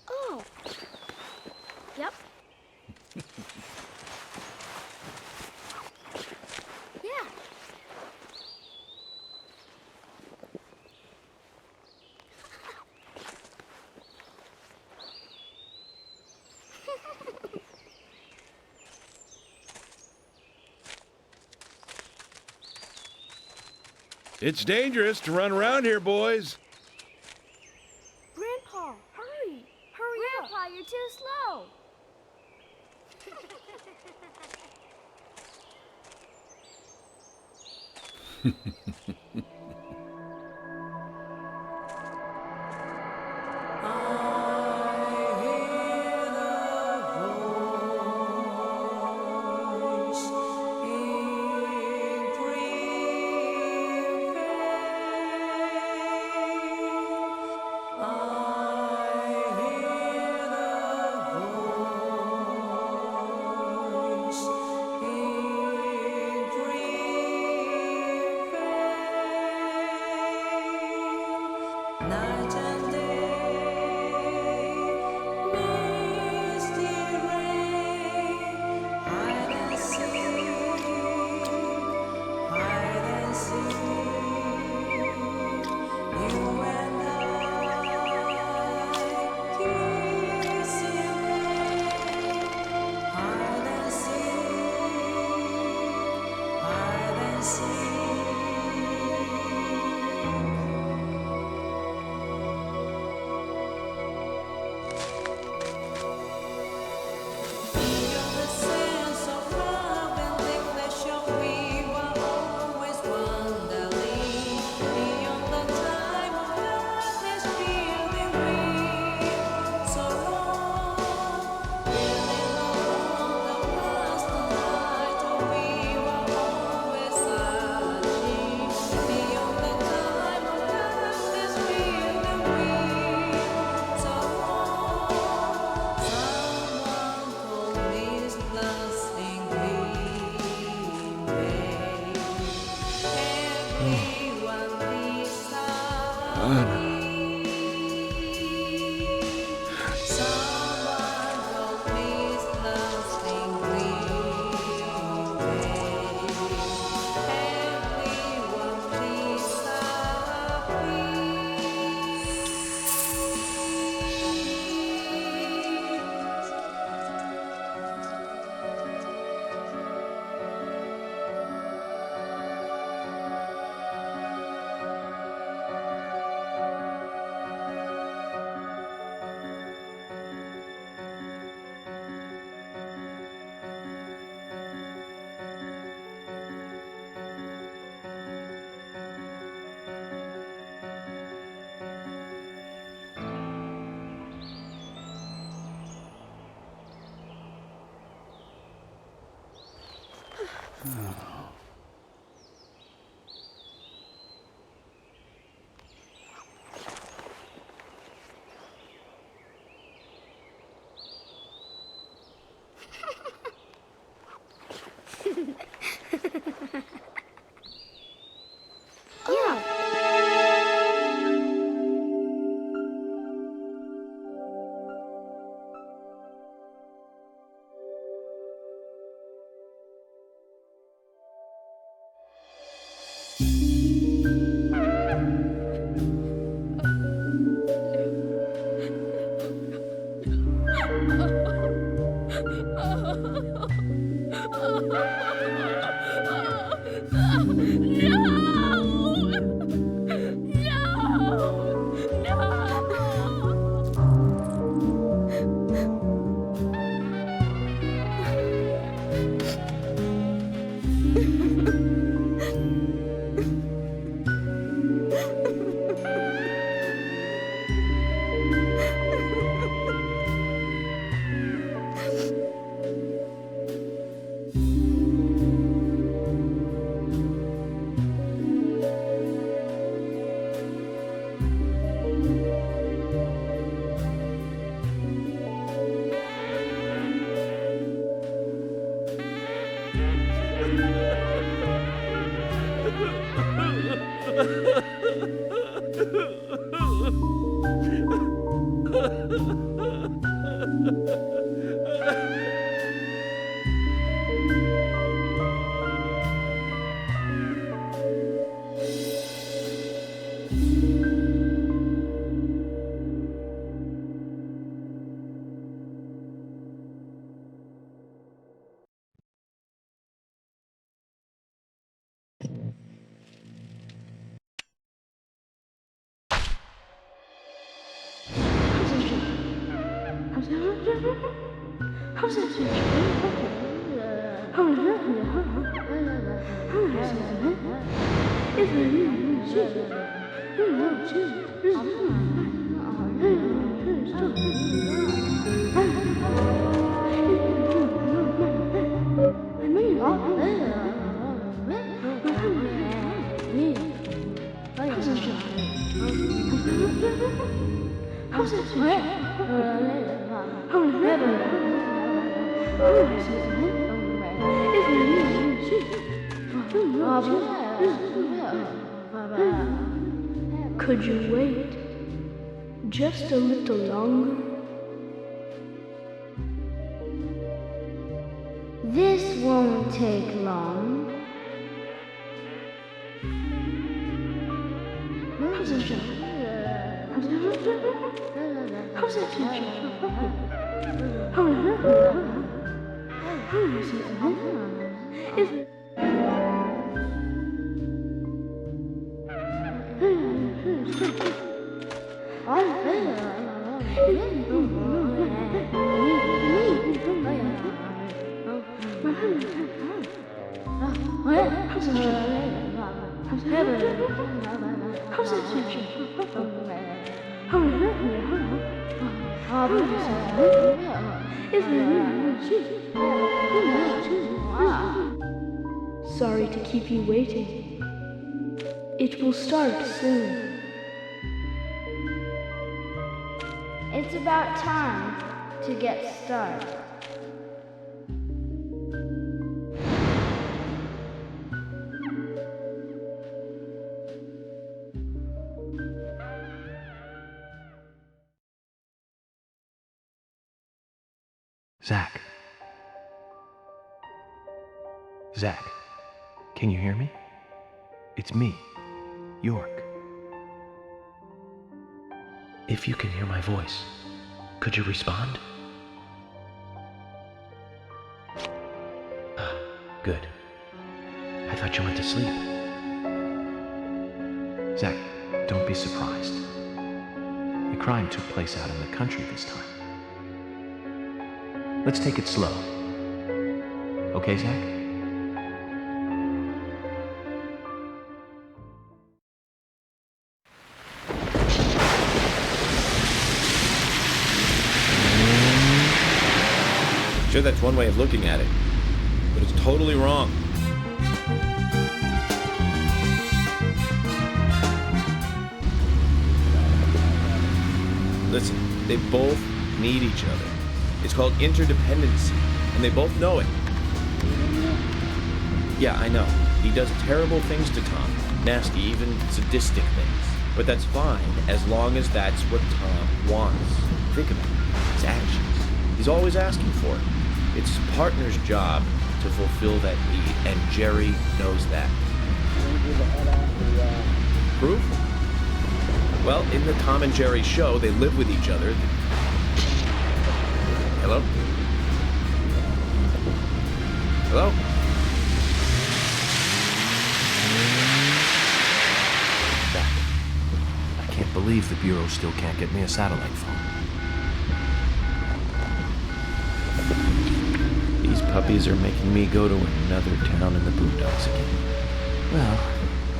Oh. Yep. Yeah. It's dangerous to run around here, boys. Grandpa, hurry! Hurry up! Grandpa, you're too slow! Could you wait just a little longer? This won't take long. Sorry to keep you waiting. It will start soon. It's about time to get started. Zach. Zach, can you hear me? It's me, York. If you can hear my voice, could you respond? Ah, good. I thought you went to sleep. Zach, don't be surprised. The crime took place out in the country this time. Let's take it slow. Okay, Zach? Sure, that's one way of looking at it, but it's totally wrong. Listen, they both need each other. It's called interdependency, and they both know it. Yeah, I know. He does terrible things to Tom. Nasty, even sadistic things. But that's fine, as long as that's what Tom wants. Think about it. His actions. He's always asking for it. It's his partner's job to fulfill that need, and Jerry knows that. Proof? Well, in the Tom and Jerry show, they live with each other. Hello? Hello? Zach, I can't believe the Bureau still can't get me a satellite phone. These puppies are making me go to another town in the boondocks again. Well,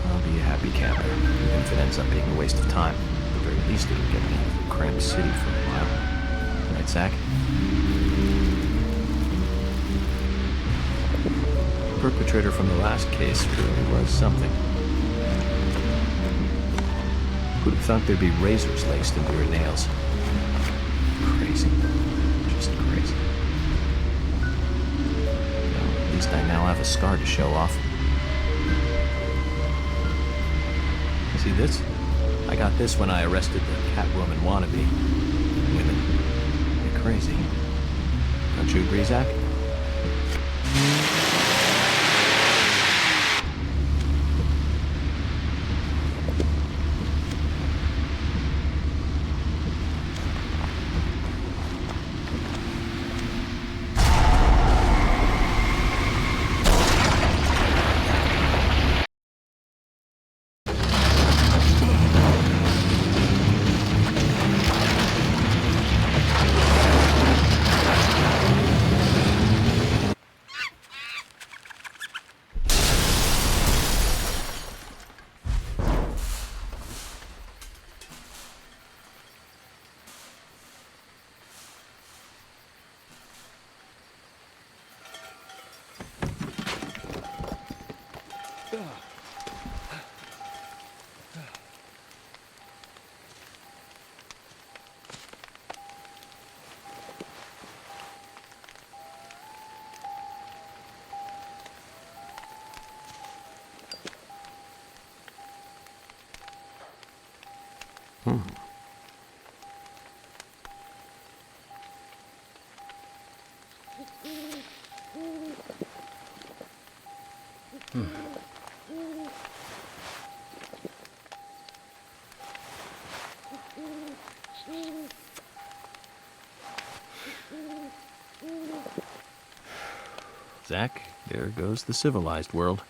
I'll be a happy camper, even if it ends up being a waste of time. At the very least, it'll get me out of the cramped city for a while. Right, Zach? The perpetrator from the last case really was something. Who'd have thought there'd be razors laced into your nails? Crazy. Just crazy. Well, at least I now have a scar to show off. See this? I got this when I arrested the Catwoman wannabe. Women, they're crazy. Don't you agree, Zach? Zach, there goes the civilized world.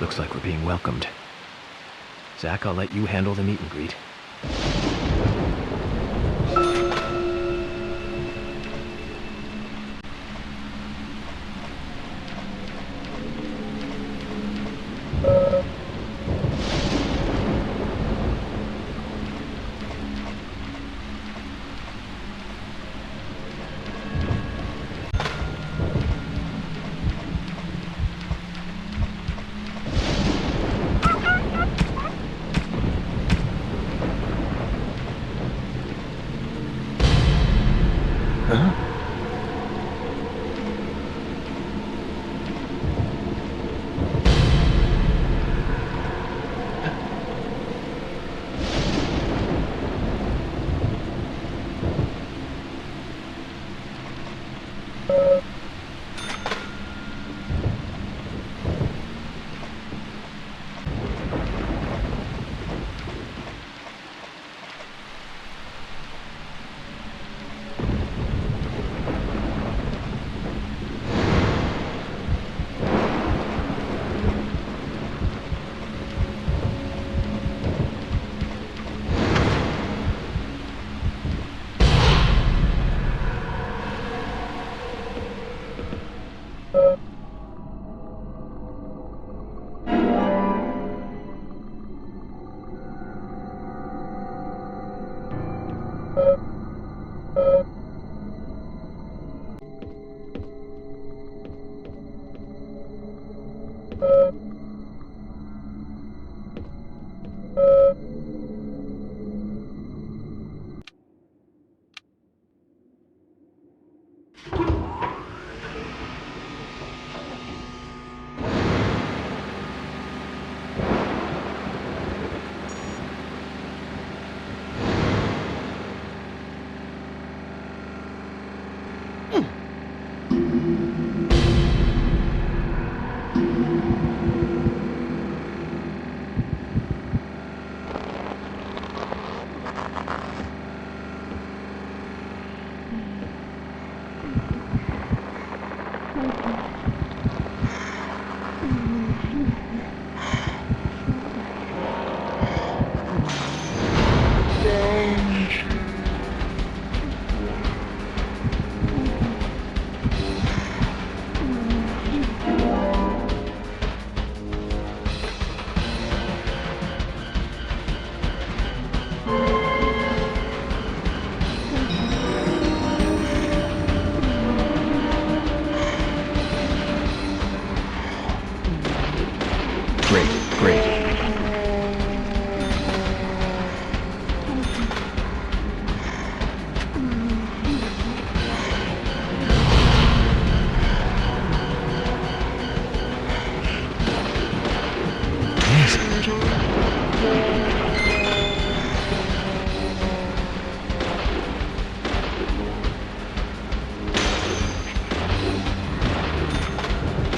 Looks like we're being welcomed. Zach, I'll let you handle the meet and greet.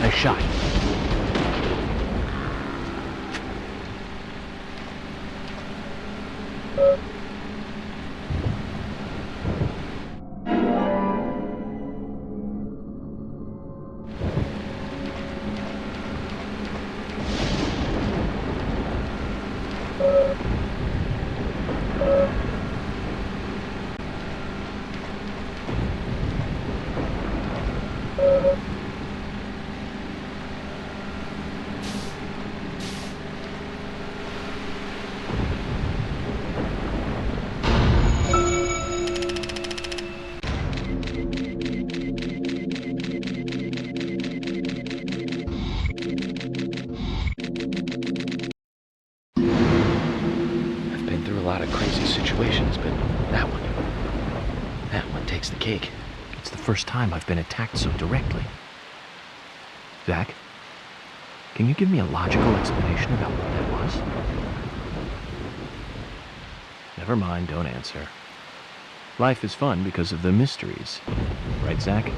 Nice shot. Situations, but that one takes the cake. It's the first time I've been attacked so directly. Zach, can you give me a logical explanation about what that was? Never mind, don't answer. Life is fun because of the mysteries. Right, Zach?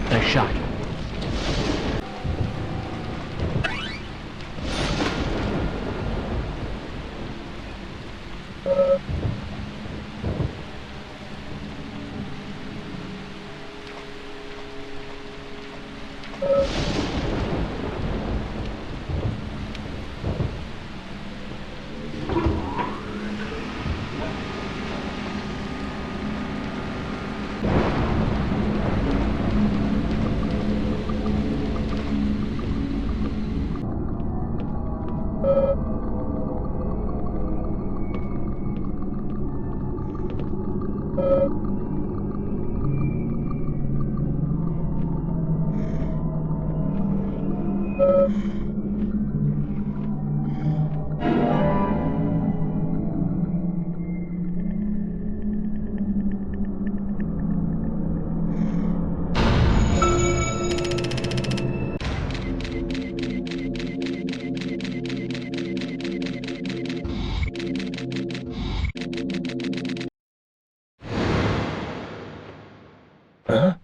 Nice shot. Huh?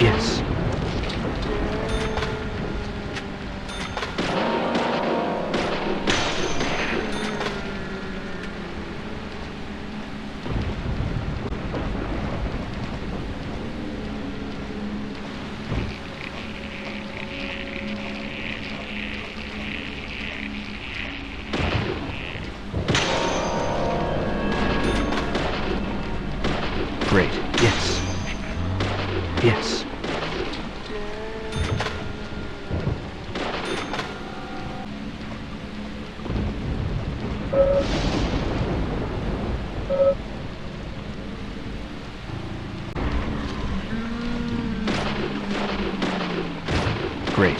Yes. Great. Yes. Yes. Great.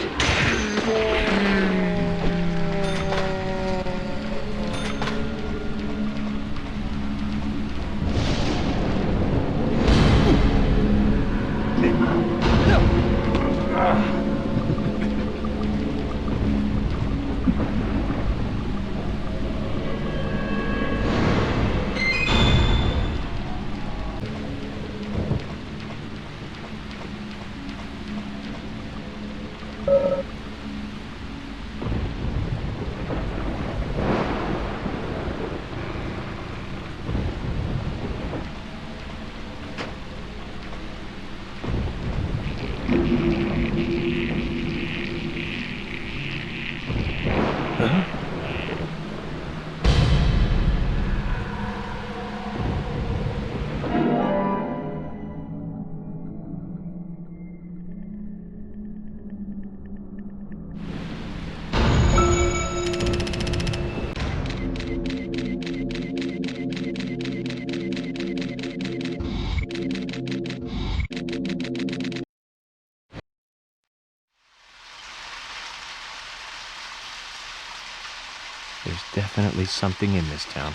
There's definitely something in this town.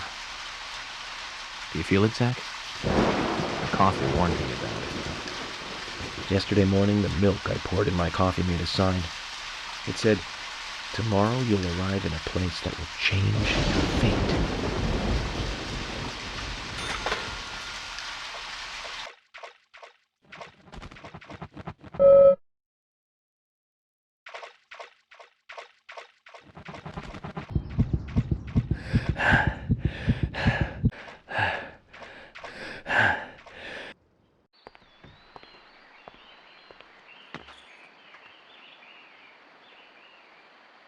Do you feel it, Zach? The coffee warned me about it. Yesterday morning, the milk I poured in my coffee made a sign. It said, "Tomorrow you'll arrive in a place that will change your fate."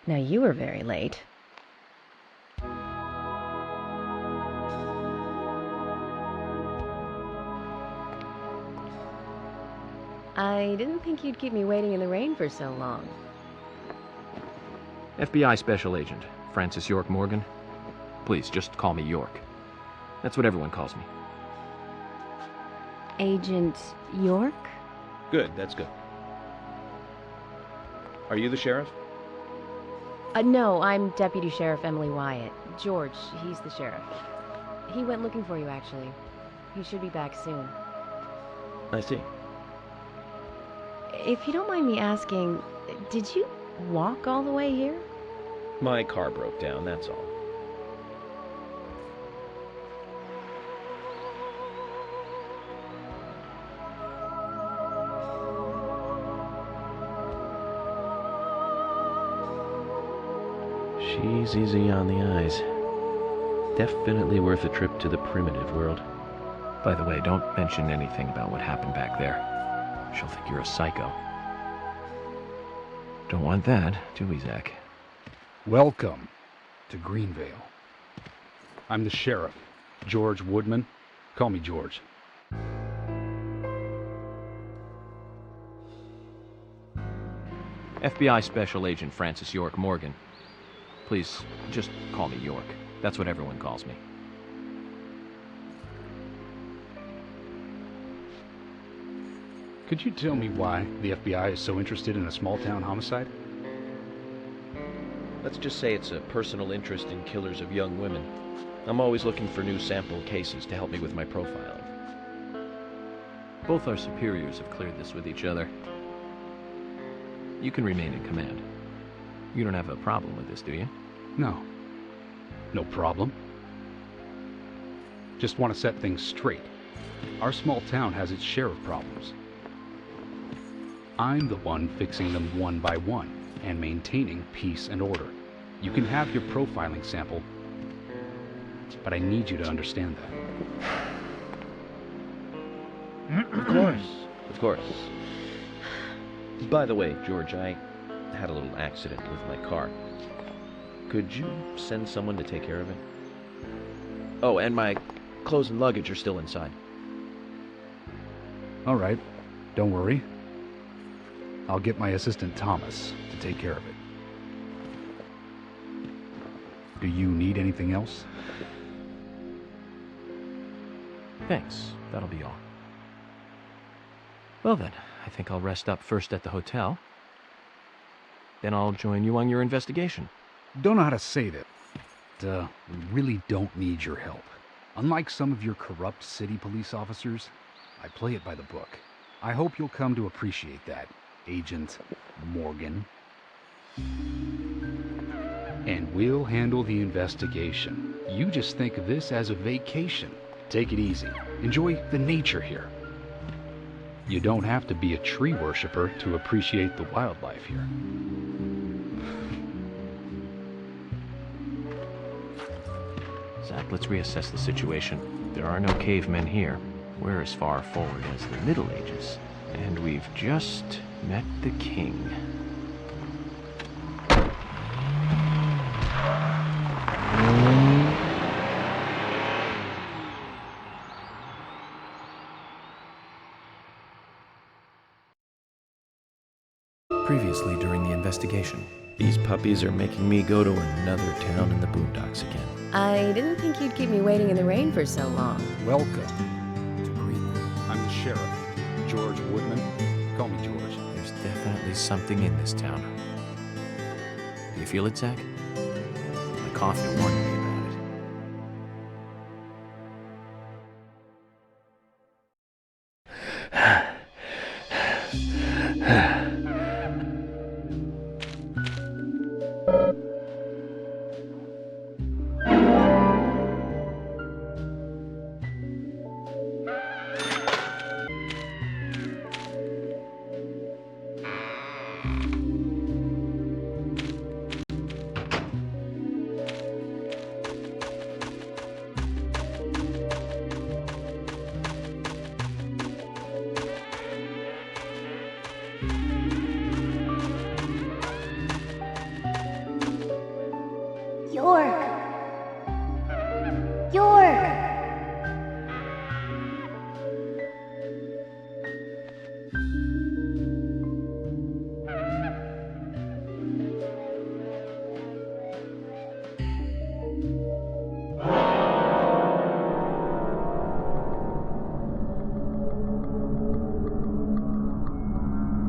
Now you were very late. I didn't think you'd keep me waiting in the rain for so long. FBI Special Agent, Francis York Morgan. Please, just call me York. That's what everyone calls me. Agent York? Good, that's good. Are you the sheriff? No, I'm Deputy Sheriff Emily Wyatt. George, he's the sheriff. He went looking for you, actually. He should be back soon. I see. If you don't mind me asking, did you walk all the way here? My car broke down, that's all. She's easy on the eyes. Definitely worth a trip to the primitive world. By the way, don't mention anything about what happened back there. She'll think you're a psycho. Don't want that, do we, Zach? Welcome to Greenvale. I'm the sheriff, George Woodman. Call me George. FBI Special Agent Francis York Morgan. Please, just call me York. That's what everyone calls me. Could you tell me why the FBI is so interested in a small-town homicide? Let's just say it's a personal interest in killers of young women. I'm always looking for new sample cases to help me with my profiling. Both our superiors have cleared this with each other. You can remain in command. You don't have a problem with this, do you? No. No problem. Just want to set things straight. Our small town has its share of problems. I'm the one fixing them one by one and maintaining peace and order. You can have your profiling sample, but I need you to understand that. Of course, of course. By the way, George, I had a little accident with my car. Could you send someone to take care of it? Oh, and my clothes and luggage are still inside. All right, don't worry. I'll get my assistant Thomas to take care of it. Do you need anything else? Thanks. That'll be all. Well then, I think I'll rest up first at the hotel. Then I'll join you on your investigation. Don't know how to say that. We really don't need your help. Unlike some of your corrupt city police officers, I play it by the book. I hope you'll come to appreciate that, Agent Morgan. And we'll handle the investigation. You just think of this as a vacation. Take it easy. Enjoy the nature here. You don't have to be a tree worshiper to appreciate the wildlife here. Zach, let's reassess the situation. There are no cavemen here. We're as far forward as the Middle Ages. And we've just met the king. Previously during the investigation. These puppies are making me go to another town in the boondocks again. I didn't think you'd keep me waiting in the rain for so long. Welcome. To Greenville. I'm the sheriff, George Woodman. Call me George. There's definitely something in this town. Do you feel it, Zach? My coffee warned me about it.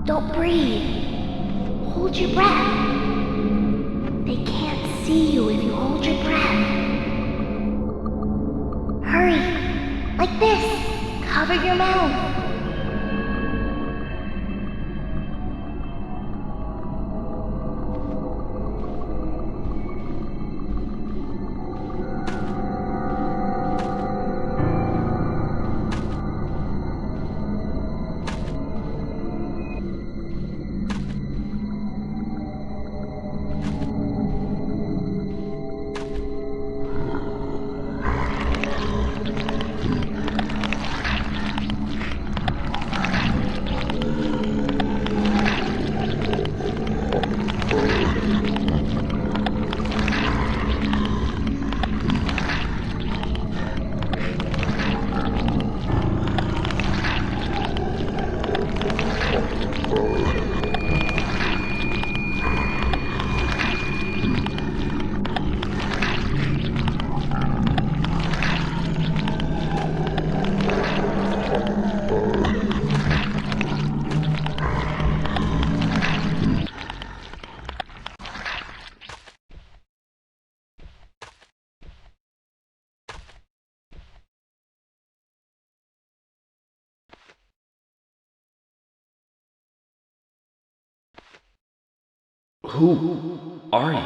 Don't breathe. Hold your breath. They can't see you if you hold your breath. Hurry. Like this. Cover your mouth. Who are you?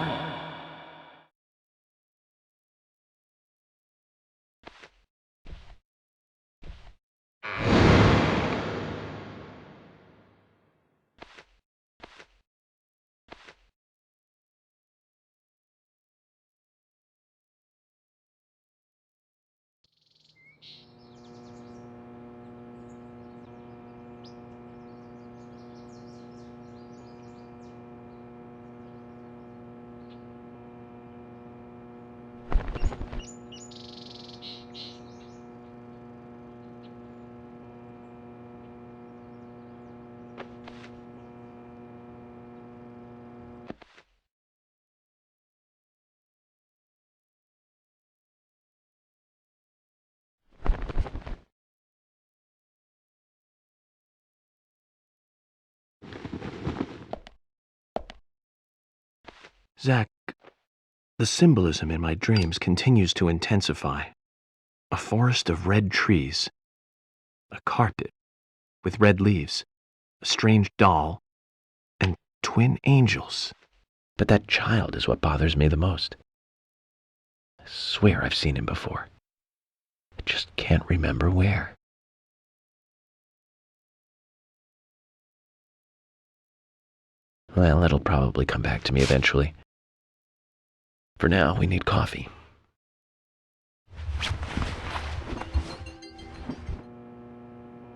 Zach, the symbolism in my dreams continues to intensify. A forest of red trees, a carpet with red leaves, a strange doll, and twin angels. But that child is what bothers me the most. I swear I've seen him before. I just can't remember where. Well, it'll probably come back to me eventually. For now, we need coffee.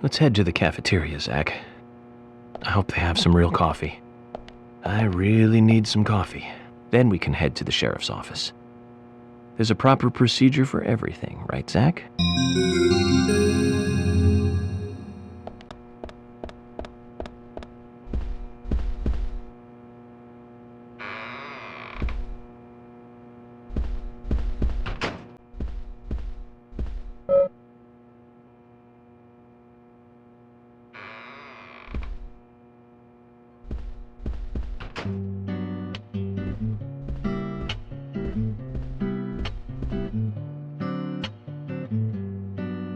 Let's head to the cafeteria, Zach. I hope they have some real coffee. I really need some coffee. Then we can head to the sheriff's office. There's a proper procedure for everything, right, Zach?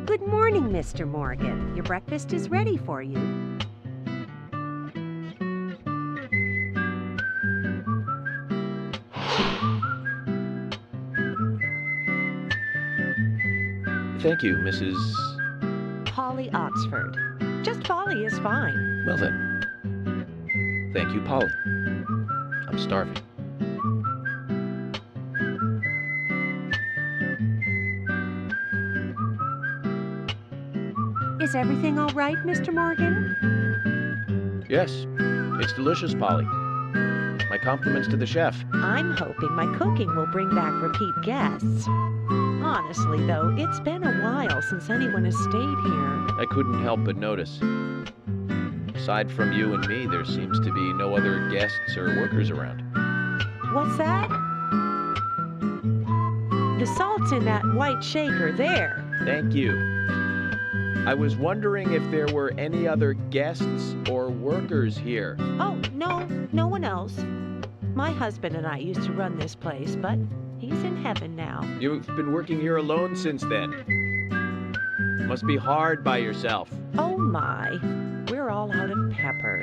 Good morning, Mr. Morgan. Your breakfast is ready for you. Thank you, Mrs. Polly Oxford. Just Polly is fine. Well then. Thank you, Polly. I'm starving. Is everything all right, Mr. Morgan? Yes, it's delicious, Polly. My compliments to the chef. I'm hoping my cooking will bring back repeat guests. Honestly, though, it's been a while since anyone has stayed here. I couldn't help but notice. Aside from you and me, there seems to be no other guests or workers around. What's that? The salt's in that white shaker there. Thank you. I was wondering if there were any other guests or workers here. Oh, no one else. My husband and I used to run this place, but he's in heaven now. You've been working here alone since then. Must be hard by yourself. Oh my, we're all out of pepper.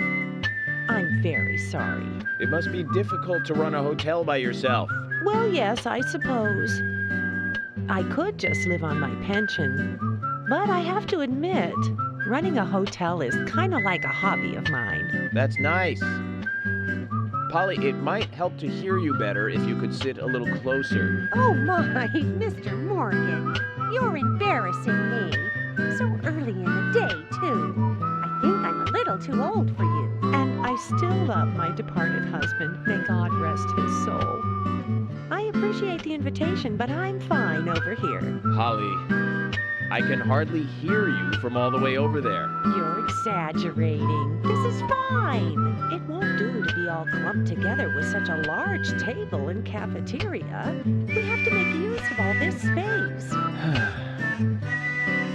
I'm very sorry. It must be difficult to run a hotel by yourself. Well, yes, I suppose. I could just live on my pension. But I have to admit, running a hotel is kind of like a hobby of mine. That's nice. Polly, it might help to hear you better if you could sit a little closer. Oh my, Mr. Morgan, you're embarrassing me. So early in the day, too. I think I'm a little too old for you. And I still love my departed husband. May God rest his soul. I appreciate the invitation, but I'm fine over here. Polly, I can hardly hear you from all the way over there. You're exaggerating. This is fine. It won't do to be all clumped together with such a large table and cafeteria. We have to make use of all this space.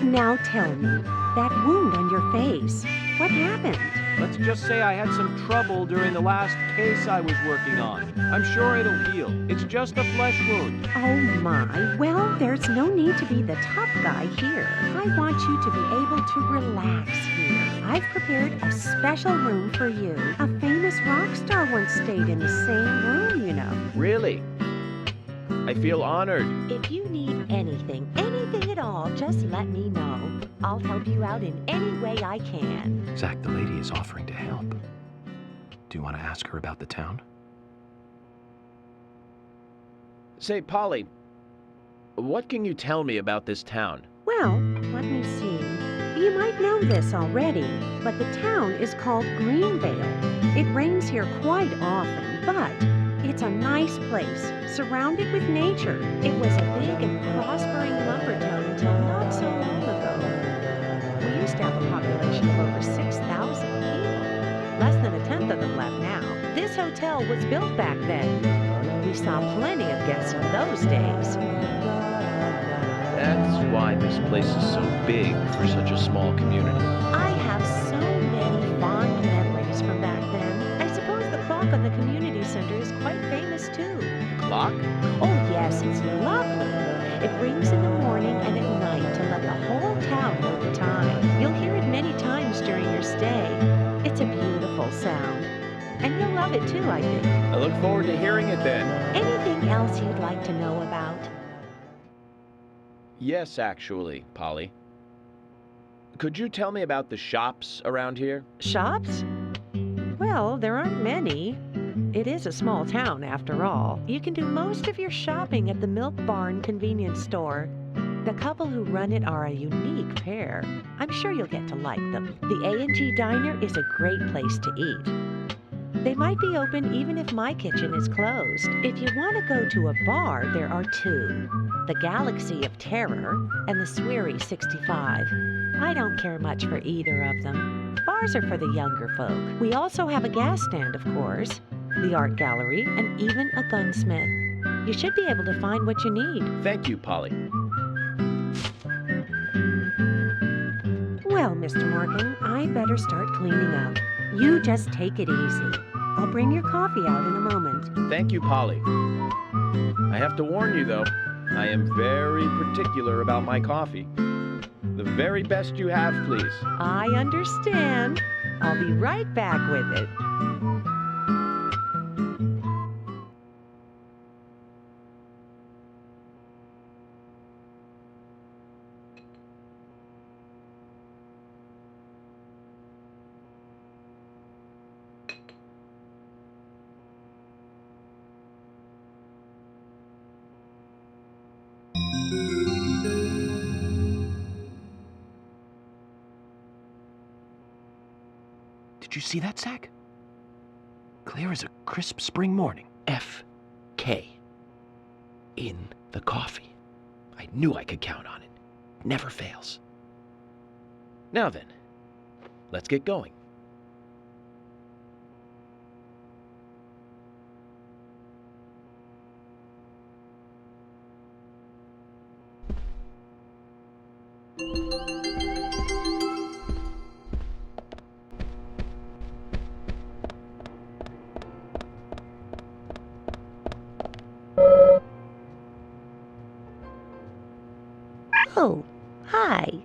Now tell me, that wound on your face, what happened? Let's just say I had some trouble during the last case I was working on. I'm sure it'll heal. It's just a flesh wound. Oh my, well, there's no need to be the tough guy here. I want you to be able to relax here. I've prepared a special room for you. A famous rock star once stayed in the same room, you know. Really? I feel honored. If you need anything at all, just let me know. I'll help you out in any way I can. Zach, the lady is offering to help. Do you want to ask her about the town? Say, Polly, what can you tell me about this town? Well, let me see. You might know this already, but the town is called Greenvale. It rains here quite often, but it's a nice place, surrounded with nature. It was a big and prospering lumber town until not so long ago. We used to have a population of over 6,000 people. Less than a tenth of them left now. This hotel was built back then. We saw plenty of guests in those days. That's why this place is so big for such a small community. I have so many fond memories from back then. I suppose the clock on the community community center is quite famous too. The clock? Oh, yes, it's lovely. It rings in the morning and at night to let the whole town know the time. You'll hear it many times during your stay. It's a beautiful sound. And you'll love it too, I think. I look forward to hearing it then. Anything else you'd like to know about? Yes, actually, Polly. Could you tell me about the shops around here? Shops? Well, there aren't many. It is a small town, after all. You can do most of your shopping at the Milk Barn convenience store. The couple who run it are a unique pair. I'm sure you'll get to like them. The A&G Diner is a great place to eat. They might be open even if my kitchen is closed. If you want to go to a bar, there are two. The Galaxy of Terror and the Sweary 65. I don't care much for either of them. Bars are for the younger folk. We also have a gas stand, of course, the art gallery, and even a gunsmith. You should be able to find what you need. Thank you, Polly. Well, Mr. Morgan, I'd better start cleaning up. You just take it easy. I'll bring your coffee out in a moment. Thank you, Polly. I have to warn you, though, I am very particular about my coffee. The very best you have, please. I understand. I'll be right back with it. Did you see that, Zach? Clear as a crisp spring morning. F.K. in the coffee. I knew I could count on it. Never fails. Now then, let's get going. Oh, hi.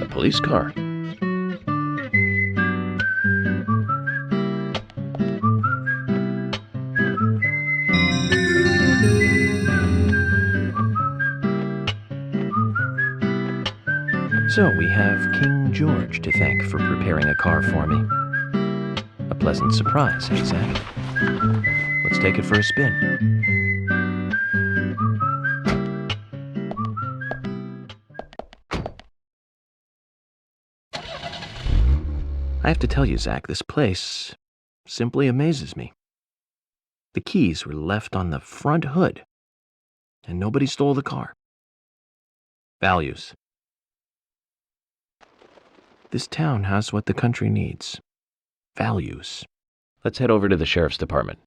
Police car. So we have King George to thank for preparing a car for me. A pleasant surprise, eh, Zach? Let's take it for a spin. I have to tell you, Zach, this place simply amazes me. The keys were left on the front hood, and nobody stole the car. Values. This town has what the country needs. Values. Let's head over to the sheriff's department.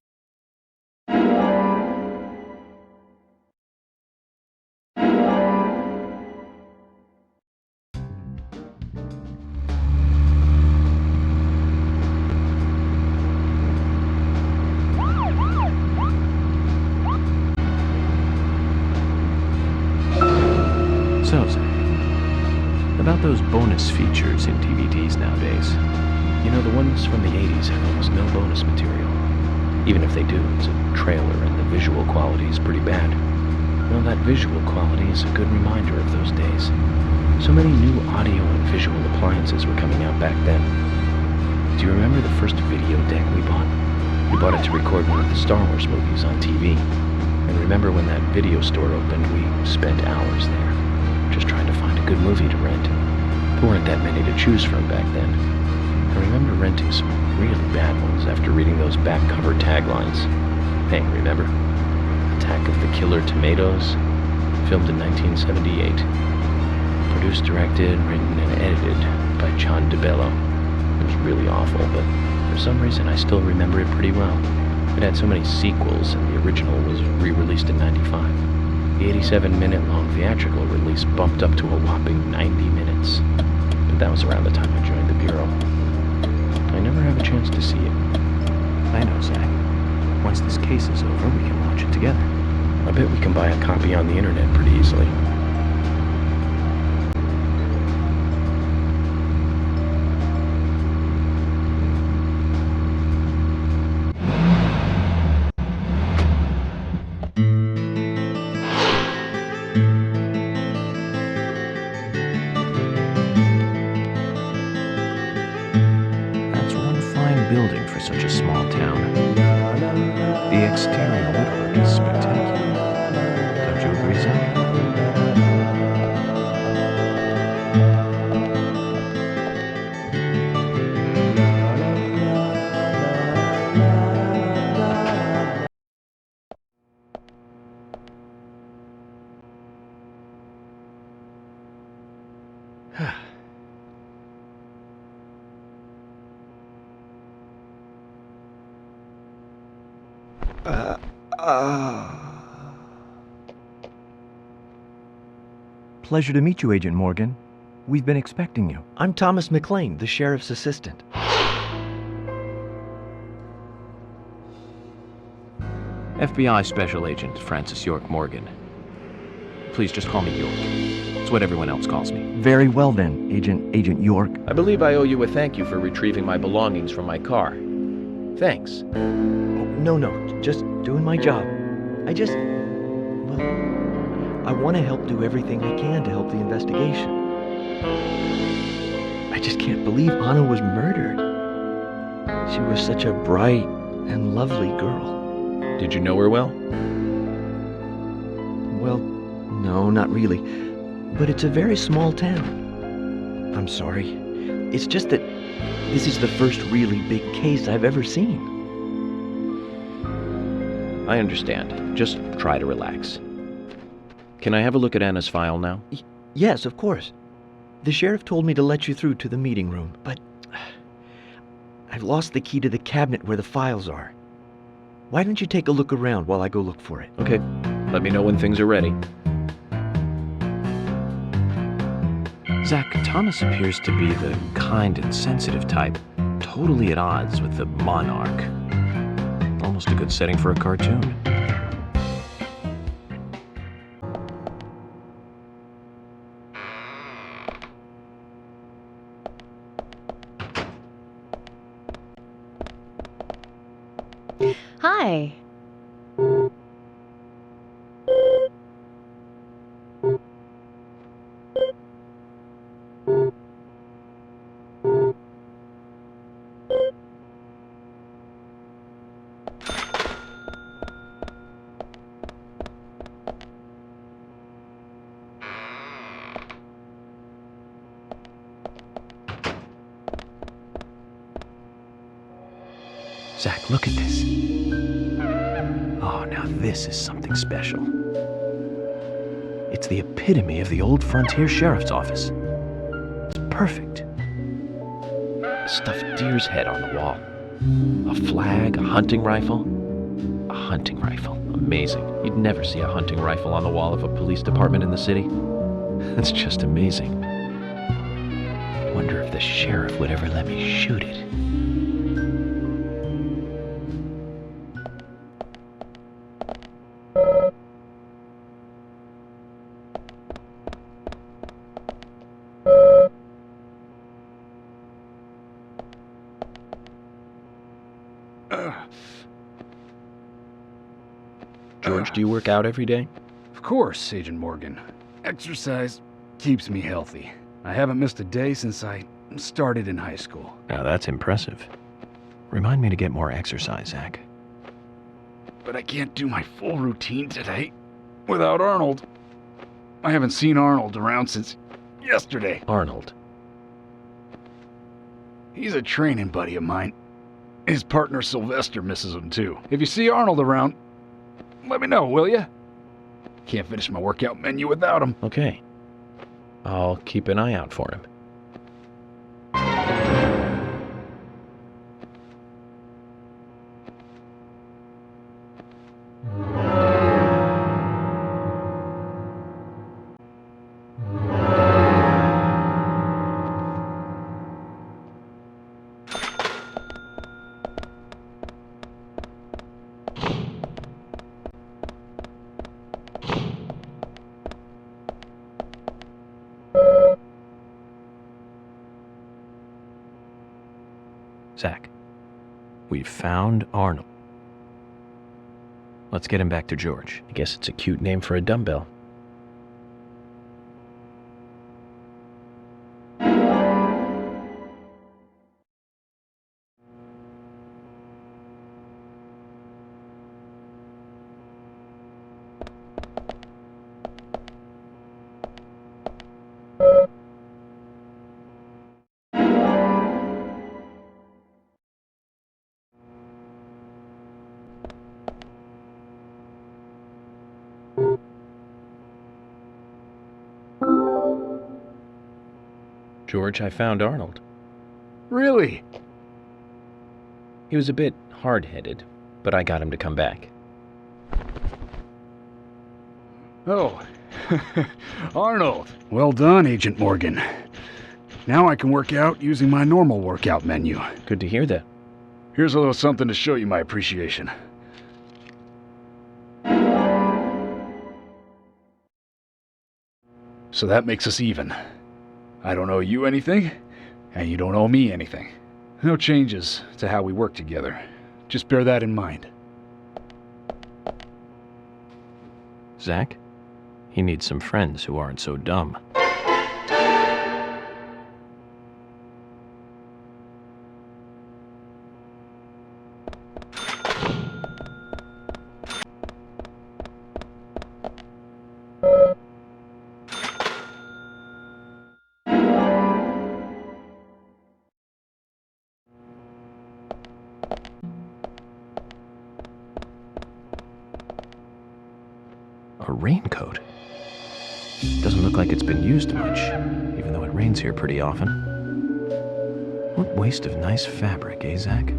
So, Zach, about those bonus features in DVDs nowadays. You know, the ones from the 80s have almost no bonus material. Even if they do, it's a trailer and the visual quality is pretty bad. Well, that visual quality is a good reminder of those days. So many new audio and visual appliances were coming out back then. Do you remember the first video deck we bought? We bought it to record one of the Star Wars movies on TV. And remember when that video store opened, we spent hours there, just trying to find a good movie to rent. There weren't that many to choose from back then. I remember renting some really bad ones after reading those back cover taglines. Hey, remember? Attack of the Killer Tomatoes? Filmed in 1978. Produced, directed, written, and edited by John DeBello. It was really awful, but for some reason I still remember it pretty well. It had so many sequels, and the original was re-released in '95. The 87-minute-long theatrical release bumped up to a whopping 90 minutes. But that was around the time I joined the Bureau. I never have a chance to see it. I know, Zach. Once this case is over, we can watch it together. I bet we can buy a copy on the internet pretty easily. That's one fine building for such a small town. The exterior woodwork is spectacular. Don't you agree, Zach? Pleasure to meet you, Agent Morgan. We've been expecting you. I'm Thomas McLean, the sheriff's assistant. FBI Special Agent Francis York Morgan. Please just call me York. It's what everyone else calls me. Very well then, Agent York. I believe I owe you a thank you for retrieving my belongings from my car. Thanks. No, just doing my job. I want to help do everything I can to help the investigation. I just can't believe Anna was murdered. She was such a bright and lovely girl. Did you know her well? Well, no, not really. But it's a very small town. I'm sorry. It's just that this is the first really big case I've ever seen. I understand. Just try to relax. Can I have a look at Anna's file now? Yes, of course. The sheriff told me to let you through to the meeting room, but I've lost the key to the cabinet where the files are. Why don't you take a look around while I go look for it? Okay. Let me know when things are ready. Zach, Thomas appears to be the kind and sensitive type, totally at odds with the monarch. Almost a good setting for a cartoon. Hi. Zach, look at this. Oh, now this is something special. It's the epitome of the old frontier sheriff's office. It's perfect. A stuffed deer's head on the wall. A flag, a hunting rifle. A hunting rifle. Amazing. You'd never see a hunting rifle on the wall of a police department in the city. That's just amazing. Wonder if the sheriff would ever let me shoot it. George, do you work out every day? Of course, Agent Morgan. Exercise keeps me healthy. I haven't missed a day since I started in high school. Now that's impressive. Remind me to get more exercise, Zach. But I can't do my full routine today without Arnold. I haven't seen Arnold around since yesterday. Arnold. He's a training buddy of mine. His partner Sylvester misses him too. If you see Arnold around, let me know, will ya? Can't finish my workout menu without him. Okay. I'll keep an eye out for him. Zach, we've found Arnold. Let's get him back to George. I guess it's a cute name for a dumbbell. George, I found Arnold. Really? He was a bit hard-headed, but I got him to come back. Oh, Arnold. Well done, Agent Morgan. Now I can work out using my normal workout menu. Good to hear that. Here's a little something to show you my appreciation. So that makes us even. I don't owe you anything, and you don't owe me anything. No changes to how we work together. Just bear that in mind. Zach, he needs some friends who aren't so dumb. A raincoat. Doesn't look like it's been used much, even though it rains here pretty often. What waste of nice fabric, eh, Zach?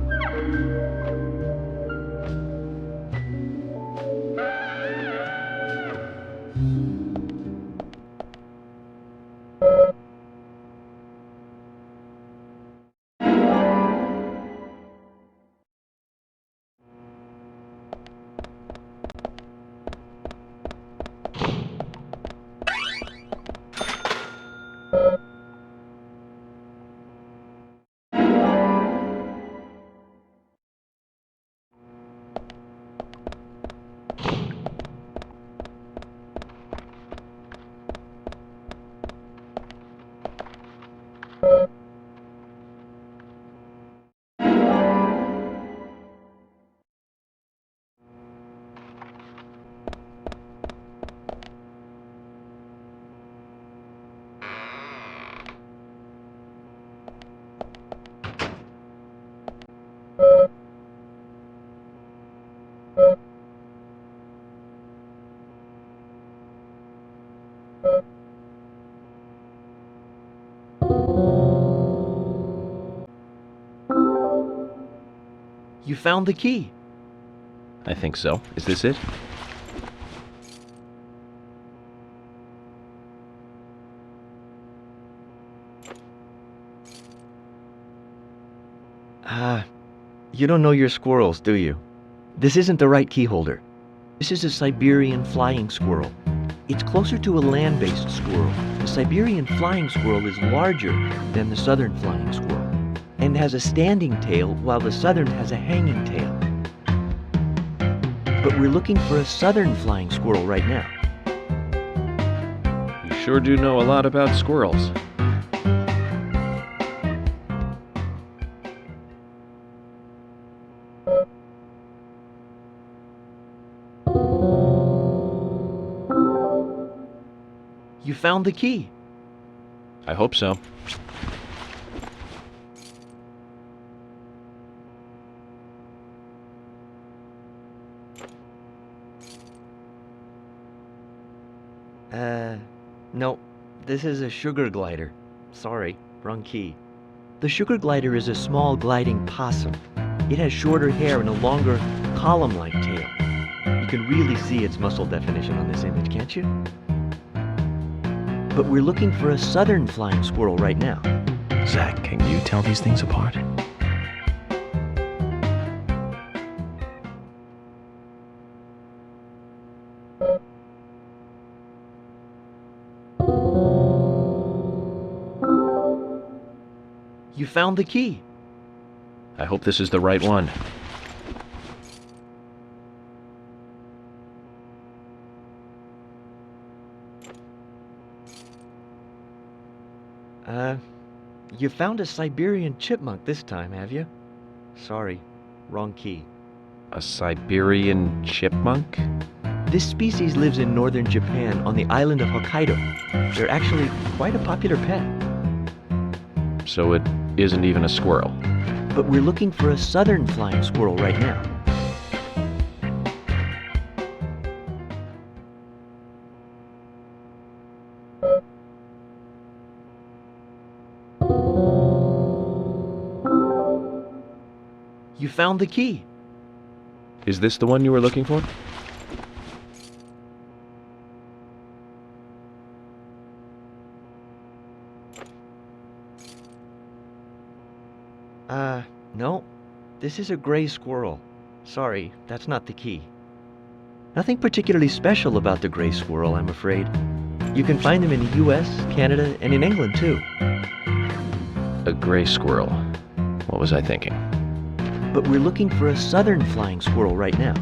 You found the key. I think so. Is this it? You don't know your squirrels, do you? This isn't the right key holder. This is a Siberian flying squirrel. It's closer to a land-based squirrel. The Siberian flying squirrel is larger than the southern flying squirrel and has a standing tail while the southern has a hanging tail. But we're looking for a southern flying squirrel right now. You sure do know a lot about squirrels. You found the key. I hope so. No. This is a sugar glider. Sorry, wrong key. The sugar glider is a small gliding possum. It has shorter hair and a longer column-like tail. You can really see its muscle definition on this image, can't you? But we're looking for a southern flying squirrel right now. Zach, can you tell these things apart? You found the key. I hope this is the right one. You found a Siberian chipmunk this time, have you? Sorry, wrong key. A Siberian chipmunk? This species lives in northern Japan on the island of Hokkaido. They're actually quite a popular pet. So it isn't even a squirrel. But we're looking for a southern flying squirrel right now. You found the key. Is this the one you were looking for? No. This is a gray squirrel. Sorry, that's not the key. Nothing particularly special about the gray squirrel, I'm afraid. You can find them in the US, Canada, and in England, too. A gray squirrel. What was I thinking? But we're looking for a southern flying squirrel right now.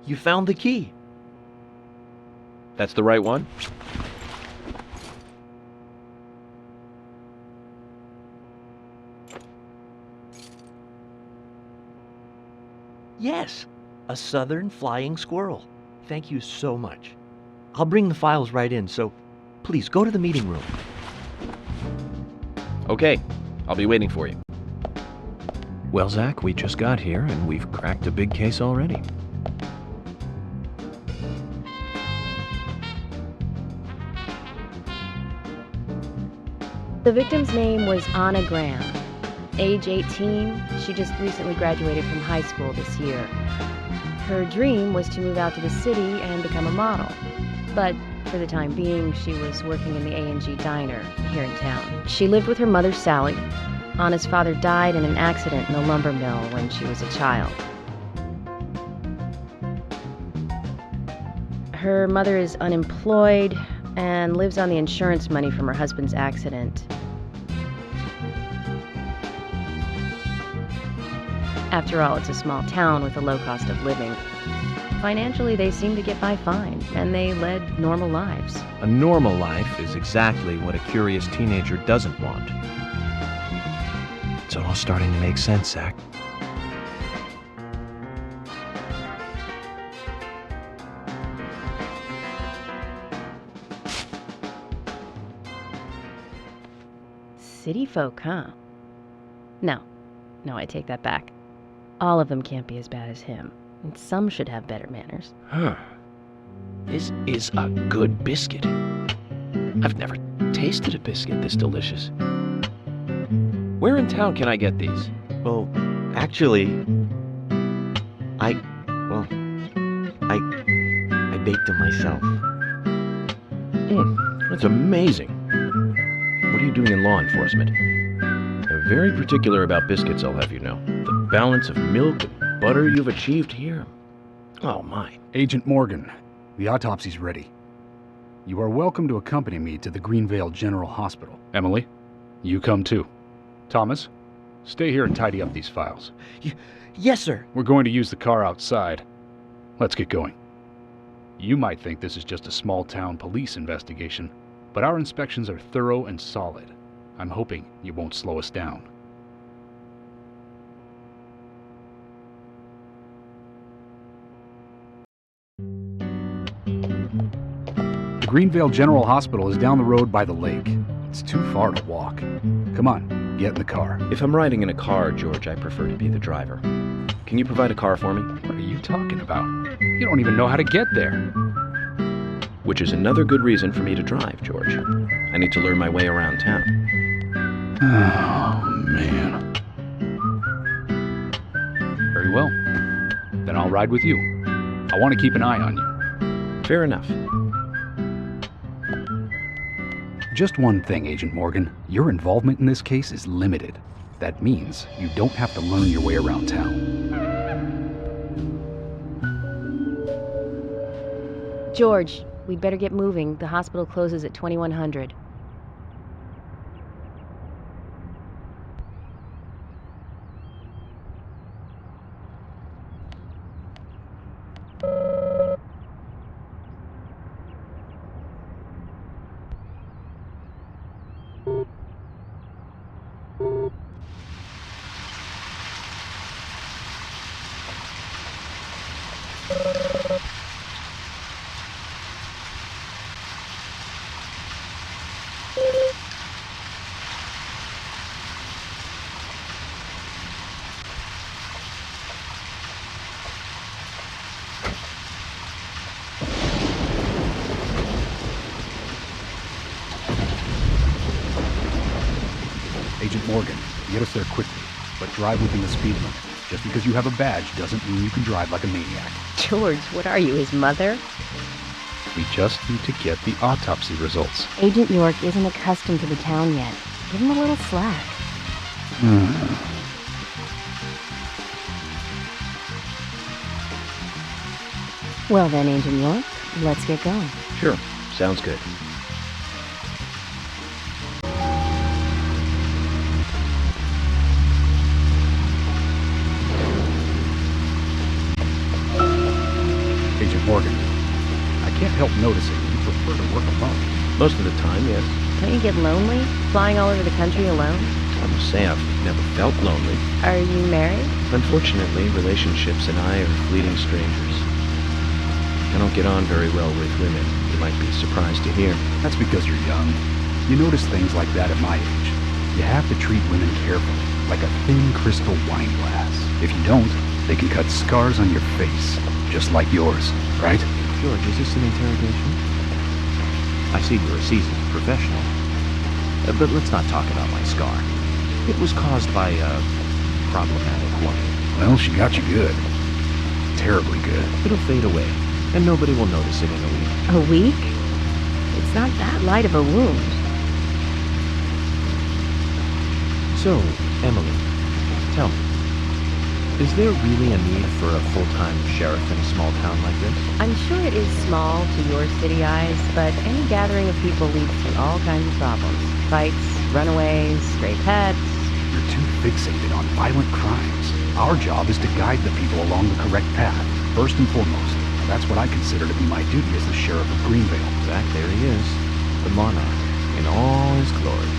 You found the key. That's the right one? Yes, a southern flying squirrel. Thank you so much. I'll bring the files right in, so please go to the meeting room. Okay, I'll be waiting for you. Well, Zach, we just got here and we've cracked a big case already. The victim's name was Anna Graham. Age 18, she just recently graduated from high school this year. Her dream was to move out to the city and become a model. But for the time being, she was working in the A&G diner here in town. She lived with her mother, Sally. Anna's father died in an accident in the lumber mill when she was a child. Her mother is unemployed and lives on the insurance money from her husband's accident. After all, it's a small town with a low cost of living. Financially, they seem to get by fine, and they led normal lives. A normal life is exactly what a curious teenager doesn't want. It's all starting to make sense, Zach. City folk, huh? No, I take that back. All of them can't be as bad as him, and some should have better manners. Huh. This is a good biscuit. I've never tasted a biscuit this delicious. Where in town can I get these? Well, actually, I baked them myself. That's amazing. What are you doing in law enforcement? I'm very particular about biscuits, I'll have you know. The balance of milk and butter you've achieved here. Oh, my. Agent Morgan, the autopsy's ready. You are welcome to accompany me to the Greenvale General Hospital. Emily, you come too. Thomas, stay here and tidy up these files. Yes, sir. We're going to use the car outside. Let's get going. You might think this is just a small-town police investigation, but our inspections are thorough and solid. I'm hoping you won't slow us down. The Greenvale General Hospital is down the road by the lake. It's too far to walk. Come on, get in the car. If I'm riding in a car, George, I prefer to be the driver. Can you provide a car for me? What are you talking about? You don't even know how to get there. Which is another good reason for me to drive, George. I need to learn my way around town. Oh, man. Very well. Then I'll ride with you. I want to keep an eye on you. Fair enough. Just one thing, Agent Morgan. Your involvement in this case is limited. That means you don't have to learn your way around town. George, we'd better get moving. The hospital closes at 2100. Agent Morgan, get us there quickly, but drive within the speed limit. Just because you have a badge doesn't mean you can drive like a maniac. George, what are you, his mother? We just need to get the autopsy results. Agent York isn't accustomed to the town yet. Give him a little slack. Well then, Agent York, let's get going. Sure. Sounds good. Agent Morgan, I can't help noticing you prefer to work alone. Most of the time, yes. Don't you get lonely, flying all over the country alone? I must say I've never felt lonely. Are you married? Unfortunately, relationships and I are fleeting strangers. I don't get on very well with women, you might be surprised to hear. That's because you're young. You notice things like that at my age. You have to treat women carefully, like a thin crystal wine glass. If you don't, they can cut scars on your face, just like yours, right? George, is this an interrogation? I see you're a seasoned professional. But let's not talk about my scar. It was caused by a problematic woman. Well, she got you good. Terribly good. It'll fade away, and nobody will notice it in a week. A week? It's not that light of a wound. So, Emily, tell me, is there really a need for a full-time sheriff in a small town like this? I'm sure it is small to your city eyes, but any gathering of people leads to all kinds of problems. Fights, runaways, stray pets. You're too fixated on violent crimes. Our job is to guide the people along the correct path, first and foremost. That's what I consider to be my duty as the sheriff of Greenvale. Zach, there he is, the monarch, in all his glory.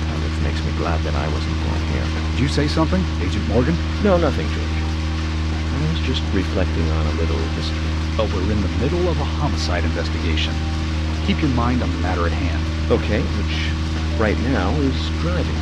Kind of makes me glad that I wasn't born here. Did you say something, Agent Morgan? No, nothing, George. I was just reflecting on a little history. But we're in the middle of a homicide investigation. Keep your mind on the matter at hand. Okay, which right now is driving.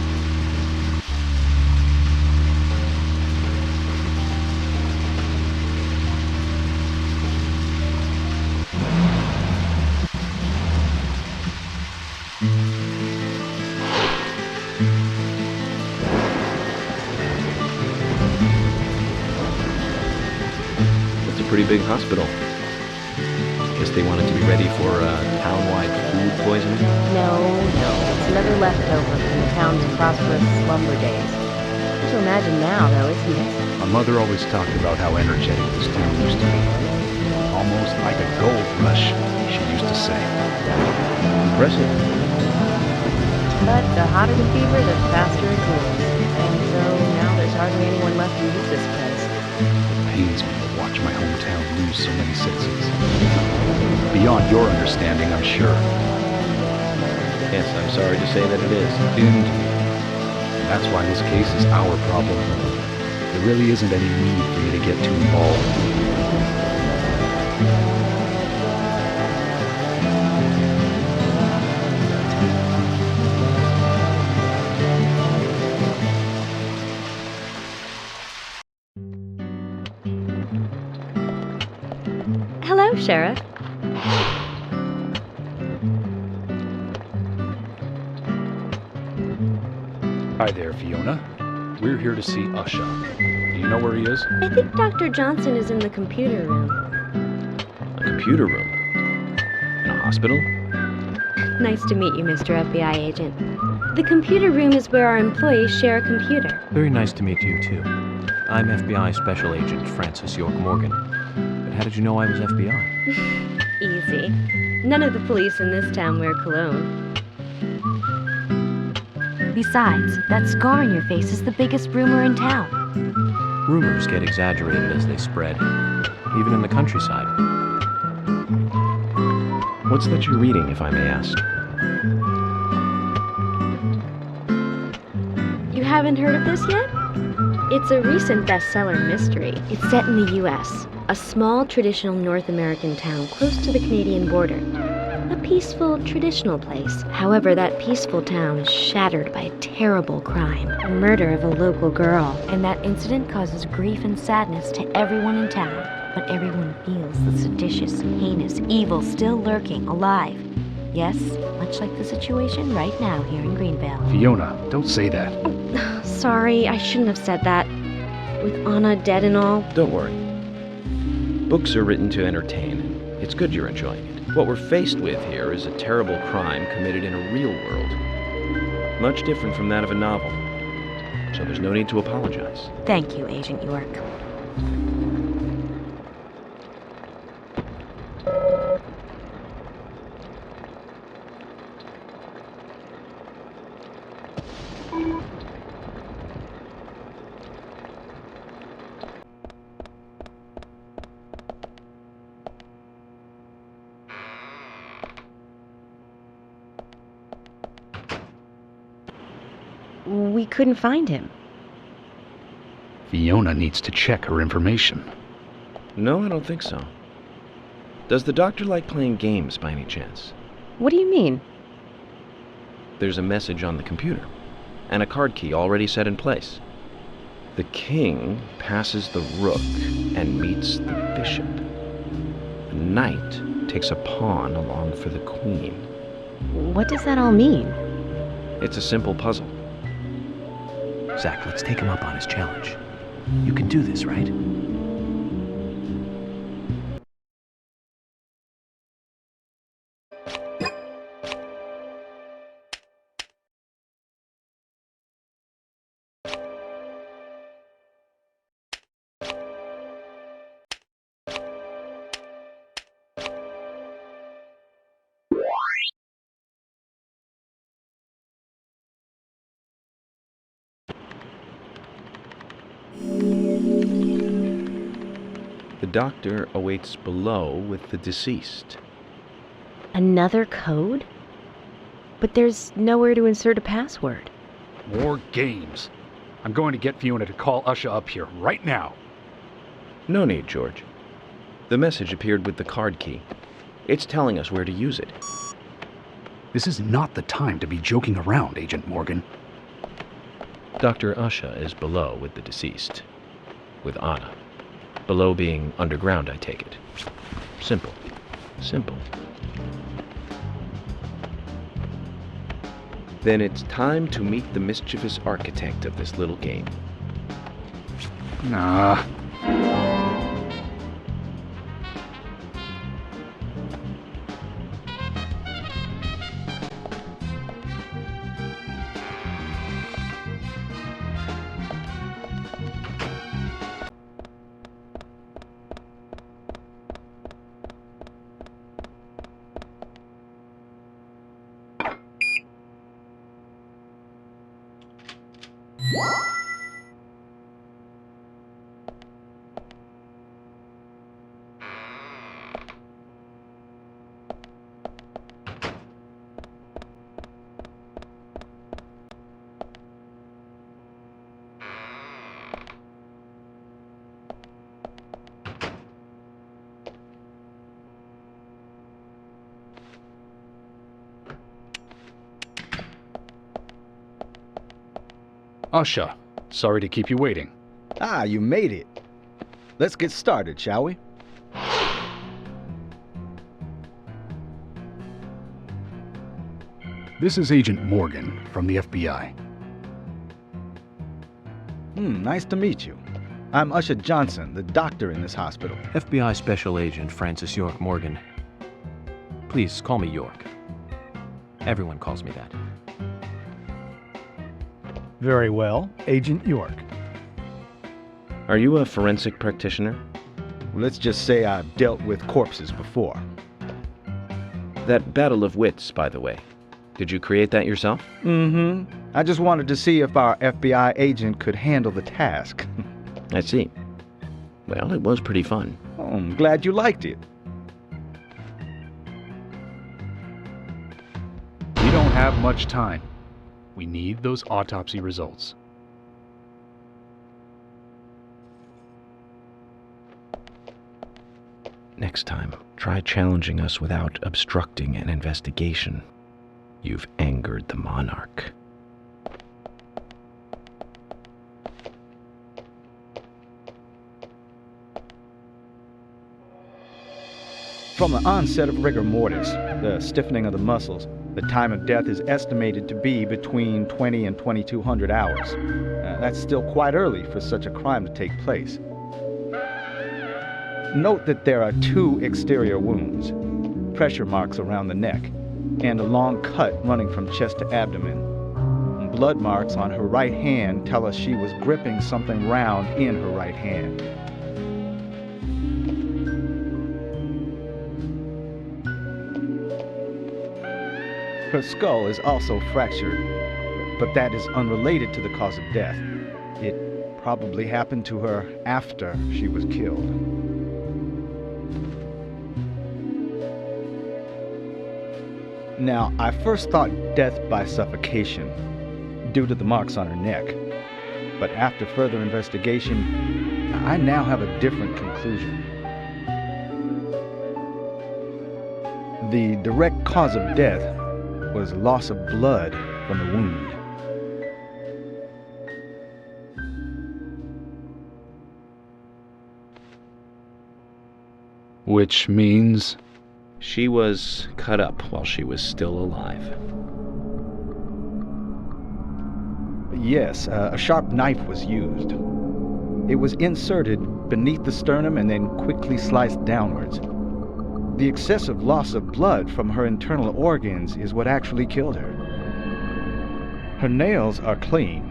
Pretty big hospital. Guess they wanted to be ready for town-wide food poisoning? No. It's another leftover from the town's prosperous slumber days. Hard to imagine now, though, isn't it? My mother always talked about how energetic this town used to be. almost like a gold rush, she used to say. Impressive. But the hotter the fever, the faster it cools. And so now there's hardly anyone left to use this place. It pains me to watch my hometown lose so many citizens. Beyond your understanding, I'm sure. Yes, I'm sorry to say that it is. Indeed. That's why this case is our problem. There really isn't any need for you to get too involved. Hello, Sheriff. Hi there, Fiona. We're here to see Usha. Do you know where he is? I think Dr. Johnson is in the computer room. A computer room? In a hospital? Nice to meet you, Mr. FBI agent. The computer room is where our employees share a computer. Very nice to meet you, too. I'm FBI Special Agent Francis York Morgan. But how did you know I was FBI? Easy. None of the police in this town wear cologne. Besides, that scar on your face is the biggest rumor in town. Rumors get exaggerated as they spread, even in the countryside. What's that you're reading, if I may ask? You haven't heard of this yet? It's a recent bestseller mystery. It's set in the U.S., a small traditional North American town close to the Canadian border. A peaceful, traditional place. However, that peaceful town is shattered by a terrible crime, the murder of a local girl. And that incident causes grief and sadness to everyone in town. But everyone feels the seditious, heinous evil still lurking, alive. Yes, much like the situation right now here in Greenvale. Fiona, don't say that. Sorry, I shouldn't have said that. With Anna dead and all. Don't worry. Books are written to entertain, and it's good you're enjoying it. What we're faced with here is a terrible crime committed in a real world. Much different from that of a novel. So there's no need to apologize. Thank you, Agent York. We couldn't find him. Fiona needs to check her information. No, I don't think so. Does the doctor like playing games by any chance? What do you mean? There's a message on the computer, and a card key already set in place. The king passes the rook and meets the bishop. The knight takes a pawn along for the queen. What does that all mean? It's a simple puzzle. Zach, let's take him up on his challenge. You can do this, right? The doctor awaits below with the deceased. Another code? But there's nowhere to insert a password. More games. I'm going to get Fiona to call Usha up here right now. No need, George. The message appeared with the card key. It's telling us where to use it. This is not the time to be joking around, Agent Morgan. Dr. Usha is below with the deceased. With Anna. Below being underground, I take it. Simple. Simple. Then it's time to meet the mischievous architect of this little game. Nah. Usha, sorry to keep you waiting. Ah, you made it. Let's get started, shall we? This is Agent Morgan from the FBI. Nice to meet you. I'm Usha Johnson, the doctor in this hospital. FBI Special Agent Francis York Morgan. Please call me York. Everyone calls me that. Very well, Agent York. Are you a forensic practitioner? Let's just say I've dealt with corpses before. That battle of wits, by the way. Did you create that yourself? I just wanted to see if our FBI agent could handle the task. I see. Well, it was pretty fun. Oh, I'm glad you liked it. We don't have much time. We need those autopsy results. Next time, try challenging us without obstructing an investigation. You've angered the monarch. From the onset of rigor mortis, the stiffening of the muscles, the time of death is estimated to be between 20 and 2200 hours. That's still quite early for such a crime to take place. Note that there are 2 exterior wounds, pressure marks around the neck, and a long cut running from chest to abdomen. Blood marks on her right hand tell us she was gripping something round in her right hand. Her skull is also fractured, but that is unrelated to the cause of death. It probably happened to her after she was killed. Now, I first thought death by suffocation, due to the marks on her neck. But after further investigation, I now have a different conclusion. The direct cause of death was loss of blood from the wound. Which means? She was cut up while she was still alive. Yes, a sharp knife was used. It was inserted beneath the sternum and then quickly sliced downwards. The excessive loss of blood from her internal organs is what actually killed her. Her nails are clean,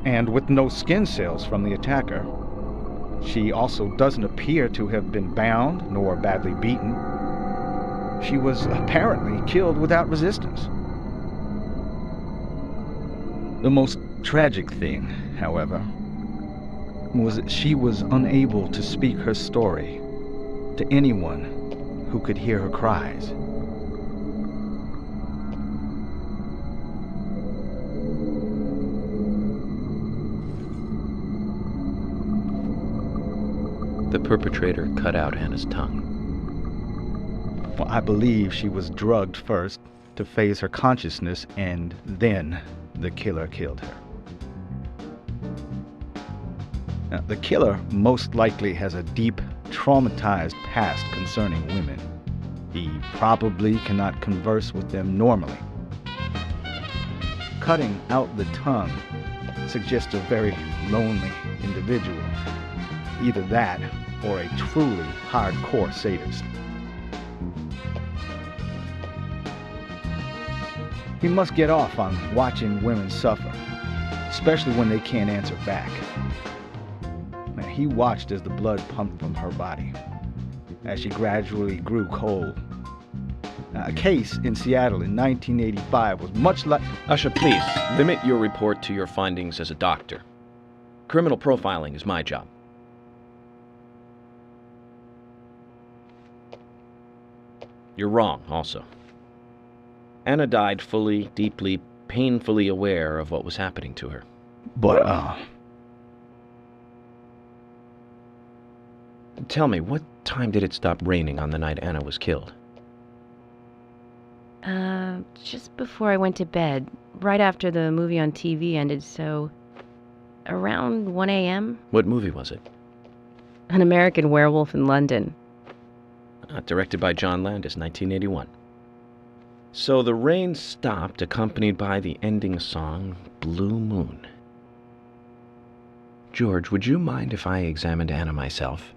and with no skin cells from the attacker. She also doesn't appear to have been bound nor badly beaten. She was apparently killed without resistance. The most tragic thing, however, was that she was unable to speak her story to anyone who could hear her cries. The perpetrator cut out Hannah's tongue. Well, I believe she was drugged first to phase her consciousness, and then the killer killed her. Now, the killer most likely has a deep, traumatized past concerning women. He probably cannot converse with them normally. Cutting out the tongue suggests a very lonely individual. Either that, or a truly hardcore sadist. He must get off on watching women suffer, especially when they can't answer back. Now, he watched as the blood pumped from her body, as she gradually grew cold. A case in Seattle in 1985 was much like... Usha, please, limit your report to your findings as a doctor. Criminal profiling is my job. You're wrong, also. Anna died fully, deeply, painfully aware of what was happening to her. But, Tell me, what time did it stop raining on the night Anna was killed? Just before I went to bed, right after the movie on TV ended, so around 1 a.m. What movie was it? An American Werewolf in London. Directed by John Landis, 1981. So the rain stopped, accompanied by the ending song, Blue Moon. George, would you mind if I examined Anna myself?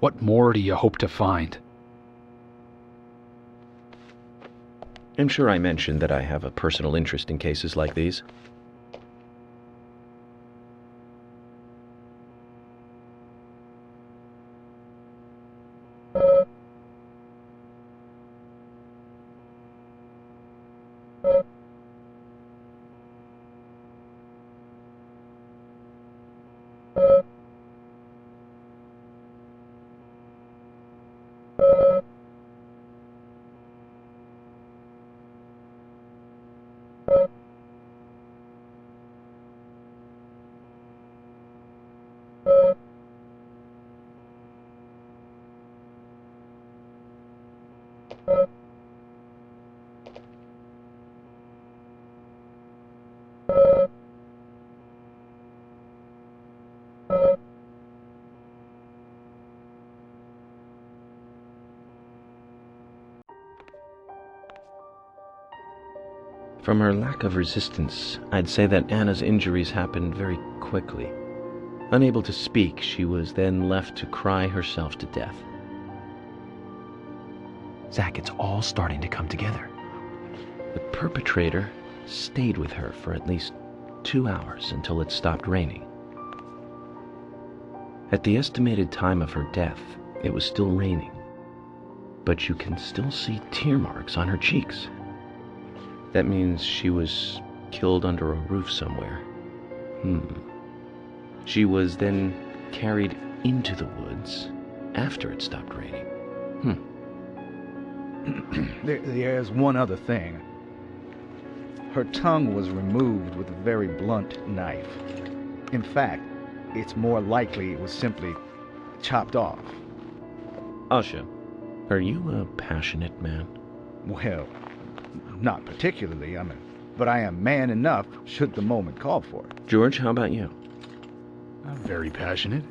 What more do you hope to find? I'm sure I mentioned that I have a personal interest in cases like these. From her lack of resistance, I'd say that Anna's injuries happened very quickly. Unable to speak, she was then left to cry herself to death. Zach, it's all starting to come together. The perpetrator stayed with her for at least 2 hours until it stopped raining. At the estimated time of her death, it was still raining, but you can still see tear marks on her cheeks. That means she was killed under a roof somewhere. She was then carried into the woods after it stopped raining. There's one other thing. Her tongue was removed with a very blunt knife. In fact, it's more likely it was simply chopped off. Usha, are you a passionate man? Well, not particularly, but I am man enough should the moment call for it. George, how about you? I'm very passionate.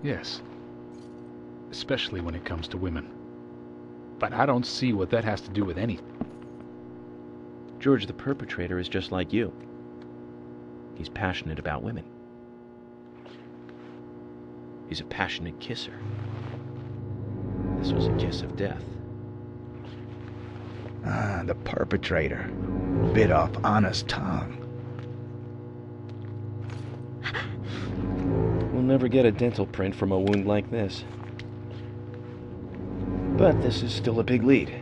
Yes. Especially when it comes to women. But I don't see what that has to do with anything. George, the perpetrator is just like you. He's passionate about women. He's a passionate kisser. This was a kiss of death. The perpetrator bit off Anna's tongue. We'll never get a dental print from a wound like this. But this is still a big lead.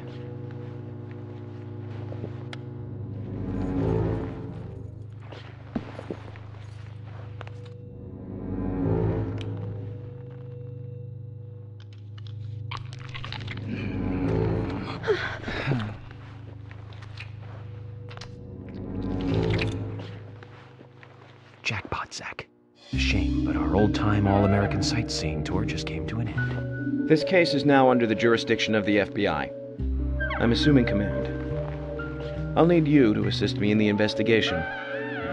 Jackpot, Zach. A shame, but our old-time all-American sightseeing tour just came to an end. This case is now under the jurisdiction of the FBI. I'm assuming command. I'll need you to assist me in the investigation.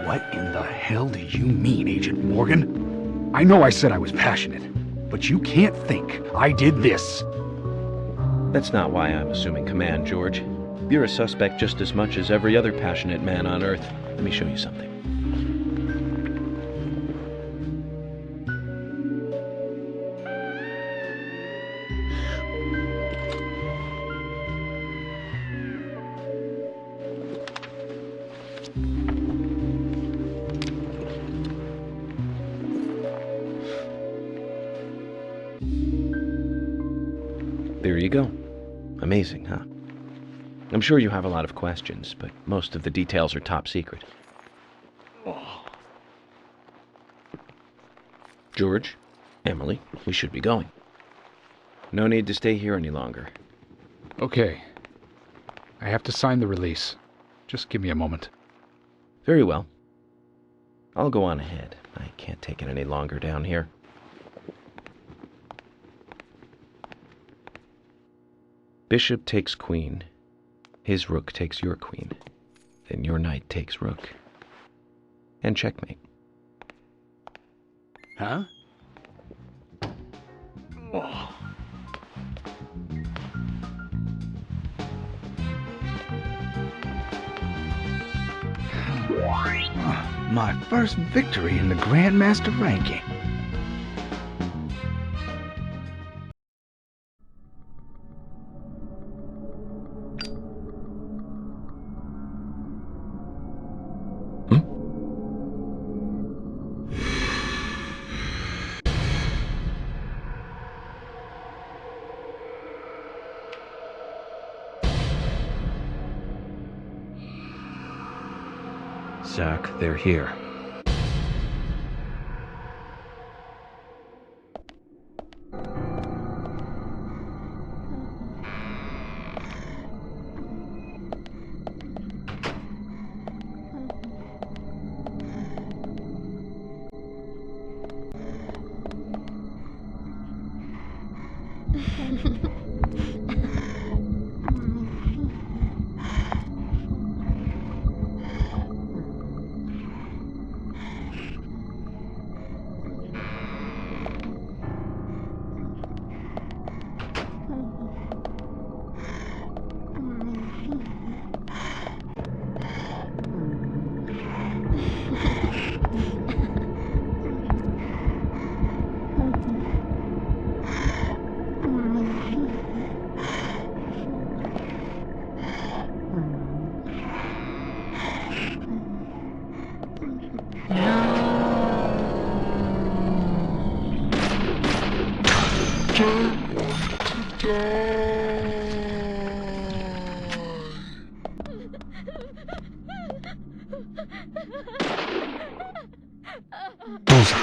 What in the hell do you mean, Agent Morgan? I know I said I was passionate, but you can't think I did this. That's not why I'm assuming command, George. You're a suspect just as much as every other passionate man on Earth. Let me show you something. There you go. Amazing, huh? I'm sure you have a lot of questions, but most of the details are top secret. George, Emily, we should be going. No need to stay here any longer. Okay. I have to sign the release. Just give me a moment. Very well. I'll go on ahead. I can't take it any longer down here. Bishop takes queen. His rook takes your queen. Then your knight takes rook. And checkmate. Huh? My first victory in the Grandmaster ranking. Zach, they're here. Bullseye.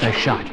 Nice shot.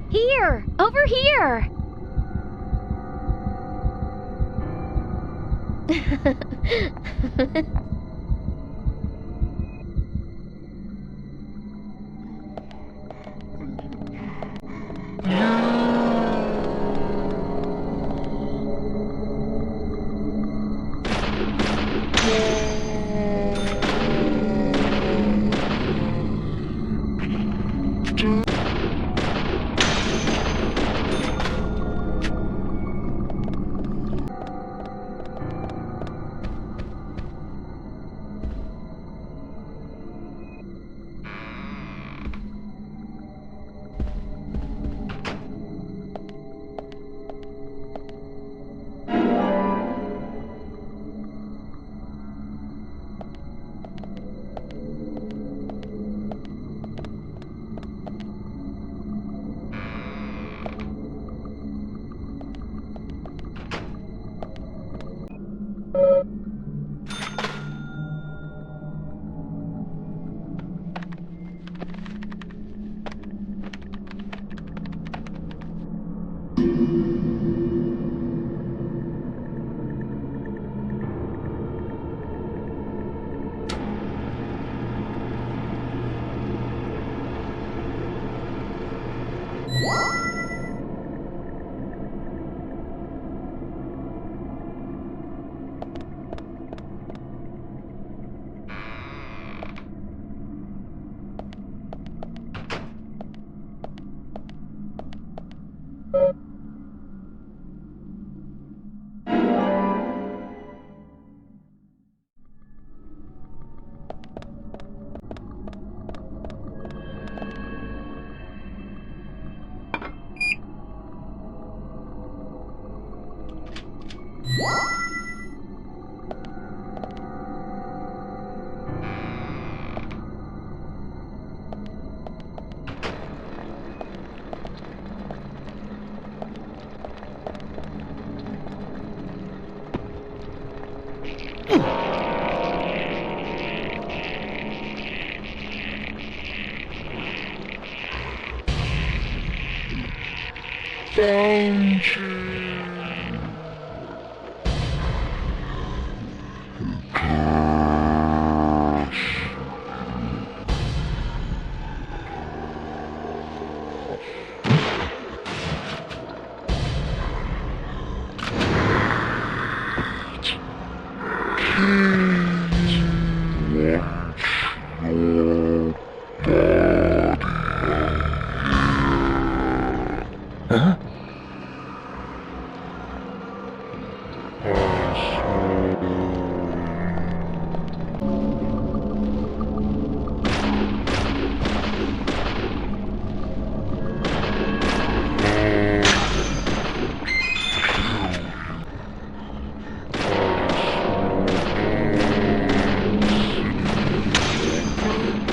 Here! Over here!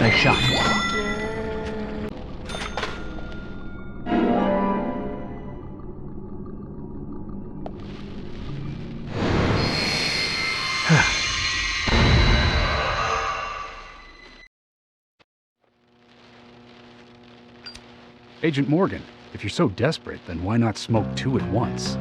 Nice shot. Agent Morgan, if you're so desperate, then why not smoke two at once?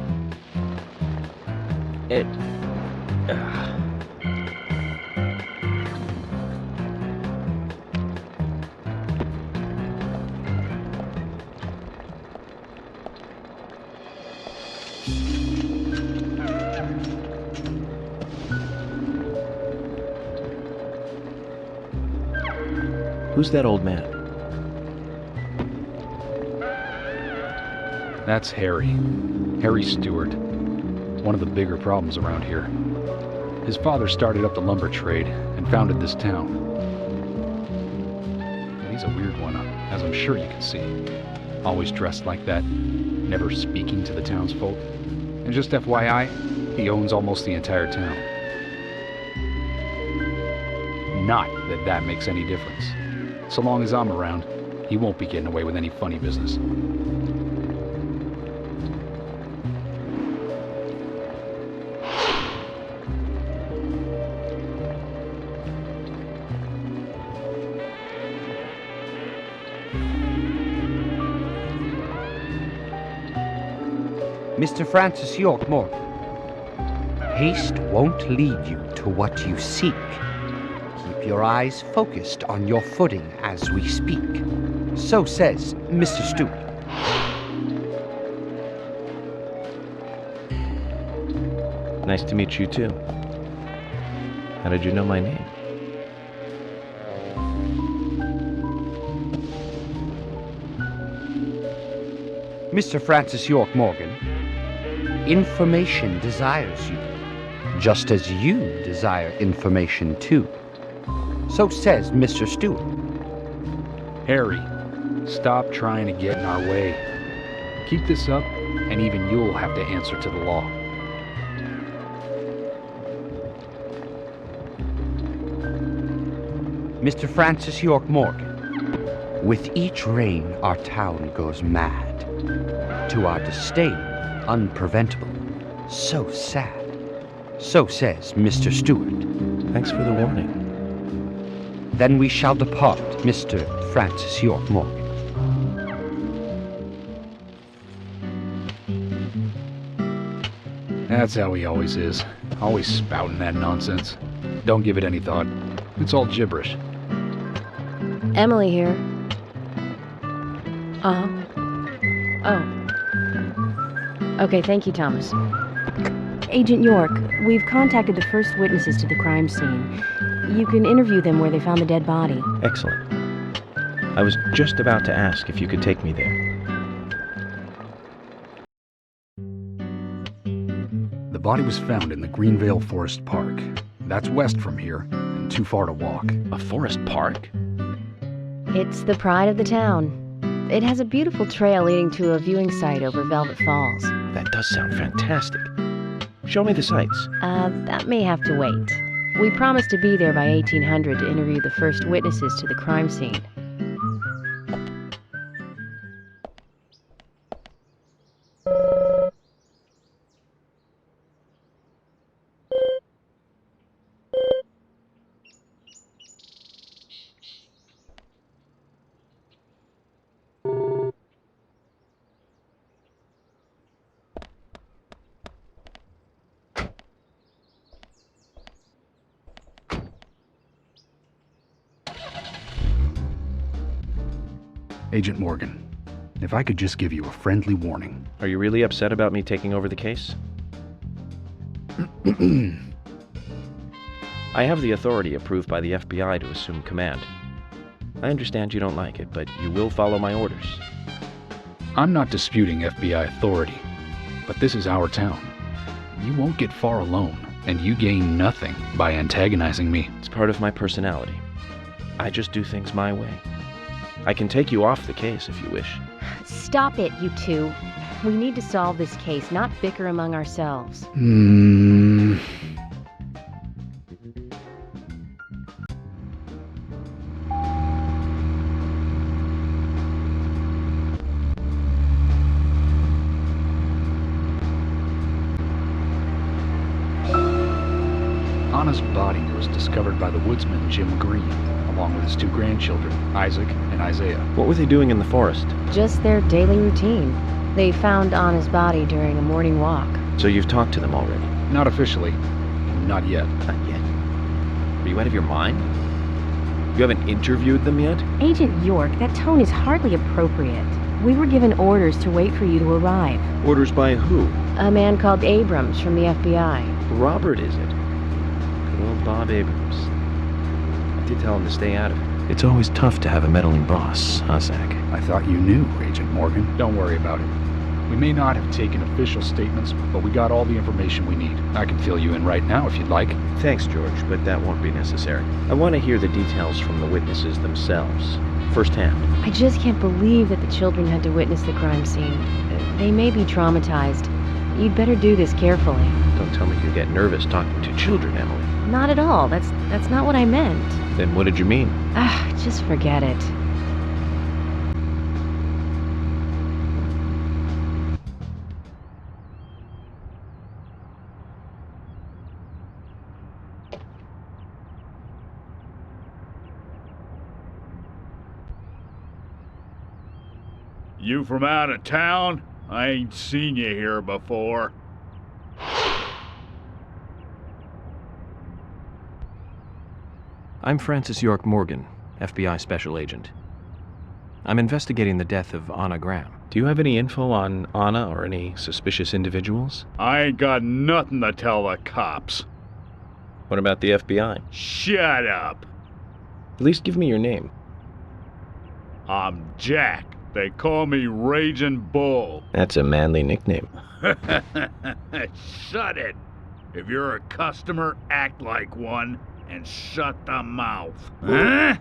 Who's that old man? That's Harry. Harry Stewart. One of the bigger problems around here. His father started up the lumber trade and founded this town. But he's a weird one, as I'm sure you can see. Always dressed like that, never speaking to the townsfolk. And just FYI, he owns almost the entire town. Not that that makes any difference. So long as I'm around, he won't be getting away with any funny business. Mr. Francis York Morgan, haste won't lead you to what you seek. Keep your eyes focused on your footing as we speak. So says Mr. Stewart. Nice to meet you too. How did you know my name? Mr. Francis York Morgan, information desires you, just as you desire information too. So says Mr. Stewart. Harry, stop trying to get in our way. Keep this up, and even you'll have to answer to the law. Mr. Francis York Morgan, with each rain our town goes mad. To our disdain, unpreventable, so sad. So says Mr. Stewart. Thanks for the warning. Then we shall depart, Mr. Francis York Morgan. That's how he always is. Always spouting that nonsense. Don't give it any thought. It's all gibberish. Emily here. Oh. Okay, thank you, Thomas. Agent York, we've contacted the first witnesses to the crime scene. You can interview them where they found the dead body. Excellent. I was just about to ask if you could take me there. The body was found in the Greenvale Forest Park. That's west from here, and too far to walk. A forest park? It's the pride of the town. It has a beautiful trail leading to a viewing site over Velvet Falls. That does sound fantastic. Show me the sights. That may have to wait. We promised to be there by 1800 to interview the first witnesses to the crime scene. Agent Morgan, if I could just give you a friendly warning. Are you really upset about me taking over the case? I have the authority approved by the FBI to assume command. I understand you don't like it, but you will follow my orders. I'm not disputing FBI authority, but this is our town. You won't get far alone, and you gain nothing by antagonizing me. It's part of my personality. I just do things my way. I can take you off the case if you wish. Stop it, you two. We need to solve this case, not bicker among ourselves. Anna's body was discovered by the woodsman Jim Green, along with his two grandchildren, Isaac and Isaiah. What were they doing in the forest? Just their daily routine. They found Anna's body during a morning walk. So you've talked to them already? Not officially. Not yet. Not yet? Are you out of your mind? You haven't interviewed them yet? Agent York, that tone is hardly appropriate. We were given orders to wait for you to arrive. Orders by who? A man called Abrams from the FBI. Robert, is it? Good old Bob Abrams. I did tell him to stay out of it. It's always tough to have a meddling boss, huh, Zach? I thought you knew, Agent Morgan. Don't worry about it. We may not have taken official statements, but we got all the information we need. I can fill you in right now if you'd like. Thanks, George, but that won't be necessary. I want to hear the details from the witnesses themselves, firsthand. I just can't believe that the children had to witness the crime scene. They may be traumatized. You'd better do this carefully. Don't tell me you get nervous talking to children, Emily. Not at all. That's not what I meant. Then what did you mean? Just forget it. You from out of town? I ain't seen you here before. I'm Francis York Morgan, FBI Special Agent. I'm investigating the death of Anna Graham. Do you have any info on Anna or any suspicious individuals? I ain't got nothing to tell the cops. What about the FBI? Shut up. At least give me your name. I'm Jack. They call me Raging Bull. That's a manly nickname. Shut it. If you're a customer, act like one and shut the mouth. Huh?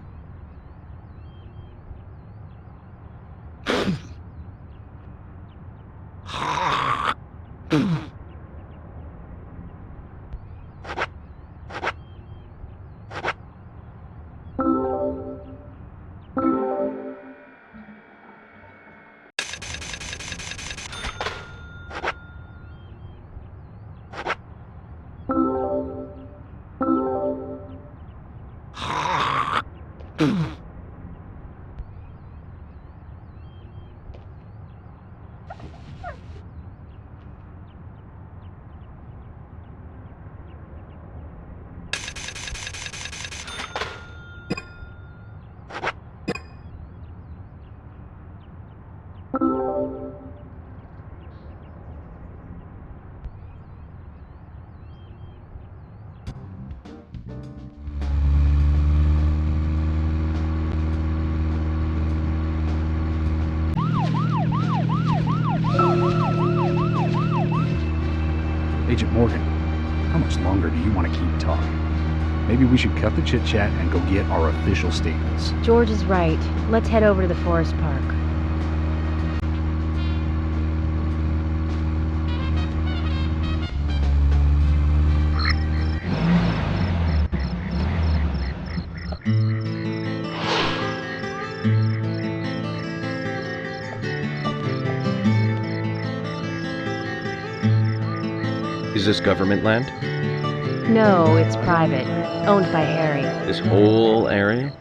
Agent Morgan, how much longer do you want to keep talking? Maybe we should cut the chit-chat and go get our official statements. George is right. Let's head over to the forest park. Is this government land? No, it's private. Owned by Harry. This whole area?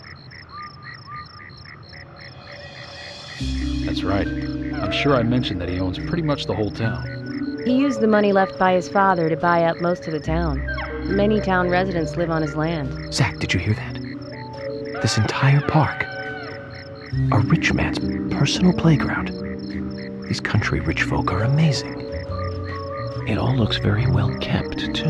That's right. I'm sure I mentioned that he owns pretty much the whole town. He used the money left by his father to buy up most of the town. Many town residents live on his land. Zach, did you hear that? This entire park. A rich man's personal playground. These country rich folk are amazing. It all looks very well kept, too.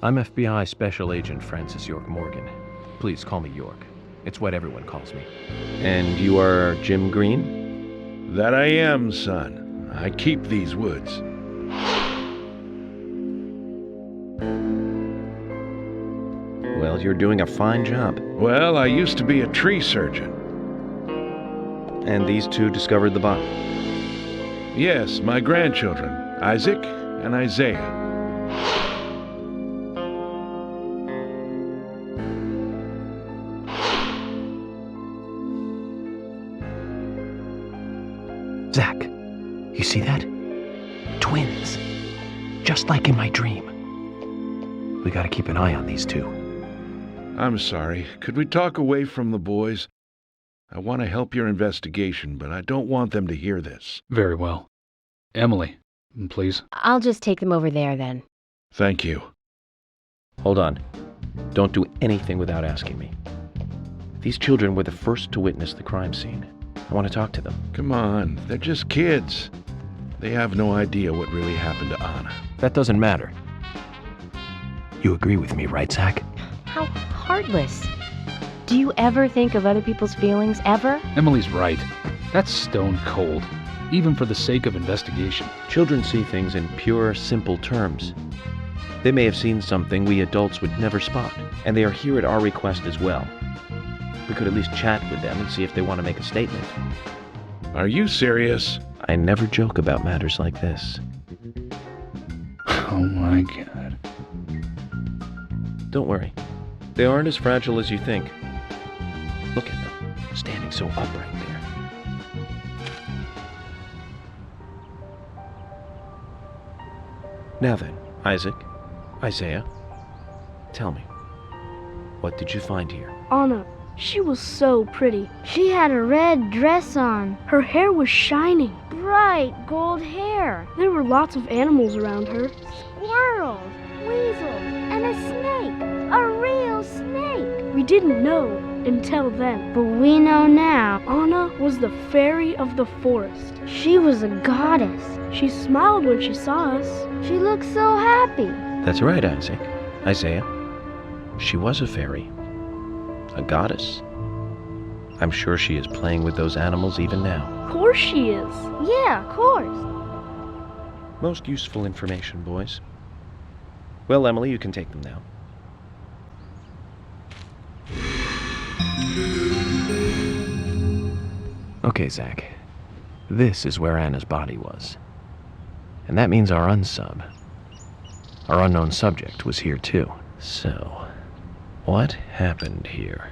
I'm FBI Special Agent Francis York Morgan. Please call me York. It's what everyone calls me. And you are Jim Green? That I am, son. I keep these woods. Well, you're doing a fine job. Well, I used to be a tree surgeon. And these two discovered the body? Yes, my grandchildren, Isaac and Isaiah. Zach, you see that? Twins. Just like in my dream. We gotta keep an eye on these two. I'm sorry. Could we talk away from the boys? I want to help your investigation, but I don't want them to hear this. Very well. Emily, please. I'll just take them over there then. Thank you. Hold on. Don't do anything without asking me. These children were the first to witness the crime scene. I want to talk to them. Come on, they're just kids. They have no idea what really happened to Anna. That doesn't matter. You agree with me, right, Zach? How heartless. Do you ever think of other people's feelings, ever? Emily's right. That's stone cold, even for the sake of investigation. Children see things in pure, simple terms. They may have seen something we adults would never spot, and they are here at our request as well. We could at least chat with them and see if they want to make a statement. Are you serious? I never joke about matters like this. Oh my God. Don't worry. They aren't as fragile as you think. Look at them, standing so upright there. Now then, Isaac, Isaiah, tell me, what did you find here? Anna, she was so pretty. She had a red dress on. Her hair was shining. Bright gold hair. There were lots of animals around her. Squirrels, weasels, and a snake. A real snake. We didn't know until then. But we know now. Anna was the fairy of the forest. She was a goddess. She smiled when she saw us. She looked so happy. That's right, Isaac. Isaiah. She was a fairy. A goddess. I'm sure she is playing with those animals even now. Of course she is. Yeah, of course. Most useful information, boys. Well, Emily, you can take them now. Okay, Zach. This is where Anna's body was. And that means our unsub, our unknown subject, was here too. So, what happened here?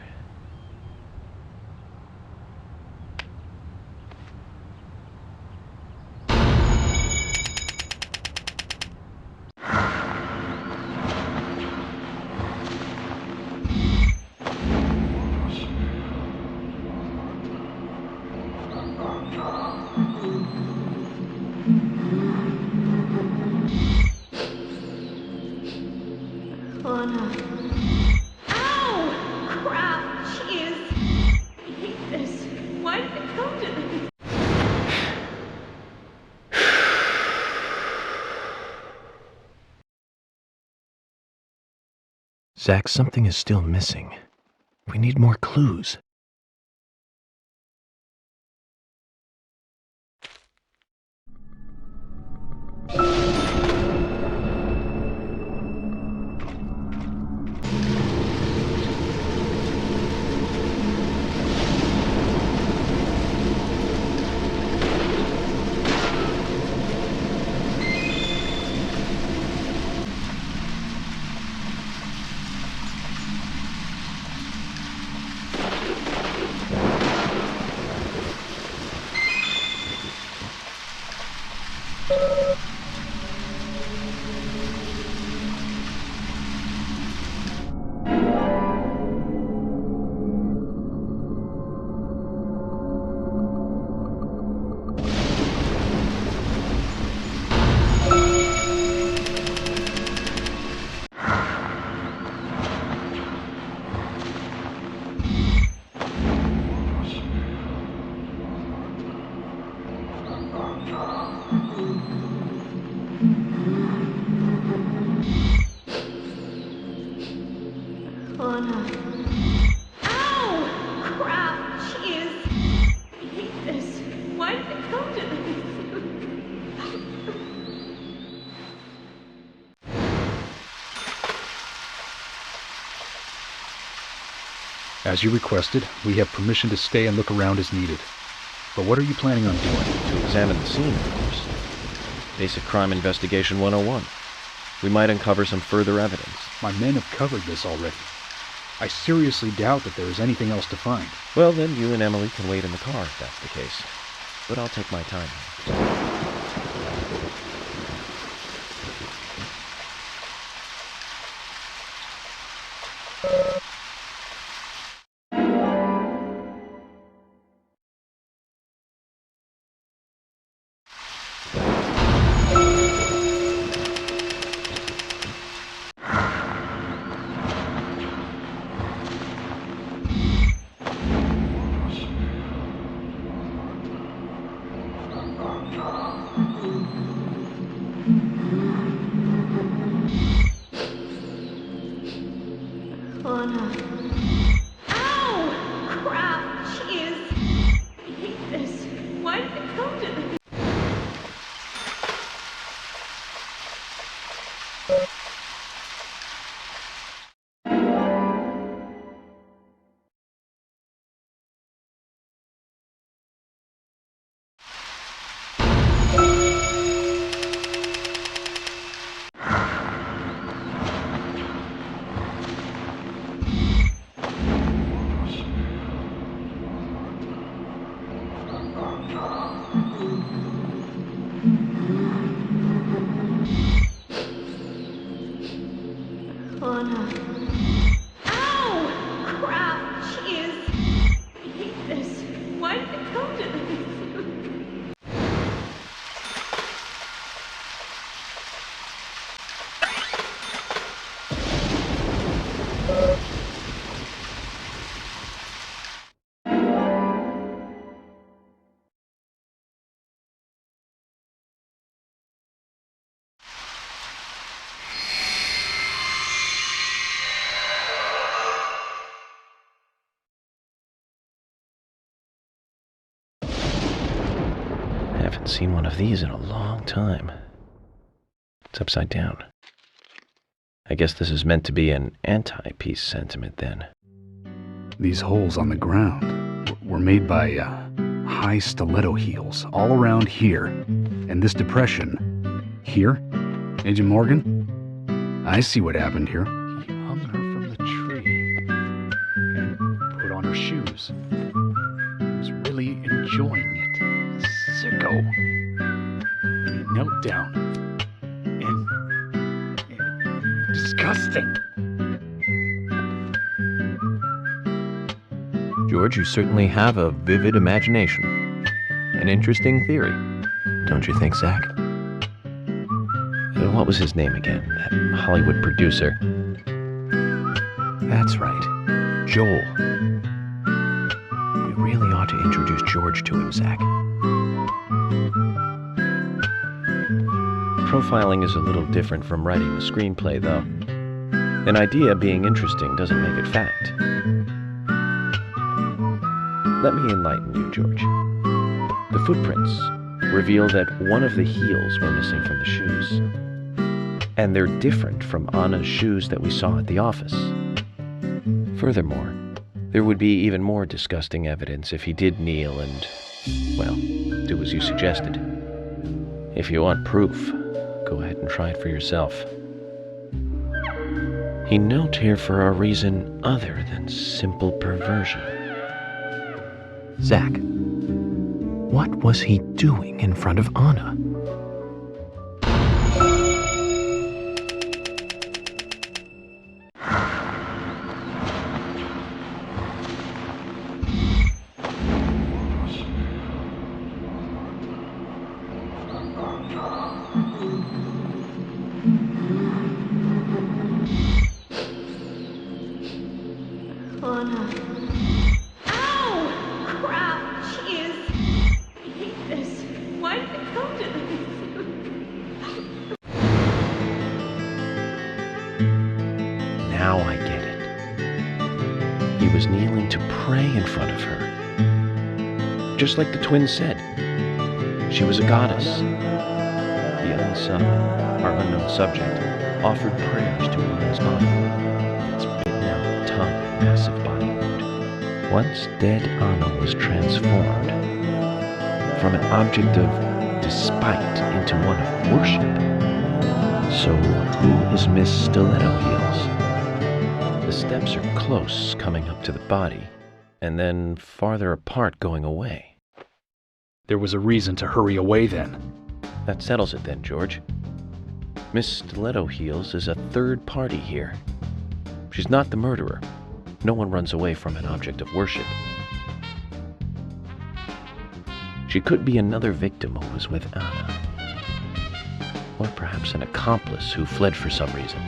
Zach, something is still missing. We need more clues. As you requested, we have permission to stay and look around as needed. But what are you planning on doing? To examine the scene, of course. Basic Crime Investigation 101. We might uncover some further evidence. My men have covered this already. I seriously doubt that there is anything else to find. Well, then you and Emily can wait in the car if that's the case. But I'll take my time here. I haven't seen one of these in a long time. It's upside down. I guess this is meant to be an anti-peace sentiment then. These holes on the ground were made by high stiletto heels all around here. And this depression here, Agent Morgan, I see what happened here. He hung her from the tree and put on her shoes. He was really enjoying it. Sicko. And he knelt down. And disgusting. George, you certainly have a vivid imagination. An interesting theory. Don't you think, Zach? What was his name again? That Hollywood producer. That's right. Joel. We really ought to introduce George to him, Zach. Profiling is a little different from writing a screenplay, though. An idea being interesting doesn't make it fact. Let me enlighten you, George. The footprints reveal that one of the heels were missing from the shoes. And they're different from Anna's shoes that we saw at the office. Furthermore, there would be even more disgusting evidence if he did kneel and, well, do as you suggested. If you want proof, go ahead and try it for yourself. He knelt here for a reason other than simple perversion. Zach, what was he doing in front of Anna? Now I get it. He was kneeling to pray in front of her. Just like the twins said. She was a goddess. The unsung, our unknown subject, offered prayers to Anna's honor. Its bitten out tongue and massive body wound. Once dead Anna was transformed from an object of despite into one of worship. So who is Miss Stiletto Heels? The steps are close coming up to the body, and then farther apart going away. There was a reason to hurry away then. That settles it then, George. Miss Stiletto Heels is a third party here. She's not the murderer. No one runs away from an object of worship. She could be another victim who was with Anna. Or perhaps an accomplice who fled for some reason.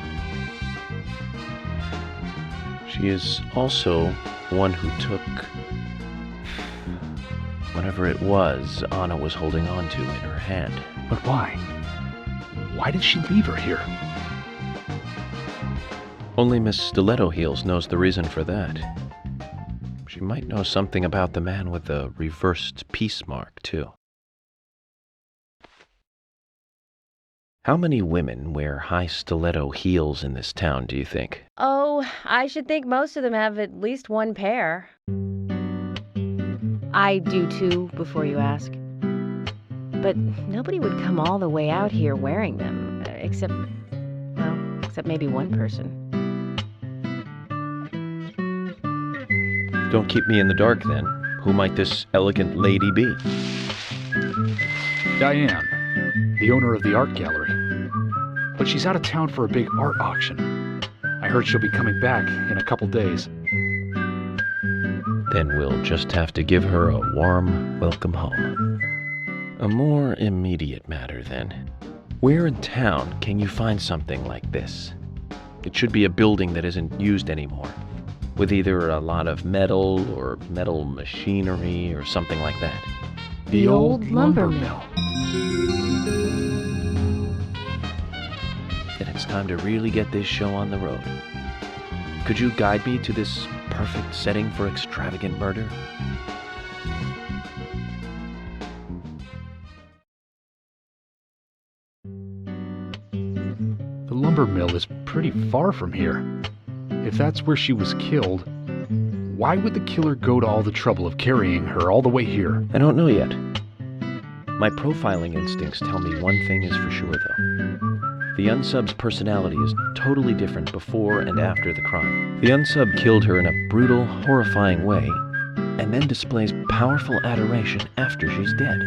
She is also one who took whatever it was Anna was holding on to in her hand. But why? Why did she leave her here? Only Miss Stiletto Heels knows the reason for that. She might know something about the man with the reversed peace mark, too. How many women wear high stiletto heels in this town, do you think? Oh, I should think most of them have at least one pair. I do too, before you ask. But nobody would come all the way out here wearing them, except maybe one person. Don't keep me in the dark, then. Who might this elegant lady be? Diane, the owner of the art gallery. But she's out of town for a big art auction. I heard she'll be coming back in a couple days. Then we'll just have to give her a warm welcome home. A more immediate matter, then. Where in town can you find something like this? It should be a building that isn't used anymore, with either a lot of metal or metal machinery or something like that. The old lumber mill. Then it's time to really get this show on the road. Could you guide me to this perfect setting for extravagant murder? The lumber mill is pretty far from here. If that's where she was killed, why would the killer go to all the trouble of carrying her all the way here? I don't know yet. My profiling instincts tell me one thing is for sure, though. The unsub's personality is totally different before and after the crime. The unsub killed her in a brutal, horrifying way, and then displays powerful adoration after she's dead.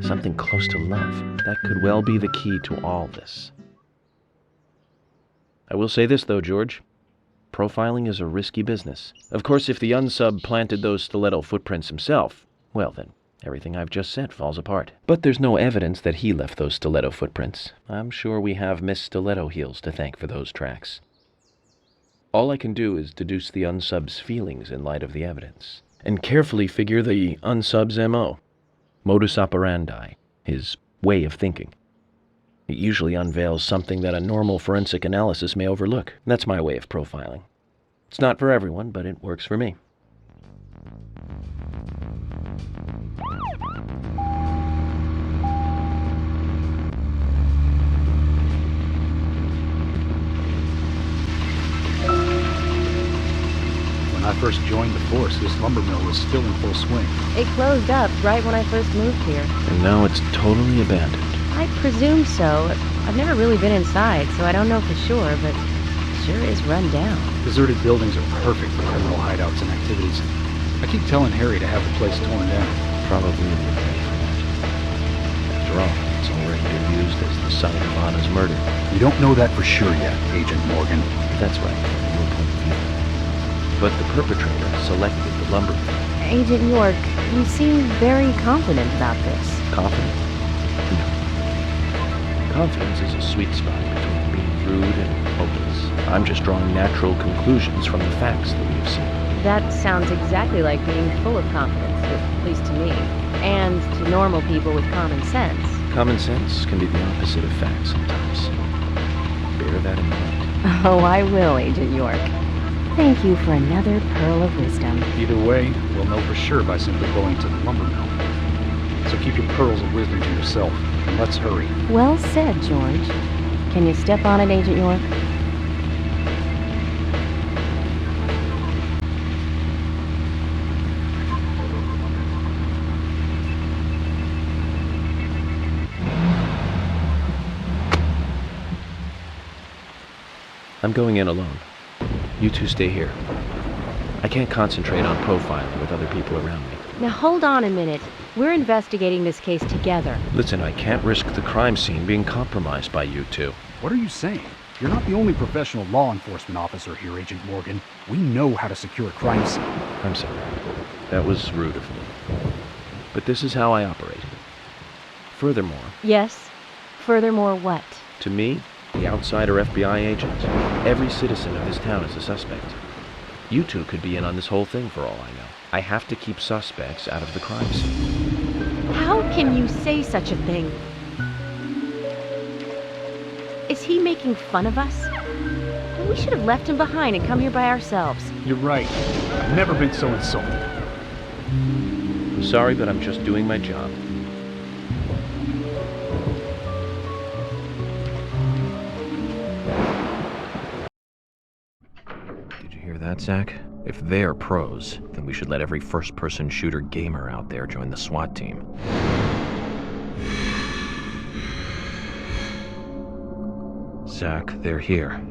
Something close to love. That could well be the key to all this. I will say this, though, George. Profiling is a risky business. Of course, if the unsub planted those stiletto footprints himself, well then, everything I've just said falls apart. But there's no evidence that he left those stiletto footprints. I'm sure we have Miss Stiletto Heels to thank for those tracks. All I can do is deduce the unsub's feelings in light of the evidence, and carefully figure the unsub's MO, modus operandi, his way of thinking. It usually unveils something that a normal forensic analysis may overlook. That's my way of profiling. It's not for everyone, but it works for me. When I first joined the force, this lumber mill was still in full swing. It closed up right when I first moved here. And now it's totally abandoned. I presume so. I've never really been inside, so I don't know for sure, but it sure is run down. Deserted buildings are perfect for criminal hideouts and activities. I keep telling Harry to have the place torn down. Probably will pay for that. After all, it's already been used as the site of Anna's murder. We don't know that for sure yet, Agent Morgan. That's right, from your point of view. But the perpetrator selected the lumber mill. Agent York, you seem very confident about this. Confident? No. Confidence is a sweet spot between being rude and hopeless. I'm just drawing natural conclusions from the facts that we have seen. That sounds exactly like being full of confidence, at least to me, and to normal people with common sense. Common sense can be the opposite of fact sometimes. Bear that in mind. Oh, I will, Agent York. Thank you for another pearl of wisdom. Either way, we'll know for sure by simply going to the lumber mill. So keep your pearls of wisdom to yourself, and let's hurry. Well said, George. Can you step on it, Agent York? I'm going in alone. You two stay here. I can't concentrate on profiling with other people around me. Now hold on a minute. We're investigating this case together. Listen, I can't risk the crime scene being compromised by you two. What are you saying? You're not the only professional law enforcement officer here, Agent Morgan. We know how to secure a crime scene. I'm sorry. That was rude of me. But this is how I operate. Furthermore... Yes? Furthermore what? To me, the outsider FBI agent, every citizen of this town is a suspect. You two could be in on this whole thing for all I know. I have to keep suspects out of the crime scene. How can you say such a thing? Is he making fun of us? We should have left him behind and come here by ourselves. You're right. I've never been so insulted. I'm sorry, but I'm just doing my job. Did you hear that, Zach? If they're pros, then we should let every first-person shooter gamer out there join the SWAT team. Zach, they're here.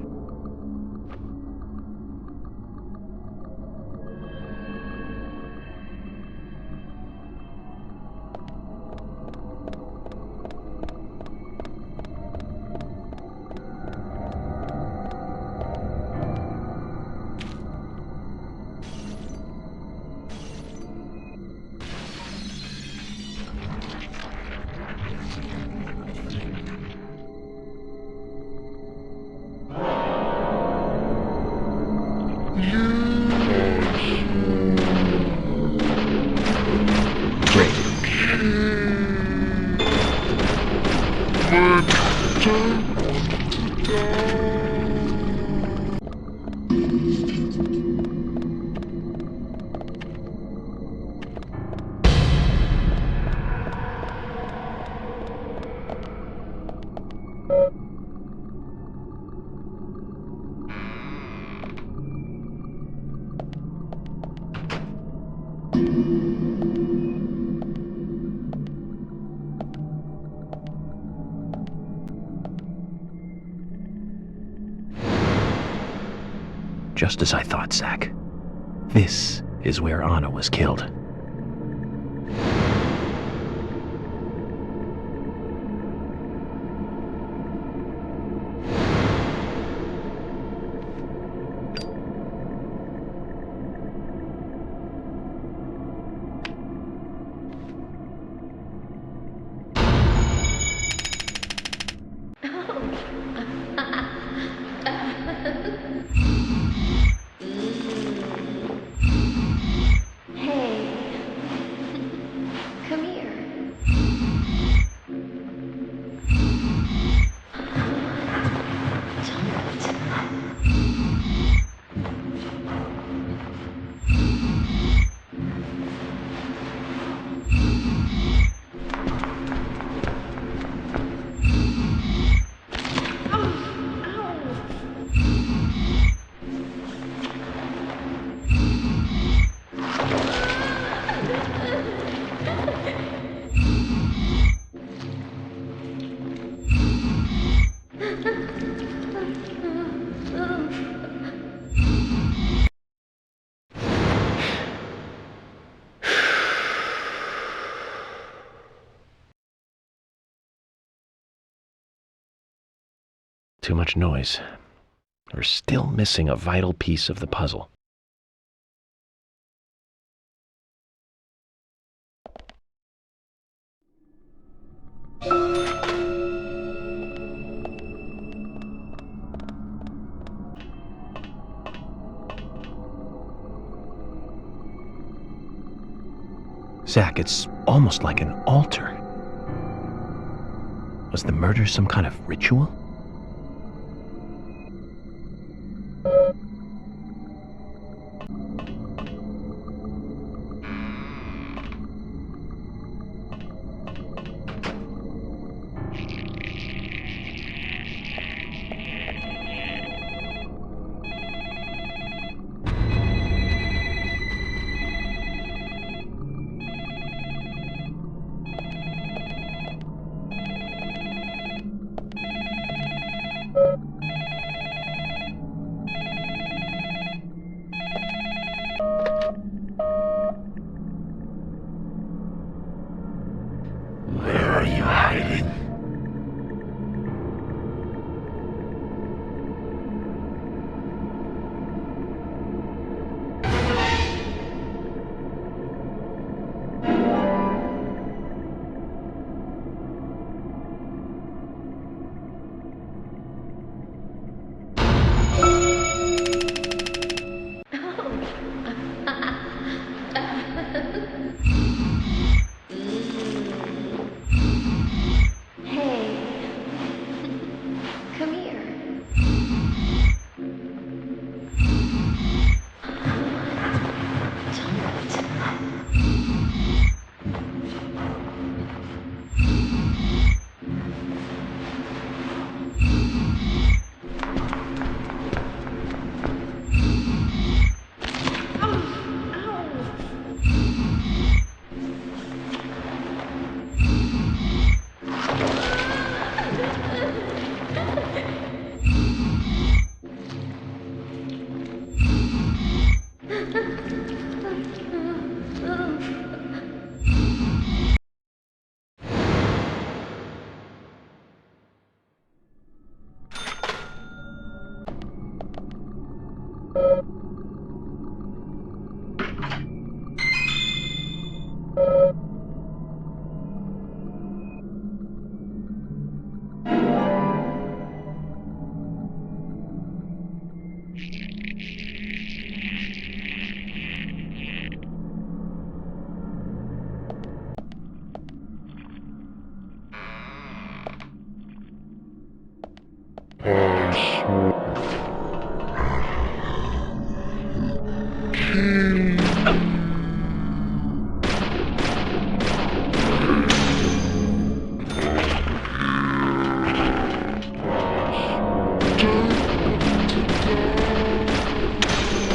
Just as I thought, Zach. This is where Anna was killed. Too much noise. We're still missing a vital piece of the puzzle. Zach, it's almost like an altar. Was the murder some kind of ritual?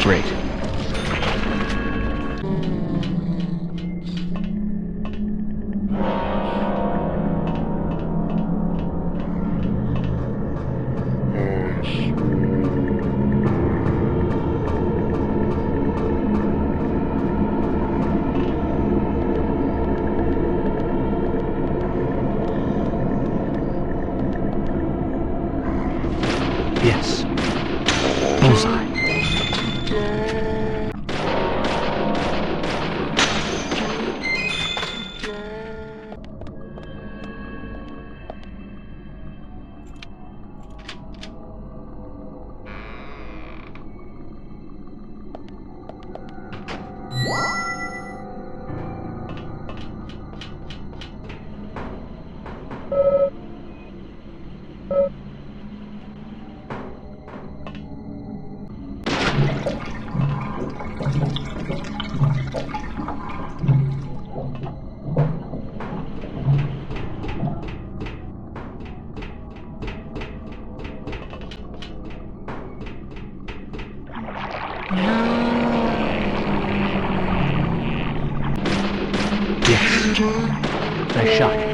Great. Yes. Bullseye. Yes. Nice shot.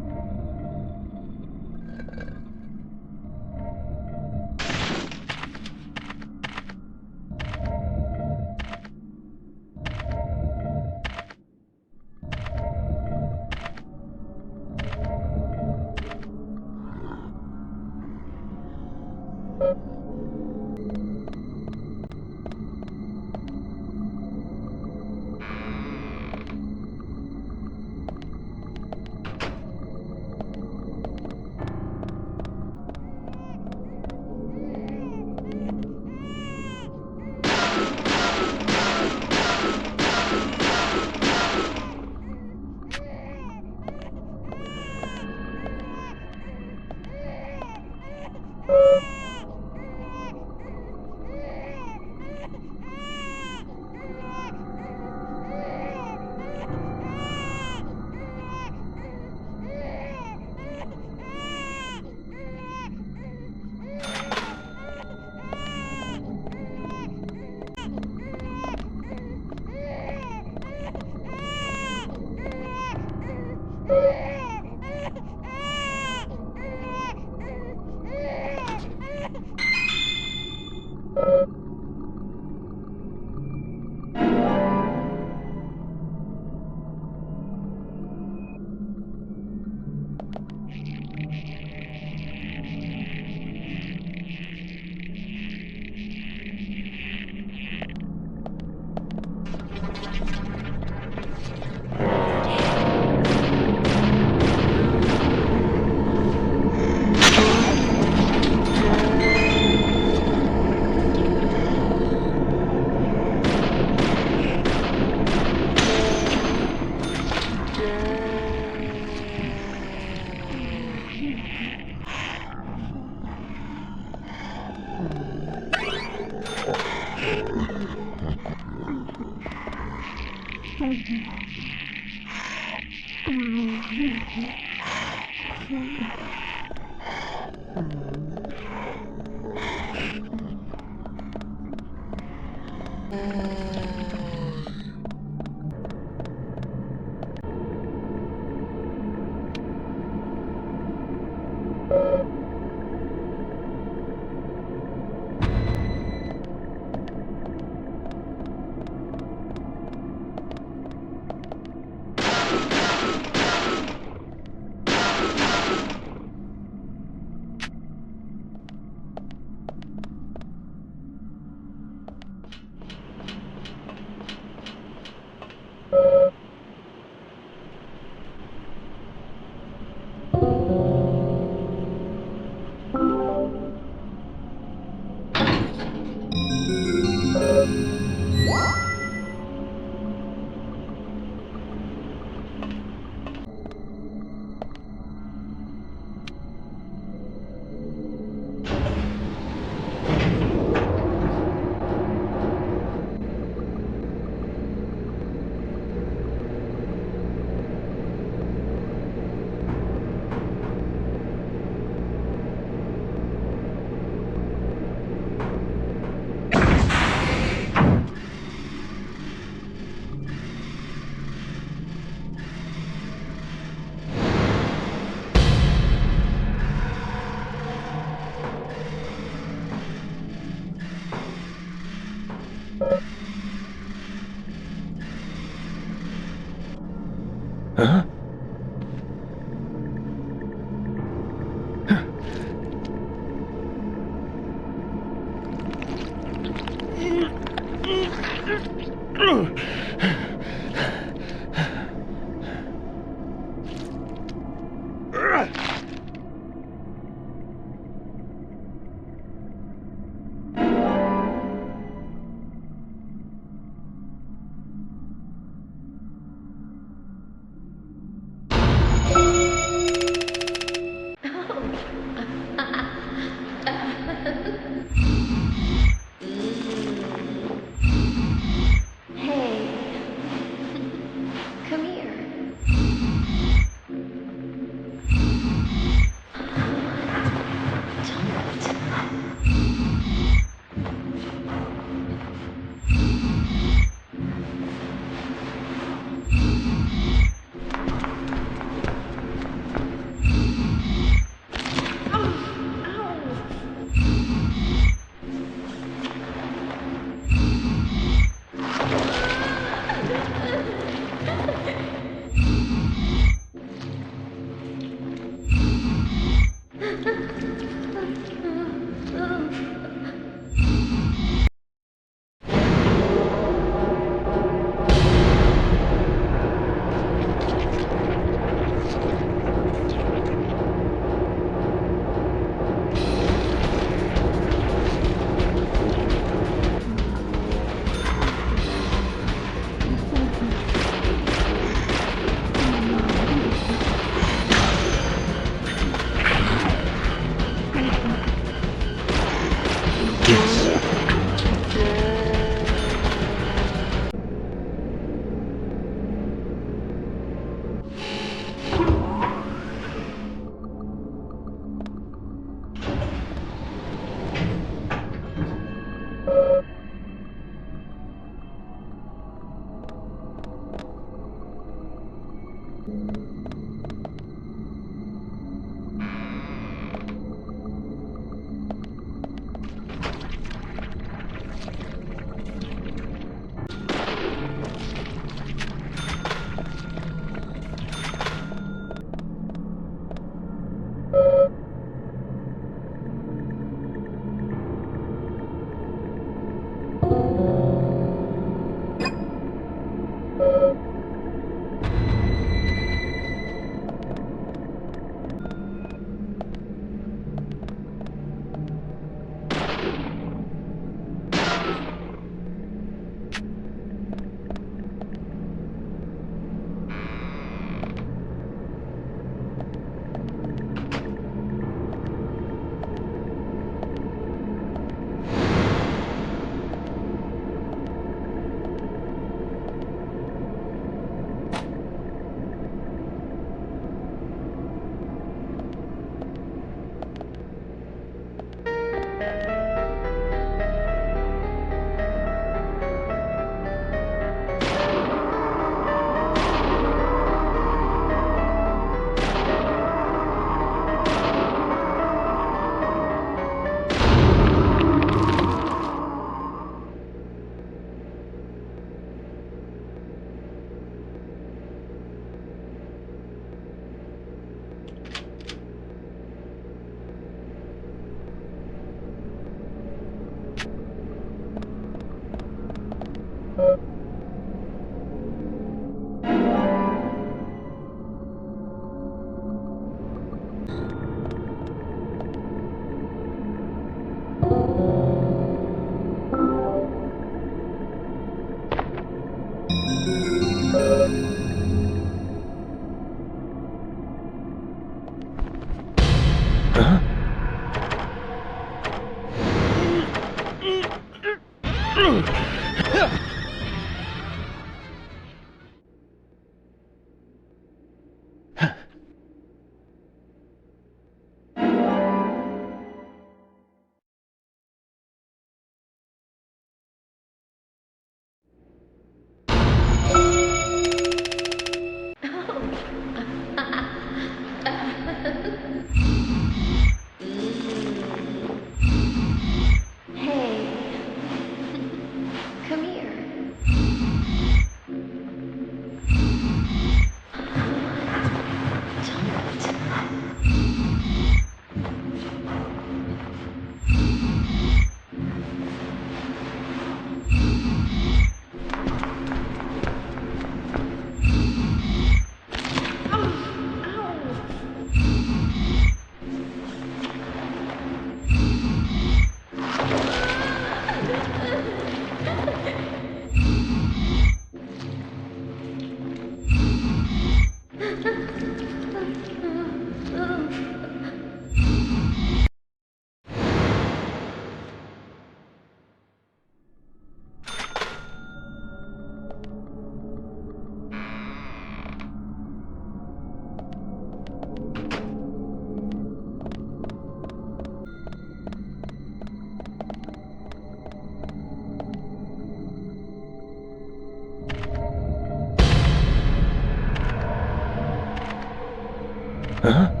Huh?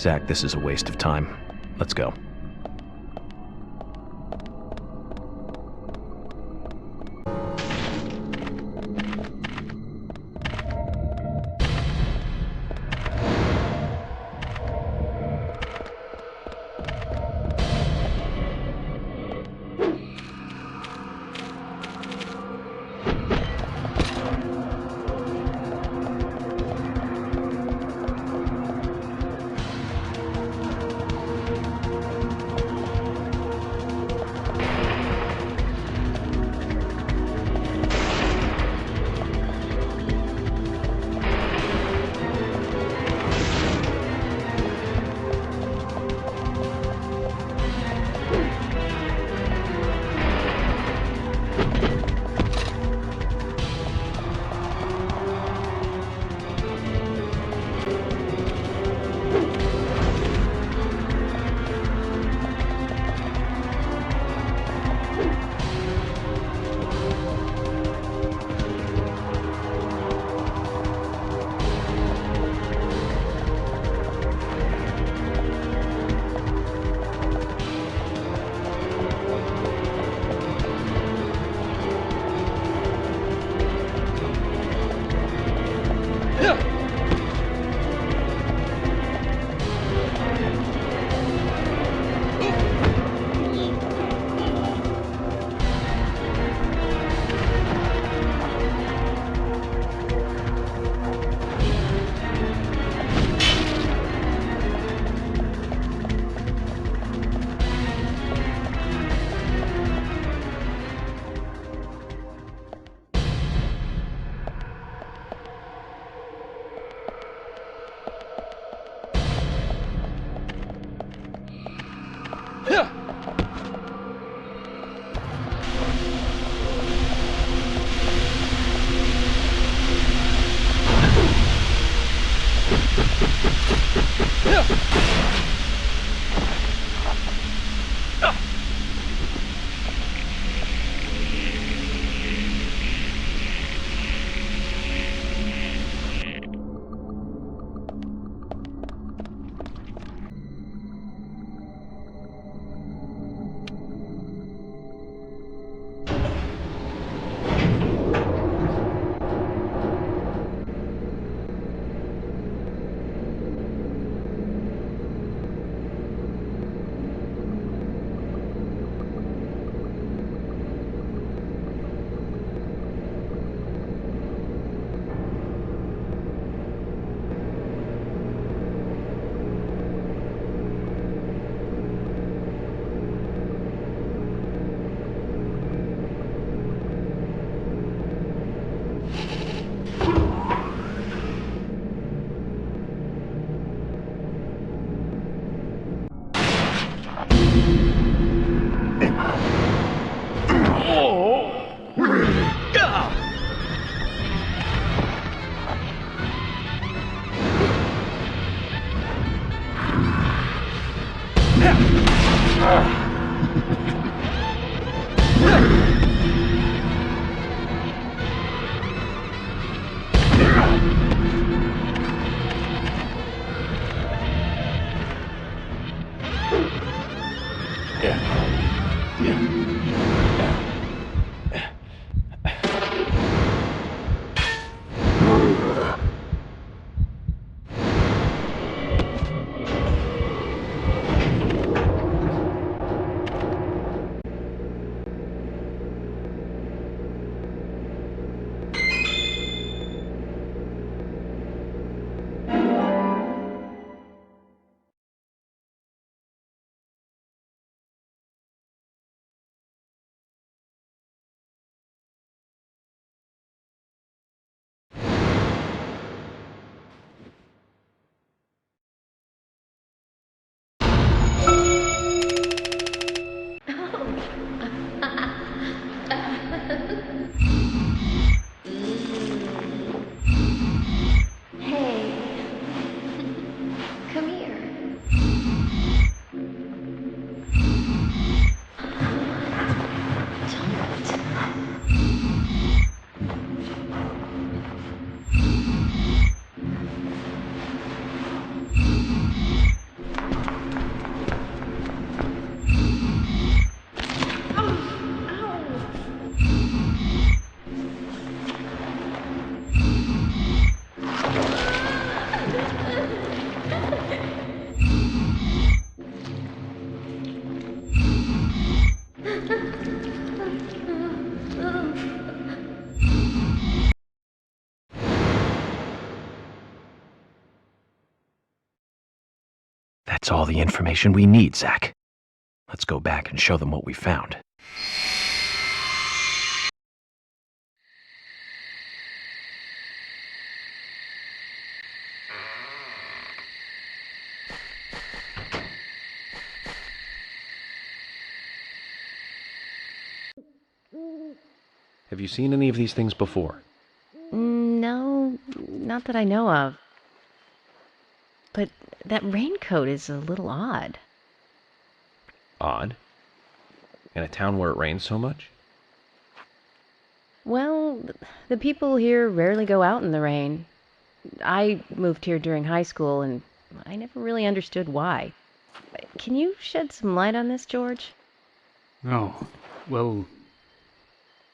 Zach, this is a waste of time. Let's go. That's all the information we need, Zach. Let's go back and show them what we found. Have you seen any of these things before? No, not that I know of. But that raincoat is a little odd. Odd? In a town where it rains so much? Well, the people here rarely go out in the rain. I moved here during high school, and I never really understood why. Can you shed some light on this, George? Oh, well,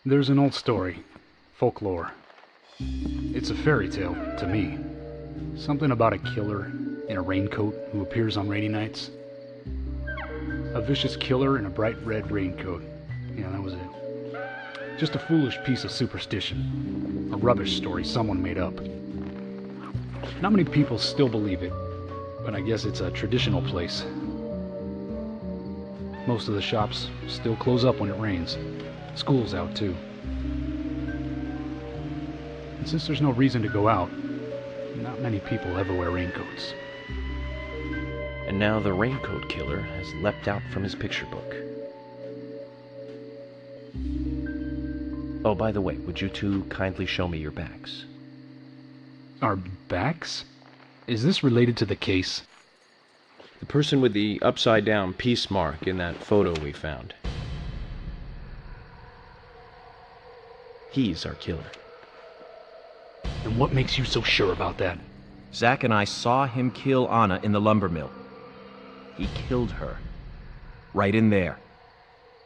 there's an old story, folklore. It's a fairy tale, to me. Something about a killer in a raincoat who appears on rainy nights. A vicious killer in a bright red raincoat. Yeah, that was it. Just a foolish piece of superstition. A rubbish story someone made up. Not many people still believe it, but I guess it's a traditional place. Most of the shops still close up when it rains. School's out, too. And since there's no reason to go out, not many people ever wear raincoats. And now the raincoat killer has leapt out from his picture book. Oh, by the way, would you two kindly show me your backs? Our backs? Is this related to the case? The person with the upside-down peace mark in that photo we found. He's our killer. And what makes you so sure about that? Zach and I saw him kill Anna in the lumber mill. He killed her. Right in there.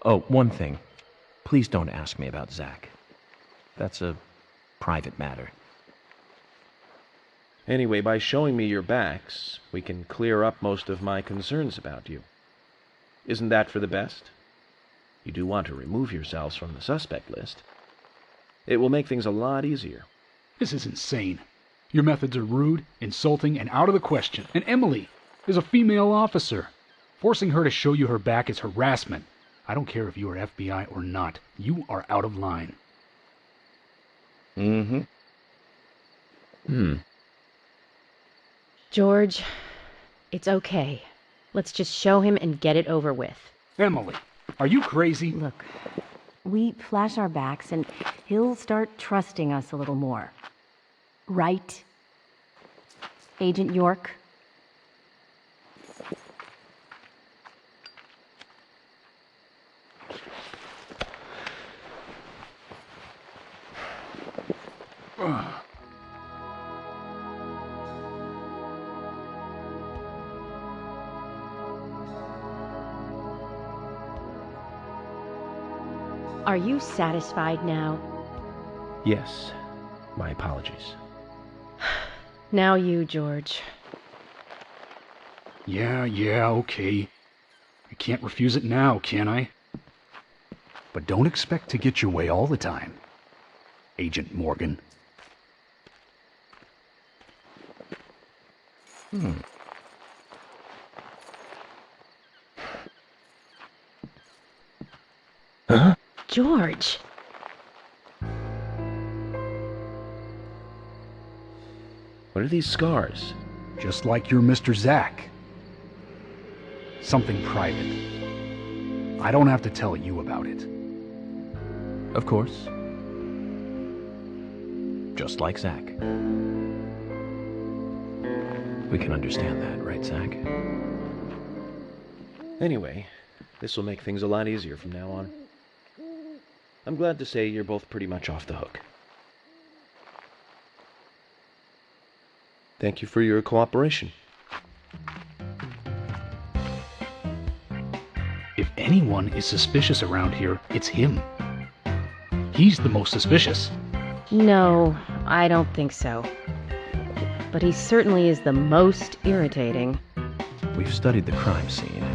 Oh, one thing. Please don't ask me about Zach. That's a private matter. Anyway, by showing me your backs, we can clear up most of my concerns about you. Isn't that for the best? You do want to remove yourselves from the suspect list. It will make things a lot easier. This is insane. Your methods are rude, insulting, and out of the question. And Emily is a female officer. Forcing her to show you her back is harassment. I don't care if you are FBI or not. You are out of line. George, it's okay. Let's just show him and get it over with. Emily, are you crazy? Look, we flash our backs and he'll start trusting us a little more. Right? Agent York? Are you satisfied now? Yes. My apologies. Now you, George. Yeah, okay. I can't refuse it now, can I? But don't expect to get your way all the time, Agent Morgan. Huh? George! What are these scars? Just like your Mr. Zach. Something private. I don't have to tell you about it. Of course. Just like Zach. We can understand that, right, Zach? Anyway, this will make things a lot easier from now on. I'm glad to say you're both pretty much off the hook. Thank you for your cooperation. If anyone is suspicious around here, it's him. He's the most suspicious. No, I don't think so. But he certainly is the most irritating. We've studied the crime scene.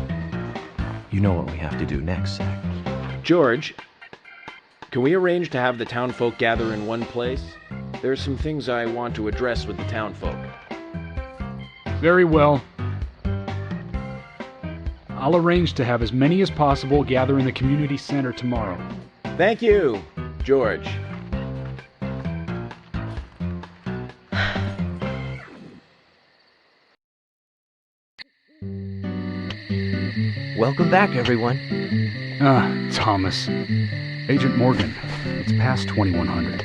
You know what we have to do next, Zach. George, can we arrange to have the townfolk gather in one place? There are some things I want to address with the townfolk. Very well. I'll arrange to have as many as possible gather in the community center tomorrow. Thank you, George. Welcome back, everyone. Thomas. Agent Morgan, it's past 2100.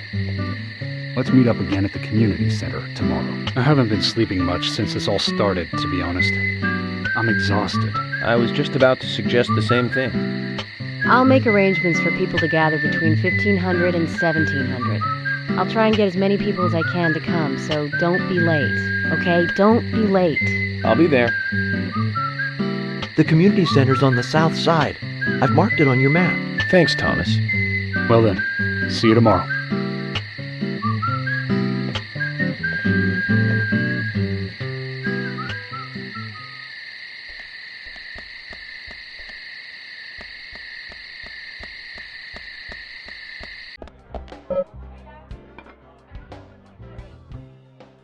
Let's meet up again at the community center tomorrow. I haven't been sleeping much since this all started, to be honest. I'm exhausted. I was just about to suggest the same thing. I'll make arrangements for people to gather between 1500 and 1700. I'll try and get as many people as I can to come, so don't be late, okay? Don't be late. I'll be there. The community center's on the south side. I've marked it on your map. Thanks, Thomas. Well then, see you tomorrow.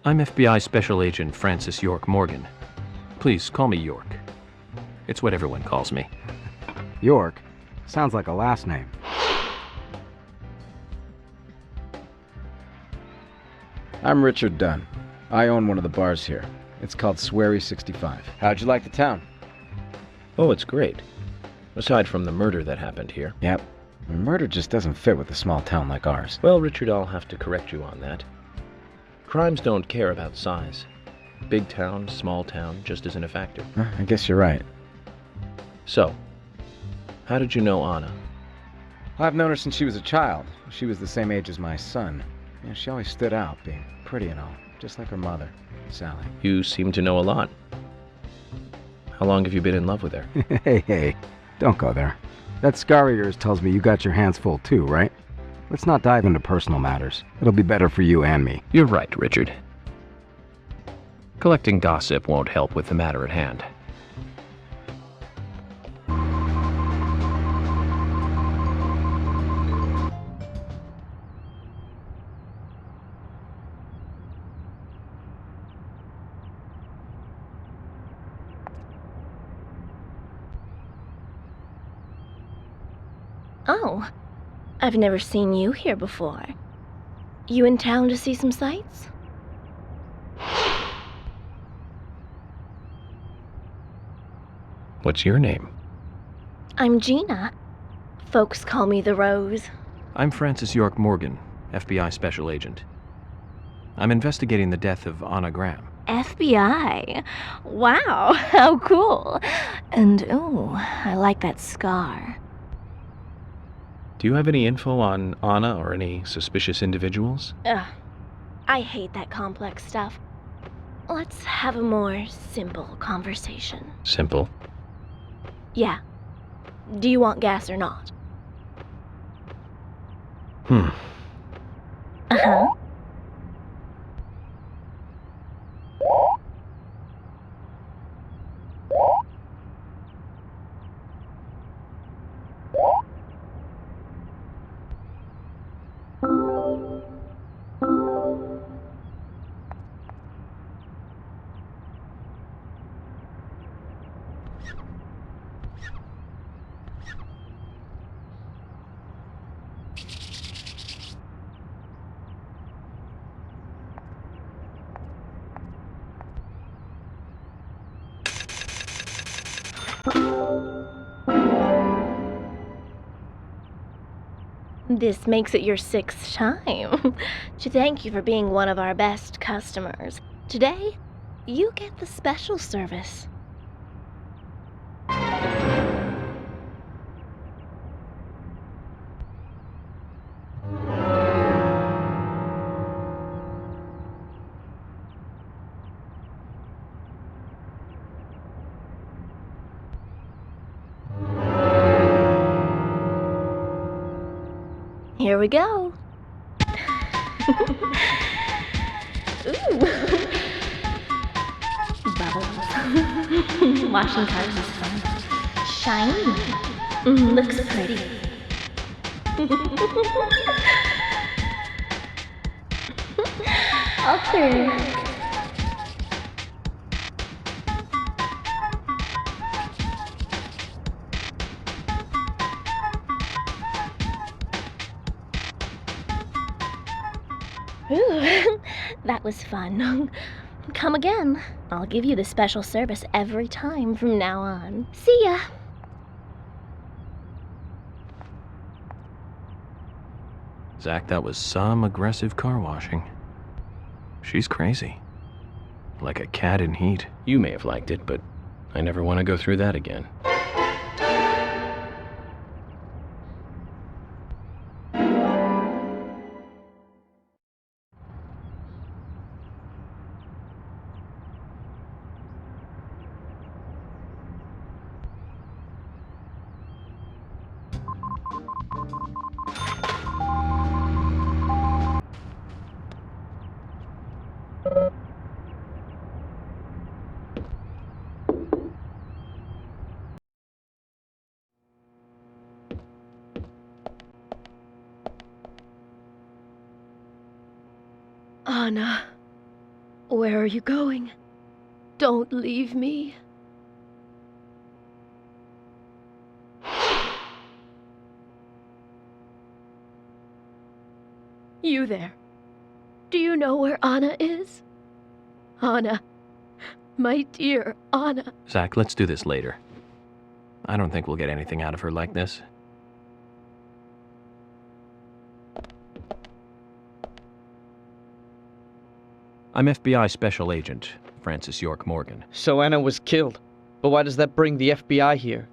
I'm FBI Special Agent Francis York Morgan. Please call me York. It's what everyone calls me. York? Sounds like a last name. I'm Richard Dunn. I own one of the bars here. It's called Swery 65. How'd you like the town? Oh, it's great. Aside from the murder that happened here. Yep. Murder just doesn't fit with a small town like ours. Well, Richard, I'll have to correct you on that. Crimes don't care about size. Big town, small town, just isn't a factor. I guess you're right. So, how did you know Anna? I've known her since she was a child. She was the same age as my son. Yeah, she always stood out, being pretty and all, just like her mother, Sally. You seem to know a lot. How long have you been in love with her? Hey, don't go there. That scar of yours tells me you got your hands full too, right? Let's not dive into personal matters. It'll be better for you and me. You're right, Richard. Collecting gossip won't help with the matter at hand. Oh, I've never seen you here before. You in town to see some sights? What's your name? I'm Gina. Folks call me the Rose. I'm Francis York Morgan, FBI Special Agent. I'm investigating the death of Anna Graham. FBI? Wow, how cool. And ooh, I like that scar. Do you have any info on Anna or any suspicious individuals? Ugh, I hate that complex stuff. Let's have a more simple conversation. Simple. Yeah. Do you want gas or not? Uh-huh. This makes it your 6th time. To thank you for being one of our best customers. Today, you get the special service. Here we go. Ooh. Bubbles. Washing cars is fun. Shiny. Looks pretty. Okay. Ooh, that was fun. Come again. I'll give you the special service every time from now on. See ya. Zach, that was some aggressive car washing. She's crazy. Like a cat in heat. You may have liked it, but I never want to go through that again. Anna, where are you going? Don't leave me. You there. Do you know where Anna is? Anna. My dear Anna. Zach, let's do this later. I don't think we'll get anything out of her like this. I'm FBI Special Agent Francis York Morgan. So Anna was killed. But why does that bring the FBI here?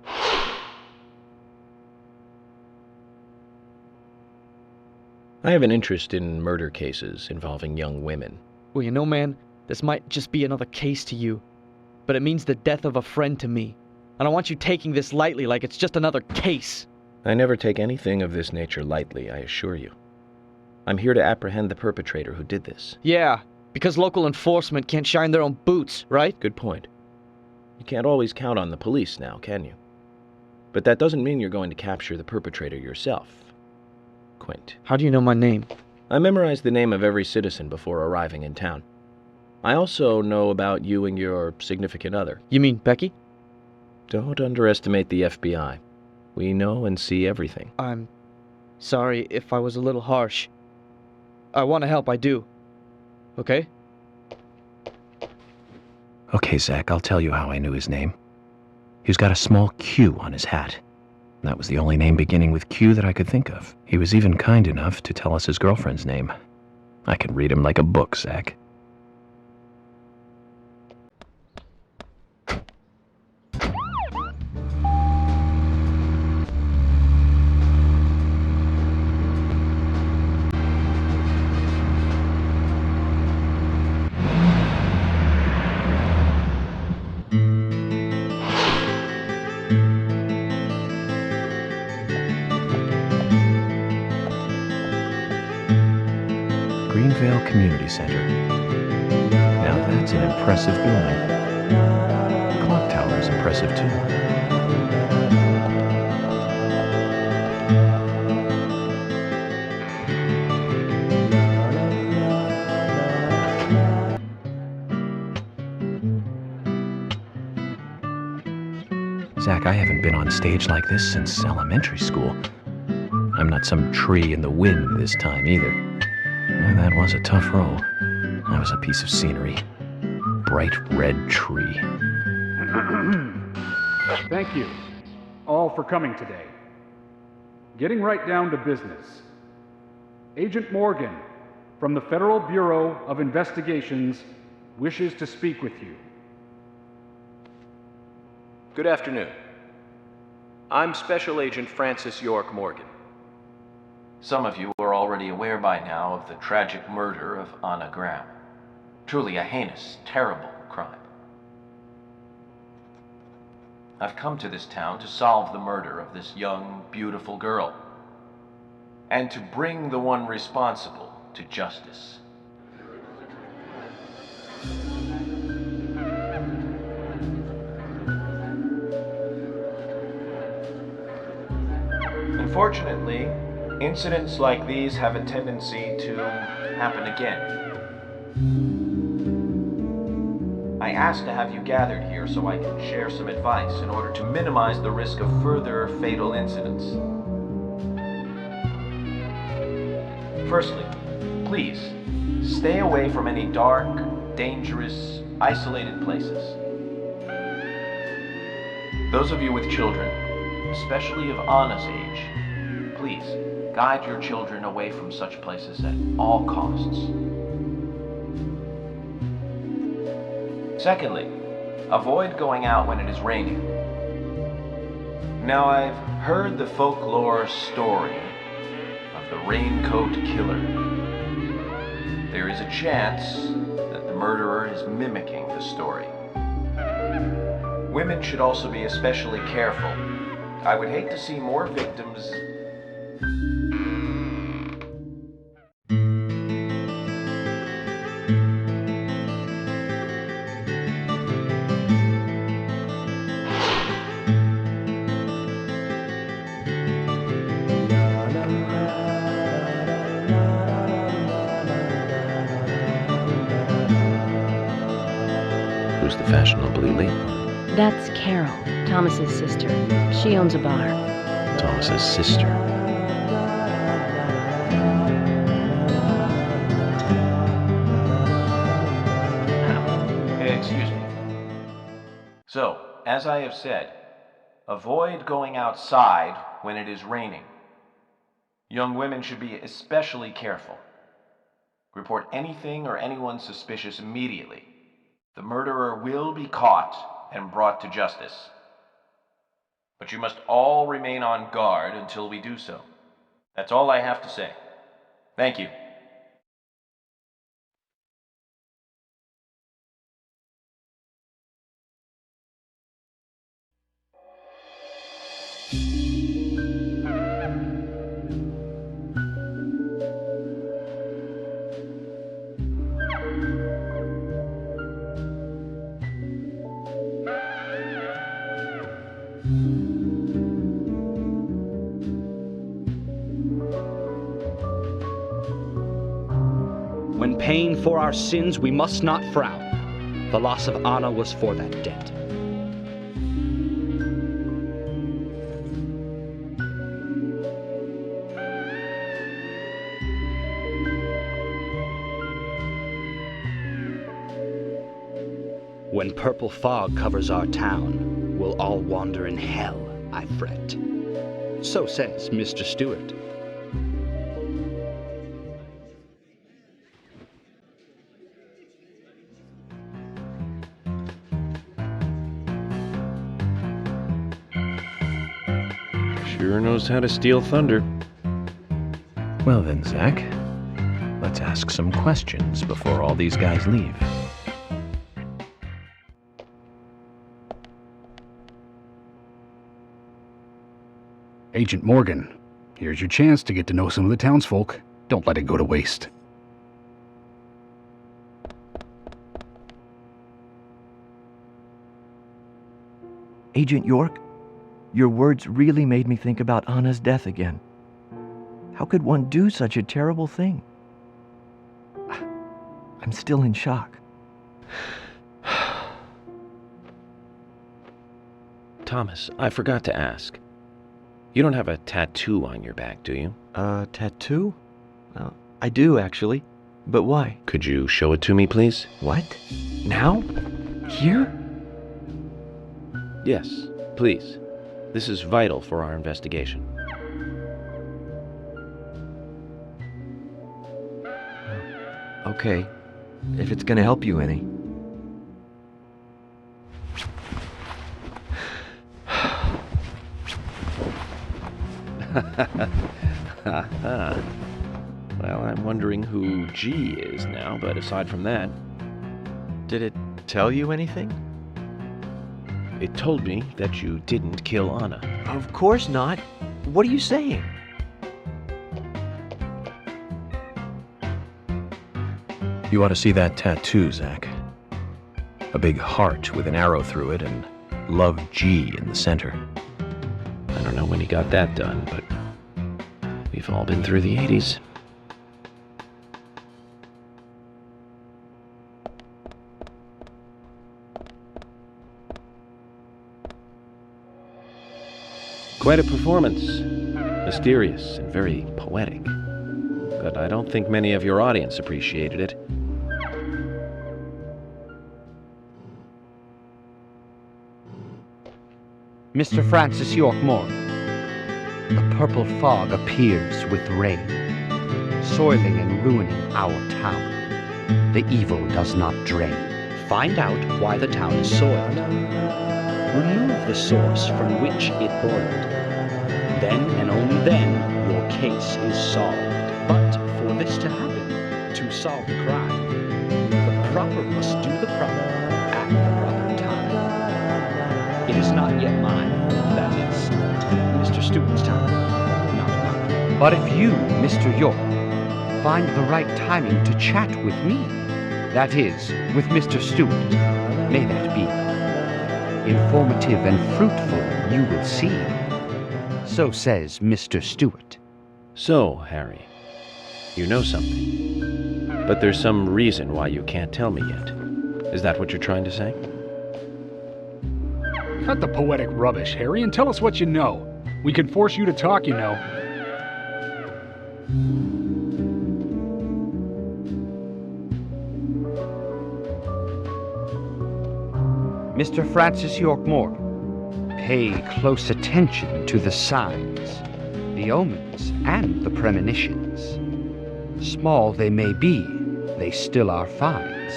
I have an interest in murder cases involving young women. Well, you know, man, this might just be another case to you. But it means the death of a friend to me. I don't want you taking this lightly like it's just another case. I never take anything of this nature lightly, I assure you. I'm here to apprehend the perpetrator who did this. Yeah, because local enforcement can't shine their own boots, right? Good point. You can't always count on the police now, can you? But that doesn't mean you're going to capture the perpetrator yourself. Quint. How do you know my name? I memorized the name of every citizen before arriving in town. I also know about you and your significant other. You mean Becky? Don't underestimate the FBI. We know and see everything. I'm sorry if I was a little harsh. I want to help, I do. Okay? Okay, Zach, I'll tell you how I knew his name. He's got a small Q on his hat. That was the only name beginning with Q that I could think of. He was even kind enough to tell us his girlfriend's name. I can read him like a book, Zach. Community Center. Now that's an impressive building. The clock tower is impressive too. Zach, I haven't been on stage like this since elementary school. I'm not some tree in the wind this time either. That was a tough role. That was a piece of scenery. Bright red tree. Thank you all for coming today. Getting right down to business. Agent Morgan from the Federal Bureau of Investigations wishes to speak with you. Good afternoon. I'm Special Agent Francis York Morgan. Some of you are already aware by now of the tragic murder of Anna Graham. Truly a heinous, terrible crime. I've come to this town to solve the murder of this young, beautiful girl, and to bring the one responsible to justice. Unfortunately, incidents like these have a tendency to happen again. I asked to have you gathered here so I can share some advice in order to minimize the risk of further fatal incidents. Firstly, please, Stay away from any dark, dangerous, isolated places. Those of you with children, especially of Anna's age, please guide your children away from such places at all costs. Secondly, avoid going out when it is raining. Now, I've heard the folklore story of the Raincoat killer. There is a chance that the murderer is mimicking the story. Women should also be especially careful. I would hate to see more victims. Who's the fashionably late one? That's Carol, Thomas's sister. She owns a bar. Thomas's sister. Excuse me. So, as I have said, avoid going outside when it is raining. Young women should be especially careful. Report anything or anyone suspicious immediately. The murderer will be caught and brought to justice. But you must all remain on guard until we do so. That's all I have to say. Thank you. When paying for our sins, we must not frown. The loss of Anna was for that debt. When purple fog covers our town, we'll all wander in hell, I fret. So says Mr. Stewart. Sure knows how to steal thunder. Well then, Zach, let's ask some questions before all these guys leave. Agent Morgan, here's your chance to get to know some of the townsfolk. Don't let it go to waste. Agent York, your words really made me think about Anna's death again. How could one do such a terrible thing? I'm still in shock. Thomas, I forgot to ask. You don't have a tattoo on your back, do you? Tattoo? I do, actually. But why? Could you show it to me, please? What? Now? Here? Yes, please. This is vital for our investigation. Okay, if it's gonna help you any. Well, I'm wondering who G is now, but aside from that... Did it tell you anything? It told me that you didn't kill Anna. Of course not. What are you saying? You ought to see that tattoo, Zach. A big heart with an arrow through it and Love G in the center. I don't know when he got that done, but we've all been through the 80s. Quite a performance. Mysterious and very poetic. but I don't think many of your audience appreciated it. Mr. Francis York Morgan, the purple fog appears with rain, soiling and ruining our town. The evil does not drain. Find out why the town is soiled. Remove the source from which it boiled. Then and only then your case is solved. But for this to happen, to solve the crime, the proper must do the proper at the proper time. It is not yet mine, that is, Mr. Stewart's time, not mine. But if you, Mr. York, find the right timing to chat with me, that is, with Mr. Stewart, may that be. Informative and fruitful, you will see. So says Mr. Stewart. So, Harry, you know something. But there's some reason why you can't tell me yet. Is that what you're trying to say? Cut the poetic rubbish, Harry, and tell us what you know. We can force you to talk, you know. Mr. Francis York Morgan, pay close attention to the signs, the omens, and the premonitions. Small they may be, they still are finds,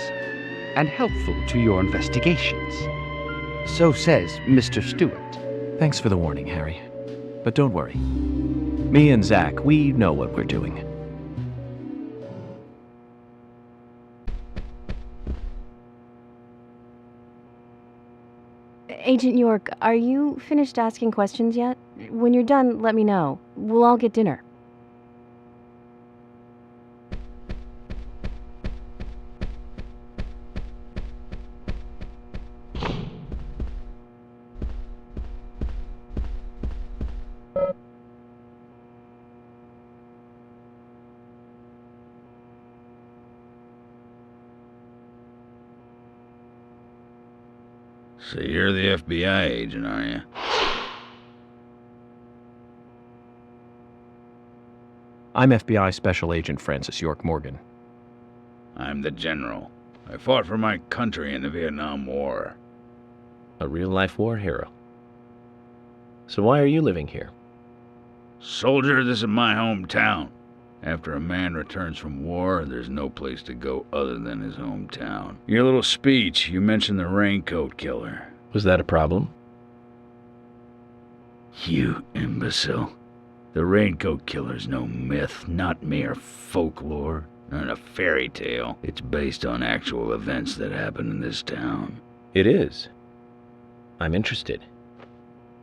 and helpful to your investigations. So says Mr. Stewart. Thanks for the warning, Harry. But don't worry. Me and Zach, we know what we're doing. Agent York, are you finished asking questions yet? When you're done, let me know. We'll all get dinner. So you're the FBI agent, are you? I'm FBI Special Agent Francis York Morgan. I'm the general. I fought for my country in the Vietnam War. A real-life war hero. So why are you living here? Soldier, this is my hometown. After a man returns from war, there's no place to go other than his hometown. Your little speech, you mentioned the Raincoat killer. Was that a problem? You imbecile. The Raincoat killer's no myth, not mere folklore, not a fairy tale. It's based on actual events that happened in this town. It is. I'm interested.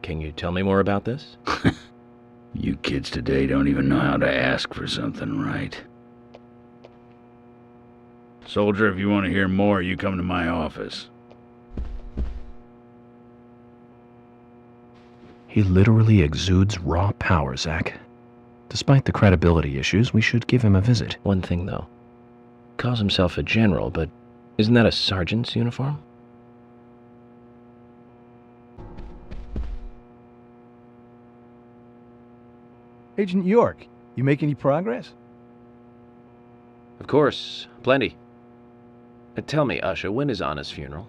Can you tell me more about this? You kids today don't even know how to ask for something right. Soldier, if you want to hear more, you come to my office. He literally exudes raw power, Zach. Despite the credibility issues, we should give him a visit. One thing, though. Calls himself a general, but isn't that a sergeant's uniform? Agent York, you make any progress? Of course, plenty. Tell me, Usha, when is Anna's funeral?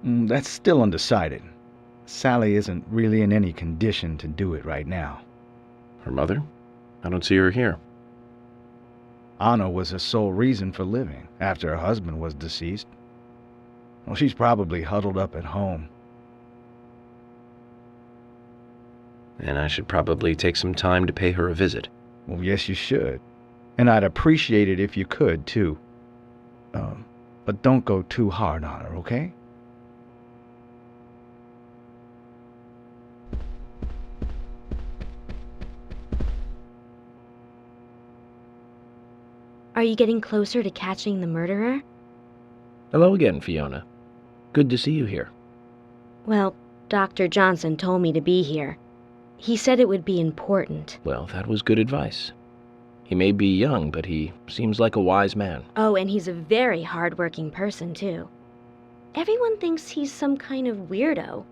That's still undecided. Sally isn't really in any condition to do it right now. Her mother? I don't see her here. Anna was her sole reason for living after her husband was deceased. Well, she's probably huddled up at home. And I should probably take some time to pay her a visit. Well, yes, you should. And I'd appreciate it if you could, too. But don't go too hard on her, okay? Are you getting closer to catching the murderer? Hello again, Fiona. Good to see you here. Well, Dr. Johnson told me to be here. He said it would be important. Well, that was good advice. He may be young, but he seems like a wise man. Oh, and he's a very hard-working person, too. Everyone thinks he's some kind of weirdo,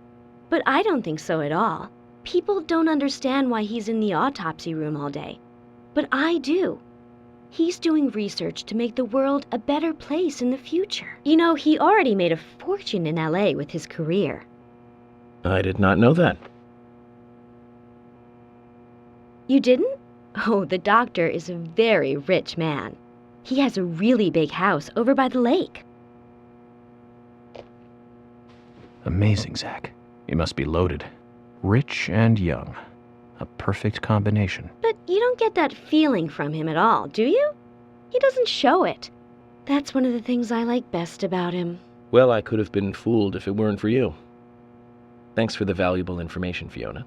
but I don't think so at all. People don't understand why he's in the autopsy room all day, but I do. He's doing research to make the world a better place in the future. You know, he already made a fortune in LA with his career. I did not know that. You didn't? Oh, the doctor is a very rich man. He has a really big house over by the lake. Amazing, Zach. You must be loaded. Rich and young. A perfect combination. But you don't get that feeling from him at all, do you? He doesn't show it. That's one of the things I like best about him. Well, I could have been fooled if it weren't for you. Thanks for the valuable information, Fiona.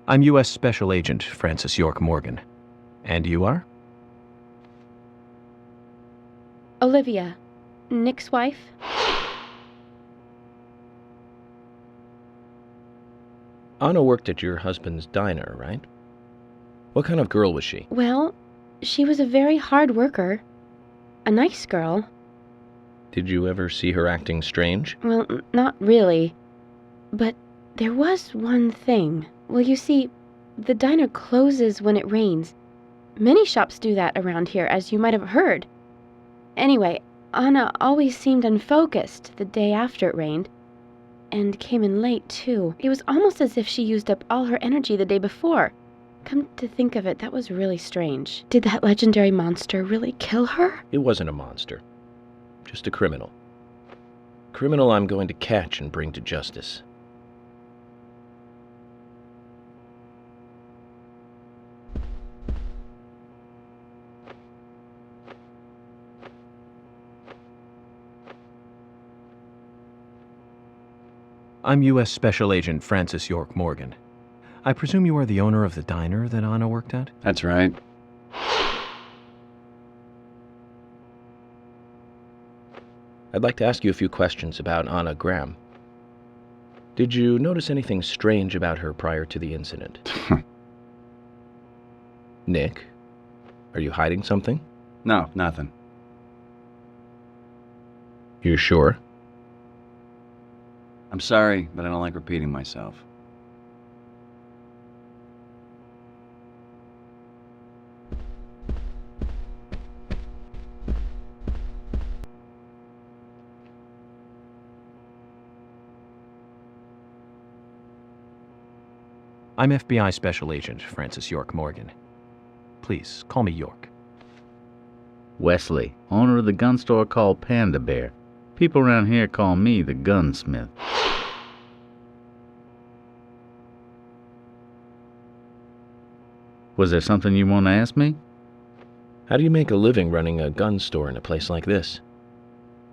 I'm U.S. Special Agent Francis York Morgan. And you are? Olivia, Nick's wife. Anna worked at your husband's diner, right? What kind of girl was she? Well, she was a very hard worker. A nice girl. Did you ever see her acting strange? Well, not really. But there was one thing. Well, you see, the diner closes when it rains. Many shops do that around here, as you might have heard. Anyway, Anna always seemed unfocused the day after it rained. And came in late, too. It was almost as if she used up all her energy the day before. Come to think of it, that was really strange. Did that legendary monster really kill her? It wasn't a monster. Just a criminal. Criminal I'm going to catch and bring to justice. I'm U.S. Special Agent Francis York Morgan. I presume you are the owner of the diner that Anna worked at? That's right. I'd like to ask you a few questions about Anna Graham. Did you notice anything strange about her prior to the incident? Nick, are you hiding something? No, nothing. You sure? I'm sorry, but I don't like repeating myself. I'm FBI Special Agent Francis York Morgan. Please, call me York. Wesley, owner of the gun store called Panda Bear. People around here call me the gunsmith. Was there something you want to ask me? How do you make a living running a gun store in a place like this?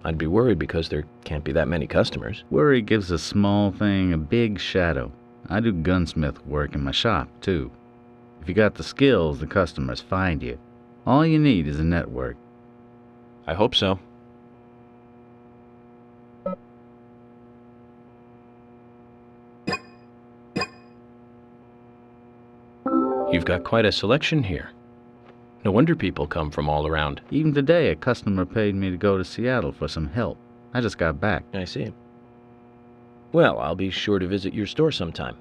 I'd be worried because there can't be that many customers. Worry gives a small thing a big shadow. I do gunsmith work in my shop, too. If you got the skills, the customers find you. All you need is a network. I hope so. You've got quite a selection here. No wonder people come from all around. Even today, a customer paid me to go to Seattle for some help. I just got back. I see. Well, I'll be sure to visit your store sometime.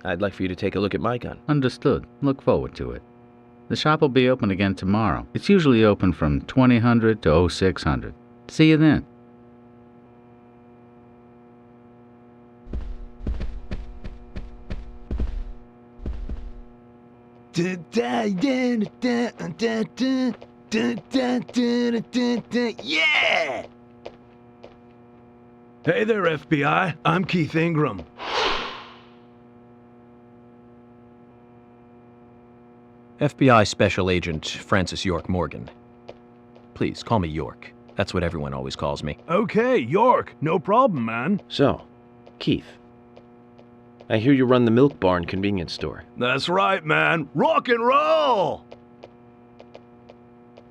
I'd like for you to take a look at my gun. Understood. Look forward to it. The shop will be open again tomorrow. It's usually open from 2000 to 0600. See you then. Yeah! Hey there, FBI. I'm Keith Ingram. FBI Special Agent Francis York Morgan. Please, call me York. That's what everyone always calls me. Okay, York. No problem, man. So, Keith, I hear you run the Milk Barn convenience store. That's right, man. Rock and roll!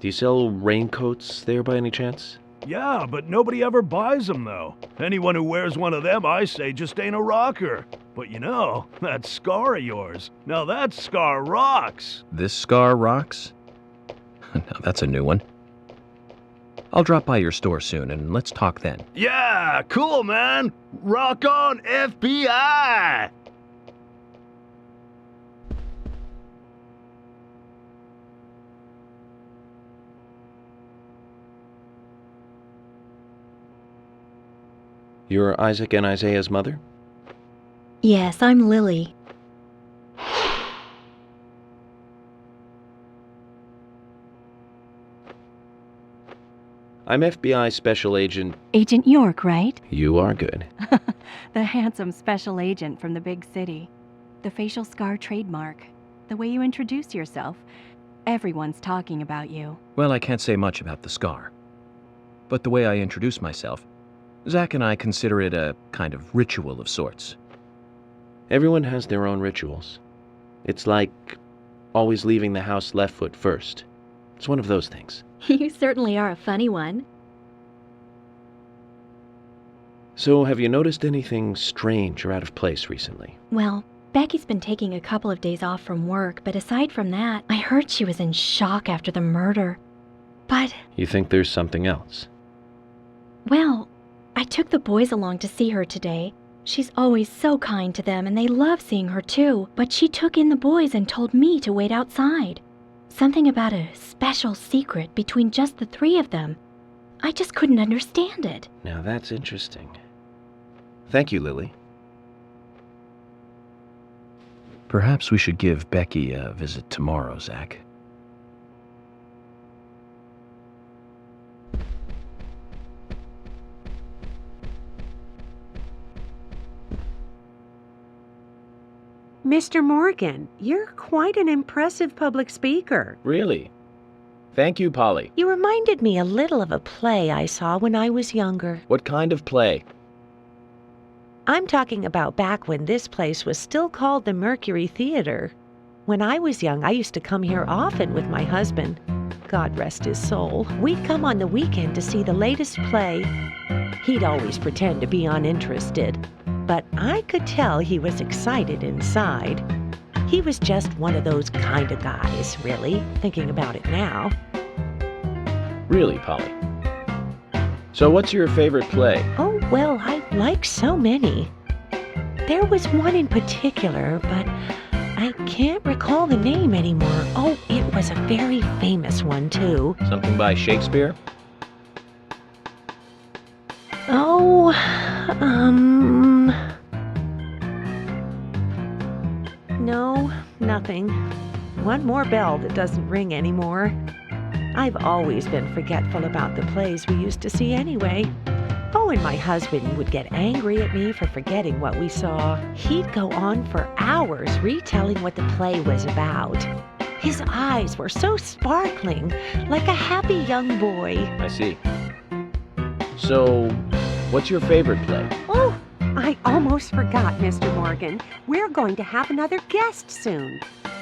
Do you sell raincoats there by any chance? Yeah, but nobody ever buys them, though. Anyone who wears one of them, I say, just ain't a rocker. But you know, that scar of yours, now that scar rocks. This scar rocks? Now that's a new one. I'll drop by your store soon, and let's talk then. Yeah, cool, man. Rock on, FBI! You're Isaac and Isaiah's mother? Yes, I'm Lily. I'm FBI Special Agent... Agent York, right? You are good. The handsome special agent from the big city. The facial scar trademark. The way you introduce yourself. Everyone's talking about you. Well, I can't say much about the scar. But the way I introduce myself, Zach and I consider it a kind of ritual of sorts. Everyone has their own rituals. It's like always leaving the house left foot first. It's one of those things. You certainly are a funny one. So, have you noticed anything strange or out of place recently? Well, Becky's been taking a couple of days off from work, but aside from that, I heard she was in shock after the murder. But... You think there's something else? Well, I took the boys along to see her today. She's always so kind to them, and they love seeing her too. But she took in the boys and told me to wait outside. Something about a special secret between just the three of them. I just couldn't understand it. Now that's interesting. Thank you, Lily. Perhaps we should give Becky a visit tomorrow, Zach. Mr. Morgan, you're quite an impressive public speaker. Really? Thank you, Polly. You reminded me a little of a play I saw when I was younger. What kind of play? I'm talking about back when this place was still called the Mercury Theater. When I was young, I used to come here often with my husband. God rest his soul. We'd come on the weekend to see the latest play. He'd always pretend to be uninterested, but I could tell he was excited inside. He was just one of those kind of guys, really, thinking about it now. Really, Polly? So what's your favorite play? Oh, well, I like so many. There was one in particular, but I can't recall the name anymore. Oh, it was a very famous one, too. Something by Shakespeare? Oh, No, nothing. One more bell that doesn't ring anymore. I've always been forgetful about the plays we used to see anyway. Oh, and my husband would get angry at me for forgetting what we saw. He'd go on for hours retelling what the play was about. His eyes were so sparkling, like a happy young boy. I see. So, what's your favorite play? Oh, I almost forgot, Mr. Morgan. We're going to have another guest soon.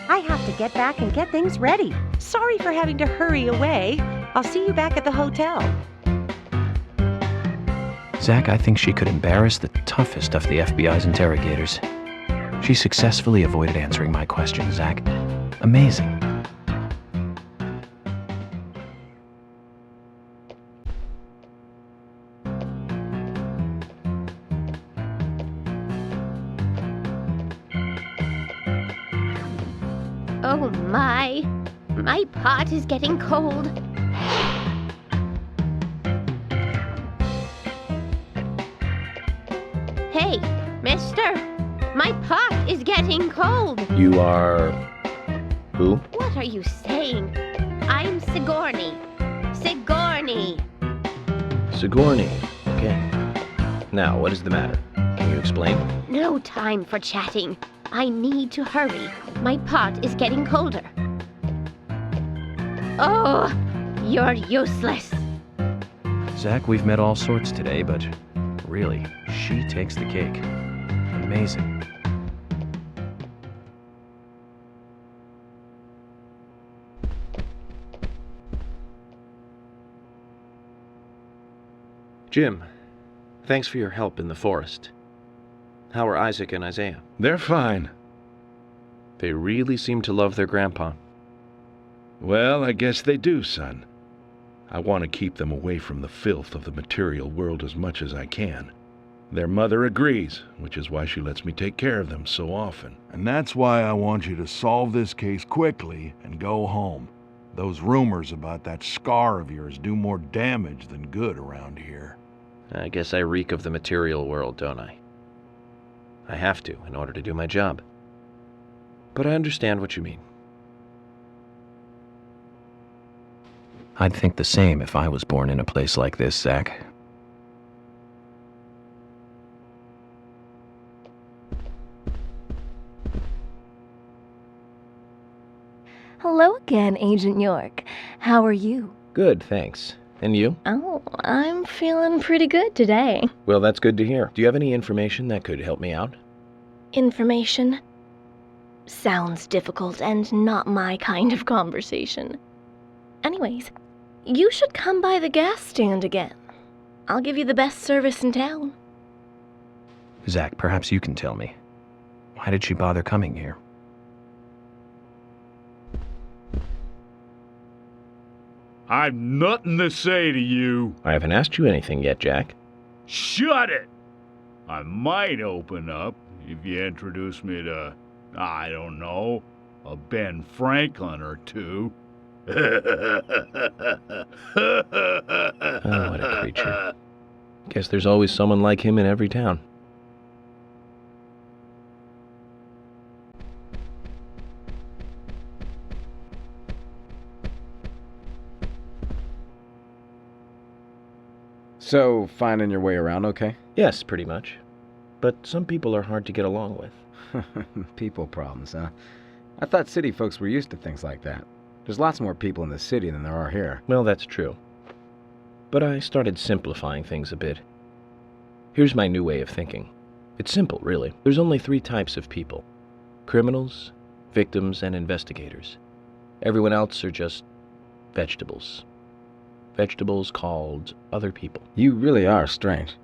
I have to get back and get things ready. Sorry for having to hurry away. I'll see you back at the hotel. Zach, I think she could embarrass the toughest of the FBI's interrogators. She successfully avoided answering my question, Zach. Amazing. Oh my pot is getting cold. Hey, mister, my pot is getting cold. You are... who? What are you saying? I'm Sigourney. Sigourney. Sigourney. Okay. Now, what is the matter? Can you explain? No time for chatting. I need to hurry. My pot is getting colder. Oh, you're useless. Zach, we've met all sorts today, but really, she takes the cake. Amazing. Jim, thanks for your help in the forest. How are Isaac and Isaiah? They're fine. They really seem to love their grandpa. Well, I guess they do, son. I want to keep them away from the filth of the material world as much as I can. Their mother agrees, which is why she lets me take care of them so often. And that's why I want you to solve this case quickly and go home. Those rumors about that scar of yours do more damage than good around here. I guess I reek of the material world, don't I? I have to, in order to do my job. But I understand what you mean. I'd think the same if I was born in a place like this, Zach. Hello again, Agent York. How are you? Good, thanks. And you? Oh, I'm feeling pretty good today. Well, that's good to hear. Do you have any information that could help me out? Information? Sounds difficult and not my kind of conversation. Anyways, you should come by the gas stand again. I'll give you the best service in town. Zach, perhaps you can tell me. Why did she bother coming here? I've nothing to say to you. I haven't asked you anything yet, Jack. Shut it! I might open up if you introduce me to, I don't know, a Ben Franklin or two. Oh, what a creature. Guess there's always someone like him in every town. So, finding your way around okay? Yes, pretty much. But some people are hard to get along with. People problems, huh? I thought city folks were used to things like that. There's lots more people in the city than there are here. Well, that's true. But I started simplifying things a bit. Here's my new way of thinking. It's simple, really. There's only 3 types of people. Criminals, victims, and investigators. Everyone else are just vegetables. Vegetables called other people. You really are strange.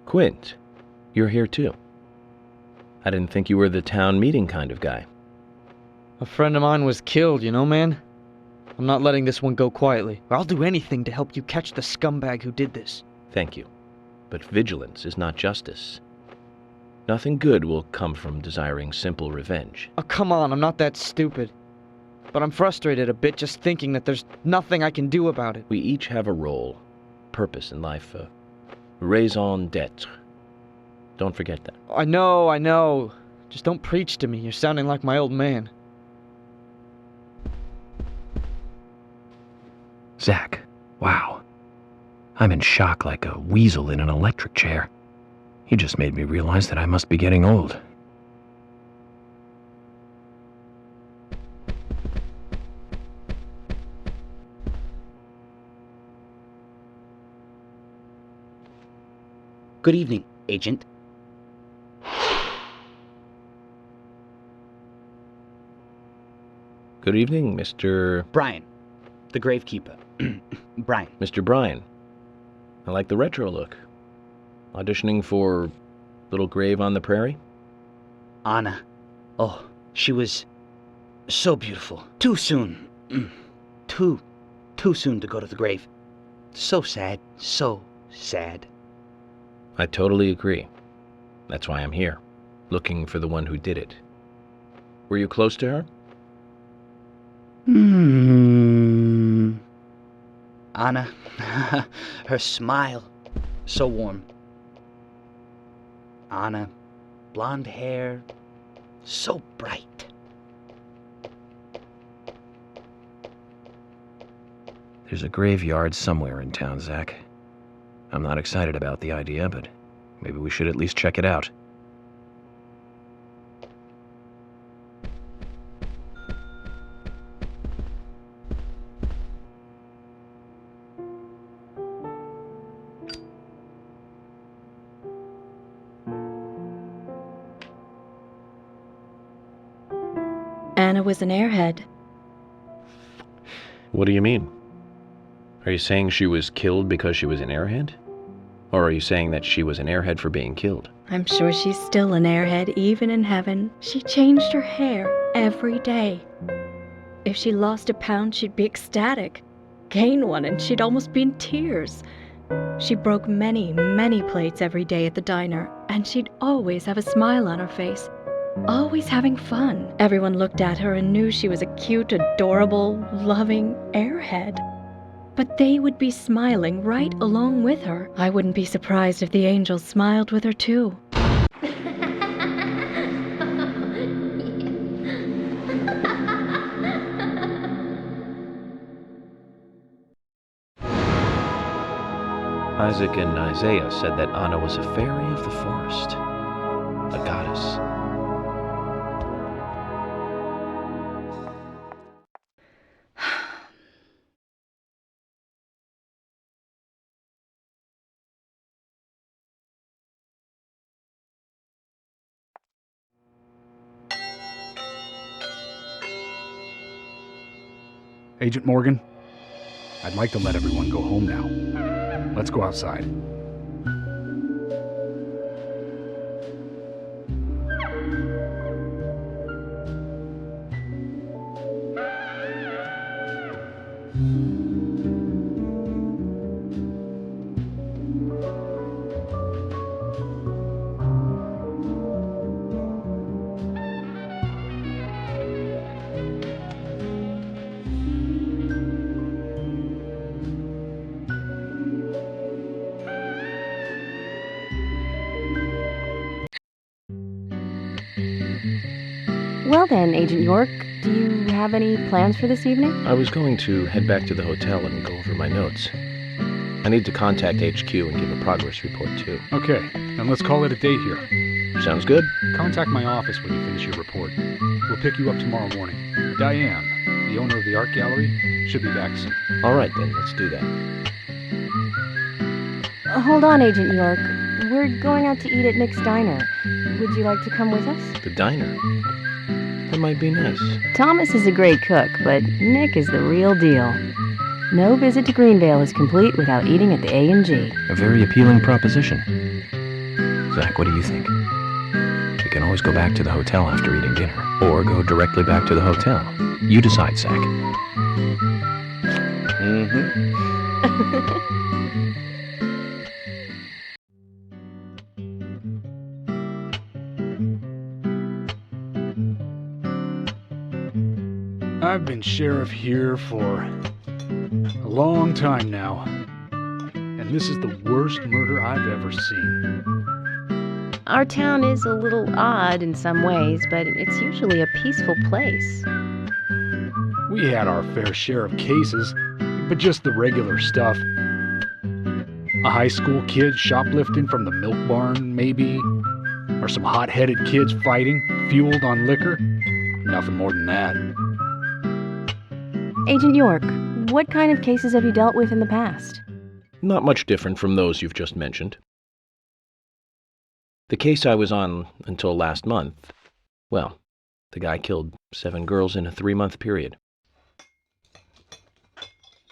Quint, you're here too. I didn't think you were the town meeting kind of guy. A friend of mine was killed, you know, man? I'm not letting this one go quietly. I'll do anything to help you catch the scumbag who did this. Thank you. But vigilance is not justice. Nothing good will come from desiring simple revenge. Oh, come on, I'm not that stupid. But I'm frustrated a bit just thinking that there's nothing I can do about it. We each have a role, purpose in life, a raison d'etre. Don't forget that. I know. Just don't preach to me. You're sounding like my old man. Zach, wow. I'm in shock like a weasel in an electric chair. He just made me realize that I must be getting old. Good evening, Agent. Good evening, Mr. Brian, the gravekeeper. Brian. Mr. Brian. I like the retro look. Auditioning for Little Grave on the Prairie? Anna. Oh, she was so beautiful. Too soon. Too soon to go to the grave. So sad. So sad. I totally agree. That's why I'm here, looking for the one who did it. Were you close to her? Anna, her smile, so warm. Anna, blonde hair, so bright. There's a graveyard somewhere in town, Zach. I'm not excited about the idea, but maybe we should at least check it out. Anna was an airhead. What do you mean? Are you saying she was killed because she was an airhead? Or are you saying that she was an airhead for being killed? I'm sure she's still an airhead even in heaven. She changed her hair every day. If she lost a pound, she'd be ecstatic. Gain one, and she'd almost be in tears. She broke many, many plates every day at the diner, and she'd always have a smile on her face. Always having fun. Everyone looked at her and knew she was a cute, adorable, loving airhead. But they would be smiling right along with her. I wouldn't be surprised if the angels smiled with her too. Isaac and Isaiah said that Anna was a fairy of the forest, a goddess. Agent Morgan, I'd like to let everyone go home now. Let's go outside. Well then, Agent York, do you have any plans for this evening? I was going to head back to the hotel and go over my notes. I need to contact HQ and give a progress report too. Okay, then let's call it a day here. Sounds good. Contact my office when you finish your report. We'll pick you up tomorrow morning. Diane, the owner of the art gallery, should be back soon. All right then, let's do that. Hold on, Agent York. We're going out to eat at Nick's Diner. Would you like to come with us? The diner? That might be nice. Thomas is a great cook, but Nick is the real deal. No visit to Greenvale is complete without eating at the A&G. A very appealing proposition. Zach, what do you think? We can always go back to the hotel after eating dinner, or go directly back to the hotel. You decide, Zach. I've been sheriff here for a long time now, and this is the worst murder I've ever seen. Our town is a little odd in some ways, but it's usually a peaceful place. We had our fair share of cases, but just the regular stuff. A high school kid shoplifting from the milk barn, maybe? Or some hot-headed kids fighting, fueled on liquor? Nothing more than that. Agent York, what kind of cases have you dealt with in the past? Not much different from those you've just mentioned. The case I was on until last month, well, the guy killed 7 girls in a 3-month period.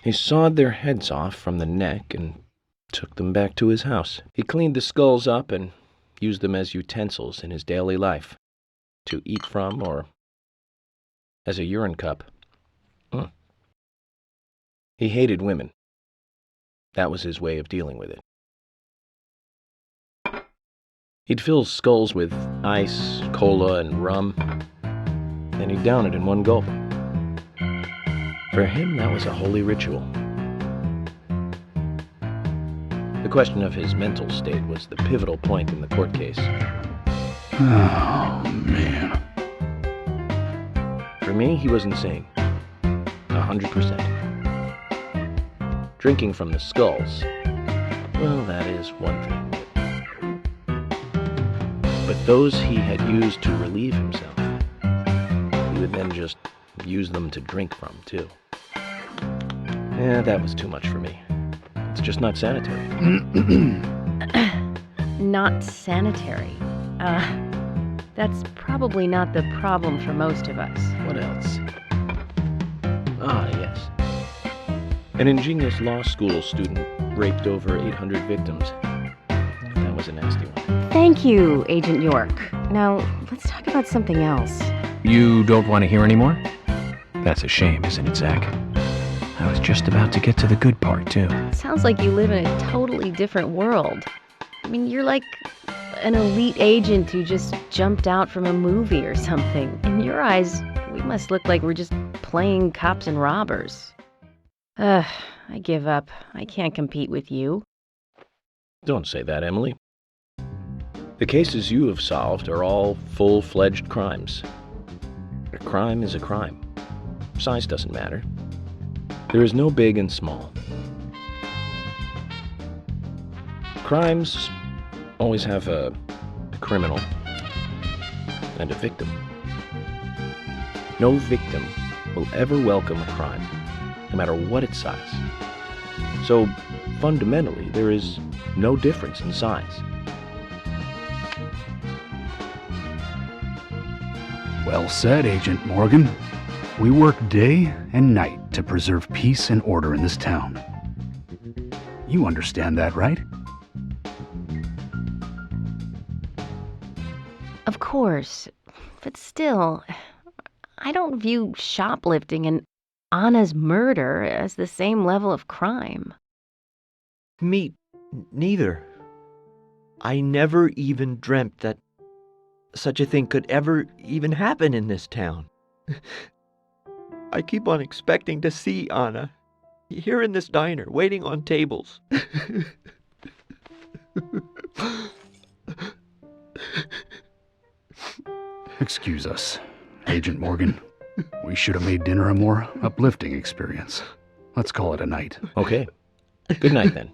He sawed their heads off from the neck and took them back to his house. He cleaned the skulls up and used them as utensils in his daily life, to eat from or as a urine cup. He hated women. That was his way of dealing with it. He'd fill skulls with ice, cola, and rum, and he'd down it in one gulp. For him, that was a holy ritual. The question of his mental state was the pivotal point in the court case. Oh, man. For me, he was insane. 100%. Drinking from the skulls, well, that is one thing. But those he had used to relieve himself, he would then just use them to drink from, too. Yeah, that was too much for me. It's just not sanitary. Not sanitary. That's probably not the problem for most of us. What else? Ah, yes. An ingenious law school student raped over 800 victims. That was a nasty one. Thank you, Agent York. Now, let's talk about something else. You don't want to hear anymore? That's a shame, isn't it, Zach? I was just about to get to the good part, too. Sounds like you live in a totally different world. I mean, you're like an elite agent who just jumped out from a movie or something. In your eyes, we must look like we're just playing cops and robbers. I give up. I can't compete with you. Don't say that, Emily. The cases you have solved are all full-fledged crimes. A crime is a crime. Size doesn't matter. There is no big and small. Crimes always have a criminal and a victim. No victim will ever welcome a crime, no matter what its size. So, fundamentally, there is no difference in size. Well said, Agent Morgan. We work day and night to preserve peace and order in this town. You understand that, right? Of course, but still, I don't view shoplifting and Anna's murder as the same level of crime. Me neither. I never even dreamt that such a thing could ever even happen in this town. I keep on expecting to see Anna here in this diner, waiting on tables. Excuse us, Agent Morgan. We should have made dinner a more uplifting experience. Let's call it a night. Okay. Good night, then.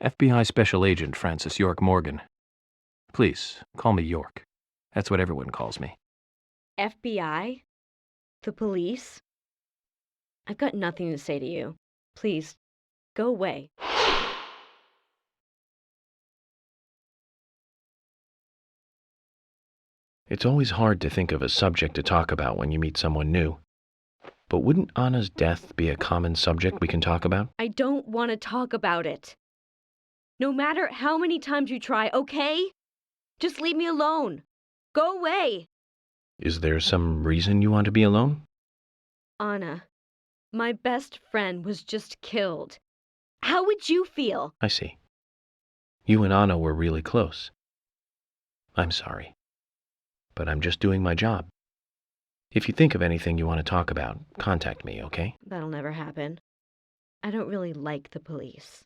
FBI Special Agent Francis York Morgan. Please, call me York. That's what everyone calls me. FBI? The police? I've got nothing to say to you. Please, go away. It's always hard to think of a subject to talk about when you meet someone new. But wouldn't Anna's death be a common subject we can talk about? I don't want to talk about it. No matter how many times you try, okay? Just leave me alone. Go away. Is there some reason you want to be alone? Anna, my best friend was just killed. How would you feel? I see. You and Anna were really close. I'm sorry. But I'm just doing my job. If you think of anything you want to talk about, contact me, okay? That'll never happen. I don't really like the police.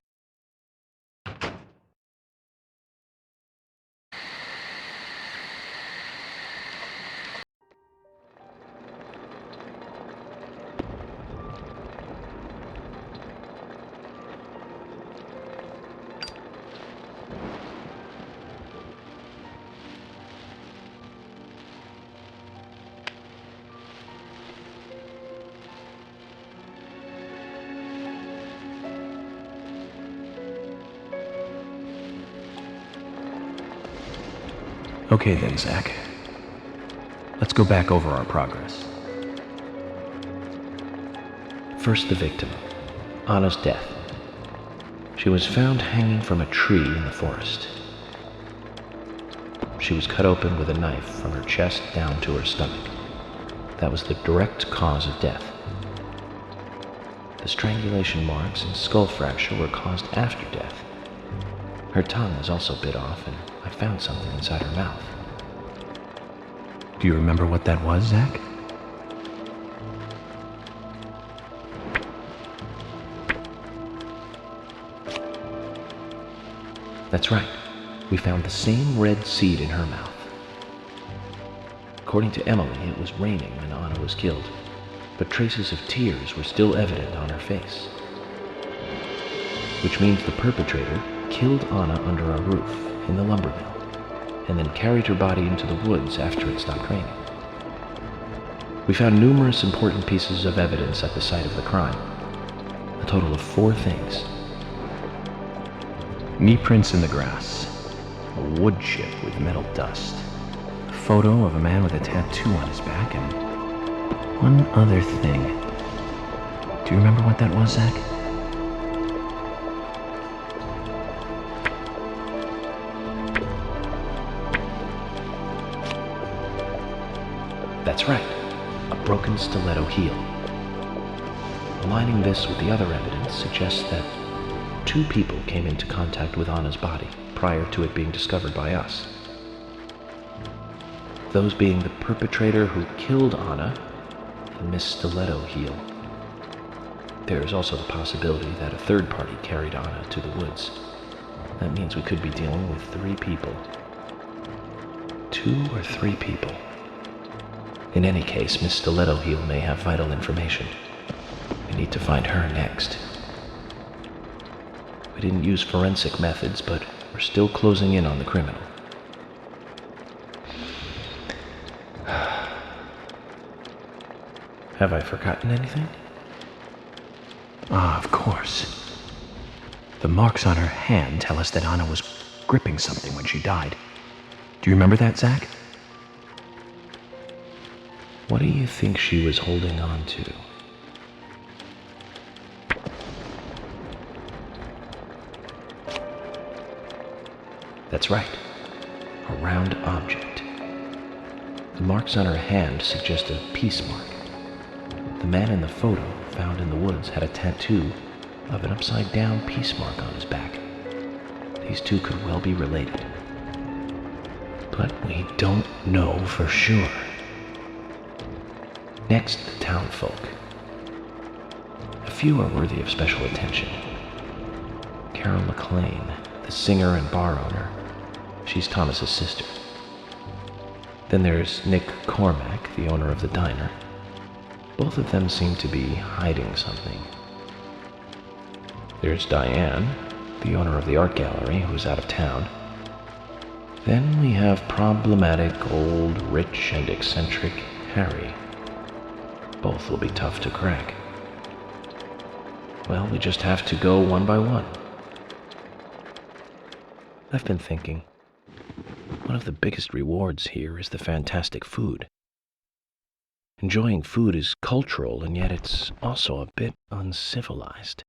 Okay then, Zach. Let's go back over our progress. First, the victim, Anna's death. She was found hanging from a tree in the forest. She was cut open with a knife from her chest down to her stomach. That was the direct cause of death. The strangulation marks and skull fracture were caused after death. Her tongue was also bit off, and I found something inside her mouth. Do you remember what that was, Zach? That's right. We found the same red seed in her mouth. According to Emily, it was raining when Anna was killed. but traces of tears were still evident on her face. Which means the perpetrator killed Anna under a roof in the lumber mill, and then carried her body into the woods after it stopped raining. We found numerous important pieces of evidence at the site of the crime. A total of 4 things. Knee prints in the grass, a wood chip with metal dust, a photo of a man with a tattoo on his back, and one other thing. Do you remember what that was, Zach? That's right, a broken stiletto heel. Aligning this with the other evidence suggests that 2 people came into contact with Anna's body prior to it being discovered by us. Those being the perpetrator who killed Anna and Miss Stiletto Heel. There is also the possibility that a 3rd party carried Anna to the woods. That means we could be dealing with 3 people. 2 or 3 people. In any case, Miss Stiletto Heel may have vital information. We need to find her next. We didn't use forensic methods, but we're still closing in on the criminal. Have I forgotten anything? Ah, of course. The marks on her hand tell us that Anna was gripping something when she died. Do you remember that, Zach? What do you think she was holding on to? That's right. A round object. The marks on her hand suggest a peace mark. The man in the photo found in the woods had a tattoo of an upside-down peace mark on his back. These 2 could well be related. But we don't know for sure. Next, the townfolk. A few are worthy of special attention. Carol McLean, the singer and bar owner. She's Thomas's sister. Then there's Nick Cormack, the owner of the diner. Both of them seem to be hiding something. There's Diane, the owner of the art gallery, who's out of town. Then we have problematic, old, rich, and eccentric Harry. Both will be tough to crack. Well, we just have to go one by one. I've been thinking, one of the biggest rewards here is the fantastic food. Enjoying food is cultural, and yet it's also a bit uncivilized.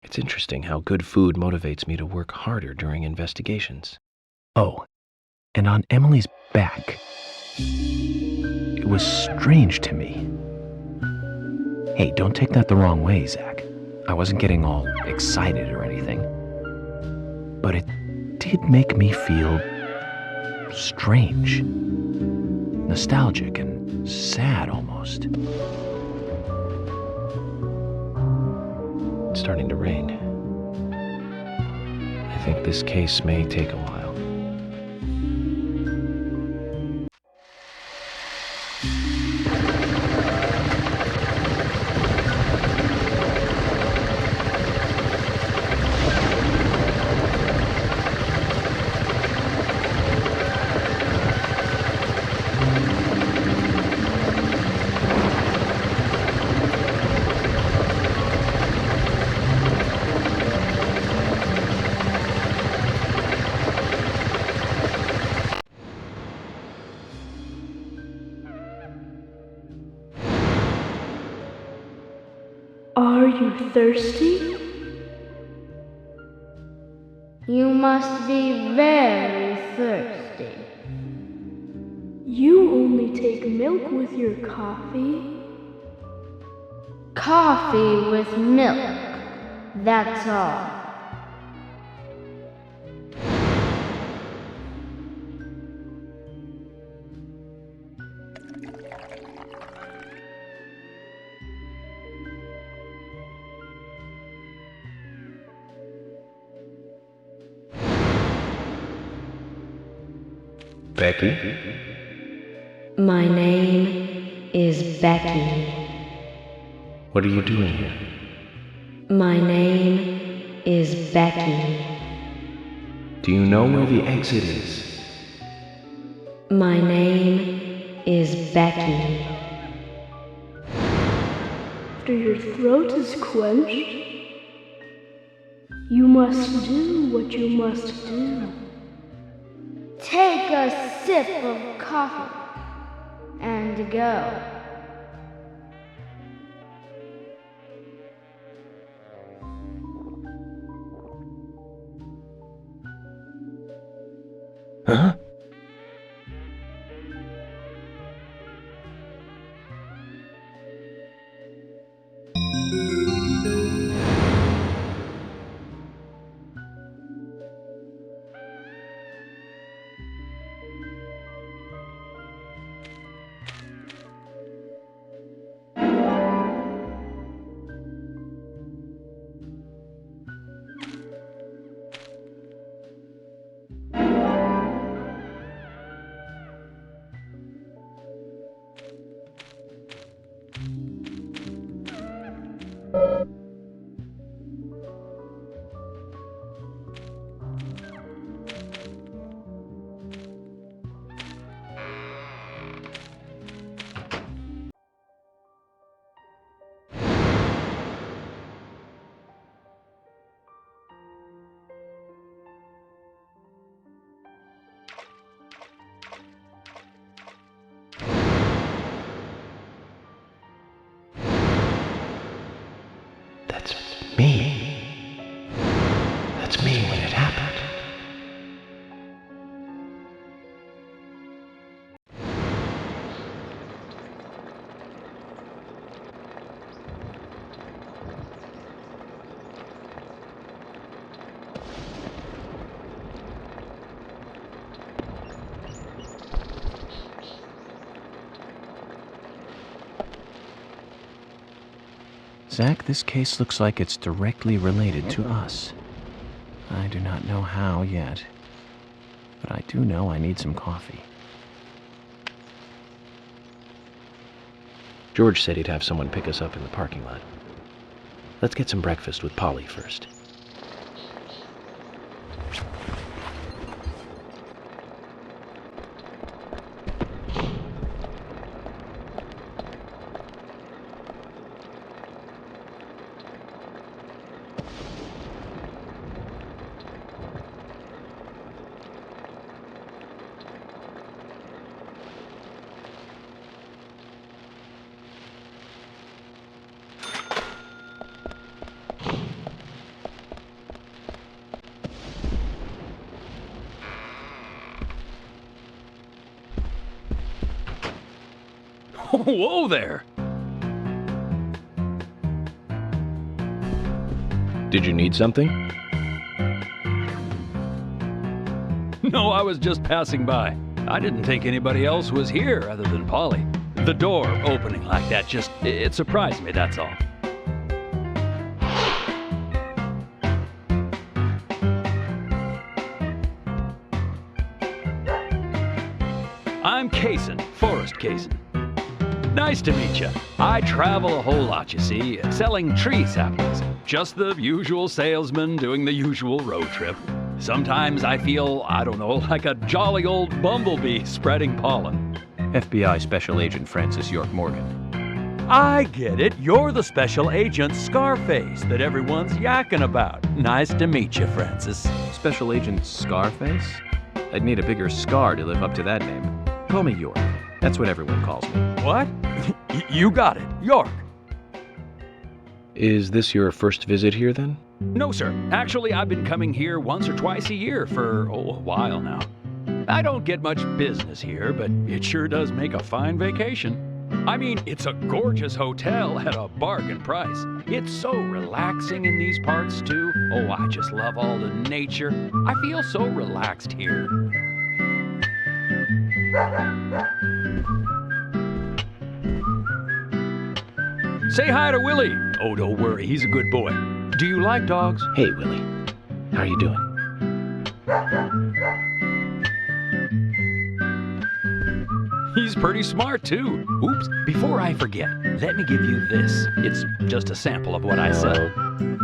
It's interesting how good food motivates me to work harder during investigations. Oh, and on Emily's back, it was strange to me. Hey, don't take that the wrong way, Zach. I wasn't getting all excited or anything. But it did make me feel strange. Nostalgic and sad almost. It's starting to rain. I think this case may take a while. Are you thirsty? You must be very thirsty. You only take milk with your coffee? Coffee with milk, that's all. Becky? My name is Becky. What are you doing here? My name is Becky. Do you know where the exit is? My name is Becky. After your throat is quenched, you must do what you must do. Take a sip of coffee and go. Huh? That's me when it happened. Zach, this case looks like it's directly related to us. I do not know how yet, but I do know I need some coffee. George said he'd have someone pick us up in the parking lot. Let's get some breakfast with Polly first. Whoa there! Did you need something? No, I was just passing by. I didn't think anybody else was here other than Polly. The door opening like that it surprised me, that's all. I'm Kaysen, Forrest Kaysen. Nice to meet you. I travel a whole lot, you see, selling tree saplings. Just the usual salesman doing the usual road trip. Sometimes I feel, I don't know, like a jolly old bumblebee spreading pollen. FBI Special Agent Francis York Morgan. I get it. You're the special agent Scarface that everyone's yakking about. Nice to meet you, Francis. Special Agent Scarface? I'd need a bigger scar to live up to that name. Call me York. That's what everyone calls me. What? You got it. York. Is this your first visit here, then? No, sir. Actually, I've been coming here once or twice a year for, a while now. I don't get much business here, but it sure does make a fine vacation. I mean, it's a gorgeous hotel at a bargain price. It's so relaxing in these parts, too. Oh, I just love all the nature. I feel so relaxed here. Say hi to Willie. Oh, don't worry, he's a good boy. Do you like dogs? Hey, Willie. How are you doing? He's pretty smart, too. Oops, before I forget, let me give you this. It's just a sample of what I said.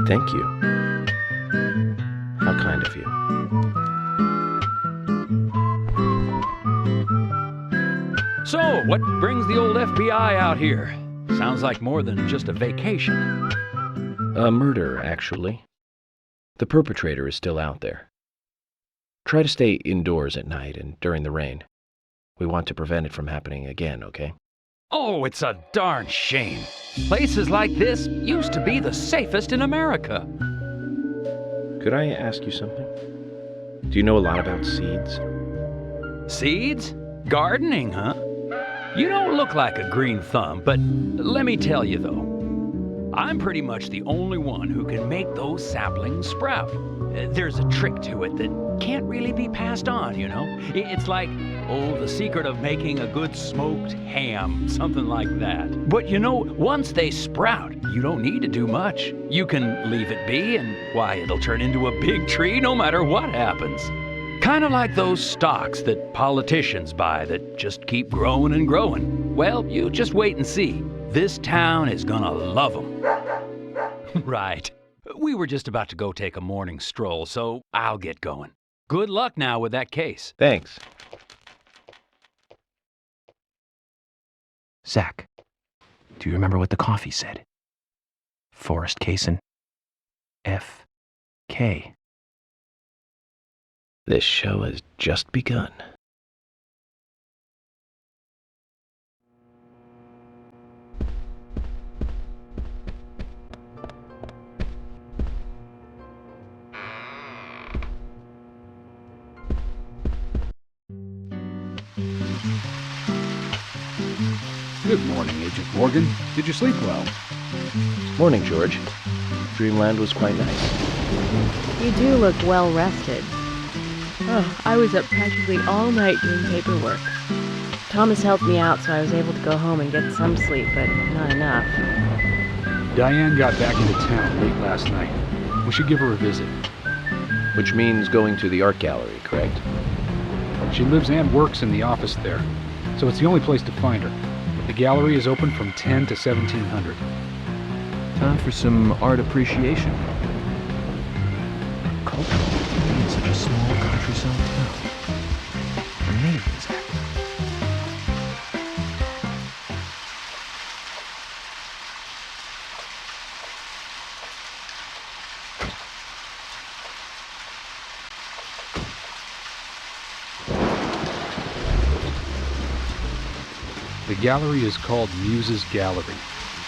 Thank you. How kind of you. So, what brings the old FBI out here? Sounds like more than just a vacation. A murder, actually. The perpetrator is still out there. Try to stay indoors at night and during the rain. We want to prevent it from happening again, okay? Oh, it's a darn shame. Places like this used to be the safest in America. Could I ask you something? Do you know a lot about seeds? Seeds? Gardening, huh? You don't look like a green thumb, but let me tell you though, I'm pretty much the only one who can make those saplings sprout. There's a trick to it that can't really be passed on, you know? It's like, the secret of making a good smoked ham, something like that. But you know, once they sprout, you don't need to do much. You can leave it be and, why, it'll turn into a big tree no matter what happens. Kind of like those stocks that politicians buy that just keep growing and growing. Well, you just wait and see. This town is gonna love them. Right. We were just about to go take a morning stroll, so I'll get going. Good luck now with that case. Thanks. Zach, do you remember what the coffee said? Forrest Kaysen. F.K. This show has just begun. Good morning, Agent Morgan. Did you sleep well? Morning, George. Dreamland was quite nice. You do look well rested. Oh, I was up practically all night doing paperwork. Thomas helped me out, so I was able to go home and get some sleep, but not enough. Diane got back into town late last night. We should give her a visit. Which means going to the art gallery, correct? She lives and works in the office there, so it's the only place to find her. The gallery is open from 10 to 1700. Time for some art appreciation. Cultural in such a small countryside town. Amazing, Zach. The gallery is called Muses Gallery.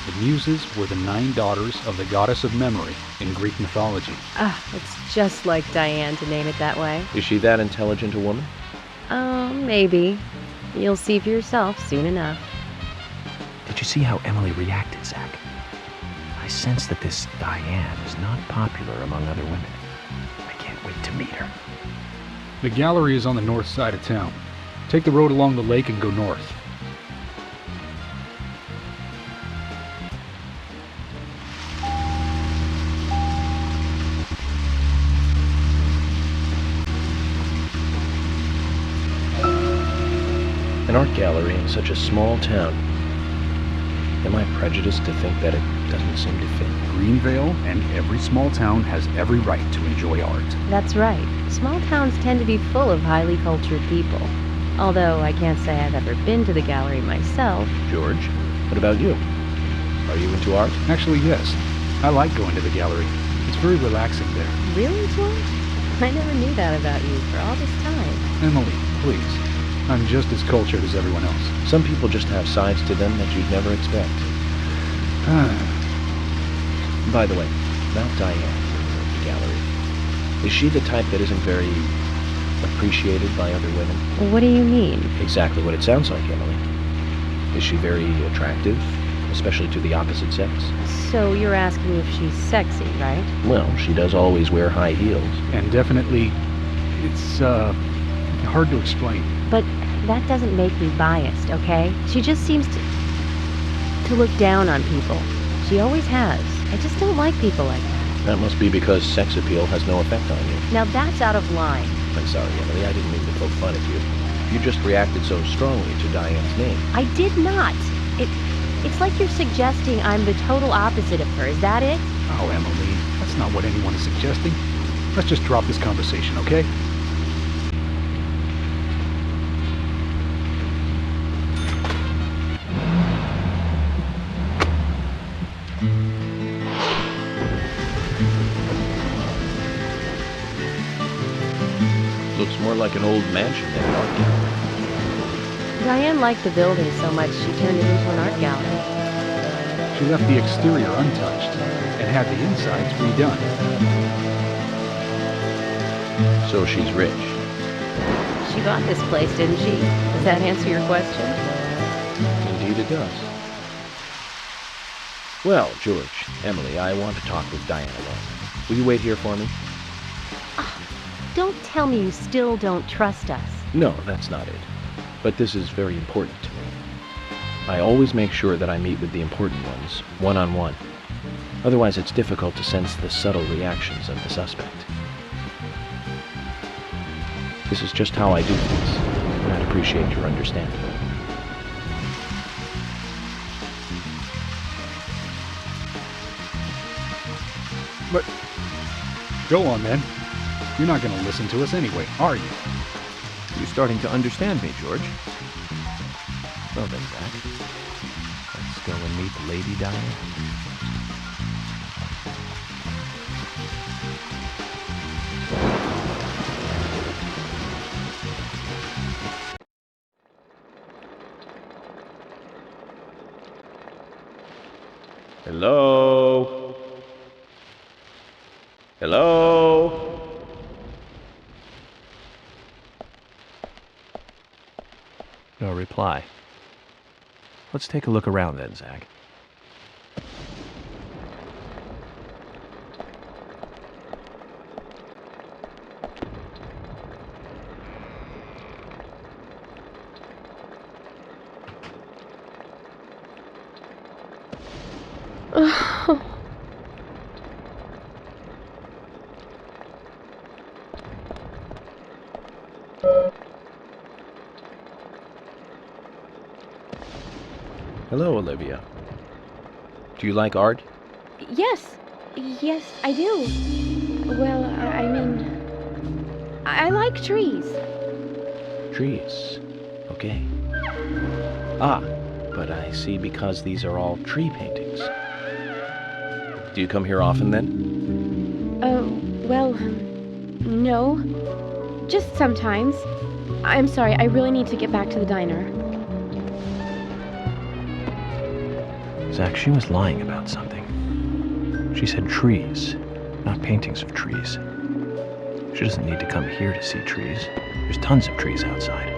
The Muses were the 9 daughters of the goddess of memory in Greek mythology. It's just like Diane to name it that way. Is she that intelligent a woman? Maybe. You'll see for yourself soon enough. Did you see how Emily reacted, Zach? I sense that this Diane is not popular among other women. I can't wait to meet her. The gallery is on the north side of town. Take the road along the lake and go north. An art gallery in such a small town. Am I prejudiced to think that it doesn't seem to fit? Greenvale and every small town has every right to enjoy art. That's right. Small towns tend to be full of highly cultured people. Although I can't say I've ever been to the gallery myself. George, what about you? Are you into art? Actually, yes. I like going to the gallery. It's very relaxing there. Really, George? I never knew that about you for all this time. Emily, please. I'm just as cultured as everyone else. Some people just have sides to them that you'd never expect. By the way, about Diane in the gallery. Is she the type that isn't very appreciated by other women? What do you mean? Exactly what it sounds like, Emily. Is she very attractive, especially to the opposite sex? So you're asking if she's sexy, right? Well, she does always wear high heels. And definitely, it's, hard to explain. But that doesn't make me biased, okay? She just seems to look down on people. She always has. I just don't like people like that. That must be because sex appeal has no effect on you. Now that's out of line. I'm sorry, Emily. I didn't mean to poke fun at you. You just reacted so strongly to Diane's name. I did not. It's like you're suggesting I'm the total opposite of her. Is that it? Oh, Emily, that's not what anyone is suggesting. Let's just drop this conversation, okay? Looks more like an old mansion than an art gallery. Diane liked the building so much she turned it into an art gallery. She left the exterior untouched and had the insides redone. So she's rich. She bought this place, didn't she? Does that answer your question? Indeed it does. Well, George, Emily, I want to talk with Diane alone. Will you wait here for me? Don't tell me you still don't trust us. No, that's not it. But this is very important to me. I always make sure that I meet with the important ones, one-on-one. Otherwise, it's difficult to sense the subtle reactions of the suspect. This is just how I do things, and I'd appreciate your understanding. But go on, then. You're not going to listen to us anyway, are you? You're starting to understand me, George. Well then, Zach. Let's go and meet Lady Diane. Hello? Hello? No reply. Let's take a look around then, Zach. Hello, Olivia. Do you like art? Yes, I do. Well, I mean, I like trees. Trees. Okay. Ah, but I see because these are all tree paintings. Do you come here often then? Well, no. Just sometimes. I'm sorry, I really need to get back to the diner. Zach, she was lying about something. She said trees, not paintings of trees. She doesn't need to come here to see trees. There's tons of trees outside.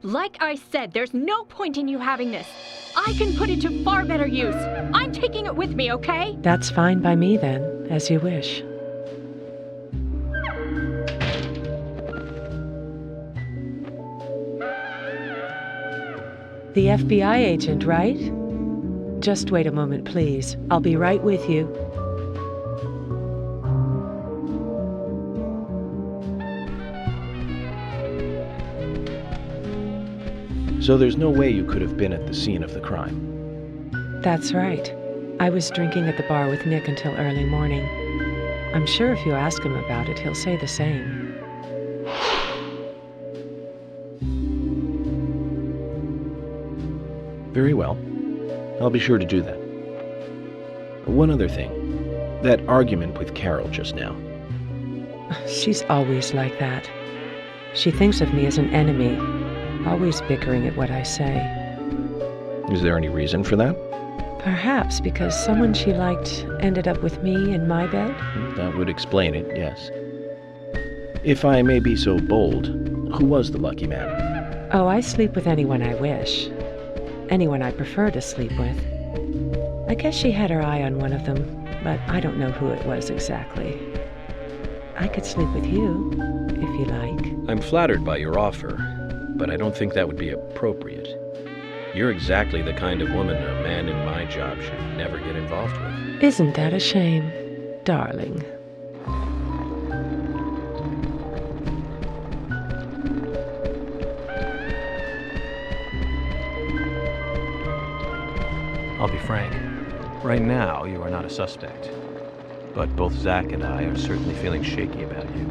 Like I said, there's no point in you having this. I can put it to far better use. I'm taking it with me, okay? That's fine by me then, as you wish. The FBI agent, right? Just wait a moment, please. I'll be right with you. So there's no way you could have been at the scene of the crime? That's right. I was drinking at the bar with Nick until early morning. I'm sure if you ask him about it, he'll say the same. Very well. I'll be sure to do that. One other thing. That argument with Carol just now. She's always like that. She thinks of me as an enemy, always bickering at what I say. Is there any reason for that? Perhaps because someone she liked ended up with me in my bed? That would explain it, yes. If I may be so bold, who was the lucky man? Oh, I sleep with anyone I wish. Anyone I prefer to sleep with. I guess she had her eye on one of them, but I don't know who it was exactly. I could sleep with you, if you like. I'm flattered by your offer, but I don't think that would be appropriate. You're exactly the kind of woman a man in my job should never get involved with. Isn't that a shame, darling? I'll be frank. Right now, you are not a suspect. But both Zach and I are certainly feeling shaky about you.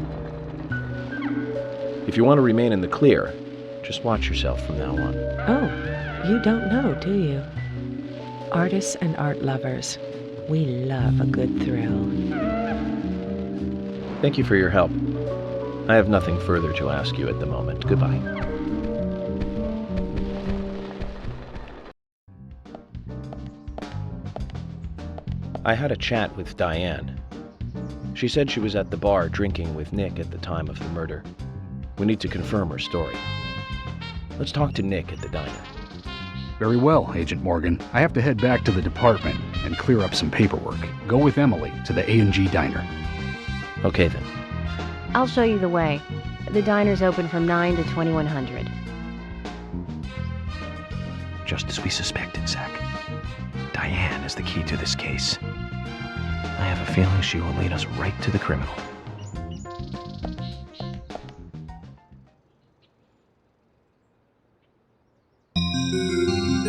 If you want to remain in the clear, just watch yourself from now on. Oh, you don't know, do you? Artists and art lovers, we love a good thrill. Thank you for your help. I have nothing further to ask you at the moment. Goodbye. I had a chat with Diane. She said she was at the bar drinking with Nick at the time of the murder. We need to confirm her story. Let's talk to Nick at the diner. Very well, Agent Morgan. I have to head back to the department and clear up some paperwork. Go with Emily to the A&G diner. Okay then. I'll show you the way. The diner's open from 9 to 2100. Just as we suspected, Zach. Diane is the key to this case. I have a feeling she will lead us right to the criminal.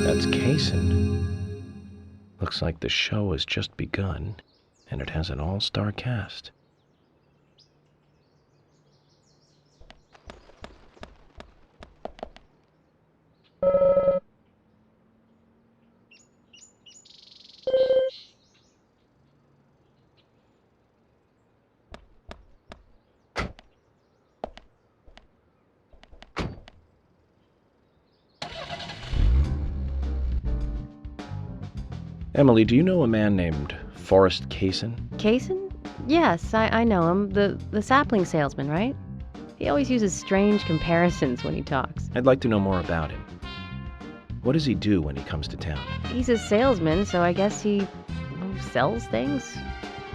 That's Kaysen. Looks like the show has just begun, and it has an all-star cast. Emily, do you know a man named Forrest Kaysen? Kaysen? Yes, I know him. The sapling salesman, right? He always uses strange comparisons when he talks. I'd like to know more about him. What does he do when he comes to town? He's a salesman, so I guess he sells things?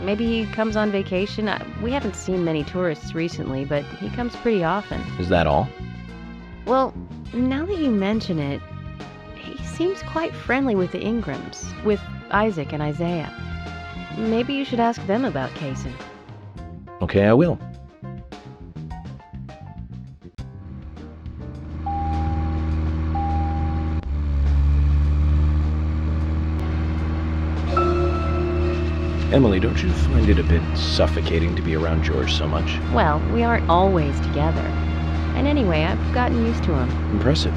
Maybe he comes on vacation. We haven't seen many tourists recently, but he comes pretty often. Is that all? Well, now that you mention it, he seems quite friendly with the Ingrams, with Isaac and Isaiah. Maybe you should ask them about Kaysen. Okay, I will. Emily, don't you find it a bit suffocating to be around George so much? Well, we aren't always together. And anyway, I've gotten used to him. Impressive.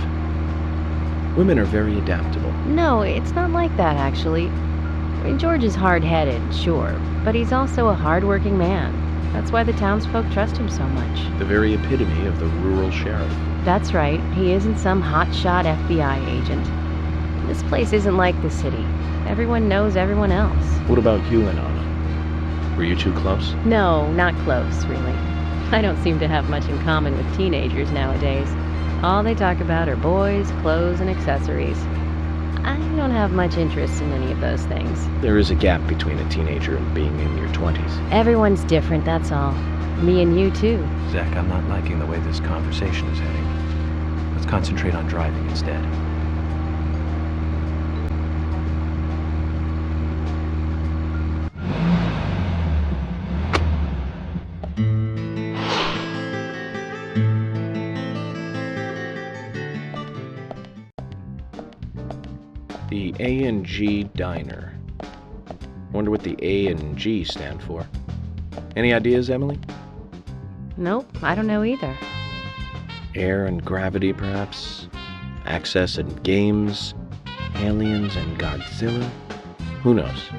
Women are very adaptable. No, it's not like that, actually. George is hard-headed, sure, but he's also a hard-working man. That's why the townsfolk trust him so much. The very epitome of the rural sheriff. That's right. He isn't some hotshot FBI agent. This place isn't like the city. Everyone knows everyone else. What about you and Anna? Were you two close? No, not close, really. I don't seem to have much in common with teenagers nowadays. All they talk about are boys, clothes, and accessories. I don't have much interest in any of those things. There is a gap between a teenager and being in your 20s. Everyone's different, that's all. Me and you, too. Zach, I'm not liking the way this conversation is heading. Let's concentrate on driving instead. The A&G Diner. Wonder what the A and G stand for. Any ideas, Emily? Nope, I don't know either. Air and gravity, perhaps? Access and games? Aliens and Godzilla? Who knows?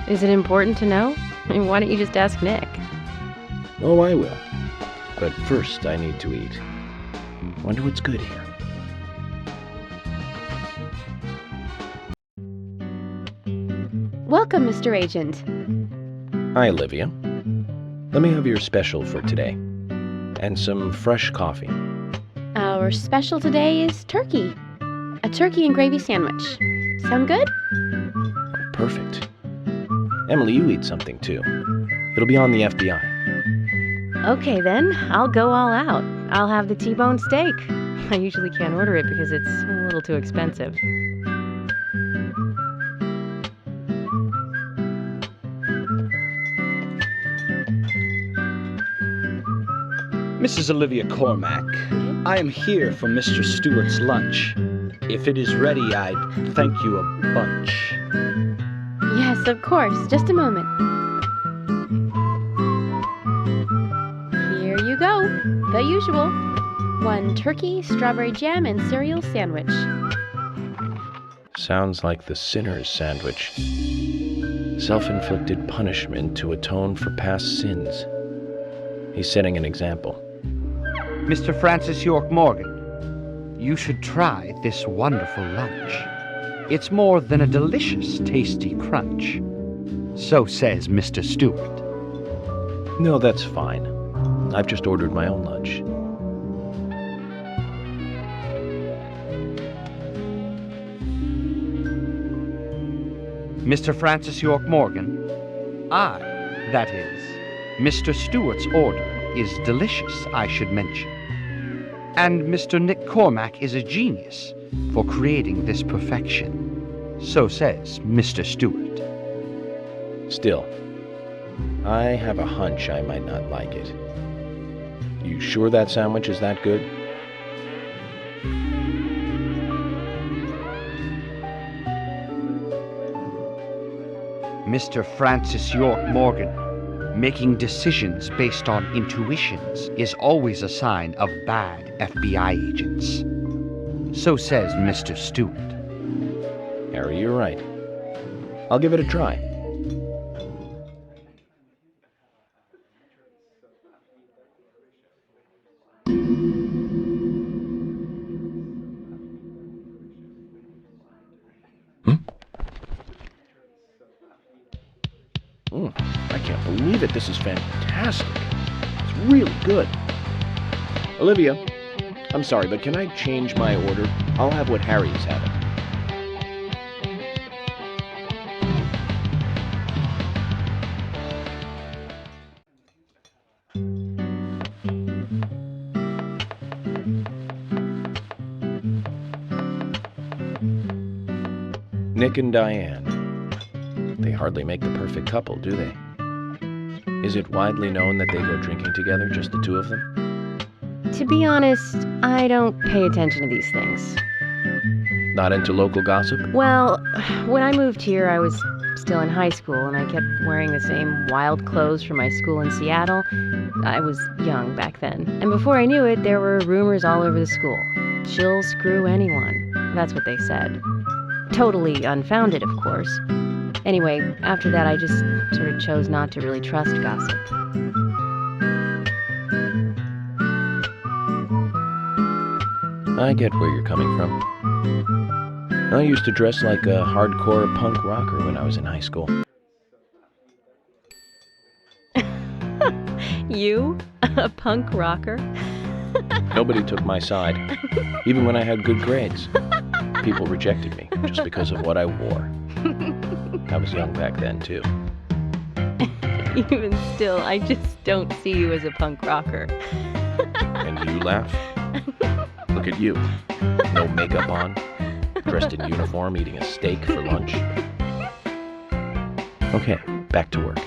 Is it important to know? Why don't you just ask Nick? Oh, I will. But first, I need to eat. Wonder what's good here. Welcome, Mr. Agent. Hi, Olivia. Let me have your special for today. And some fresh coffee. Our special today is turkey. A turkey and gravy sandwich. Sound good? Oh, perfect. Emily, you eat something too. It'll be on the FBI. Okay then, I'll go all out. I'll have the T-bone steak. I usually can't order it because it's a little too expensive. Mrs. Olivia Cormack, I am here for Mr. Stewart's lunch. If it is ready, I'd thank you a bunch. Yes, of course. Just a moment. Here you go. The usual. 1 turkey, strawberry jam, and cereal sandwich. Sounds like the sinner's sandwich. Self-inflicted punishment to atone for past sins. He's setting an example. Mr. Francis York Morgan, you should try this wonderful lunch. It's more than a delicious, tasty crunch. So says Mr. Stewart. No, that's fine. I've just ordered my own lunch. Mr. Francis York Morgan, I, that is, Mr. Stewart's order is delicious, I should mention. And Mr. Nick Cormack is a genius for creating this perfection. So says Mr. Stewart. Still, I have a hunch I might not like it. You sure that sandwich is that good? Mr. Francis York Morgan, making decisions based on intuitions is always a sign of bad FBI agents. So says Mr. Stewart. Harry, you're right. I'll give it a try. I can't believe it. This is fantastic. It's really good. Olivia, I'm sorry, but can I change my order? I'll have what Harry is having. Nick and Diane. They hardly make the perfect couple, do they? Is it widely known that they go drinking together, just the two of them? To be honest, I don't pay attention to these things. Not into local gossip? Well, when I moved here, I was still in high school and I kept wearing the same wild clothes from my school in Seattle. I was young back then. And before I knew it, there were rumors all over the school. She'll screw anyone. That's what they said. Totally unfounded, of course. Anyway, after that, I just sort of chose not to really trust gossip. I get where you're coming from. I used to dress like a hardcore punk rocker when I was in high school. You? A punk rocker? Nobody took my side, even when I had good grades. People rejected me just because of what I wore. I was young back then, too. Even still, I just don't see you as a punk rocker. And you laugh? Look at you. No makeup on, dressed in uniform, eating a steak for lunch. Okay, back to work.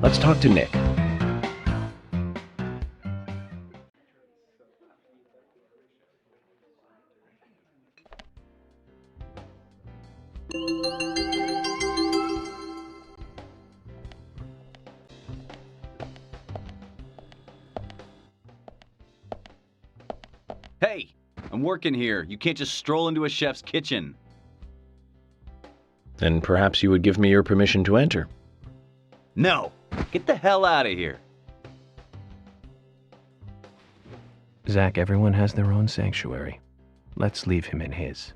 Let's talk to Nick. Hey, I'm working here. You can't just stroll into a chef's kitchen. Then perhaps you would give me your permission to enter. No! Get the hell out of here. Zach, everyone has their own sanctuary. Let's leave him in his.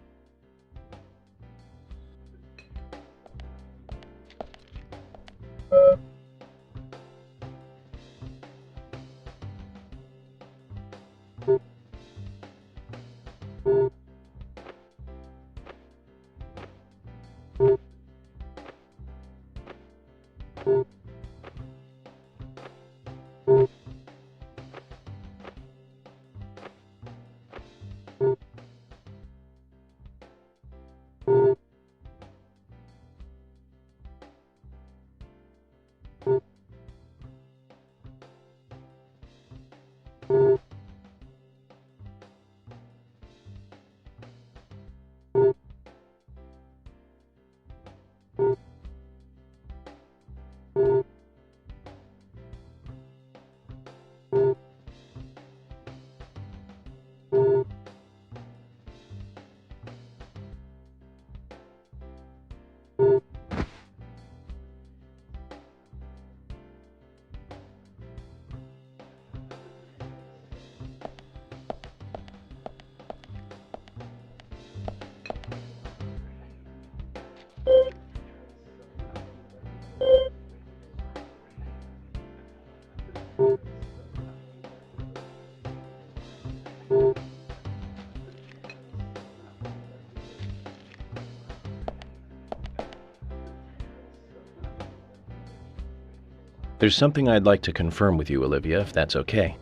There's something I'd like to confirm with you, Olivia, if that's okay.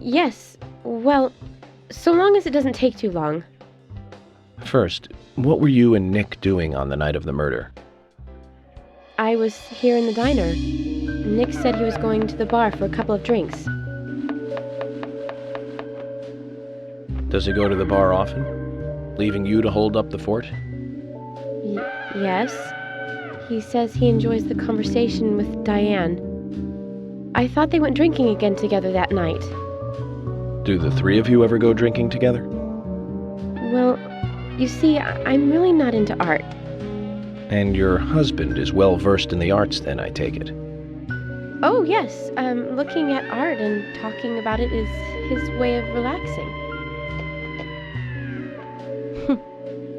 Yes, well, so long as it doesn't take too long. First, what were you and Nick doing on the night of the murder? I was here in the diner. Nick said he was going to the bar for a couple of drinks. Does he go to the bar often? Leaving you to hold up the fort? Yes. He says he enjoys the conversation with Diane. I thought they went drinking again together that night. Do the three of you ever go drinking together? Well, you see, I'm really not into art. And your husband is well versed in the arts then, I take it? Oh, yes. Looking at art and talking about it is his way of relaxing.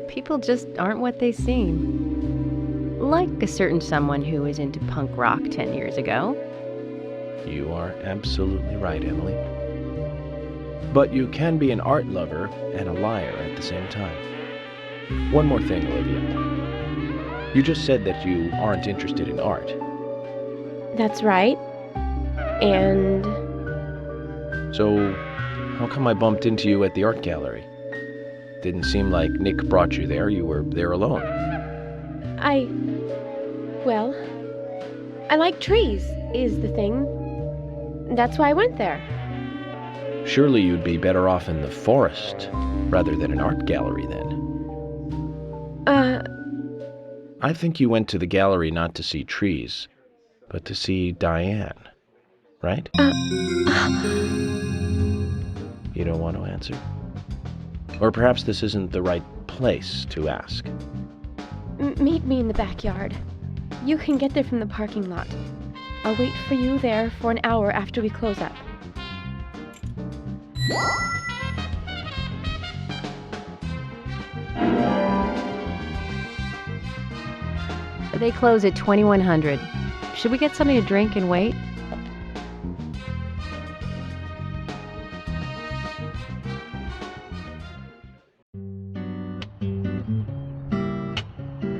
People just aren't what they seem. Like a certain someone who was into punk rock 10 years ago. You are absolutely right, Emily. But you can be an art lover and a liar at the same time. One more thing, Olivia. You just said that you aren't interested in art. That's right. And... So, how come I bumped into you at the art gallery? Didn't seem like Nick brought you there. You were there alone. Well, I like trees, is the thing. That's why I went there. Surely you'd be better off in the forest rather than an art gallery then. I think you went to the gallery not to see trees, but to see Diane, right? You don't want to answer? Or perhaps this isn't the right place to ask. Meet me in the backyard. You can get there from the parking lot. I'll wait for you there for an hour after we close up. They close at 2100. Should we get something to drink and wait?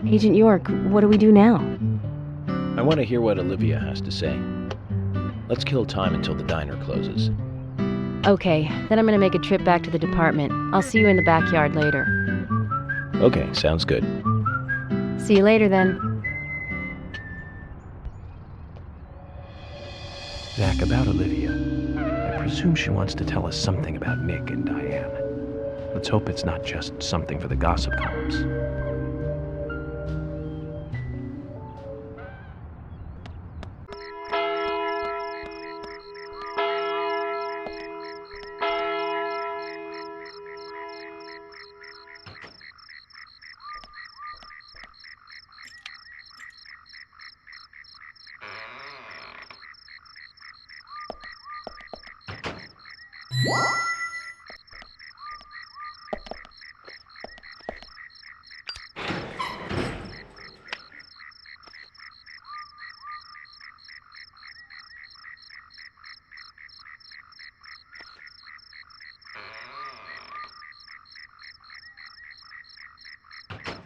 Agent York, what do we do now? I want to hear what Olivia has to say. Let's kill time until the diner closes. Okay, then I'm gonna make a trip back to the department. I'll see you in the backyard later. Okay, sounds good. See you later then. Zach, about Olivia. I presume she wants to tell us something about Nick and Diane. Let's hope it's not just something for the gossip columns.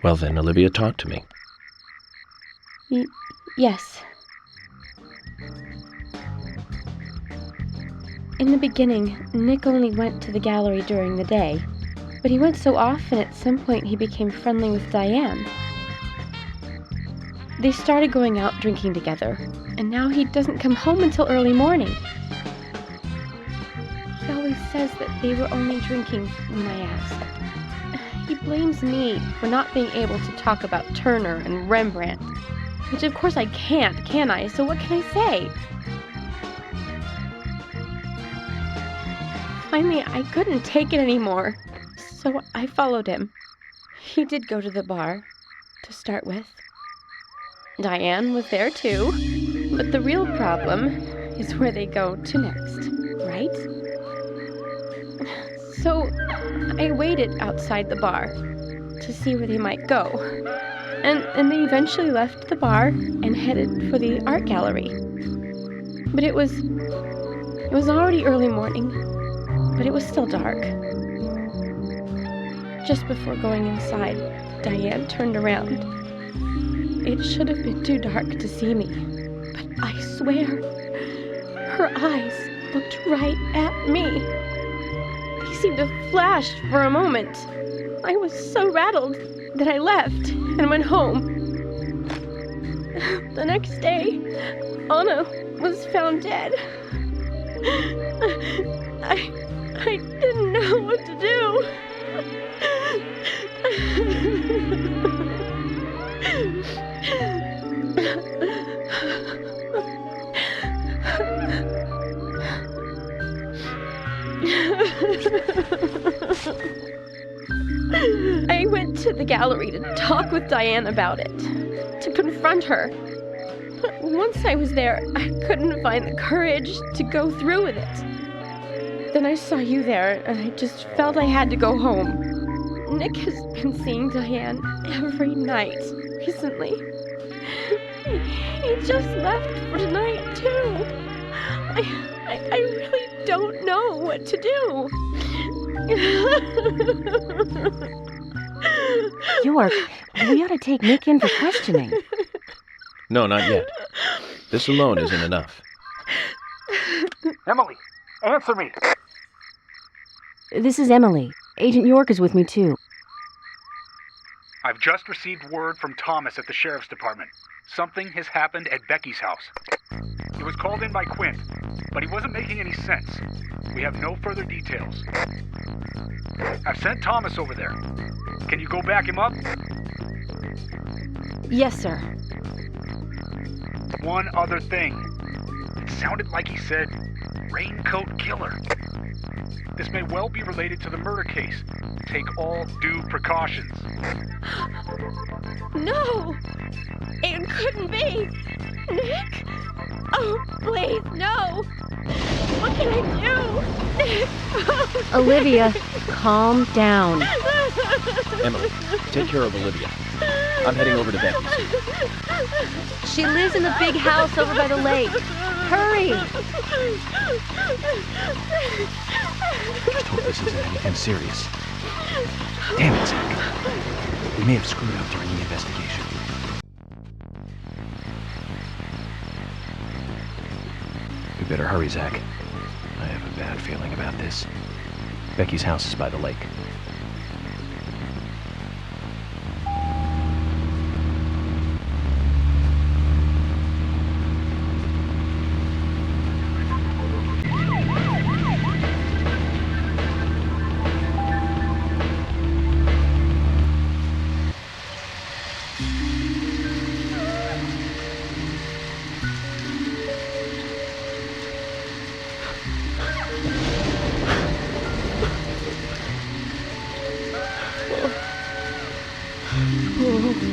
Well then, Olivia, talk to me. Yes. In the beginning, Nick only went to the gallery during the day, but he went so often at some point he became friendly with Diane. They started going out drinking together, and now he doesn't come home until early morning. He always says that they were only drinking when I ask. He blames me for not being able to talk about Turner and Rembrandt, which of course I can't, can I? So what can I say? Finally, I couldn't take it anymore, so I followed him. He did go to the bar, to start with. Diane was there too, but the real problem is where they go to next, right? So I waited outside the bar to see where they might go, and they eventually left the bar and headed for the art gallery. But it was already early morning, but it was still dark. Just before going inside, Diane turned around. It should have been too dark to see me, but I swear, her eyes looked right at me. They seemed to flash for a moment. I was so rattled that I left and went home. The next day, Anna was found dead. I didn't know what to do. I went to the gallery to talk with Diane about it, to confront her. But once I was there, I couldn't find the courage to go through with it. Then I saw you there, and I just felt I had to go home. Nick has been seeing Diane every night recently. He just left for tonight, too. I really don't know what to do. York, we ought to take Nick in for questioning. No, not yet. This alone isn't enough. Emily, answer me! This is Emily. Agent York is with me, too. I've just received word from Thomas at the Sheriff's Department. Something has happened at Becky's house. He was called in by Quint, but he wasn't making any sense. We have no further details. I've sent Thomas over there. Can you go back him up? Yes, sir. One other thing. It sounded like he said, Raincoat Killer. This may well be related to the murder case. Take all due precautions. No! It couldn't be! Nick? Oh, please, no! What can I do? Nick! Olivia, calm down. Emily, take care of Olivia. I'm heading over to Becky's. She lives in the big house over by the lake. Hurry! Just hope this isn't anything serious. Damn it, Zach. We may have screwed up during the investigation. We better hurry, Zach. I have a bad feeling about this. Becky's house is by the lake.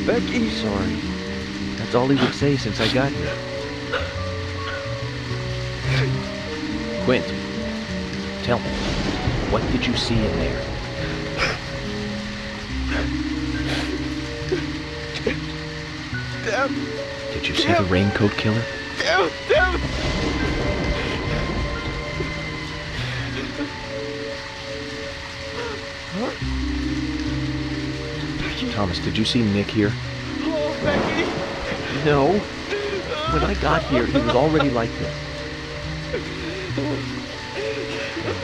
Becky! Sorry. That's all he would say since I got here. Quint, tell me, what did you see in there? Damn! Did you see the Raincoat Killer? Damn! Thomas, did you see Nick here? Oh, Becky! No. When I got here, he was already like this. Well,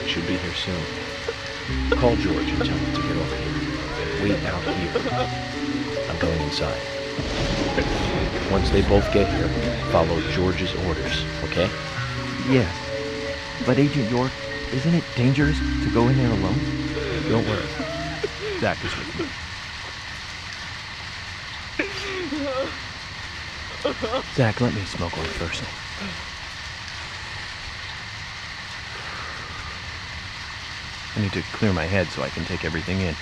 he should be here soon. Call George and tell him to get over here. Wait out here. I'm going inside. Once they both get here, follow George's orders, okay? Yes. But Agent York, isn't it dangerous to go in there alone? Don't worry. Zach is with me. Zach, let me smoke one first. I need to clear my head so I can take everything in.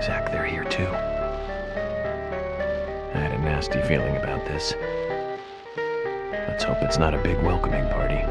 Zach, they're here too. I had a nasty feeling about this. Let's hope it's not a big welcoming party.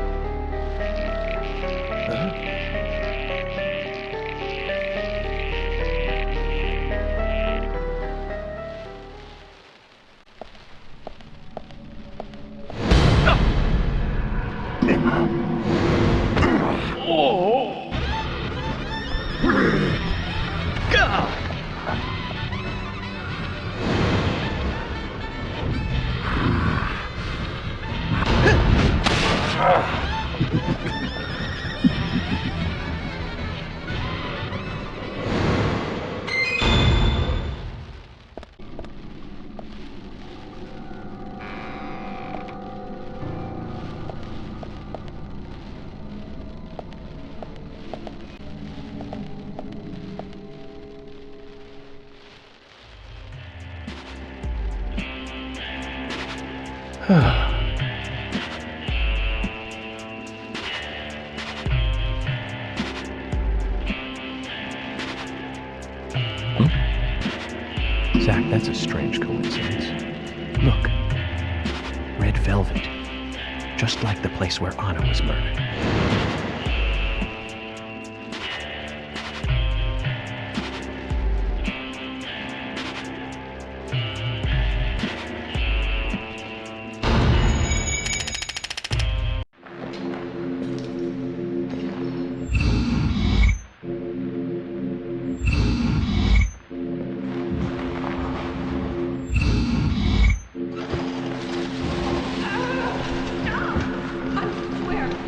Zach, that's a strange coincidence. Look. Red velvet. Just like the place where Anna was murdered.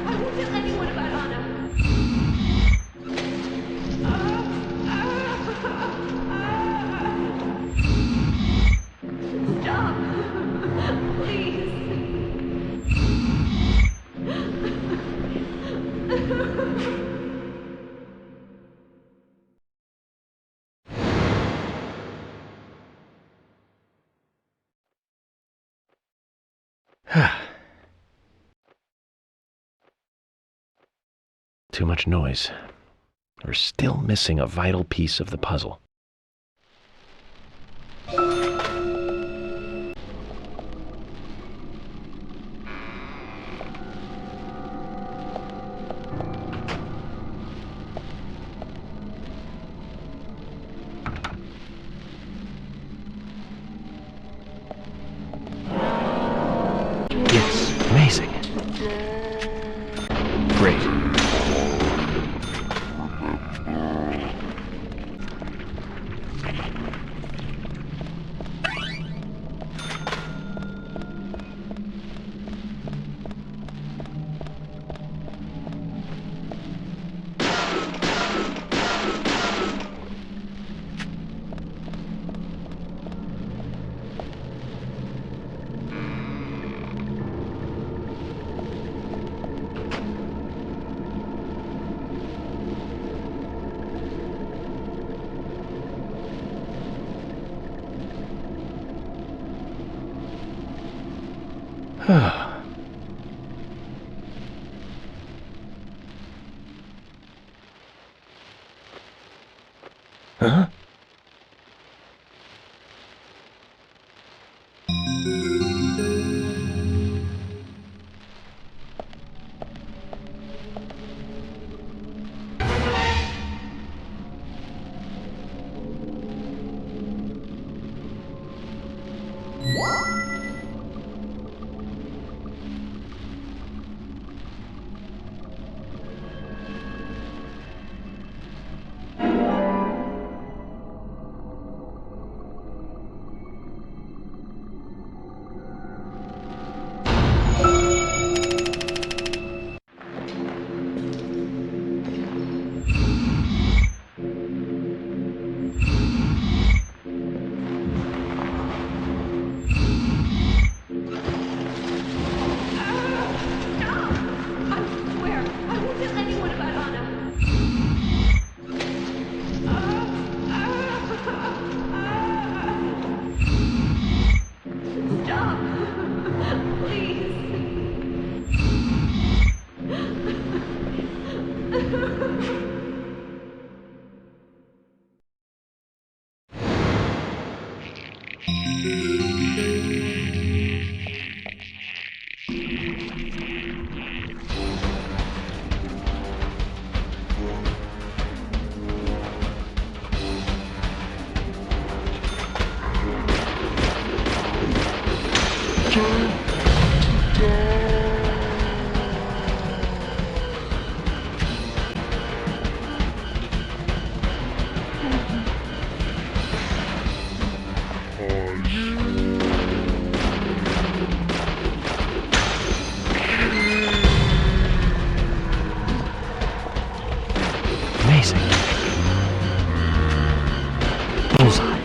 I won't tell anyone about Too much noise. We're still missing a vital piece of the puzzle. Yes, amazing. Great. Huh? Amazing. Bullseye.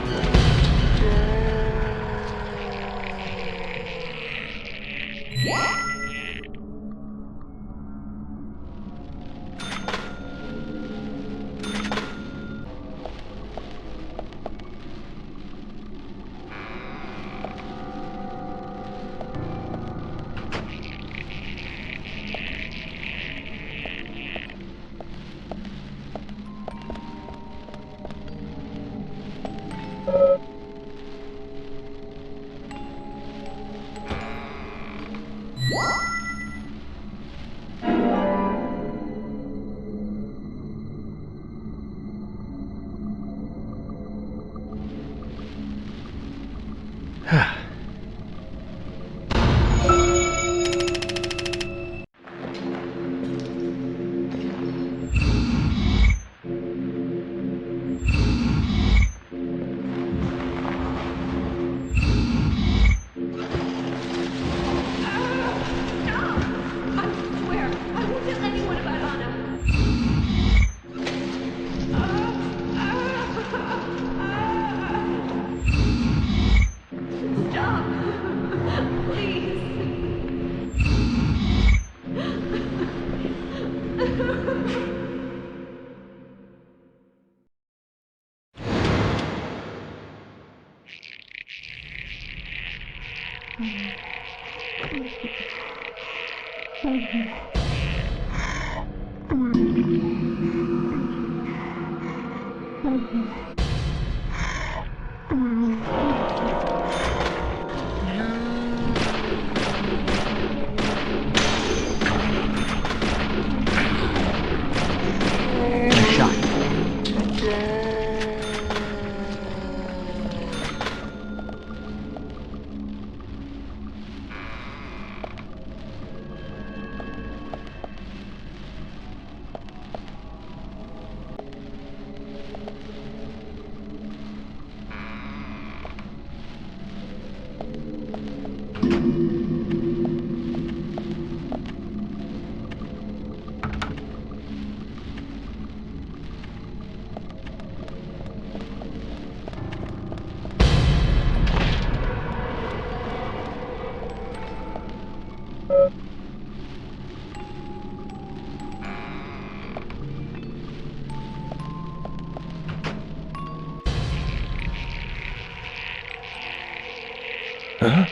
Huh?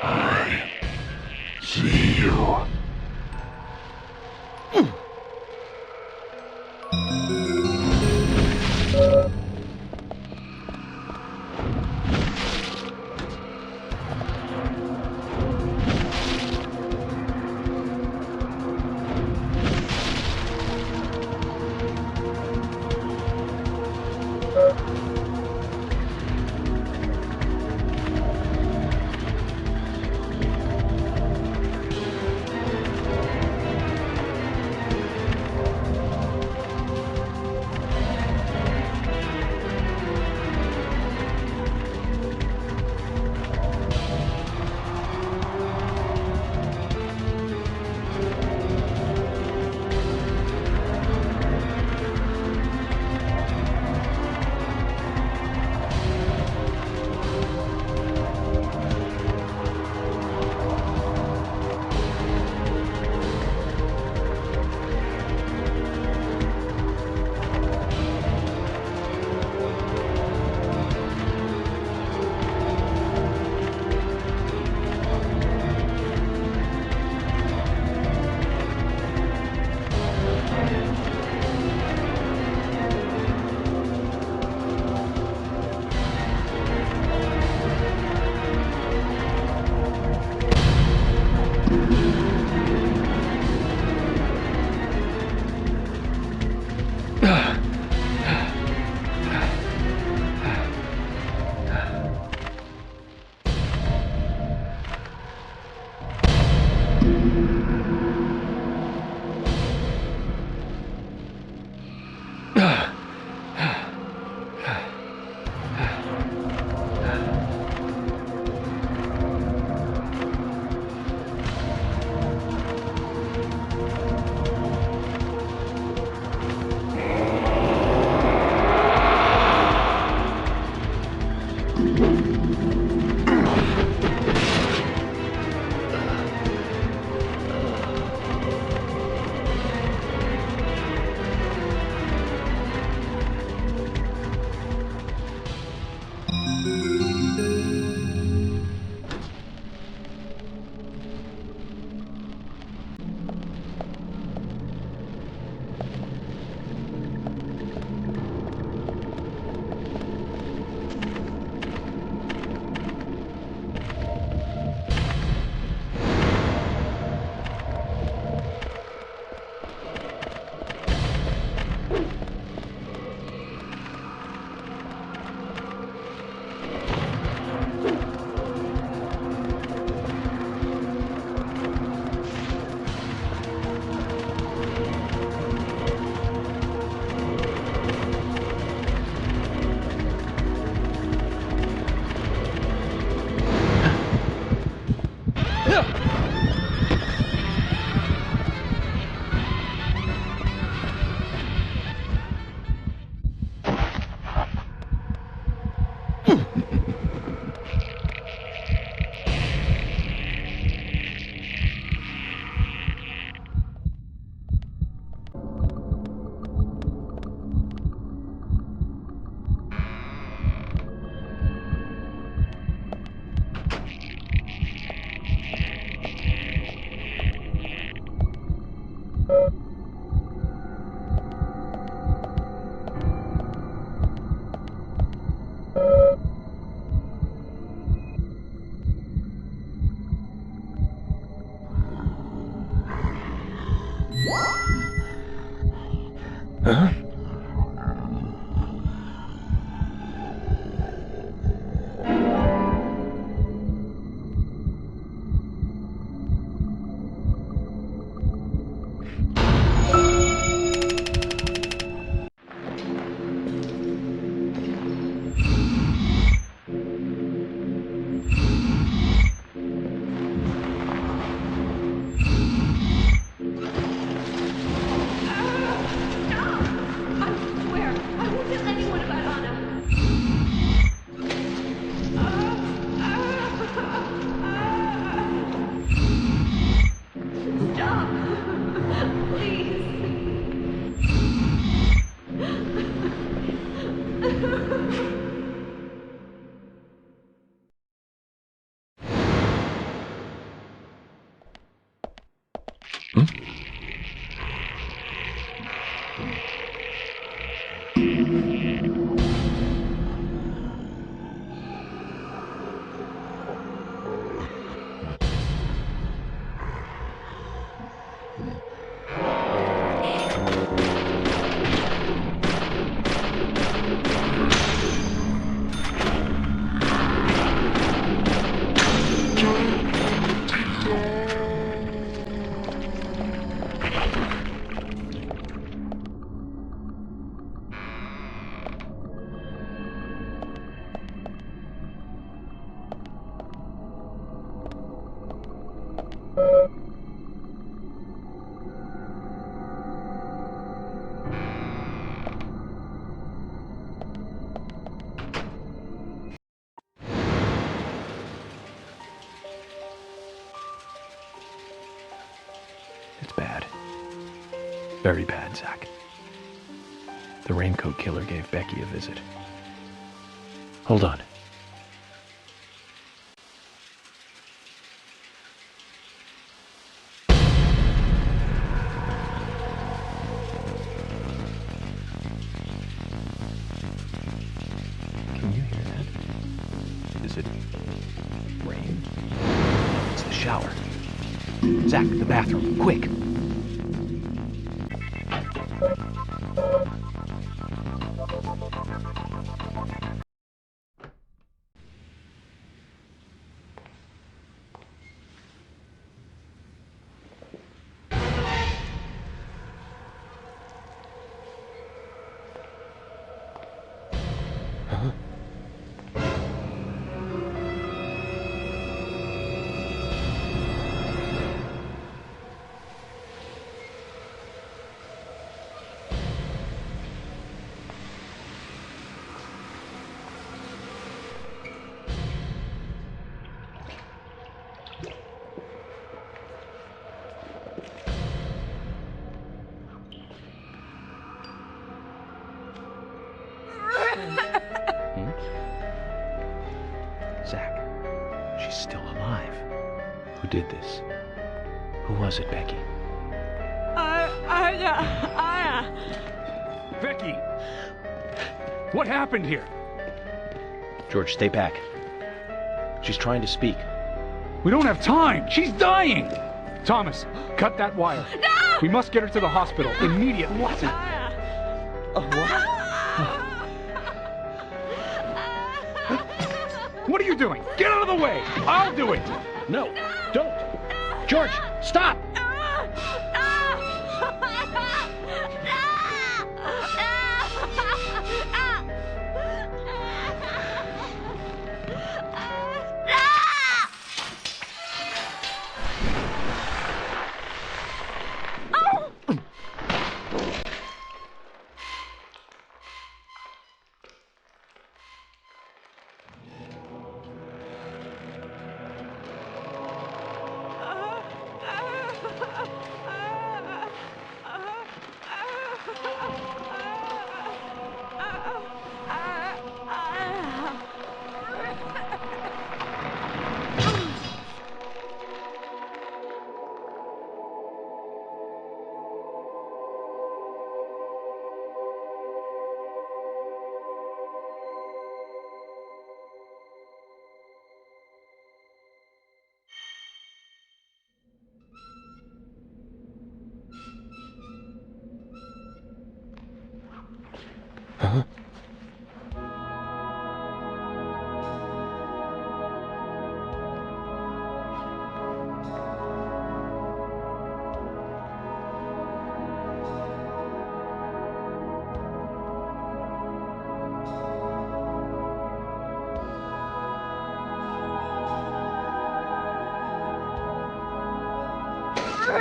I see you. Huh? It's bad. Very bad, Zach. The Raincoat killer gave Becky a visit. Hold on. Can you hear that? Is it rain? No, it's the shower. Zach, the bathroom, quick! Zach, she's still alive. Who did this? Who was it, Becky? Becky! What happened here? George, stay back. She's trying to speak. We don't have time! She's dying! Thomas, cut that wire. No! We must get her to the hospital immediately. What? What are you doing? Get out of the way! I'll do it! No, don't! George, stop! You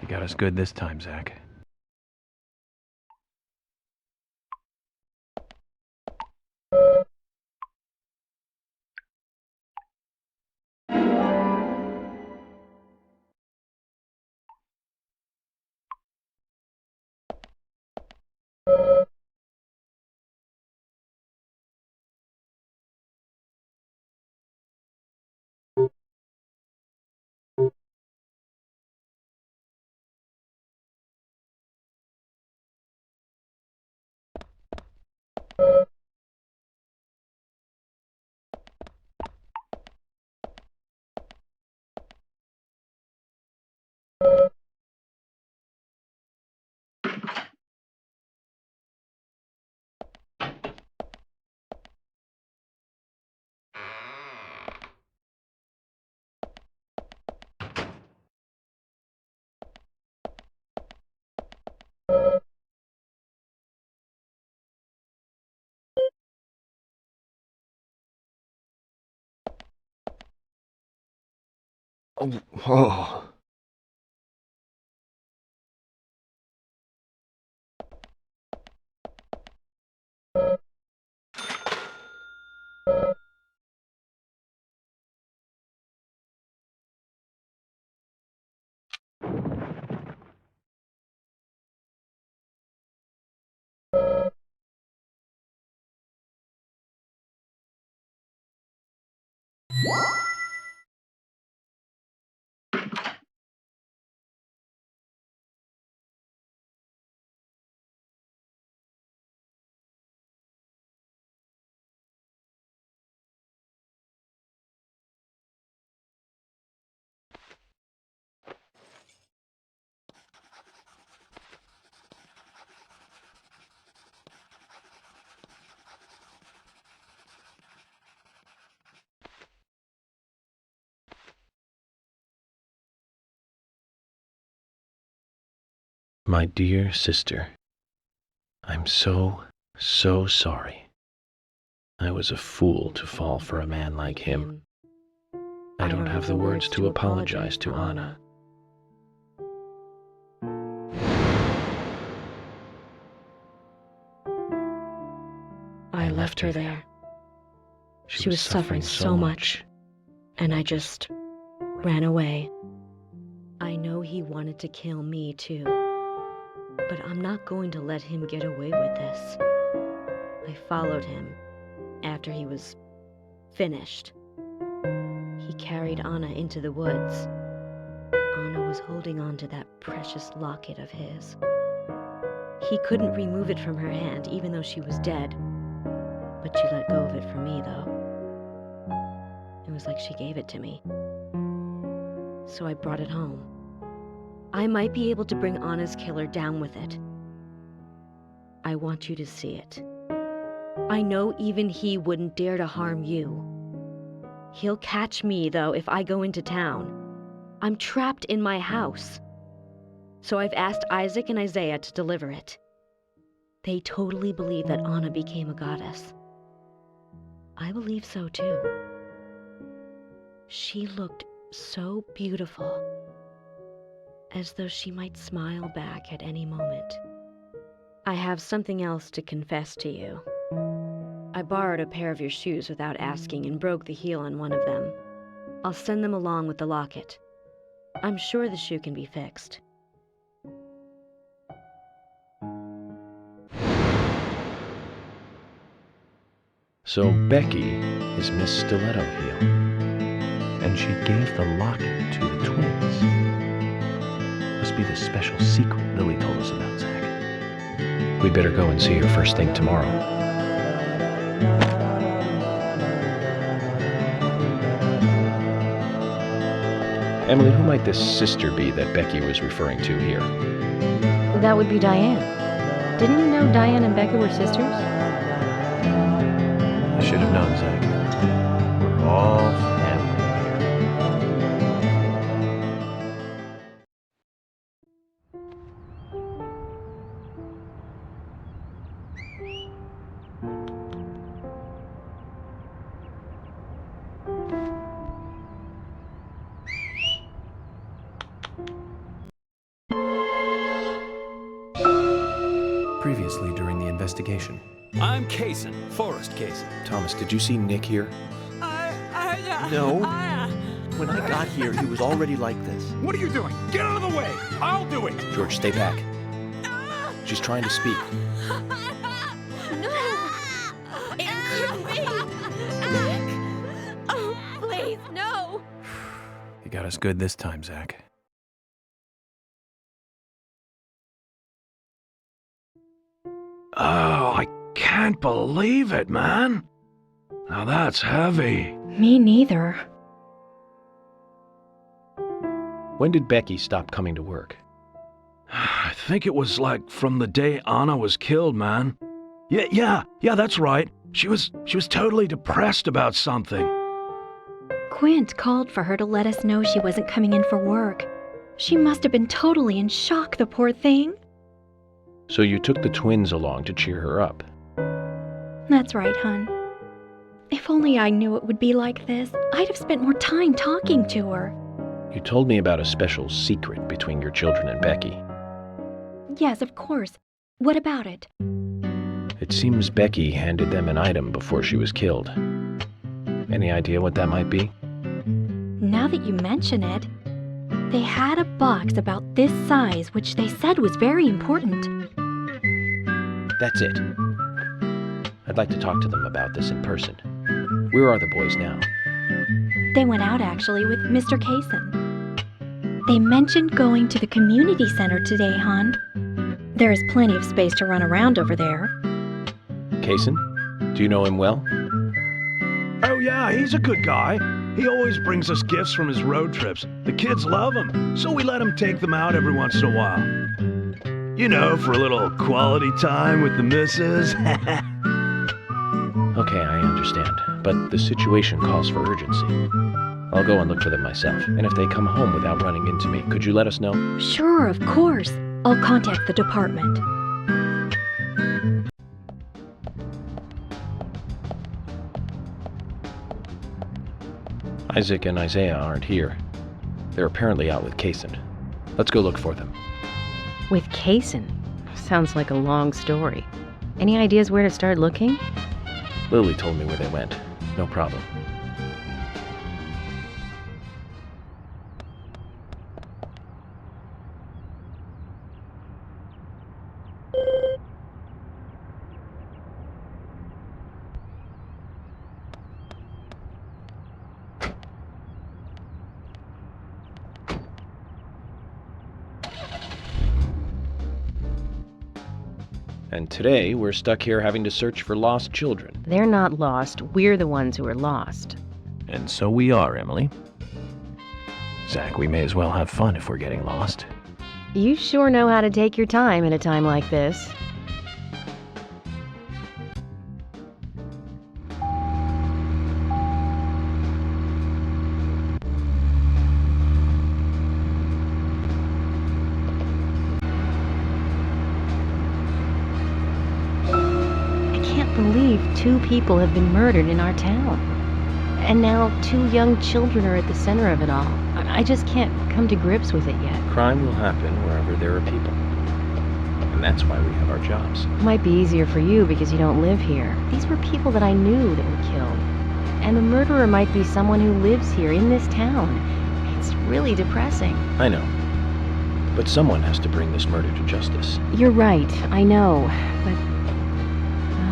got us good this time, Zach. Oh, whoa. My dear sister, I'm so sorry. I was a fool to fall for a man like him. I don't have the words to apologize to Anna. I left her there. She was suffering so much, and I just ran away. I know he wanted to kill me too, but I'm not going to let him get away with this. I followed him after he was finished. He carried Anna into the woods. Anna was holding on to that precious locket of his. He couldn't remove it from her hand, even though she was dead. But she let go of it for me, though. It was like she gave it to me. So I brought it home. I might be able to bring Anna's killer down with it. I want you to see it. I know even he wouldn't dare to harm you. He'll catch me, though, if I go into town. I'm trapped in my house. So I've asked Isaac and Isaiah to deliver it. They totally believe that Anna became a goddess. I believe so, too. She looked so beautiful, as though she might smile back at any moment. I have something else to confess to you. I borrowed a pair of your shoes without asking and broke the heel on one of them. I'll send them along with the locket. I'm sure the shoe can be fixed. So Becky is Miss Stiletto Heel, and she gave the locket to the twins. Must be the special secret Lily told us about, Zach. We better go and see her first thing tomorrow. Emily, who might this sister be that Becky was referring to here? That would be Diane. Didn't you know Diane and Becky were sisters? I should have known, Zach. We're all family Previously during the investigation. I'm Kaysen, Forrest Kaysen. Thomas, did you see Nick here? No. When I got here, he was already like this. What are you doing? Get out of the way! I'll do it! George, stay back. She's trying to speak. No! It couldn't be! Nick! Oh, please, no! You got us good this time, Zach. Oh, I can't believe it, man. Now that's heavy. Me neither. When did Becky stop coming to work? I think it was like from the day Anna was killed, man. Yeah, that's right. She was totally depressed about something. Quint called for her to let us know she wasn't coming in for work. She must have been totally in shock, the poor thing. So you took the twins along to cheer her up. That's right, hon. If only I knew it would be like this, I'd have spent more time talking to her. You told me about a special secret between your children and Becky. Yes, of course. What about it? It seems Becky handed them an item before she was killed. Any idea what that might be? Now that you mention it, they had a box about this size which they said was very important. That's it. I'd like to talk to them about this in person. Where are the boys now? They went out actually with Mr. Kaysen. They mentioned going to the community center today, hon. There is plenty of space to run around over there. Kaysen? Do you know him well? Oh yeah, he's a good guy. He always brings us gifts from his road trips. The kids love him, so we let him take them out every once in a while. You know, for a little quality time with the missus. Okay, I understand, but the situation calls for urgency. I'll go and look for them myself, and if they come home without running into me, could you let us know? Sure, of course. I'll contact the department. Isaac and Isaiah aren't here. They're apparently out with Kaysen. Let's go look for them. With Kaysen? Sounds like a long story. Any ideas where to start looking? Lily told me where they went. No problem. And today, we're stuck here having to search for lost children. They're not lost. We're the ones who are lost. And so we are, Emily. Zach, we may as well have fun if we're getting lost. You sure know how to take your time at a time like this. Believe 2 people have been murdered in our town. And now 2 young children are at the center of it all. I just can't come to grips with it yet. Crime will happen wherever there are people. And that's why we have our jobs. It might be easier for you because you don't live here. These were people that I knew that were killed. And the murderer might be someone who lives here in this town. It's really depressing. I know. But someone has to bring this murder to justice. You're right, I know. But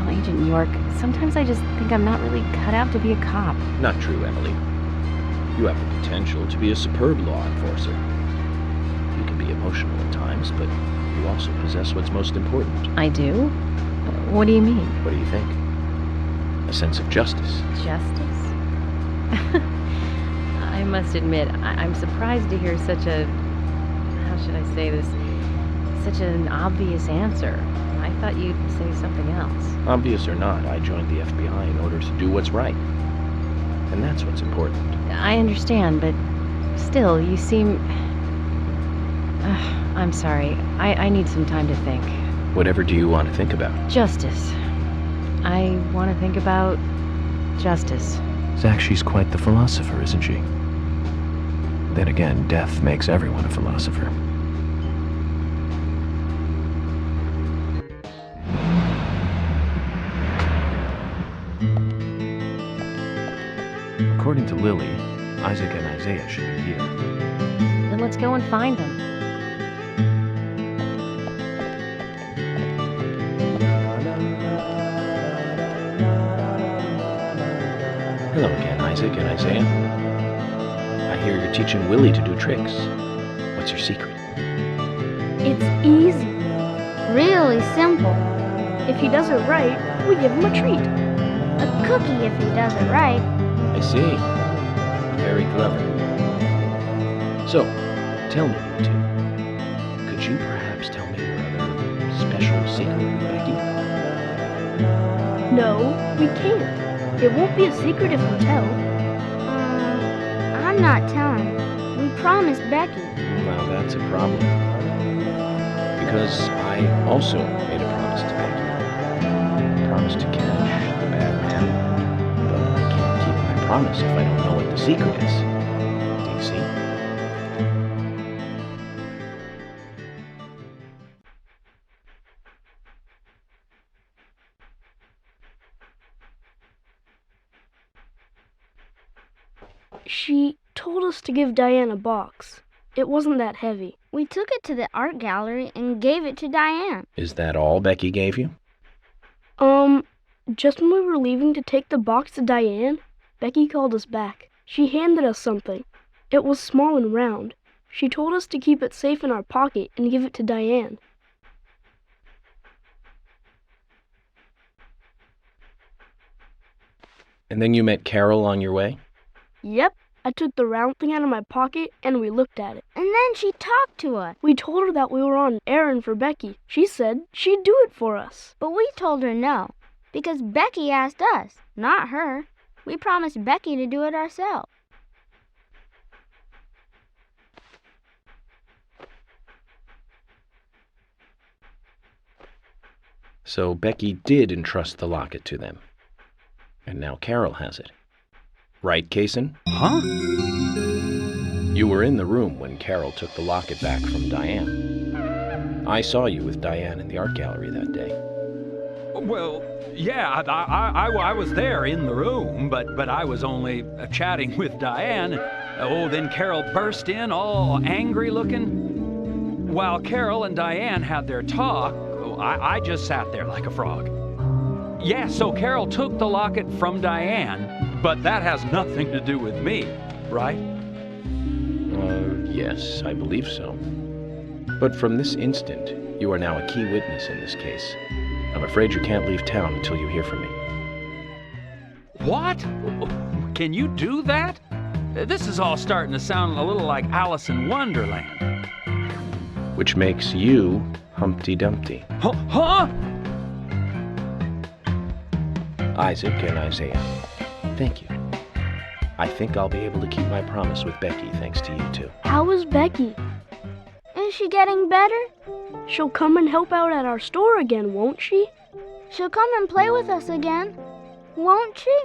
Agent York, sometimes I just think I'm not really cut out to be a cop. Not true, Emily. You have the potential to be a superb law enforcer. You can be emotional at times, but you also possess what's most important. I do? What do you mean? What do you think? A sense of justice. Justice? I must admit, I'm surprised to hear such a... how should I say this? Such an obvious answer. I thought you'd say something else. Obvious or not, I joined the FBI in order to do what's right. And that's what's important. I understand, but still, you seem... I'm sorry. I need some time to think. Whatever do you want to think about? Justice. I want to think about justice. Zach, she's quite the philosopher, isn't she? Then again, death makes everyone a philosopher. According to Lily, Isaac and Isaiah should be here. Then let's go and find them. Hello again, Isaac and Isaiah. I hear you're teaching Willie to do tricks. What's your secret? It's easy. Really simple. If he does it right, we give him a treat. A cookie if he does it right. I see. Very clever. So, tell me, you two. Could you perhaps tell me your other special secret with Becky? No, we can't. It won't be a secret if we tell. I'm not telling. We promised Becky. Well, that's a problem. Because I also made a promise to Becky. I promised to catch the bad man. But I can't keep my promise if I don't know what the secret is. Do you see? She told us to give Diane a box. It wasn't that heavy. We took it to the art gallery and gave it to Diane. Is that all Becky gave you? Just when we were leaving to take the box to Diane, Becky called us back. She handed us something. It was small and round. She told us to keep it safe in our pocket and give it to Diane. And then you met Carol on your way? Yep. I took the round thing out of my pocket and we looked at it. And then she talked to us. We told her that we were on an errand for Becky. She said she'd do it for us. But we told her no, because Becky asked us, not her. We promised Becky to do it ourselves. So Becky did entrust the locket to them. And now Carol has it. Right, Kaysen? Huh? You were in the room when Carol took the locket back from Diane. I saw you with Diane in the art gallery that day. Well, yeah, I was there in the room, but I was only chatting with Diane. Oh, then Carol burst in, all angry looking. While Carol and Diane had their talk, I just sat there like a frog. Yeah, so Carol took the locket from Diane, but that has nothing to do with me, right? Yes, I believe so. But from this instant, you are now a key witness in this case. I'm afraid you can't leave town until you hear from me. What? Can you do that? This is all starting to sound a little like Alice in Wonderland. Which makes you Humpty Dumpty. Huh? Isaac and Isaiah, thank you. I think I'll be able to keep my promise with Becky thanks to you two. How is Becky? Is she getting better? She'll come and help out at our store again, won't she? She'll come and play with us again, won't she?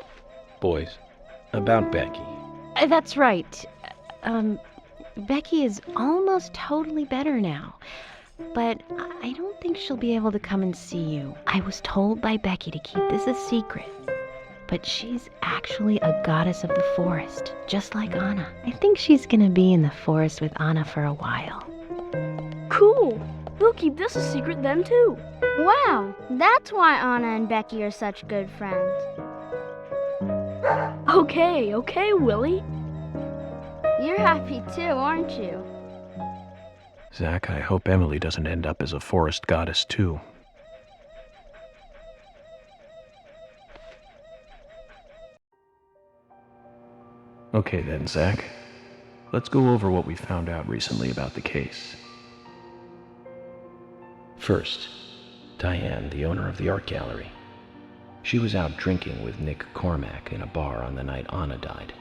Boys, about Becky. That's right. Becky is almost totally better now. But I don't think she'll be able to come and see you. I was told by Becky to keep this a secret. But she's actually a goddess of the forest, just like Anna. I think she's gonna be in the forest with Anna for a while. Cool. We'll keep this a secret then, too. Wow, that's why Anna and Becky are such good friends. Okay, Willie. You're happy too, aren't you? Zach, I hope Emily doesn't end up as a forest goddess, too. Okay then, Zach. Let's go over what we found out recently about the case. First, Diane, the owner of the art gallery. She was out drinking with Nick Cormack in a bar on the night Anna died.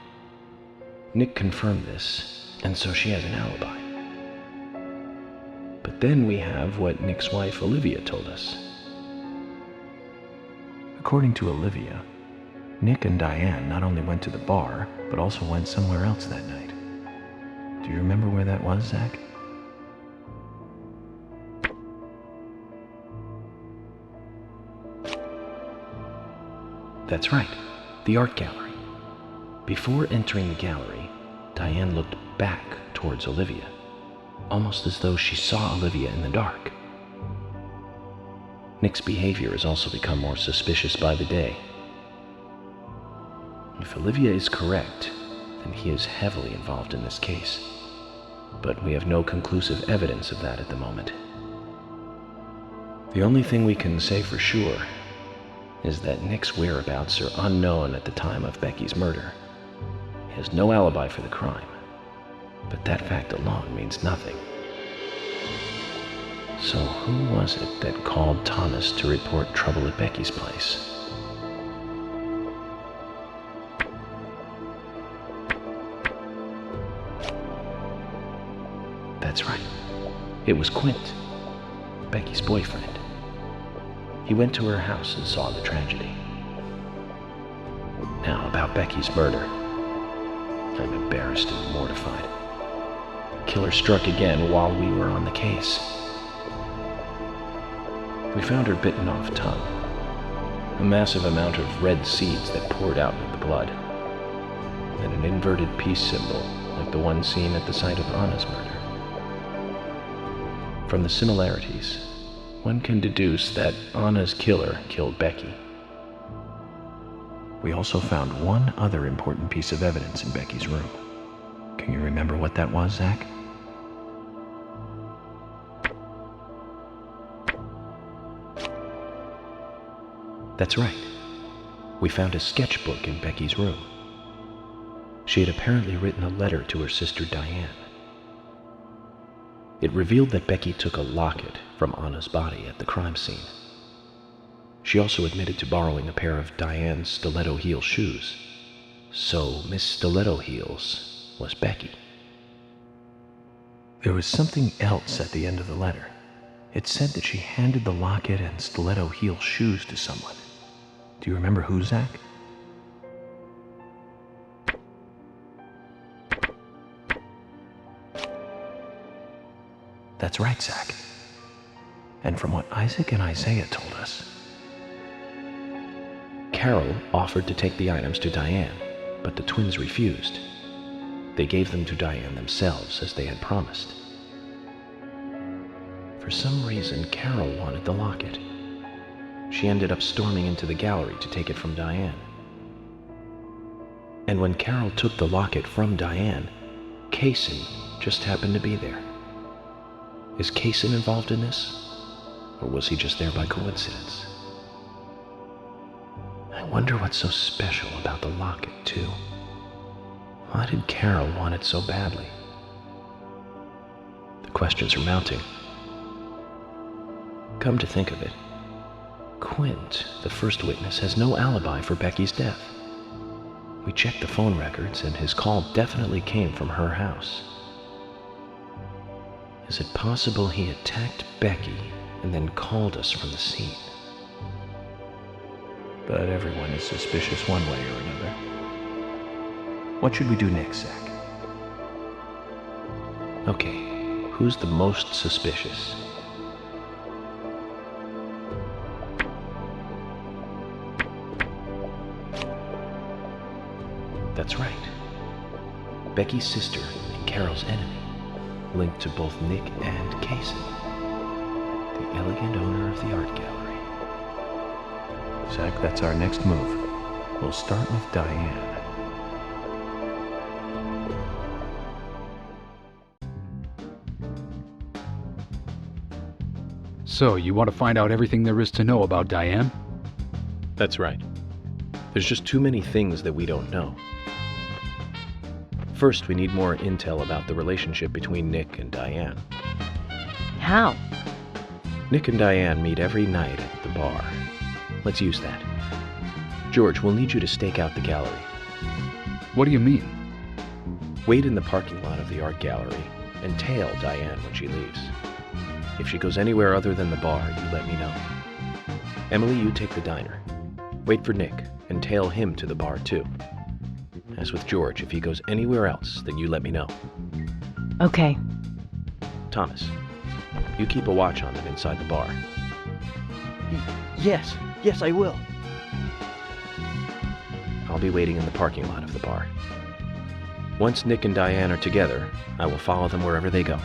Nick confirmed this, and so she has an alibi. But then we have what Nick's wife Olivia told us. According to Olivia, Nick and Diane not only went to the bar, but also went somewhere else that night. Do you remember where that was, Zach? That's right, the art gallery. Before entering the gallery, Diane looked back towards Olivia, almost as though she saw Olivia in the dark. Nick's behavior has also become more suspicious by the day. If Olivia is correct, then he is heavily involved in this case. But we have no conclusive evidence of that at the moment. The only thing we can say for sure is that Nick's whereabouts are unknown at the time of Becky's murder. He has no alibi for the crime, but that fact alone means nothing. So who was it that called Thomas to report trouble at Becky's place? That's right. It was Quint, Becky's boyfriend. He went to her house and saw the tragedy. Now, about Becky's murder. I'm embarrassed and mortified. The killer struck again while we were on the case. We found her bitten off tongue. A massive amount of red seeds that poured out with the blood. And an inverted peace symbol, like the one seen at the site of Anna's murder. From the similarities, one can deduce that Anna's killer killed Becky. We also found one other important piece of evidence in Becky's room. Can you remember what that was, Zach? That's right. We found a sketchbook in Becky's room. She had apparently written a letter to her sister Diane. It revealed that Becky took a locket from Anna's body at the crime scene. She also admitted to borrowing a pair of Diane's stiletto heel shoes. So Miss Stiletto Heels was Becky. There was something else at the end of the letter. It said that she handed the locket and stiletto heel shoes to someone. Do you remember who, Zach? That's right, Zach. And from what Isaac and Isaiah told us, Carol offered to take the items to Diane, but the twins refused. They gave them to Diane themselves, as they had promised. For some reason, Carol wanted the locket. She ended up storming into the gallery to take it from Diane. And when Carol took the locket from Diane, Kaysen just happened to be there. Is Kaysen involved in this? Or was he just there by coincidence? I wonder what's so special about the locket, too. Why did Carol want it so badly? The questions are mounting. Come to think of it, Quint, the first witness, has no alibi for Becky's death. We checked the phone records, and his call definitely came from her house. Is it possible he attacked Becky and then called us from the scene? but everyone is suspicious one way or another. What should we do next, Zach? Okay, who's the most suspicious? That's right. Becky's sister and Carol's enemy, linked to both Nick and Kaysen, the elegant owner of the art gallery. Zach, that's our next move. We'll start with Diane. So, you want to find out everything there is to know about Diane? That's right. There's just too many things that we don't know. First, we need more intel about the relationship between Nick and Diane. How? Nick and Diane meet every night at the bar. Let's use that. George, we'll need you to stake out the gallery. What do you mean? Wait in the parking lot of the art gallery and tail Diane when she leaves. If she goes anywhere other than the bar, you let me know. Emily, you take the diner. Wait for Nick and tail him to the bar too. As with George, if he goes anywhere else, then you let me know. Okay. Thomas, you keep a watch on them inside the bar. Yes, I will. I'll be waiting in the parking lot of the bar. Once Nick and Diane are together, I will follow them wherever they go.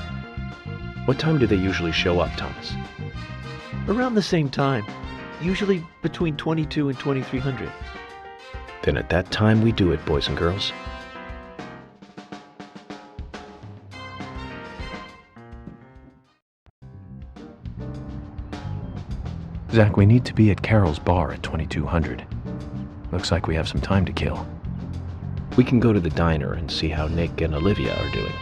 What time do they usually show up, Thomas? Around the same time. Usually between 22 and 2300. Then at that time we do it, boys and girls. Zach, we need to be at Carol's bar at 2200. Looks like we have some time to kill. We can go to the diner and see how Nick and Olivia are doing.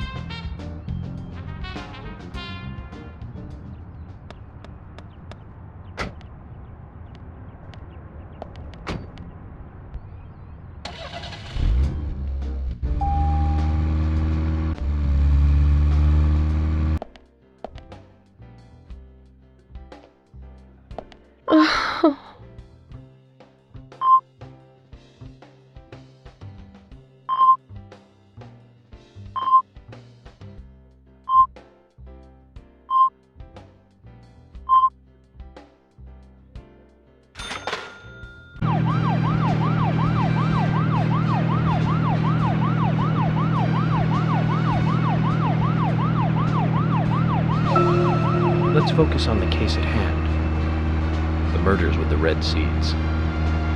Let's focus on the case at hand. The murders with the red seeds.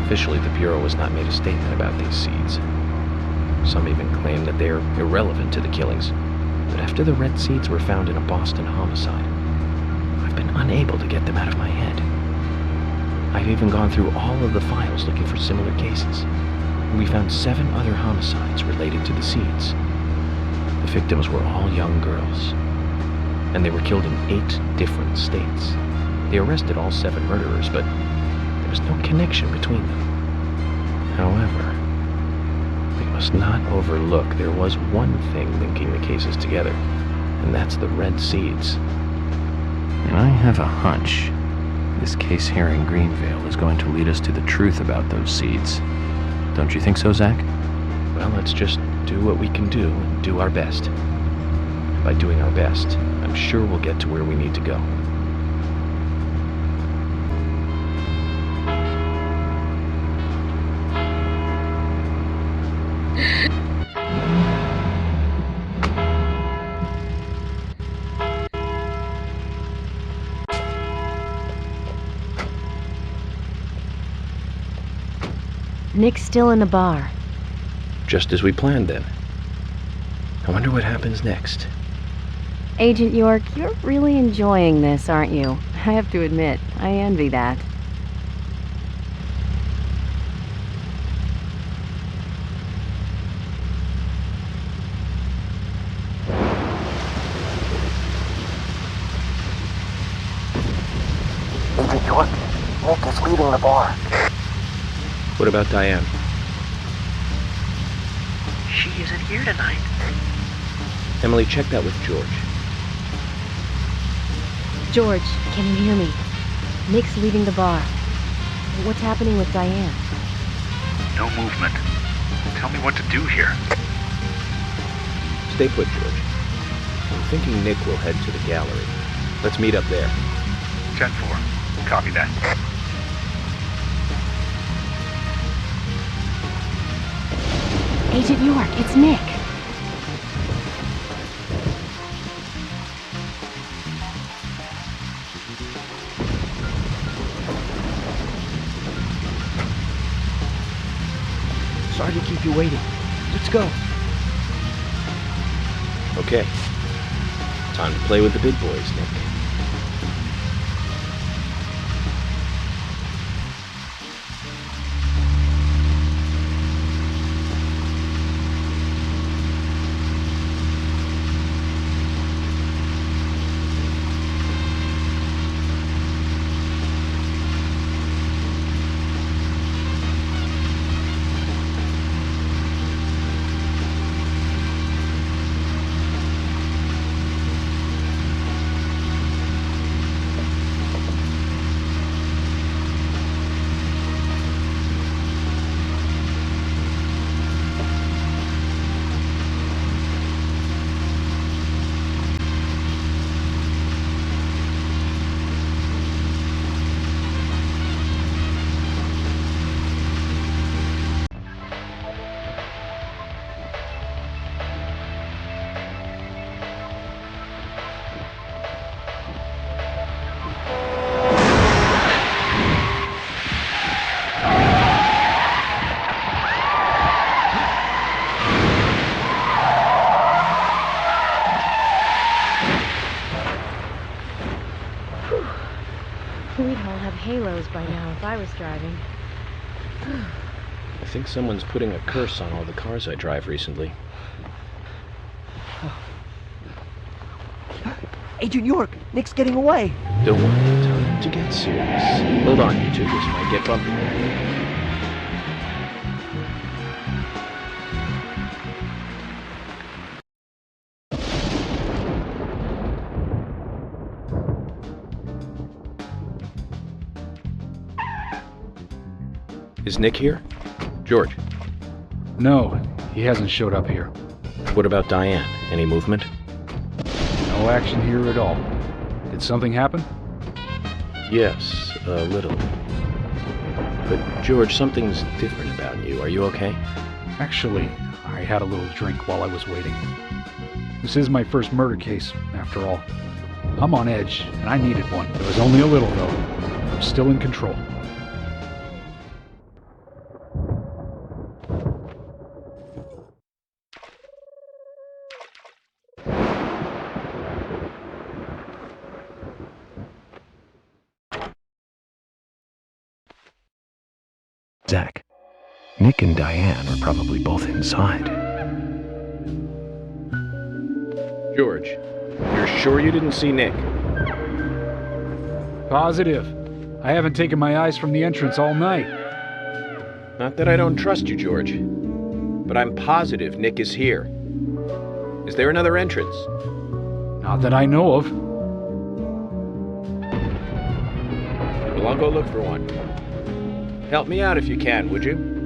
Officially, the Bureau has not made a statement about these seeds. Some even claim that they are irrelevant to the killings. But after the red seeds were found in a Boston homicide, I've been unable to get them out of my head. I've even gone through all of the files looking for similar cases. And we found 7 other homicides related to the seeds. The victims were all young girls. And they were killed in 8 different states. They arrested all 7 murderers, but there was no connection between them. However, we must not overlook there was one thing linking the cases together, and that's the red seeds. And I have a hunch this case here in Greenvale is going to lead us to the truth about those seeds. Don't you think so, Zach? Well, let's just do what we can do and do our best. By doing our best, I'm sure we'll get to where we need to go. Nick's still in the bar. Just as we planned then. I wonder what happens next. Agent York, you're really enjoying this, aren't you? I have to admit, I envy that. Agent York, Nick is leaving the bar. What about Diane? She isn't here tonight. Emily, check that with George. George, can you hear me? Nick's leaving the bar. What's happening with Diane? No movement. Tell me what to do here. Stay put, George. I'm thinking Nick will head to the gallery. Let's meet up there. 10-4. Copy that. Agent York, it's Nick. Sorry to keep you waiting. Let's go. Okay. Time to play with the big boys, Nick. have halos by now if I was driving. I think someone's putting a curse on all the cars I drive recently. Agent York, Nick's getting away. Don't want time to get serious. Hold on, you two. This might get bumpy. Is Nick here? George? No, he hasn't showed up here. What about Diane? Any movement? No action here at all. Did something happen? Yes, a little. But George, something's different about you. Are you okay? Actually, I had a little drink while I was waiting. This is my first murder case, after all. I'm on edge, and I needed one. It was only a little, though. I'm still in control. Zach, Nick and Diane are probably both inside. George, you're sure you didn't see Nick? Positive. I haven't taken my eyes from the entrance all night. Not that I don't trust you, George, but I'm positive Nick is here. Is there another entrance? Not that I know of. Well, I'll go look for one. Help me out if you can, would you?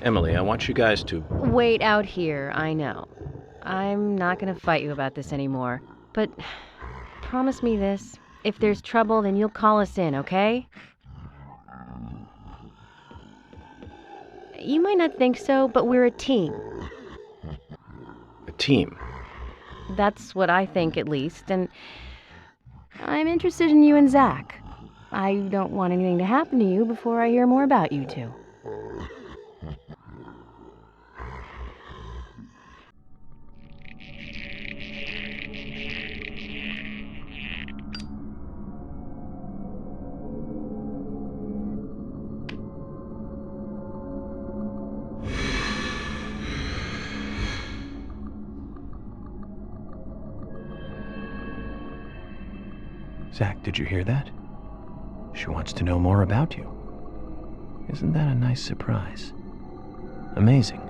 Emily, I want you guys to... Wait out here, I know. I'm not gonna fight you about this anymore. But promise me this. If there's trouble, then you'll call us in, okay? You might not think so, but we're a team. A team? That's what I think, at least, and I'm interested in you and Zach. I don't want anything to happen to you before I hear more about you two. Zach, did you hear that? She wants to know more about you. Isn't that a nice surprise? Amazing.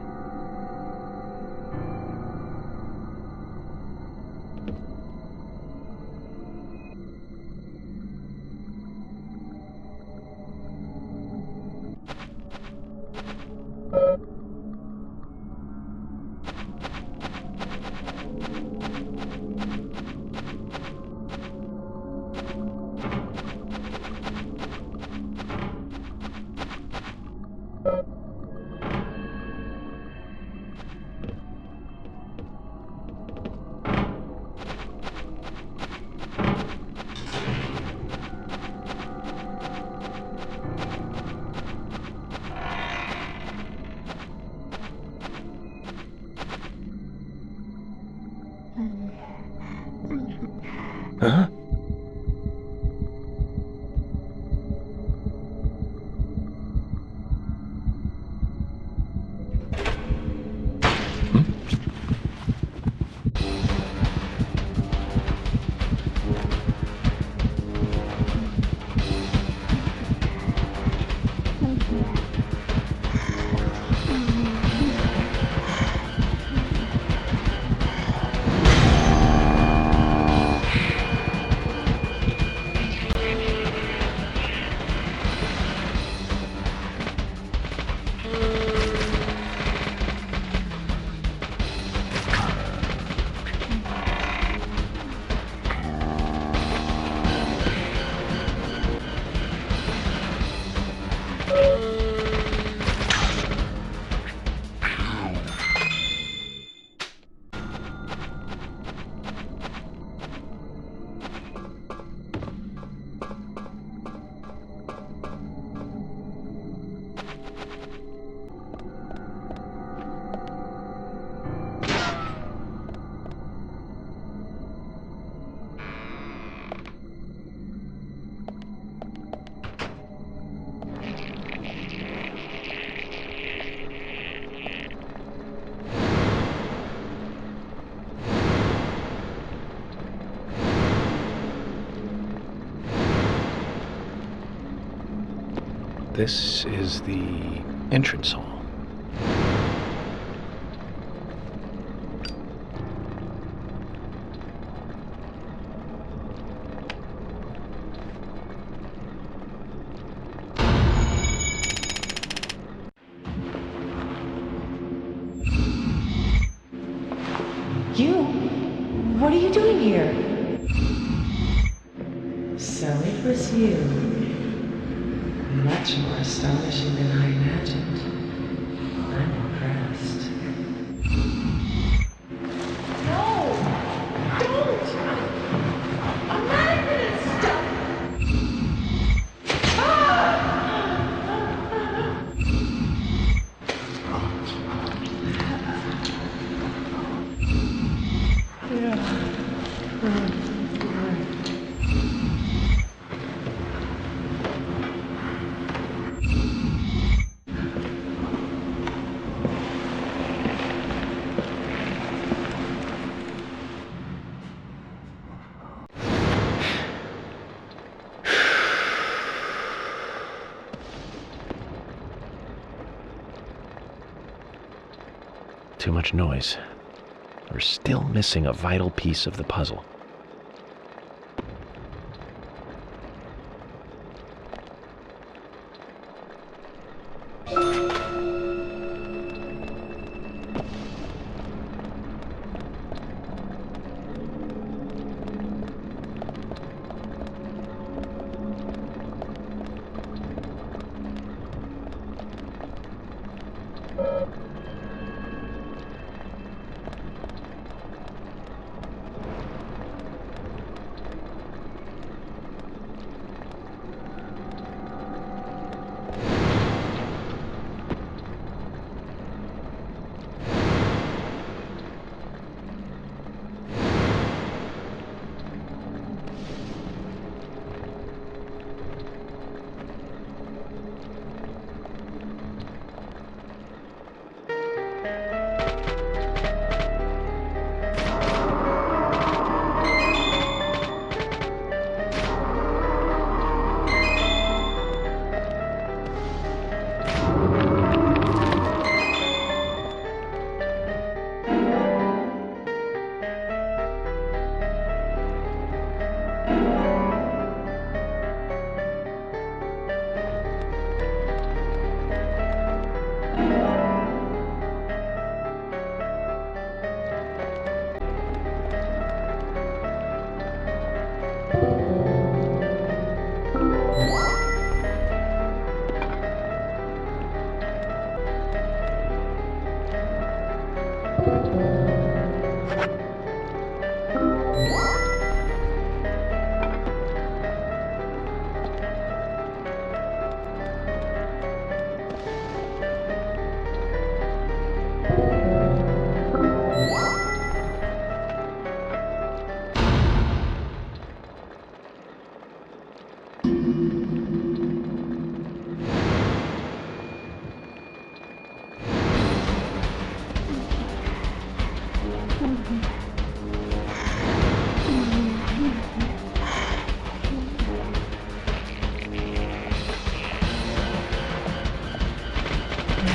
Huh? This is the entrance hall. What are you doing here? So it was you. Much more astonishing than I imagined. I'm impressed. No! Don't! I'm not gonna stop! Too much noise. We're still missing a vital piece of the puzzle.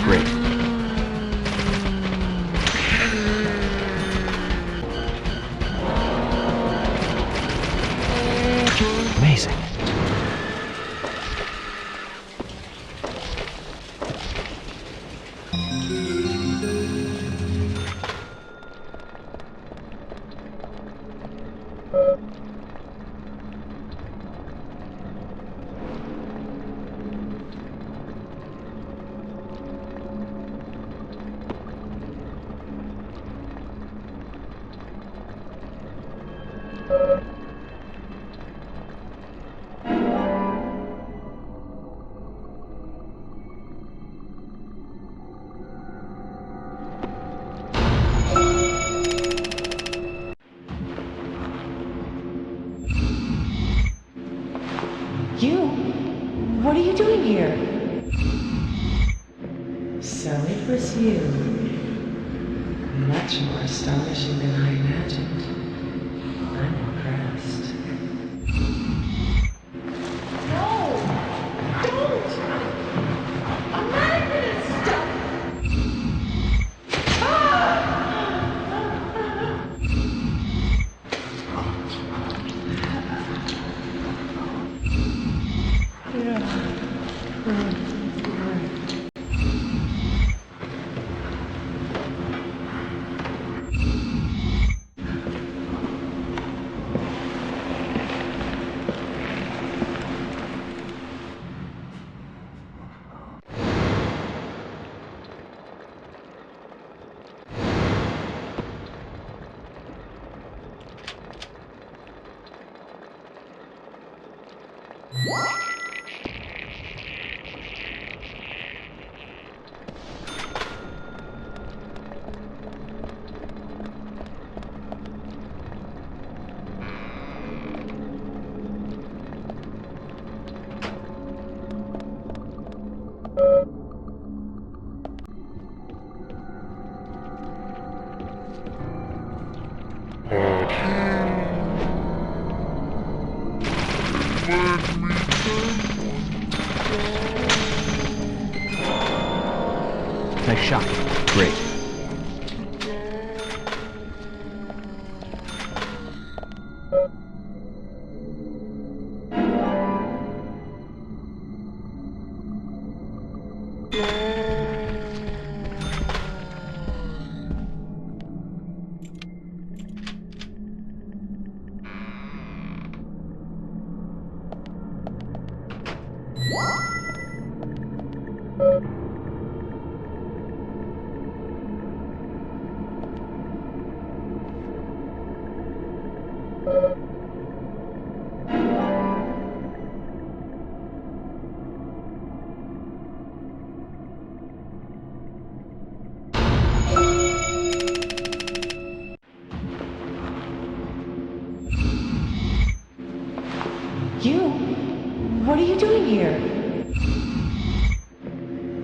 Great. Amazing. You? What are you doing here? So it was you. Much more astonishing than I imagined. I'm impressed. No! Don't! I'm not gonna stop! Nice shot. Great. You? What are you doing here?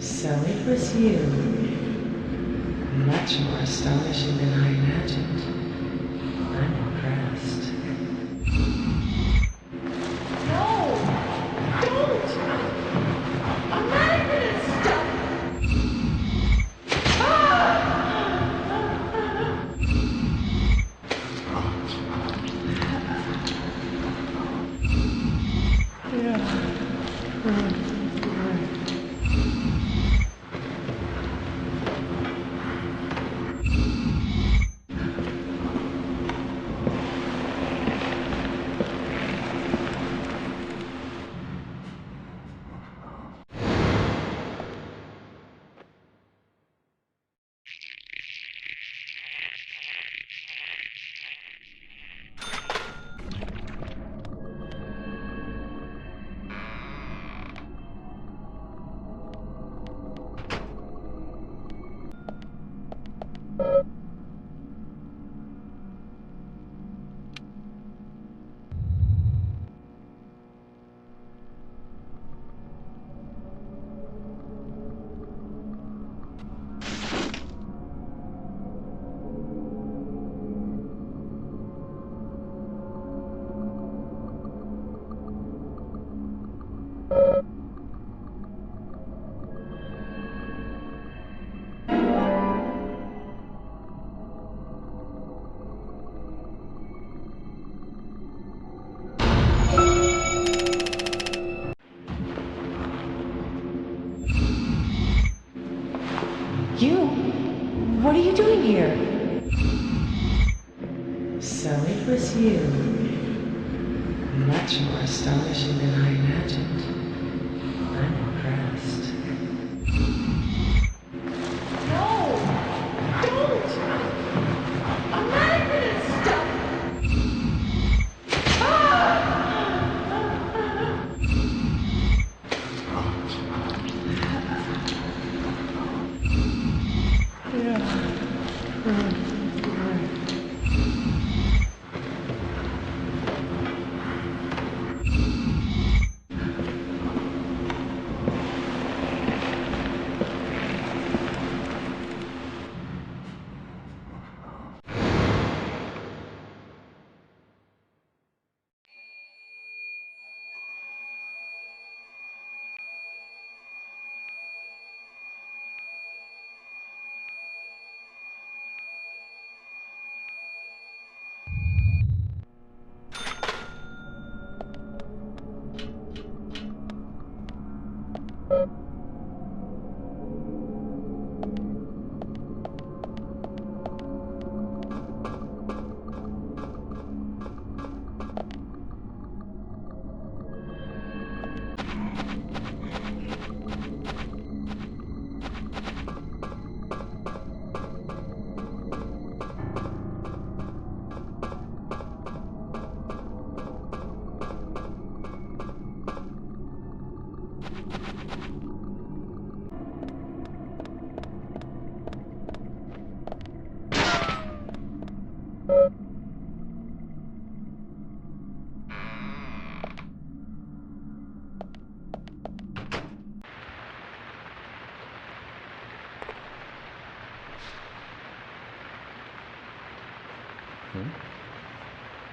So it was you. Much more astonishing than I imagined. I'm impressed. No! Don't! I'm not gonna stop! You? What are you doing here? So it was you. Much more astonishing than I imagined. I'm impressed. No! Don't! I'm not gonna stop!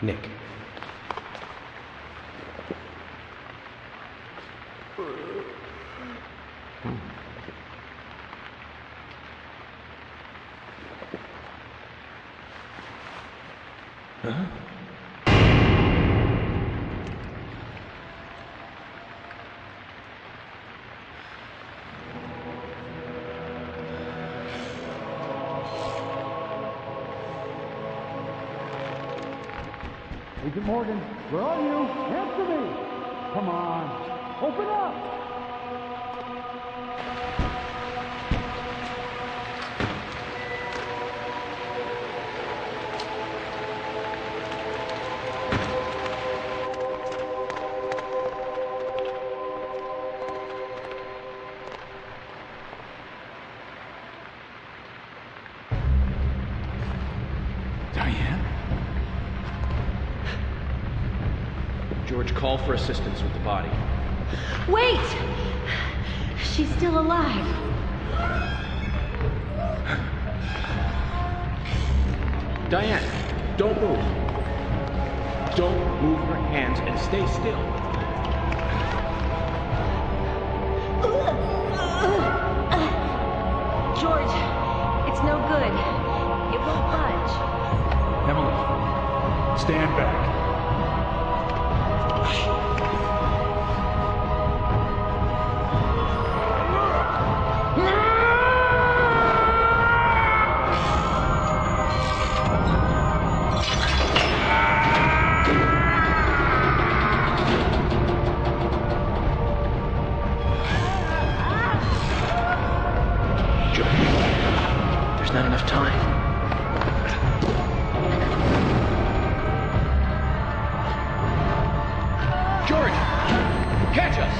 Nick. Huh? Agent Morgan, where are you? Answer me! Come on, open up! George, call for assistance with the body. Wait! She's still alive. Diane, don't move. Don't move her hands and stay still. George, it's no good. It won't budge. Emily, stand back. There's not enough time. George! Catch us!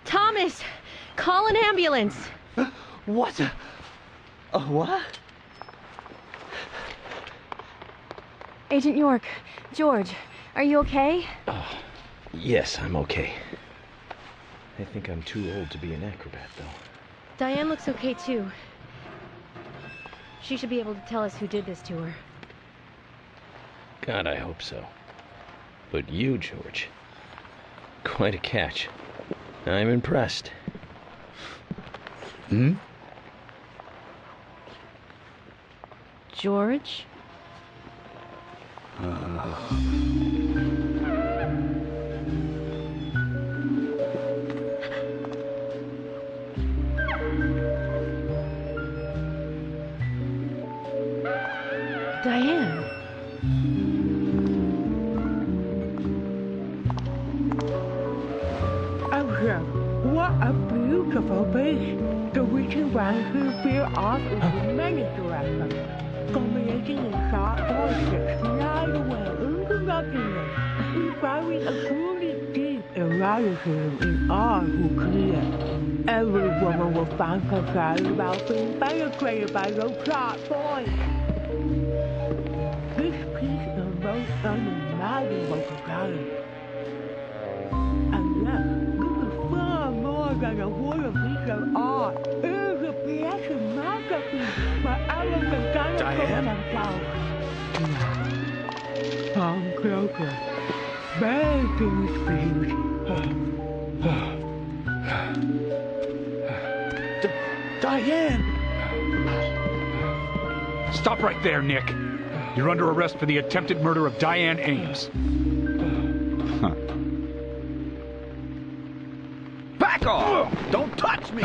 Thomas, call an ambulance. What? A what? Agent York, George, are you okay? Oh, yes, I'm okay. I think I'm too old to be an acrobat, though. Diane looks okay, too. She should be able to tell us who did this to her. God, I hope so. But you, George, quite a catch. I'm impressed. Hmm? George? Diane. What a beautiful beach. The reaching round who feel off in many directions. Combination in sharp voices slide away into nothingness, inspiring a truly deep eroticism in all who clear. Every woman will find herself about being penetrated by those sharp voices. This piece is most unimaginable together. And yet, this is far more than a wooden piece of art. It is a piece of masterpiece where everyone can Diane? themselves. Come closer. Bathe in its beauty. Diane! Stop right there, Nick. You're under arrest for the attempted murder of Diane Ames. Back off! Don't touch me!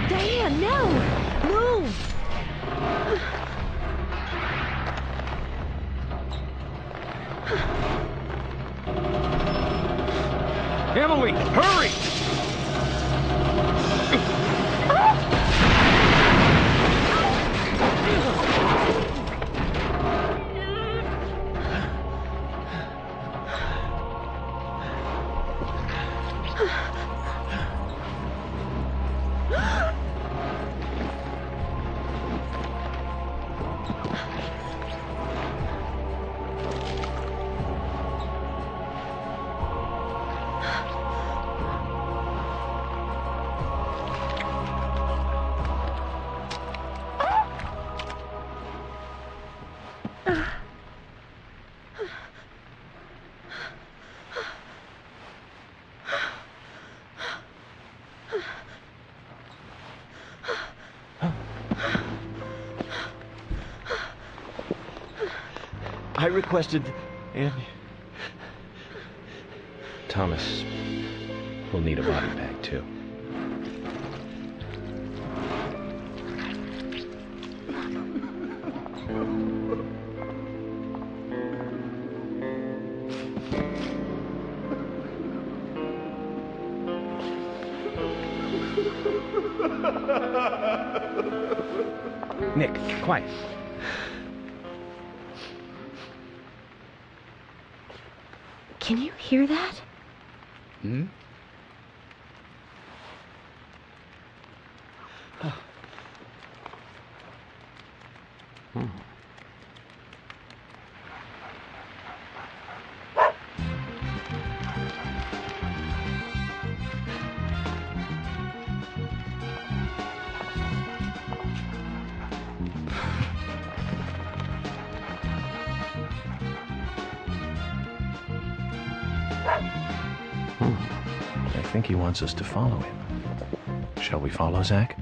Diane, no! Move! Emily, hurry! I requested, and Thomas will need a body bag, too. Nick, quiet. Can you hear that? Hmm? I think he wants us to follow him. Shall we follow, Zach?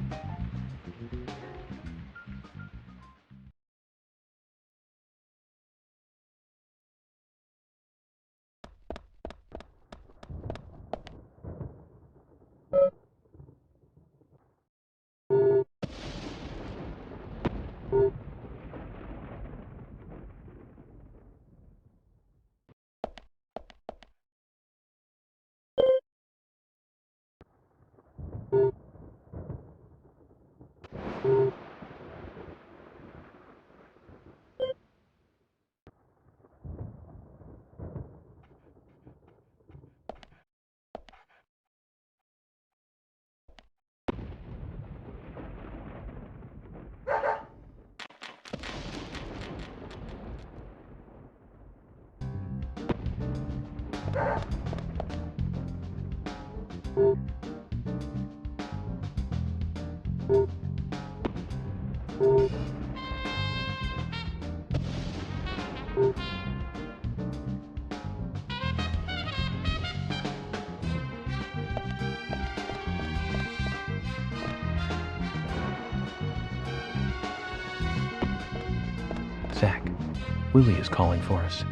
Zach, Willie is calling for us.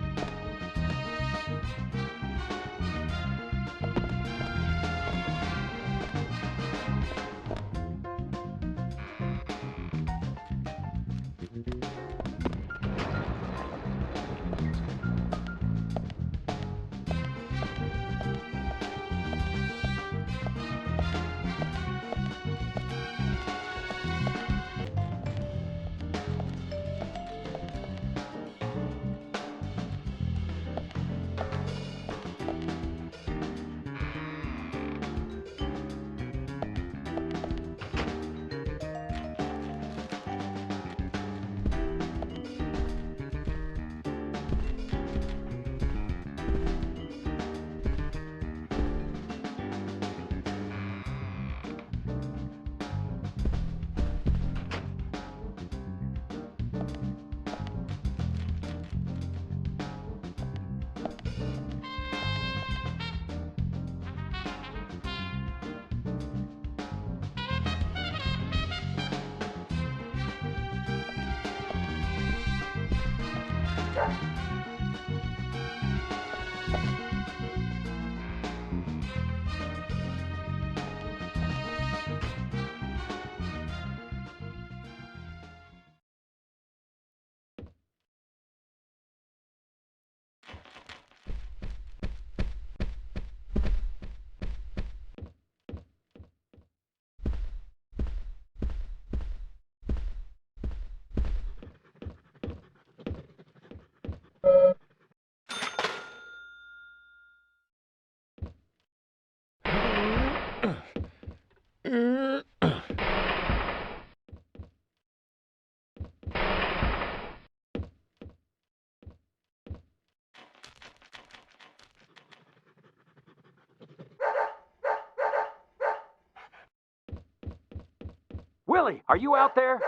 Willie, are you out there?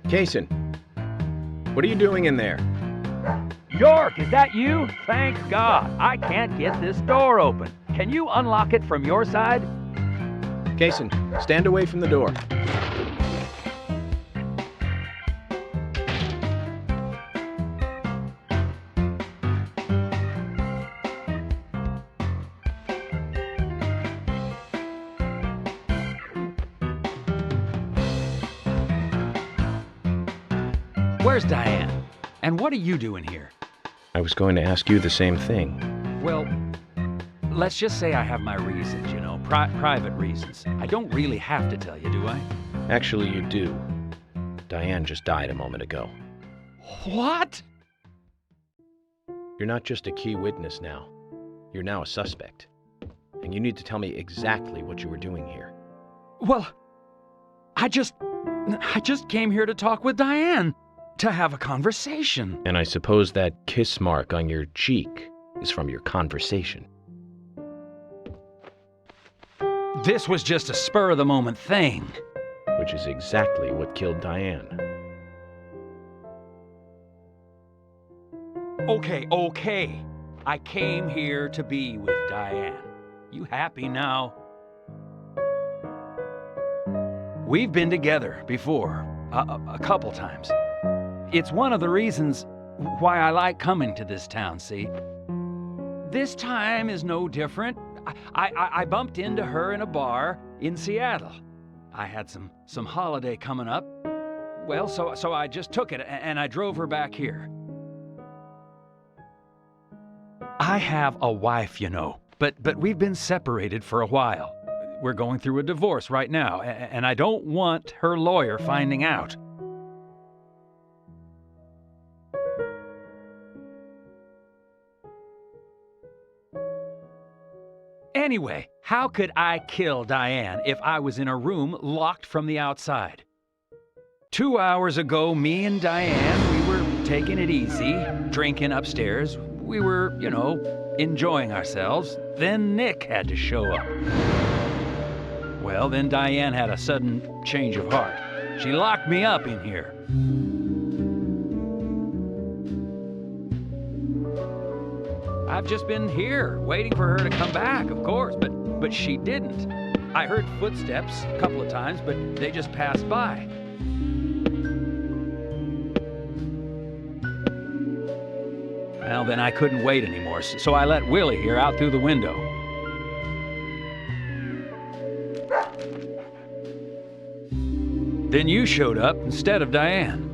Kaysen, what are you doing in there? York, is that you? Thank God. I can't get this door open. Can you unlock it from your side? Kaysen, stand away from the door. Where's Diane? And what are you doing here? I was going to ask you the same thing. Well, let's just say I have my reasons, you know, private reasons. I don't really have to tell you, do I? Actually, you do. Diane just died a moment ago. What? You're not just a key witness now. You're now a suspect. And you need to tell me exactly what you were doing here. Well, I just came here to talk with Diane. To have a conversation. And I suppose that kiss mark on your cheek is from your conversation. This was just a spur-of-the-moment thing. Which is exactly what killed Diane. Okay. I came here to be with Diane. You happy now? We've been together before, a couple times. It's one of the reasons why I like coming to this town, see? This time is no different. I bumped into her in a bar in Seattle. I had some holiday coming up. Well, so I just took it and I drove her back here. I have a wife, you know, but we've been separated for a while. We're going through a divorce right now, and I don't want her lawyer finding out. Anyway, how could I kill Diane if I was in a room locked from the outside? 2 hours ago, me and Diane, we were taking it easy, drinking upstairs. We were, you know, enjoying ourselves. Then Nick had to show up. Well, then Diane had a sudden change of heart. She locked me up in here. I've just been here, waiting for her to come back, of course, but she didn't. I heard footsteps a couple of times, but they just passed by. Well, then I couldn't wait anymore, so I let Willie here out through the window. Then you showed up instead of Diane.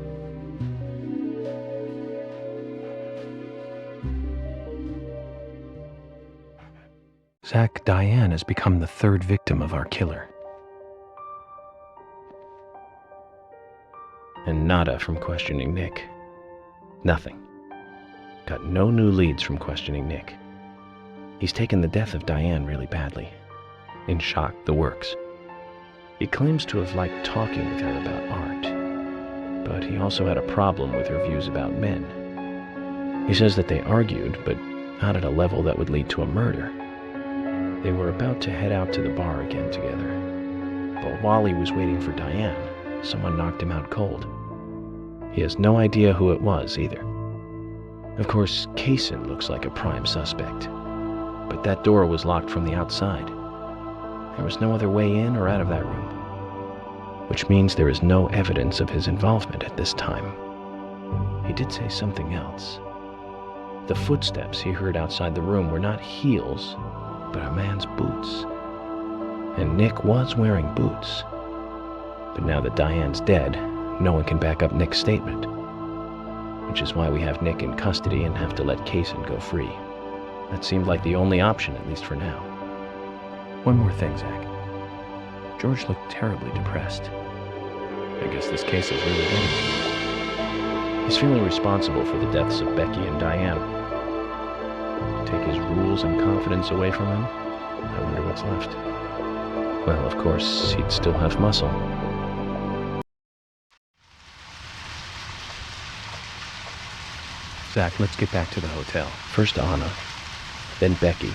Zach, Diane has become the third victim of our killer. And nada from questioning Nick. Nothing. Got no new leads from questioning Nick. He's taken the death of Diane really badly. In shock, the works. He claims to have liked talking with her about art, but he also had a problem with her views about men. He says that they argued, but not at a level that would lead to a murder. They were about to head out to the bar again together, but while he was waiting for Diane, someone knocked him out cold. He has no idea who it was either. Of course, Kaysen looks like a prime suspect, but that door was locked from the outside. There was no other way in or out of that room, which means there is no evidence of his involvement at this time. He did say something else. The footsteps he heard outside the room were not heels, but a man's boots. And Nick was wearing boots. But now that Diane's dead, no one can back up Nick's statement, which is why we have Nick in custody and have to let Kaysen go free. That seemed like the only option, at least for now. One more thing, Zach. George looked terribly depressed. I guess this case is really getting to him. He's feeling responsible for the deaths of Becky and Diane. Take his rules and confidence away from him? I wonder what's left. Well, of course, he'd still have muscle. Zach, let's get back to the hotel. First Anna, then Becky,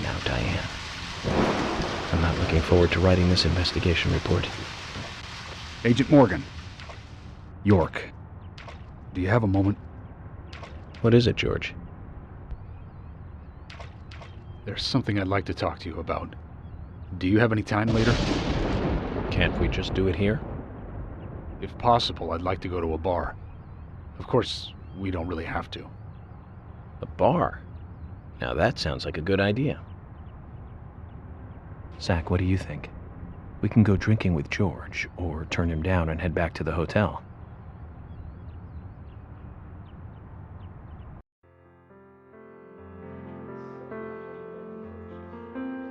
now Diane. I'm not looking forward to writing this investigation report. Agent Morgan. York. Do you have a moment? What is it, George? There's something I'd like to talk to you about. Do you have any time later? Can't we just do it here? If possible, I'd like to go to a bar. Of course, we don't really have to. A bar? Now that sounds like a good idea. Zach, what do you think? We can go drinking with George, or turn him down and head back to the hotel.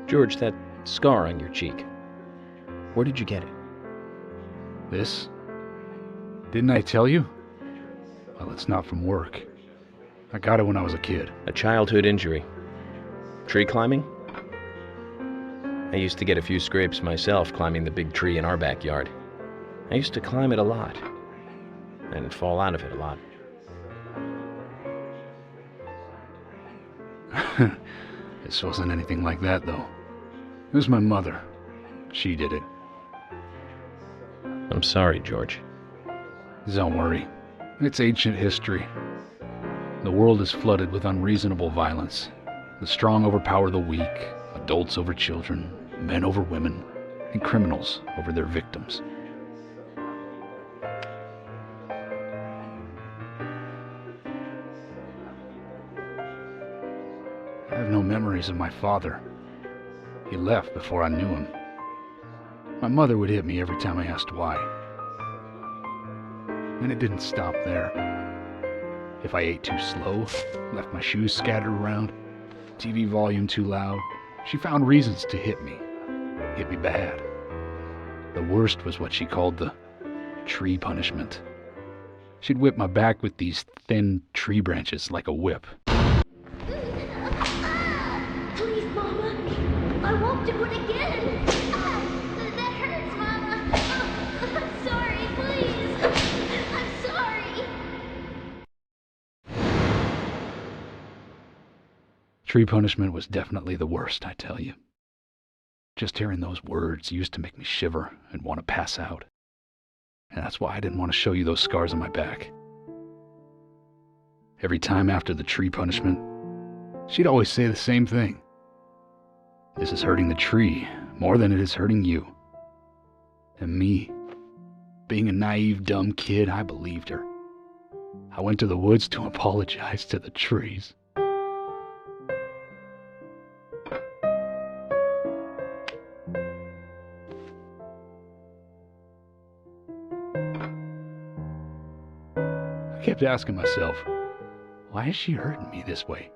George, that scar on your cheek. Where did you get it? This? Didn't I tell you? Well, it's not from work. I got it when I was a kid. A childhood injury. Tree climbing? I used to get a few scrapes myself climbing the big tree in our backyard. I used to climb it a lot, and fall out of it a lot. This wasn't anything like that, though. It was my mother. She did it. I'm sorry, George. Don't worry. It's ancient history. The world is flooded with unreasonable violence. The strong overpower the weak, adults over children, men over women, and criminals over their victims. I have no memories of my father. He left before I knew him. My mother would hit me every time I asked why. And it didn't stop there. If I ate too slow, left my shoes scattered around, TV volume too loud, she found reasons to hit me. Hit me bad. The worst was what she called the tree punishment. She'd whip my back with these thin tree branches like a whip. Please, Mama. I won't do it again. That hurts, Mama. I'm sorry, please. I'm sorry. Tree punishment was definitely the worst, I tell you. Just hearing those words used to make me shiver and want to pass out. And that's why I didn't want to show you those scars on my back. Every time after the tree punishment, she'd always say the same thing. This is hurting the tree more than it is hurting you. And me, being a naive, dumb kid, I believed her. I went to the woods to apologize to the trees. I kept asking myself, why is she hurting me this way?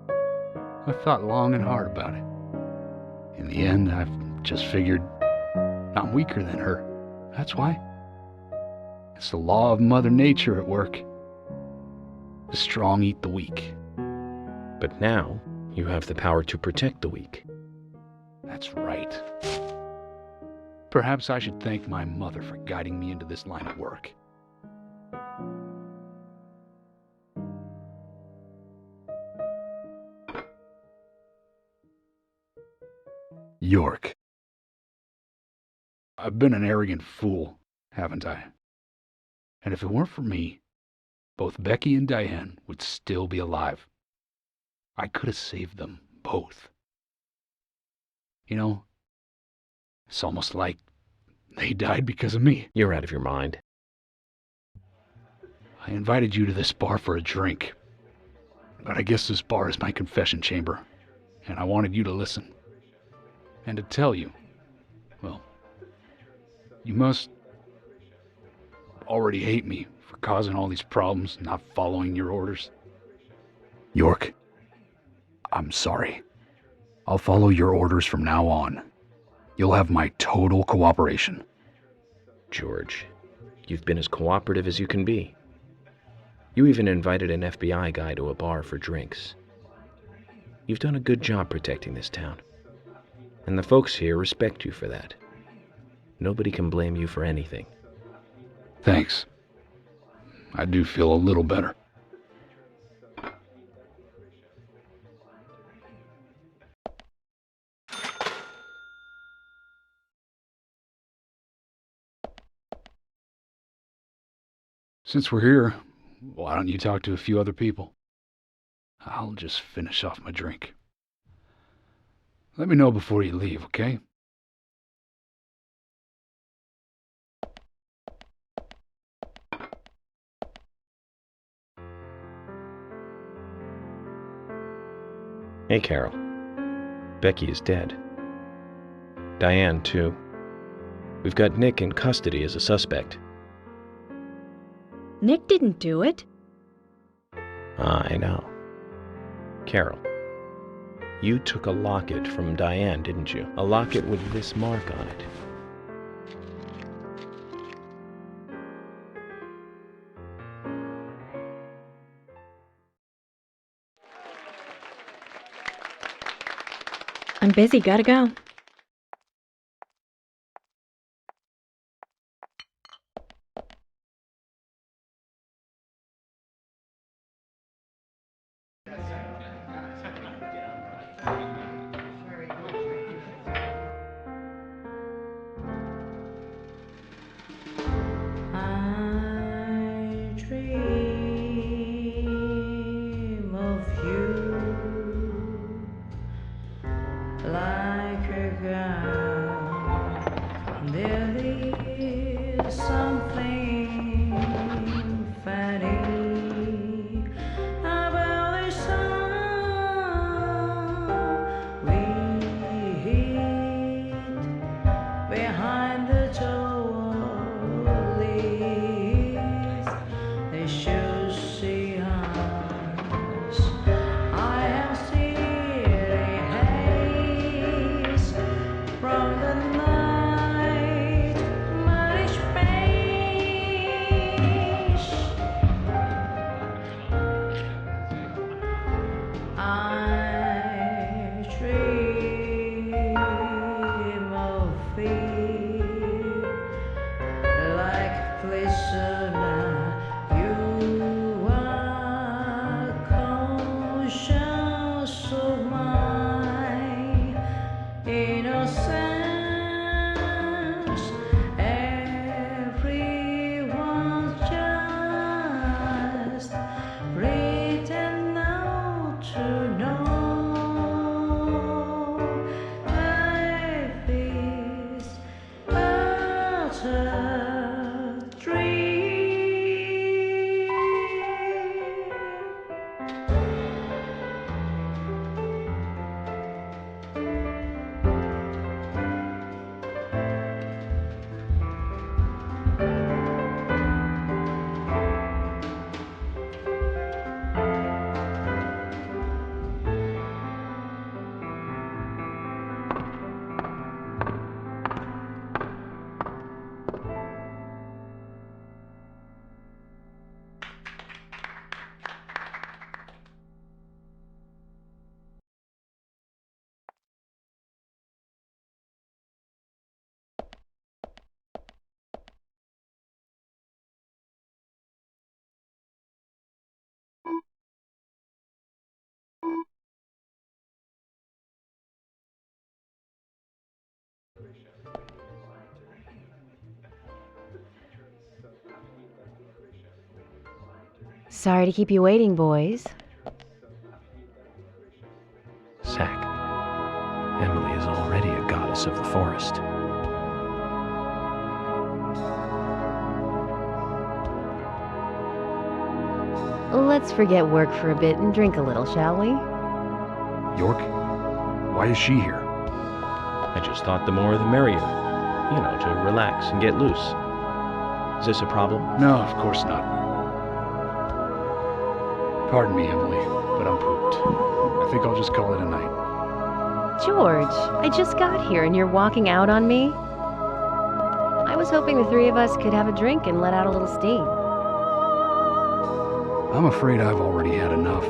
I thought long and hard about it. In the end, I've just figured I'm weaker than her. That's why. It's the law of Mother Nature at work. The strong eat the weak. But now, you have the power to protect the weak. That's right. Perhaps I should thank my mother for guiding me into this line of work. York. I've been an arrogant fool, haven't I? And if it weren't for me, both Becky and Diane would still be alive. I could have saved them both. You know, it's almost like they died because of me. You're out of your mind. I invited you to this bar for a drink, but I guess this bar is my confession chamber, and I wanted you to listen. And to tell you, well, you must already hate me for causing all these problems, not following your orders. York, I'm sorry. I'll follow your orders from now on. You'll have my total cooperation. George, you've been as cooperative as you can be. You even invited an FBI guy to a bar for drinks. You've done a good job protecting this town. And the folks here respect you for that. Nobody can blame you for anything. Thanks. I do feel a little better. Since we're here, why don't you talk to a few other people? I'll just finish off my drink. Let me know before you leave, okay? Hey, Carol. Becky is dead. Diane, too. We've got Nick in custody as a suspect. Nick didn't do it. I know. Carol, you took a locket from Diane, didn't you? A locket with this mark on it. I'm busy, gotta go. Sorry to keep you waiting, boys. Zack, Emily is already a goddess of the forest. Let's forget work for a bit and drink a little, shall we? York? Why is she here? I just thought the more the merrier. You know, to relax and get loose. Is this a problem? No, of course not. Pardon me, Emily, but I'm pooped. I think I'll just call it a night. George, I just got here and you're walking out on me? I was hoping the three of us could have a drink and let out a little steam. I'm afraid I've already had enough.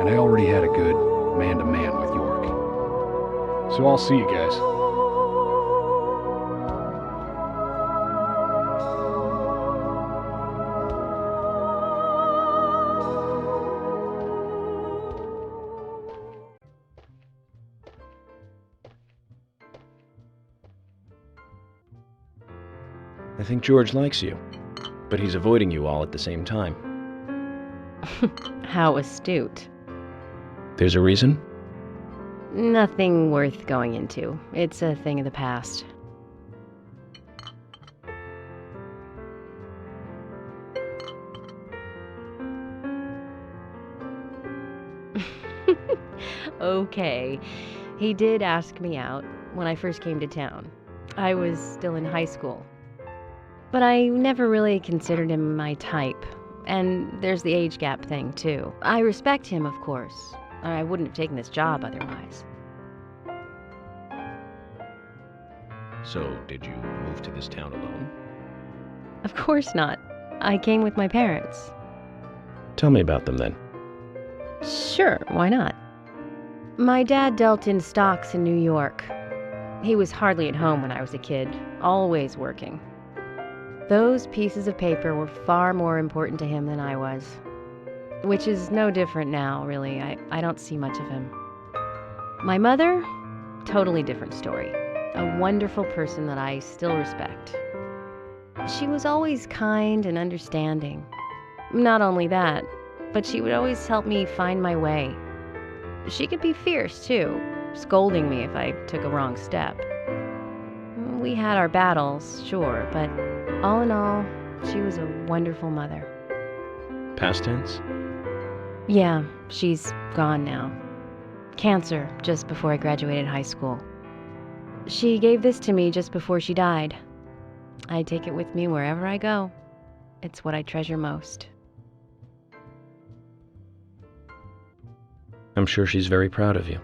And I already had a good man-to-man with York. So I'll see you guys. I think George likes you, but he's avoiding you all at the same time. How astute. There's a reason? Nothing worth going into. It's a thing of the past. Okay. He did ask me out when I first came to town. I was still in high school. But I never really considered him my type. And there's the age gap thing, too. I respect him, of course. I wouldn't have taken this job otherwise. So, did you move to this town alone? Of course not. I came with my parents. Tell me about them then. Sure, why not? My dad dealt in stocks in New York. He was hardly at home when I was a kid, always working. Those pieces of paper were far more important to him than I was. Which is no different now, really. I don't see much of him. My mother? Totally different story. A wonderful person that I still respect. She was always kind and understanding. Not only that, but she would always help me find my way. She could be fierce, too, scolding me if I took a wrong step. We had our battles, sure, but all in all, she was a wonderful mother. Past tense? Yeah, she's gone now. Cancer, just before I graduated high school. She gave this to me just before she died. I take it with me wherever I go. It's what I treasure most. I'm sure she's very proud of you.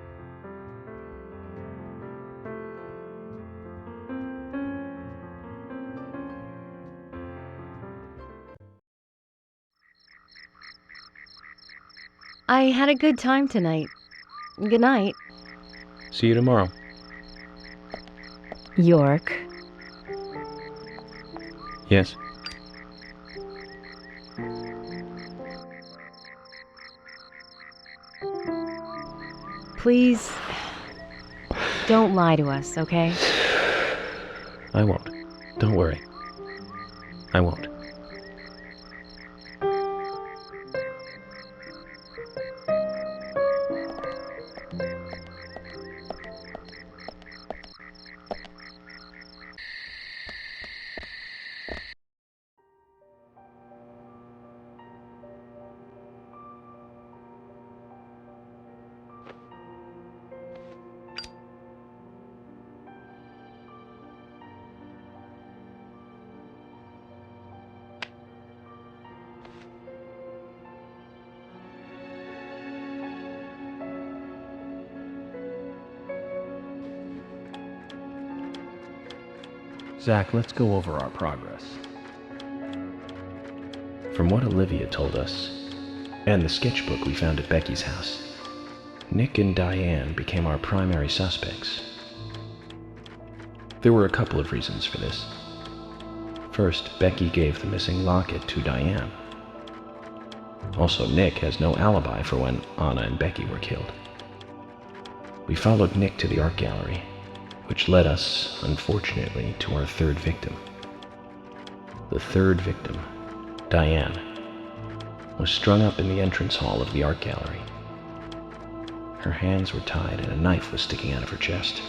I had a good time tonight. Good night. See you tomorrow. York. Yes? Please, don't lie to us, okay? I won't. Don't worry. I won't. Zach, let's go over our progress. From what Olivia told us, and the sketchbook we found at Becky's house, Nick and Diane became our primary suspects. There were a couple of reasons for this. First, Becky gave the missing locket to Diane. Also, Nick has no alibi for when Anna and Becky were killed. We followed Nick to the art gallery, which led us, unfortunately, to our third victim. The third victim, Diane, was strung up in the entrance hall of the art gallery. Her hands were tied and a knife was sticking out of her chest.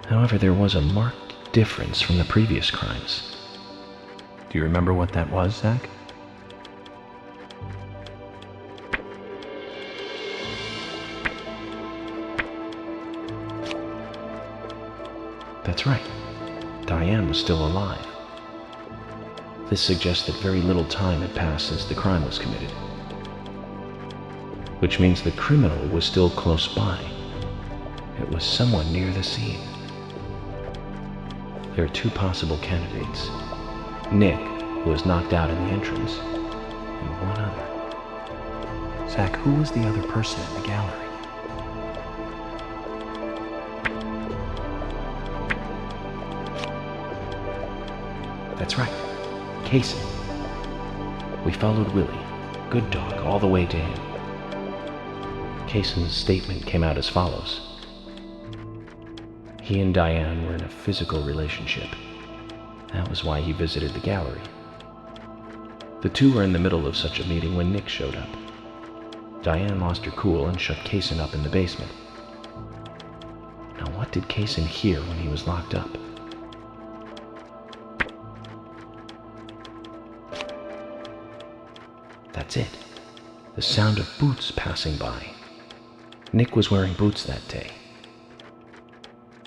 However, there was a marked difference from the previous crimes. Do you remember what that was, Zach? That's right. Diane was still alive. This suggests that very little time had passed since the crime was committed. Which means the criminal was still close by. It was someone near the scene. There are two possible candidates. Nick, who was knocked out in the entrance, and one other. Zach, who was the other person in the gallery? That's right. Kaysen. We followed Willie, good dog, all the way to him. Kaysen's statement came out as follows. He and Diane were in a physical relationship. That was why he visited the gallery. The two were in the middle of such a meeting when Nick showed up. Diane lost her cool and shut Kaysen up in the basement. Now, what did Kaysen hear when he was locked up? That's it. The sound of boots passing by. Nick was wearing boots that day.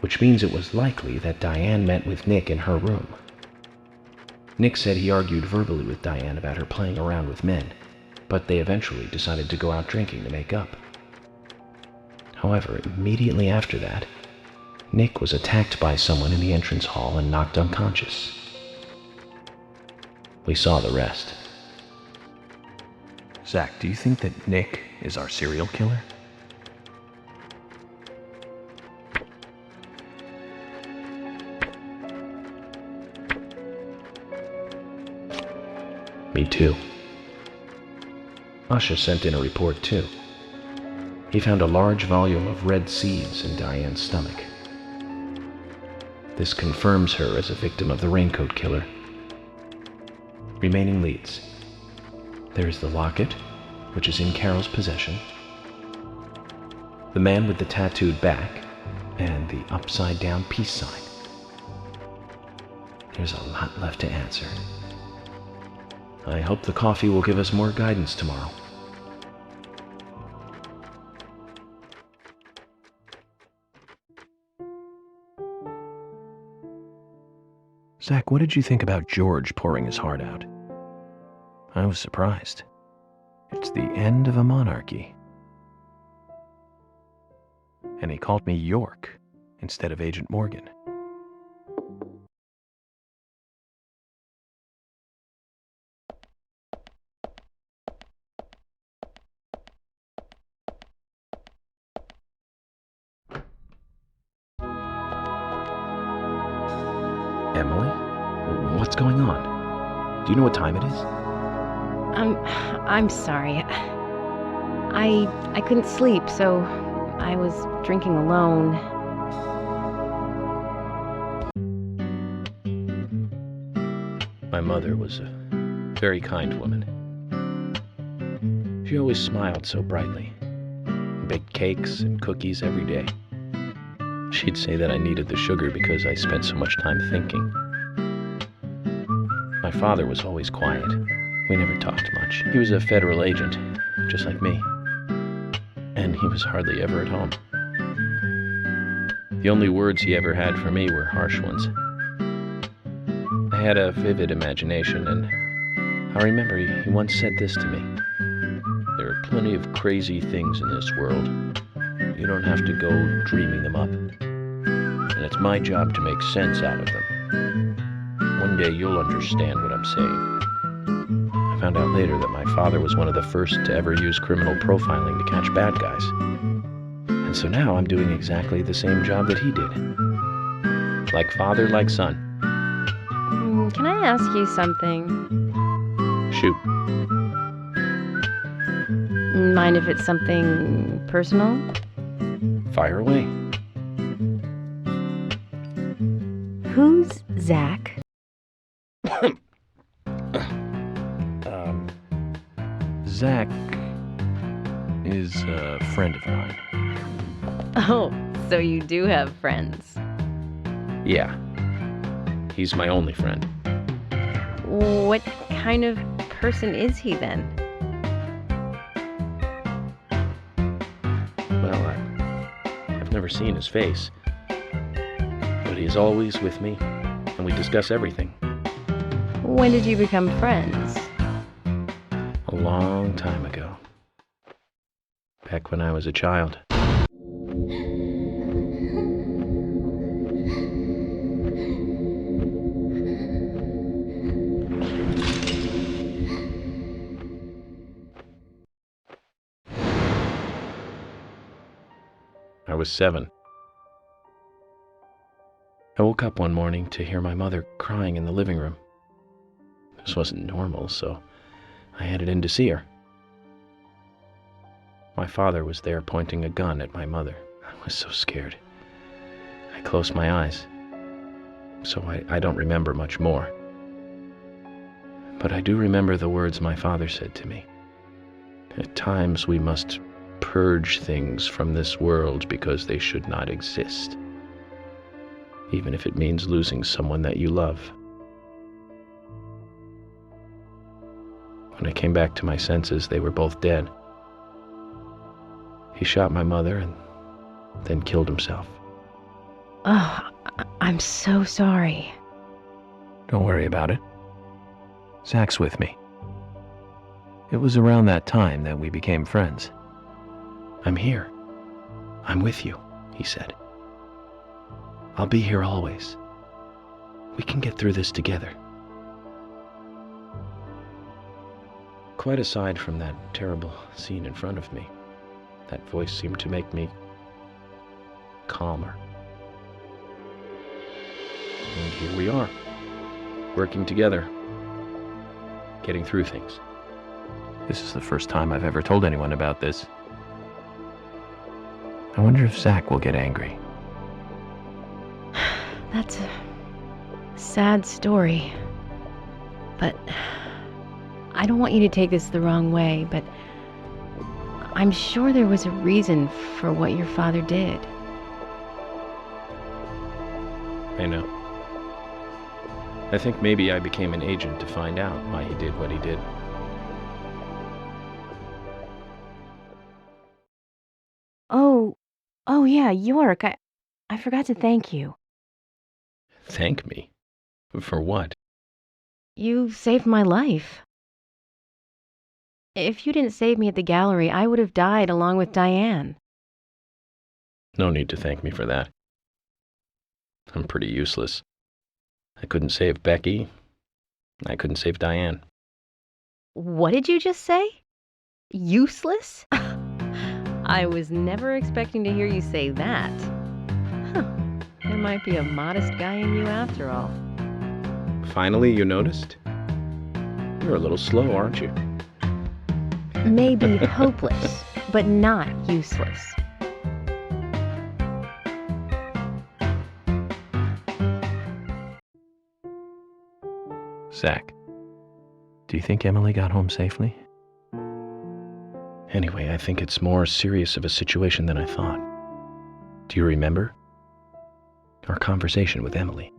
Which means it was likely that Diane met with Nick in her room. Nick said he argued verbally with Diane about her playing around with men, but they eventually decided to go out drinking to make up. However, immediately after that, Nick was attacked by someone in the entrance hall and knocked unconscious. We saw the rest. Zach, do you think that Nick is our serial killer? Me too. Usha sent in a report too. He found a large volume of red seeds in Diane's stomach. This confirms her as a victim of the Raincoat killer. Remaining leads. There is the locket, which is in Carol's possession, the man with the tattooed back, and the upside-down peace sign. There's a lot left to answer. I hope the coffee will give us more guidance tomorrow. Zach, what did you think about George pouring his heart out? I was surprised. It's the end of a monarchy. And he called me York instead of Agent Morgan. Emily? What's going on? Do you know what time it is? I'm sorry. I couldn't sleep, so I was drinking alone. My mother was a very kind woman. She always smiled so brightly, and baked cakes and cookies every day. She'd say that I needed the sugar because I spent so much time thinking. My father was always quiet. We never talked much. He was a federal agent, just like me. And he was hardly ever at home. The only words he ever had for me were harsh ones. I had a vivid imagination, and I remember he once said this to me. There are plenty of crazy things in this world. You don't have to go dreaming them up. and it's my job to make sense out of them. One day you'll understand what I'm saying. I found out later that my father was one of the first to ever use criminal profiling to catch bad guys. And so now I'm doing exactly the same job that he did. Like father, like son. Can I ask you something? Shoot. Mind if it's something personal? Fire away. Who's Zach? Zach is a friend of mine. Oh, so you do have friends. Yeah. He's my only friend. What kind of person is he then? Well, I've never seen his face. But he's always with me, and we discuss everything. When did you become friends? A long time ago. Back when I was a child. I was 7. I woke up one morning to hear my mother crying in the living room. This wasn't normal, so I headed in to see her. My father was there pointing a gun at my mother. I was so scared. I closed my eyes, so I don't remember much more. But I do remember the words my father said to me. At times we must purge things from this world because they should not exist, even if it means losing someone that you love. When I came back to my senses, they were both dead. He shot my mother and then killed himself. Oh, I'm so sorry. Don't worry about it. Zach's with me. It was around that time that we became friends. I'm here. I'm with you, he said. I'll be here always. We can get through this together. Quite aside from that terrible scene in front of me, that voice seemed to make me calmer. And here we are, working together, getting through things. This is the first time I've ever told anyone about this. I wonder if Zach will get angry. That's a sad story. But I don't want you to take this the wrong way, but I'm sure there was a reason for what your father did. I know. I think maybe I became an agent to find out why he did what he did. Oh yeah, York, I forgot to thank you. Thank me? For what? You saved my life. If you didn't save me at the gallery, I would have died along with Diane. No need to thank me for that. I'm pretty useless. I couldn't save Becky. I couldn't save Diane. What did you just say? Useless? I was never expecting to hear you say that. Huh. There might be a modest guy in you after all. Finally, you noticed? You're a little slow, aren't you? Maybe hopeless, but not useless. Zach, do you think Emily got home safely? Anyway, I think it's more serious of a situation than I thought. Do you remember? Our conversation with Emily.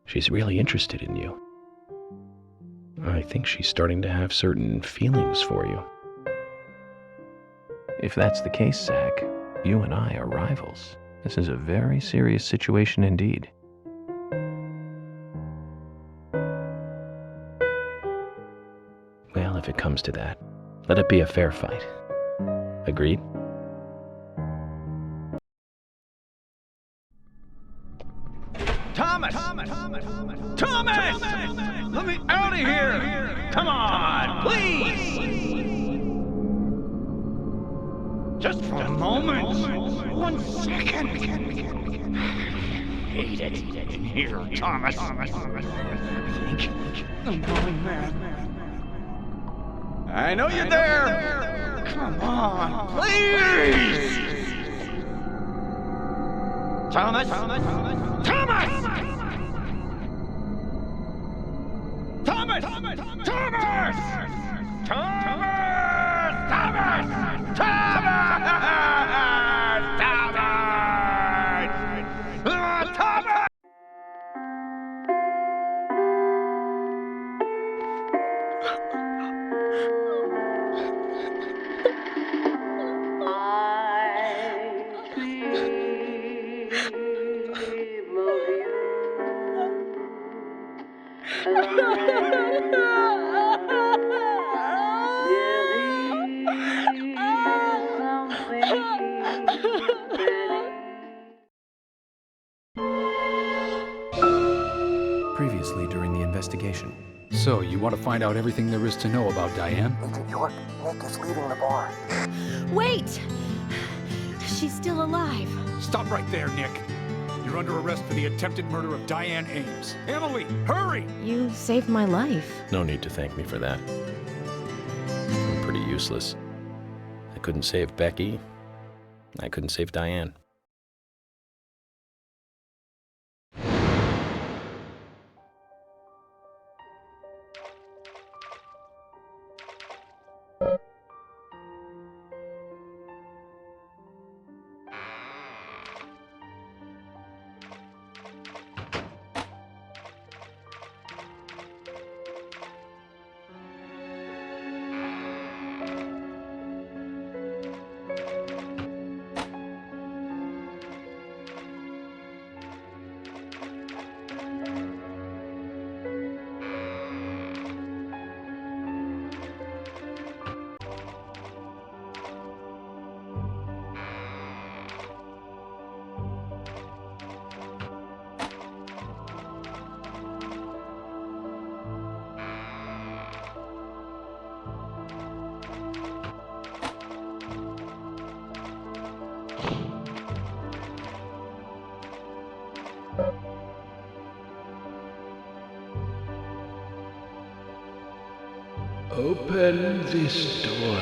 She's really interested in you. I think she's starting to have certain feelings for you. If that's the case, Zach, you and I are rivals. This is a very serious situation indeed. Well, if it comes to that, let it be a fair fight. Agreed? Thomas! Thomas! Let me out of here! Come on, please! Just for a moment. 1 second. Hate it in here, Thomas. I think I'm going mad. I know you're there. Come on, please. Thomas. Thomas. Thomas. Thomas. Thomas. Previously during the investigation. So, you want to find out everything there is to know about Diane? Agent York, Nick is leaving the bar. Wait! She's still alive. Stop right there, Nick. You're under arrest for the attempted murder of Diane Ames. Emily, hurry! You saved my life. No need to thank me for that. I'm pretty useless. I couldn't save Becky. I couldn't save Diane. Open this door.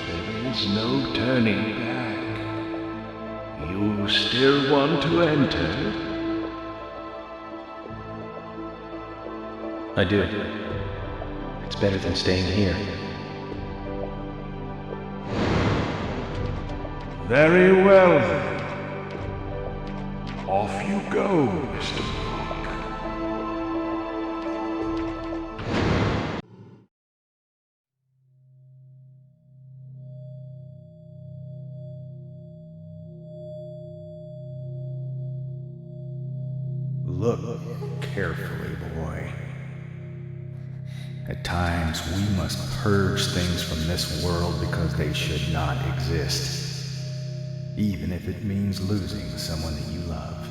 There is no turning back. You still want to enter? I do. It's better than staying here. Very well then. Off you go, Mr. Look carefully, boy. At times, we must purge things from this world because they should not exist, even if it means losing someone that you love.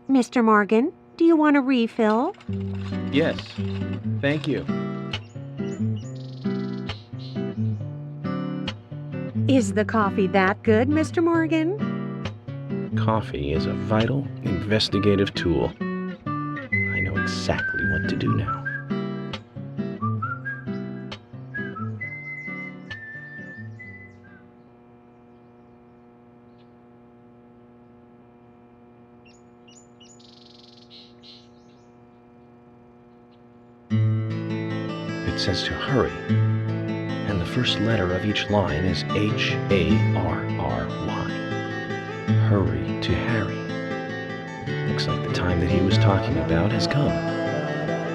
Mr. Morgan, do you want a refill? Yes, thank you. Is the coffee that good, Mr. Morgan? Coffee is a vital, investigative tool. I know exactly what to do now. it says to hurry. And the first letter of each line is H-A-R-R-Y. Hurry to Harry. Looks like the time that he was talking about has come.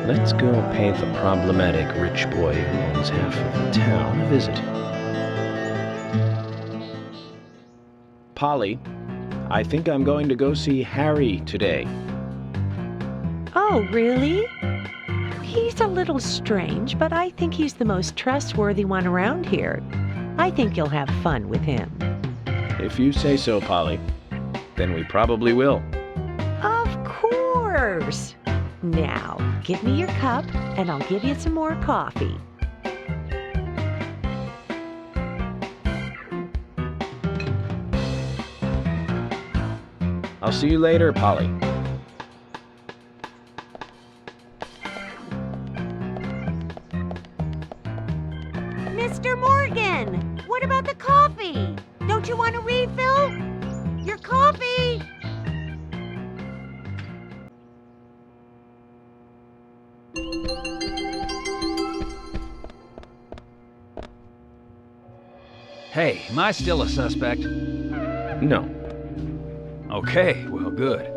Let's go pay the problematic rich boy who owns half of the town a visit. Polly, I think I'm going to go see Harry today. Oh, really? He's a little strange, but I think he's the most trustworthy one around here. I think you'll have fun with him. If you say so, Polly, then we probably will. Of course! Now, give me your cup, and I'll give you some more coffee. I'll see you later, Polly. Mr. Morgan, what about the coffee? Don't you want a refill? Your coffee! Hey, am I still a suspect? No. Okay, well, good.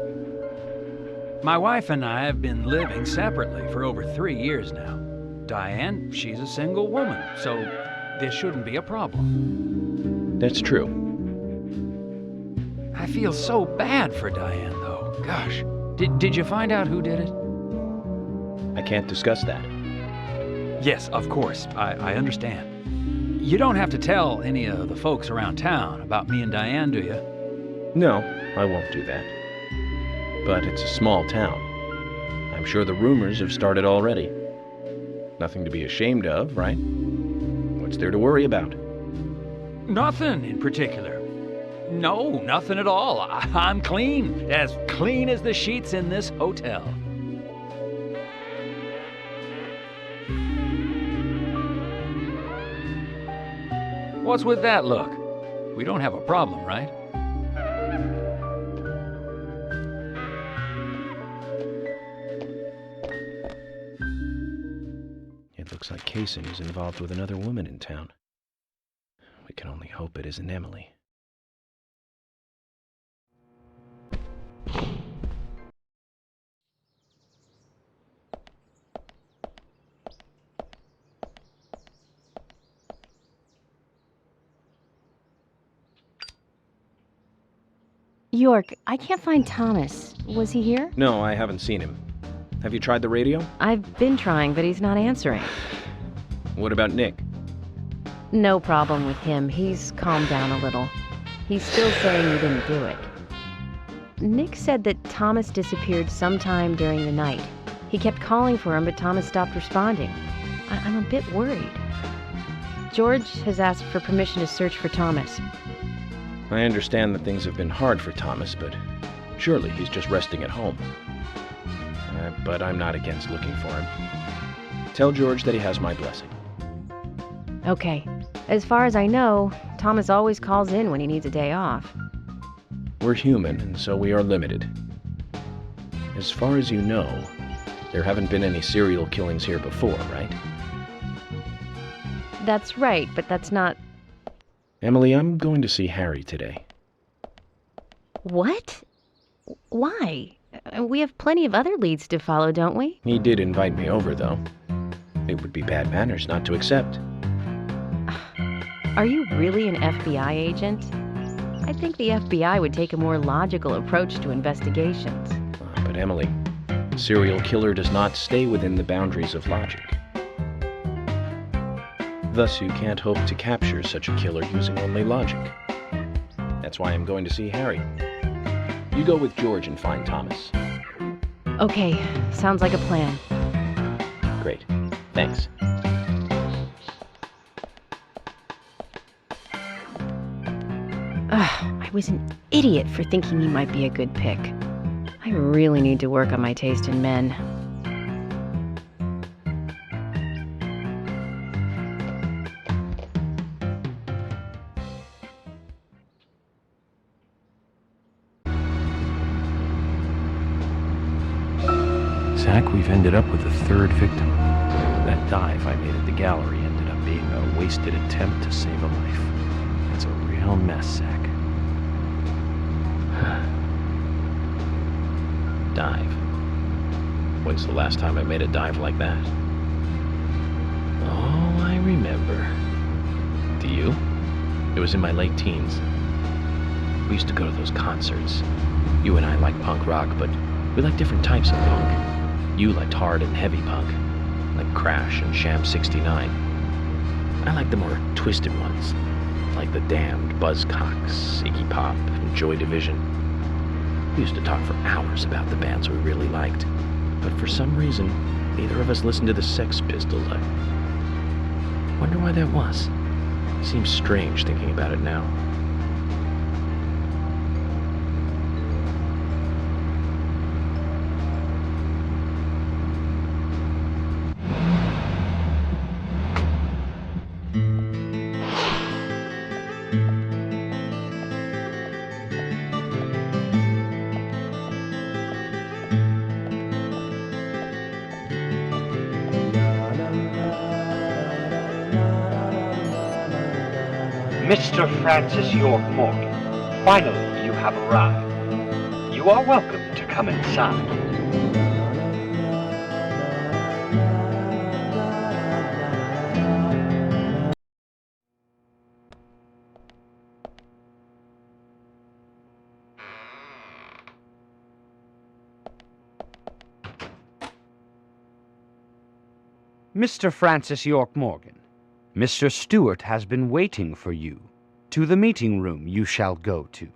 My wife and I have been living separately for over 3 years now. Diane, she's a single woman, so this shouldn't be a problem. That's true. I feel so bad for Diane, though. Gosh. Did you find out who did it? I can't discuss that. Yes, of course. I understand. You don't have to tell any of the folks around town about me and Diane, do you? No, I won't do that. But it's a small town. I'm sure the rumors have started already. Nothing to be ashamed of, right? What's there to worry about? Nothing in particular. No, nothing at all. I'm clean as the sheets in this hotel. What's with that look? We don't have a problem, right? It looks like Casing is involved with another woman in town. We can only hope it isn't Emily. York, I can't find Thomas. Was he here? No, I haven't seen him. Have you tried the radio? I've been trying, but he's not answering. What about Nick? No problem with him. He's calmed down a little. He's still saying he didn't do it. Nick said that Thomas disappeared sometime during the night. He kept calling for him, but Thomas stopped responding. I'm a bit worried. George has asked for permission to search for Thomas. I understand that things have been hard for Thomas, but surely he's just resting at home. But I'm not against looking for him. Tell George that he has my blessing. Okay. As far as I know, Thomas always calls in when he needs a day off. We're human, and so we are limited. As far as you know, there haven't been any serial killings here before, right? That's right, but that's not... Emily, I'm going to see Harry today. What? Why? We have plenty of other leads to follow, don't we? He did invite me over, though. It would be bad manners not to accept. Are you really an FBI agent? I think the FBI would take a more logical approach to investigations. But Emily, a serial killer does not stay within the boundaries of logic. Thus, you can't hope to capture such a killer using only logic. That's why I'm going to see Harry. You go with George and find Thomas. Okay, sounds like a plan. Great. Thanks. I was an idiot for thinking he might be a good pick. I really need to work on my taste in men. Zach, we've ended up with a third victim. That dive I made at the gallery ended up being a wasted attempt to save a life. It's a real mess, Zach. Dive. When's the last time I made a dive like that? Oh, I remember. Do you? It was in my late teens. We used to go to those concerts. You and I liked punk rock, but we liked different types of punk. You liked hard and heavy punk, like Crash and Sham 69. I liked the more twisted ones, like The Damned, Buzzcocks, Iggy Pop, and Joy Division. We used to talk for hours about the bands we really liked, but for some reason, neither of us listened to the Sex Pistols. I wonder why that was. Seems strange thinking about it now. Mr. Francis York Morgan, finally you have arrived. You are welcome to come inside. Mr. Francis York Morgan, Mr. Stewart has been waiting for you. To the meeting room you shall go to.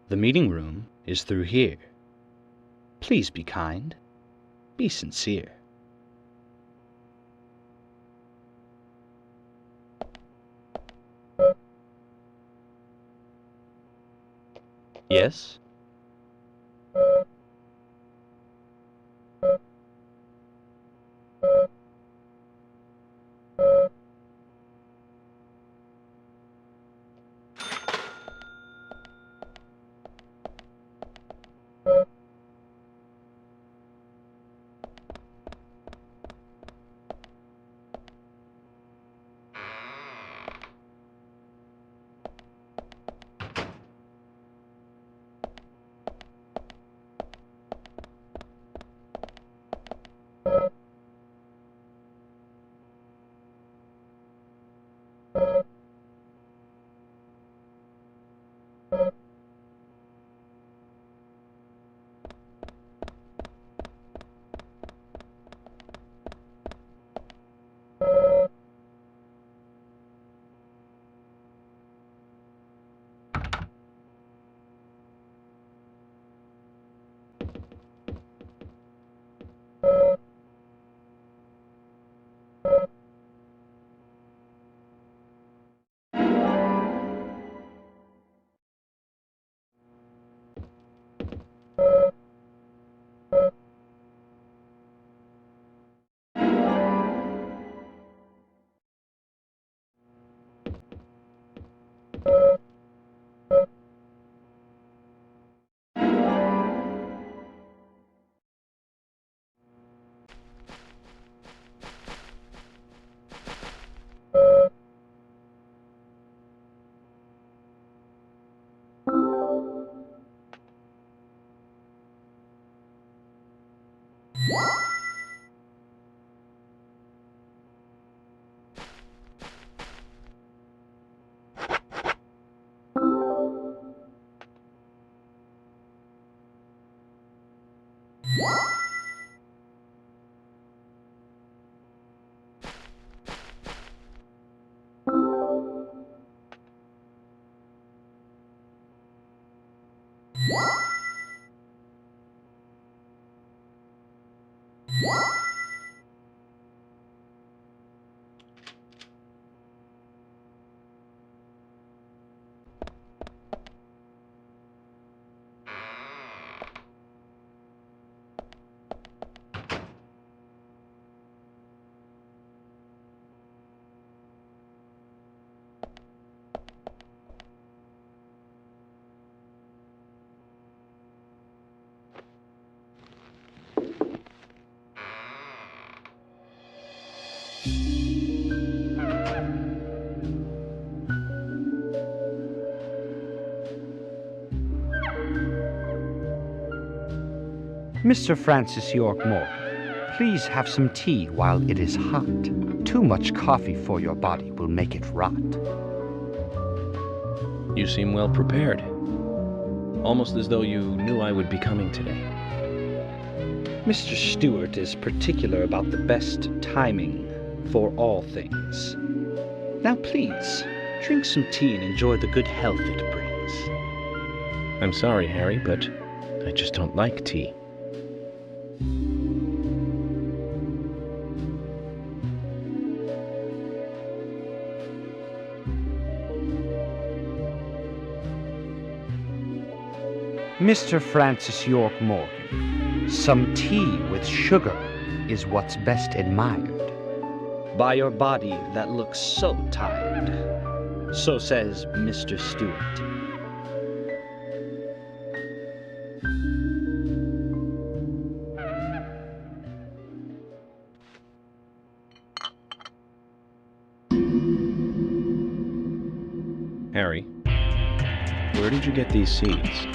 The meeting room is through here. Please be kind. Be sincere. Yes? Mr. Francis York Morgan, please have some tea while it is hot. Too much coffee for your body will make it rot. You seem well prepared. Almost as though you knew I would be coming today. Mr. Stewart is particular about the best timing for all things. Now please, drink some tea and enjoy the good health it brings. I'm sorry, Harry, but I just don't like tea. Mr. Francis York Morgan, some tea with sugar is what's best admired by your body that looks so tired. So says Mr. Stewart. Harry, where did you get these seeds?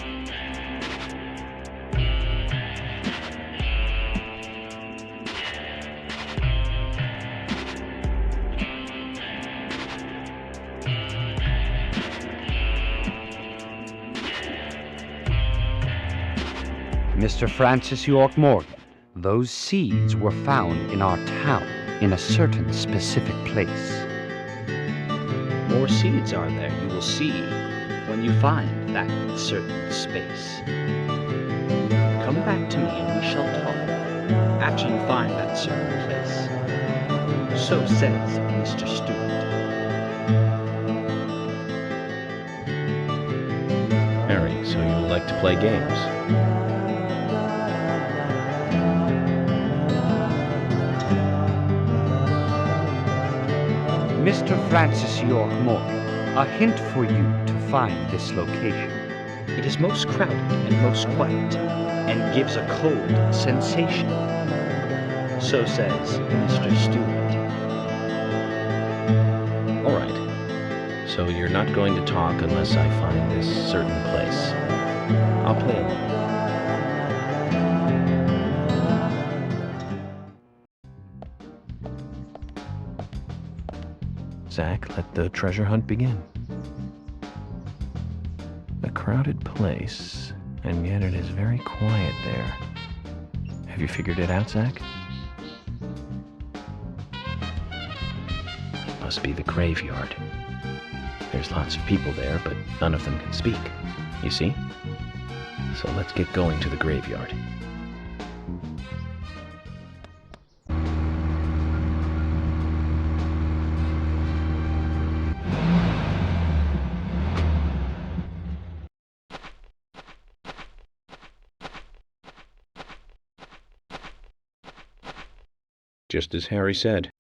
Mr. Francis York Morgan, those seeds were found in our town in a certain specific place. More seeds are there, you will see, when you find that certain space. Come back to me and we shall talk after you find that certain place. So says Mr. Stewart. Harry, so you like to play games? Mr. Francis York Morgan, a hint for you to find this location. It is most crowded and most quiet, and gives a cold sensation. So says Mr. Stewart. All right. So you're not going to talk unless I find this certain place. I'll play along. Zach, let the treasure hunt begin. A crowded place, and yet it is very quiet there. Have you figured it out, Zach? Must be the graveyard. There's lots of people there, but none of them can speak. You see? So let's get going to the graveyard. Just as Harry said,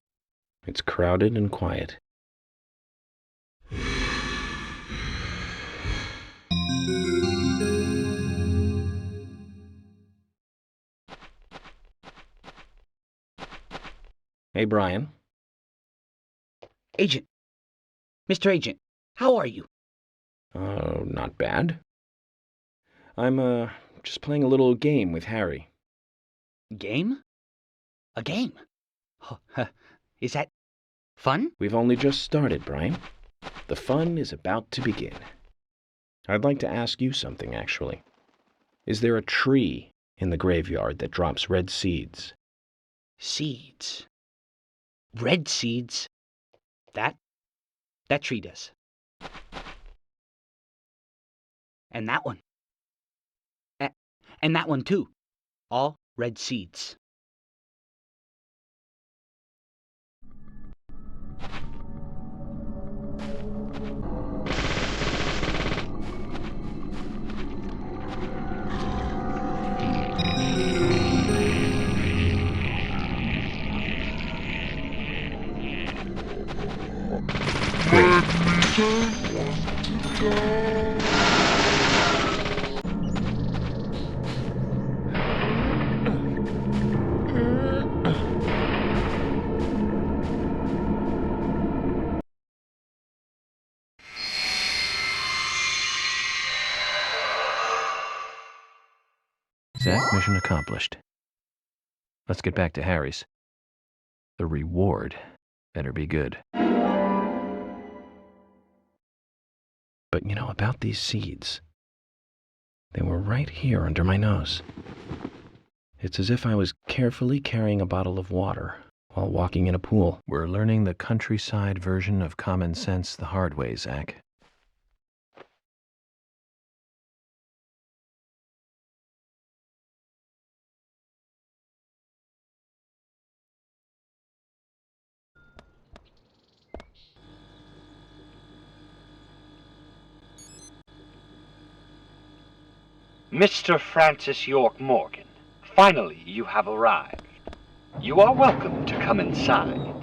it's crowded and quiet. Hey, Brian. Agent! Mr. Agent, how are you? Not bad. I'm, just playing a little game with Harry. Game? A game? Oh, is that fun? We've only just started, Brian. The fun is about to begin. I'd like to ask you something, actually. Is there a tree in the graveyard that drops red seeds? Seeds? Red seeds? That tree does. And that one. And that one too. All red seeds. Zach, mission accomplished. Let's get back to Harry's. The reward better be good. But you know, about these seeds, they were right here under my nose. It's as if I was carefully carrying a bottle of water while walking in a pool. We're learning the countryside version of common sense the hard way, Zach. Mr. Francis York Morgan, finally you have arrived. You are welcome to come inside.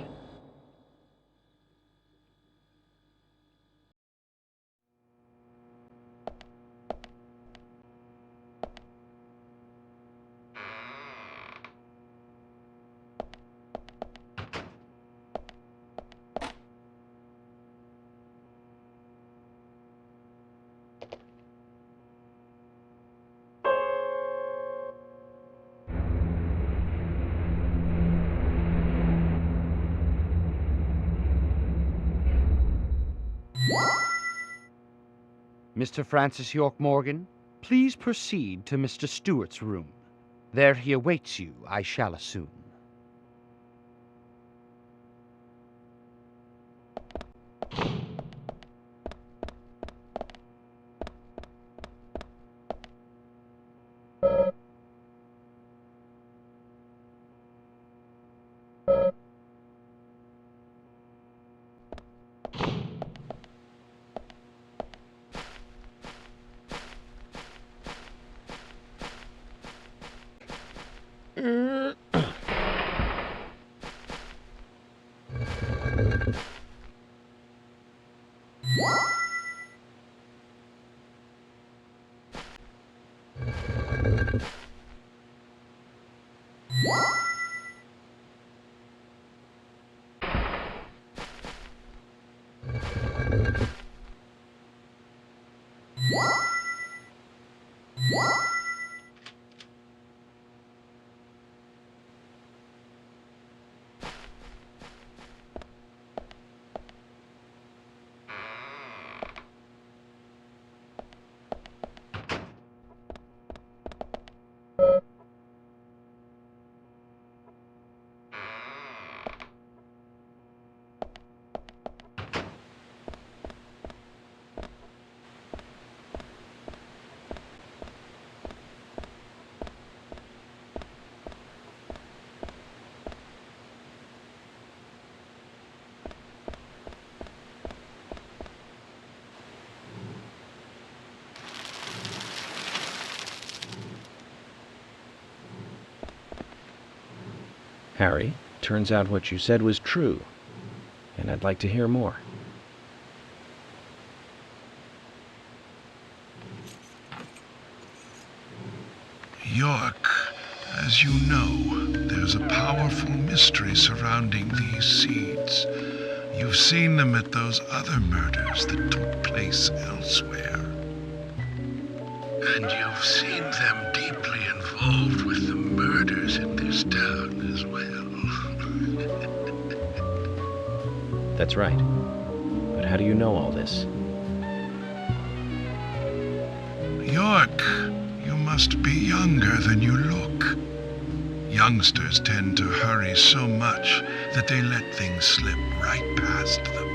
Mr. Francis York Morgan, please proceed to Mr. Stewart's room. There he awaits you, I shall assume. Harry, turns out what you said was true, and I'd like to hear more. York, as you know, there's a powerful mystery surrounding these seeds. You've seen them at those other murders that took place elsewhere. And you've seen them deeply involved with the murders in this town as well. That's right. But how do you know all this? York, you must be younger than you look. Youngsters tend to hurry so much that they let things slip right past them.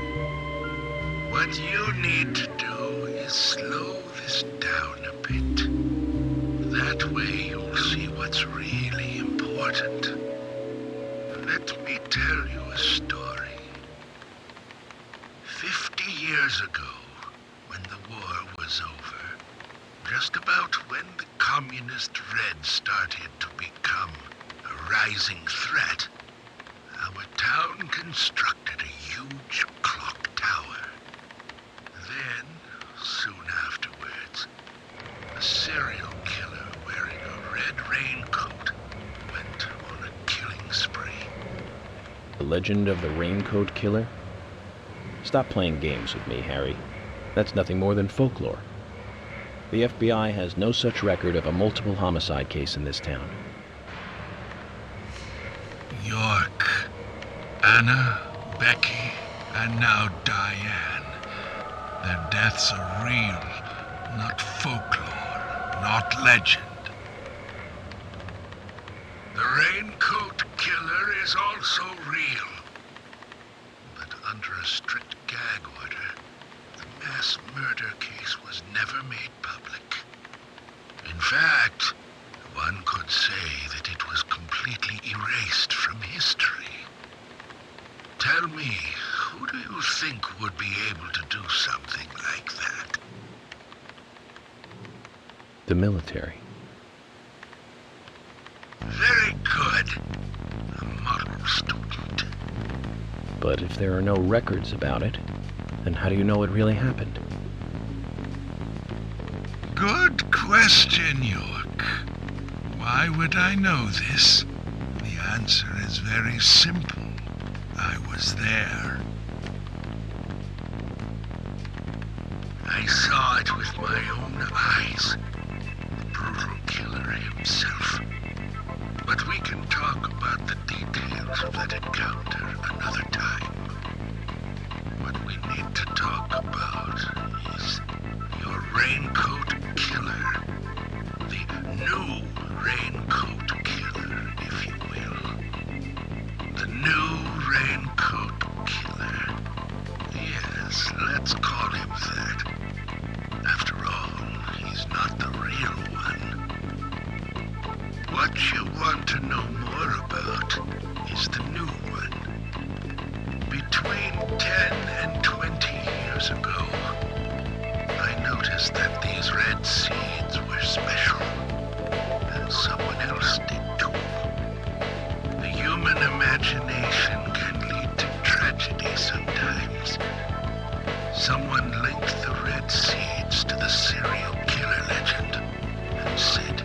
What you need to do is slow this down a bit. That way you'll see what's really important. Let me tell you a story. 50 years ago, when the war was over, just about when the communist Red started to become a rising threat, our town constructed a huge clock tower. Then, soon afterwards, a serial killer wearing a red raincoat went on a killing spree. The legend of the Raincoat Killer? Stop playing games with me, Harry. That's nothing more than folklore. The FBI has no such record of a multiple homicide case in this town. York, Anna, Becky, and now Diane. Their deaths are real, not folklore, not legend. The Raincoat killer is also real. But under a strict gag order, the mass murder case was never made public. In fact, one could say that it was completely erased from history. Tell me, who do you think would be able to do something like that? The military. Very good. A model student. But if there are no records about it, then how do you know it really happened? Good question, York. Why would I know this? The answer is very simple. I was there. I saw it with my own eyes. The brutal killer himself. But we can talk about the details of that encounter another time. What we need to talk about is your Raincoat killer. The new Raincoat killer, if you will. The new Raincoat killer. Yes, let's call him that. After all, he's not the real one. What you want to know more about is the new one. Between 10 and 20 years ago, I noticed that these red seeds were special, and someone else did too. The human imagination can lead to tragedy sometimes. Someone linked the red seeds to the serial killer legend and said,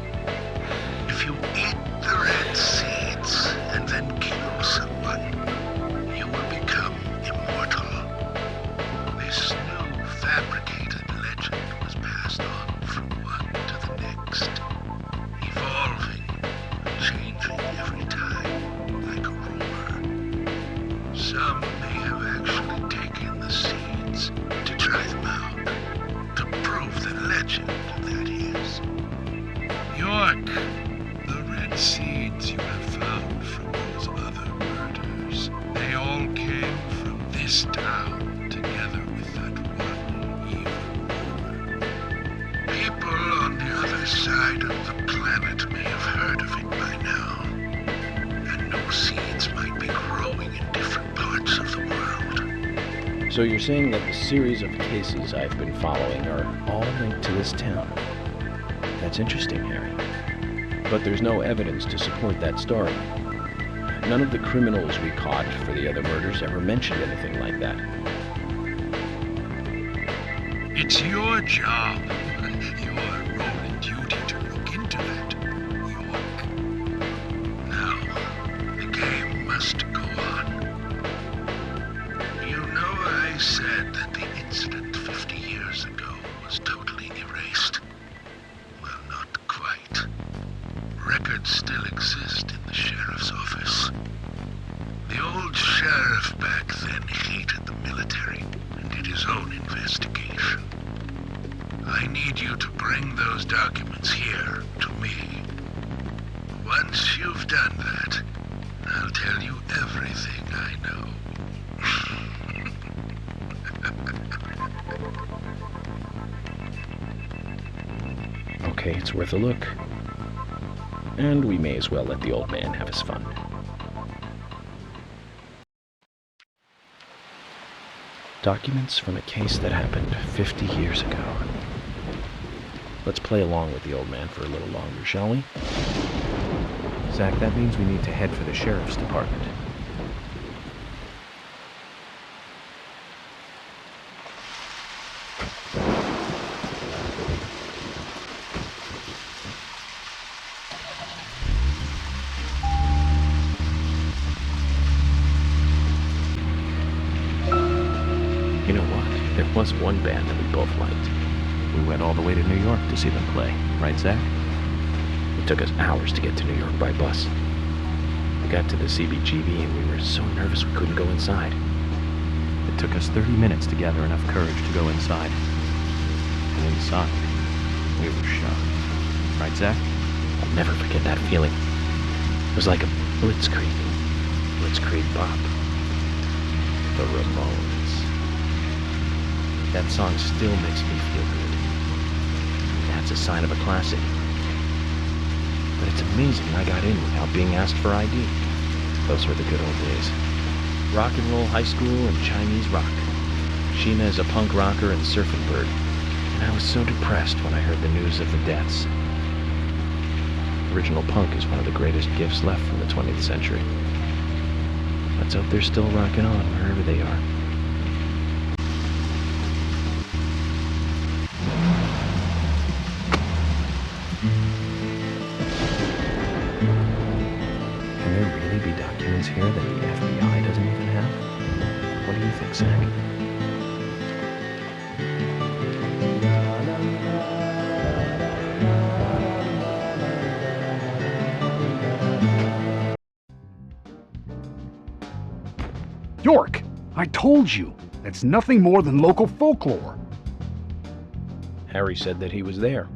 if you eat the red seeds and then kill someone, you will become immortal. This new fabricated legend was passed on from one to the next, evolving and changing every time, like a rumor. Some may have actually taken the seeds to try them out, to prove the legend, that is. York, the red seeds you have found from those other murders, they all came from this town, together with that one evil rumor. People on the other side of the planet may have heard of it by now, and no seeds might be growing in different parts of the world. So you're saying that the series of cases I've been following are all linked to this town? That's interesting, Harry. But there's no evidence to support that story. None of the criminals we caught for the other murders ever mentioned anything like that. It's your job, your role and duty to look into that, York. Now, the game must go on. You know I said that the incident 50 years ago was totally erased. Well, not quite. Records still exist in the sheriff's office. The old sheriff back then hated the military and did his own investigation. I need you to bring those documents here to me. Once you've done that, I'll tell you everything I know. Okay, it's worth a look. And we may as well let the old man have his fun. Documents from a case that happened 50 years ago. Let's play along with the old man for a little longer, shall we? Zach, that means we need to head for the sheriff's department. You know what? There was one band that we both liked. We went all the way to New York to see them play, right, Zach? It took us hours to get to New York by bus. We got to the CBGB and we were so nervous we couldn't go inside. It took us 30 minutes to gather enough courage to go inside. And inside, we were shocked. Right, Zach? I'll never forget that feeling. It was like a blitzkrieg bop. The Ramones. That song still makes me feel good. That's a sign of a classic. But it's amazing I got in without being asked for ID. Those were the good old days. Rock and roll high school and Chinese rock. Sheena is a punk rocker and surfing bird. And I was so depressed when I heard the news of the deaths. Original punk is one of the greatest gifts left from the 20th century. Let's hope they're still rocking on wherever they are. Can there really be documents here that the FBI doesn't even have? What do you think, Zach? York! I told you! That's nothing more than local folklore. Harry said that he was there.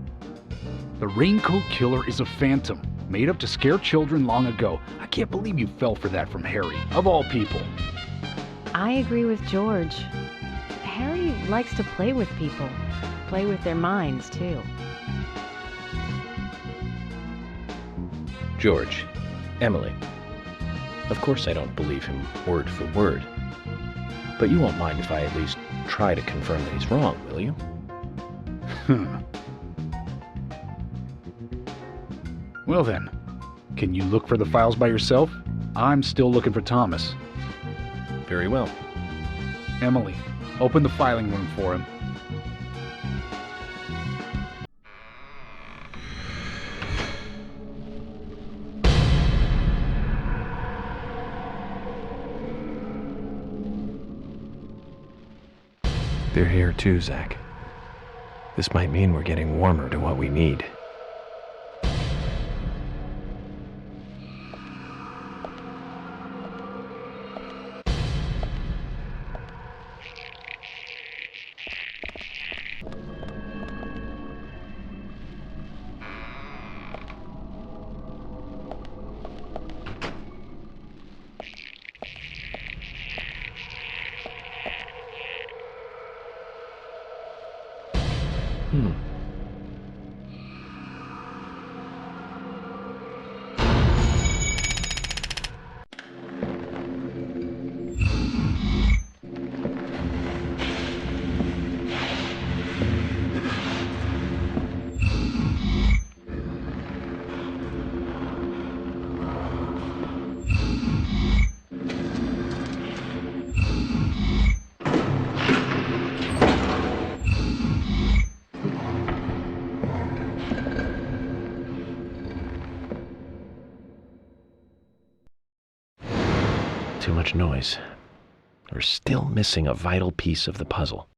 The Raincoat killer is a phantom, made up to scare children long ago. I can't believe you fell for that from Harry, of all people. I agree with George. Harry likes to play with people. Play with their minds, too. George, Emily. Of course I don't believe him word for word. But you won't mind if I at least try to confirm that he's wrong, will you? Well then, can you look for the files by yourself? I'm still looking for Thomas. Very well. Emily, open the filing room for him. They're here too, Zach. This might mean we're getting warmer to what we need. Too much noise. We're still missing a vital piece of the puzzle.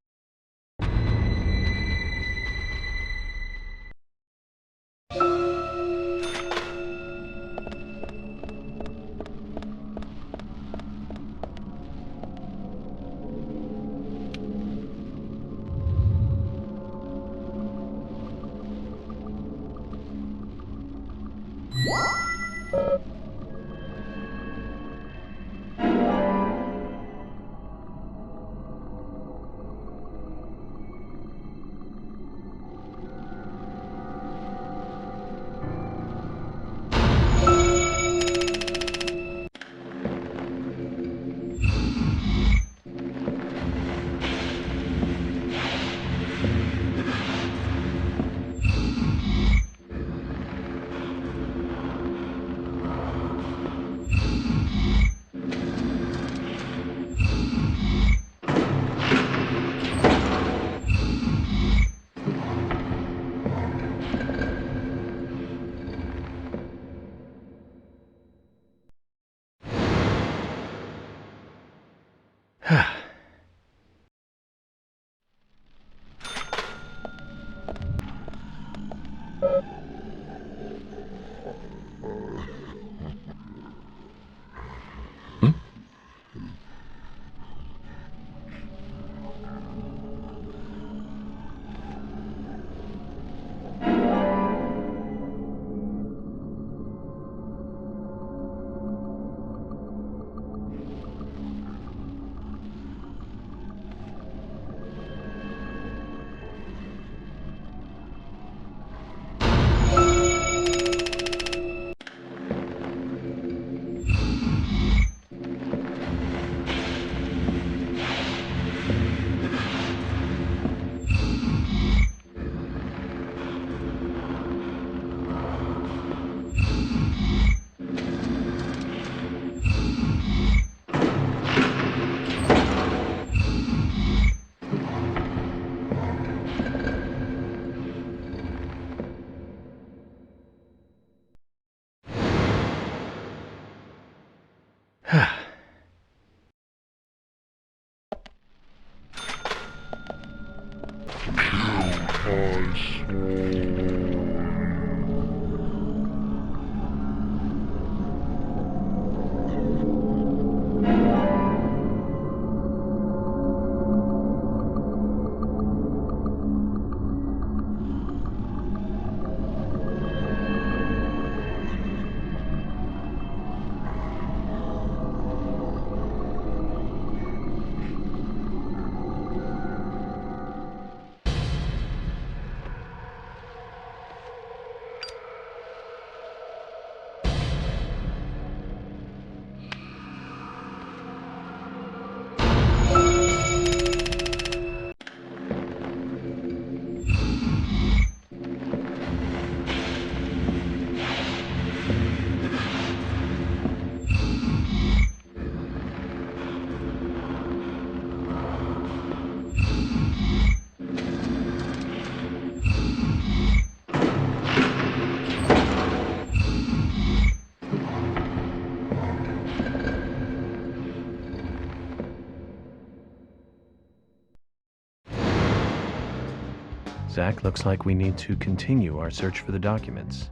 Zach, looks like we need to continue our search for the documents.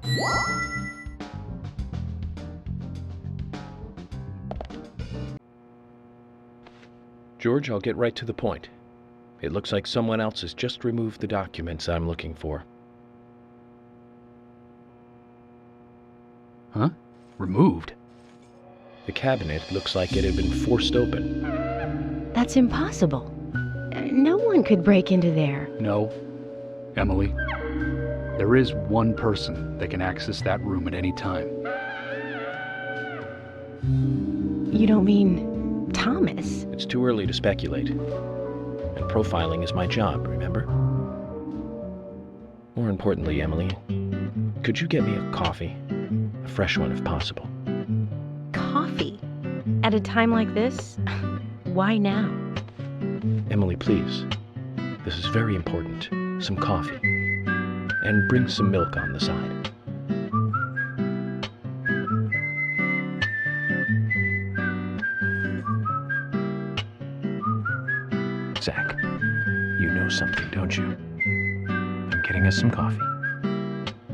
George, I'll get right to the point. It looks like someone else has just removed the documents I'm looking for. Huh? Removed? The cabinet looks like it had been forced open. That's impossible. No one could break into there. No. Emily, there is one person that can access that room at any time. You don't mean Thomas? It's too early to speculate. And profiling is my job, remember? More importantly, Emily, could you get me a coffee? A fresh one if possible. Coffee? At a time like this? Why now? Emily, please. This is very important. Some coffee. And bring some milk on the side. Zach, you know something, don't you? I'm getting us some coffee.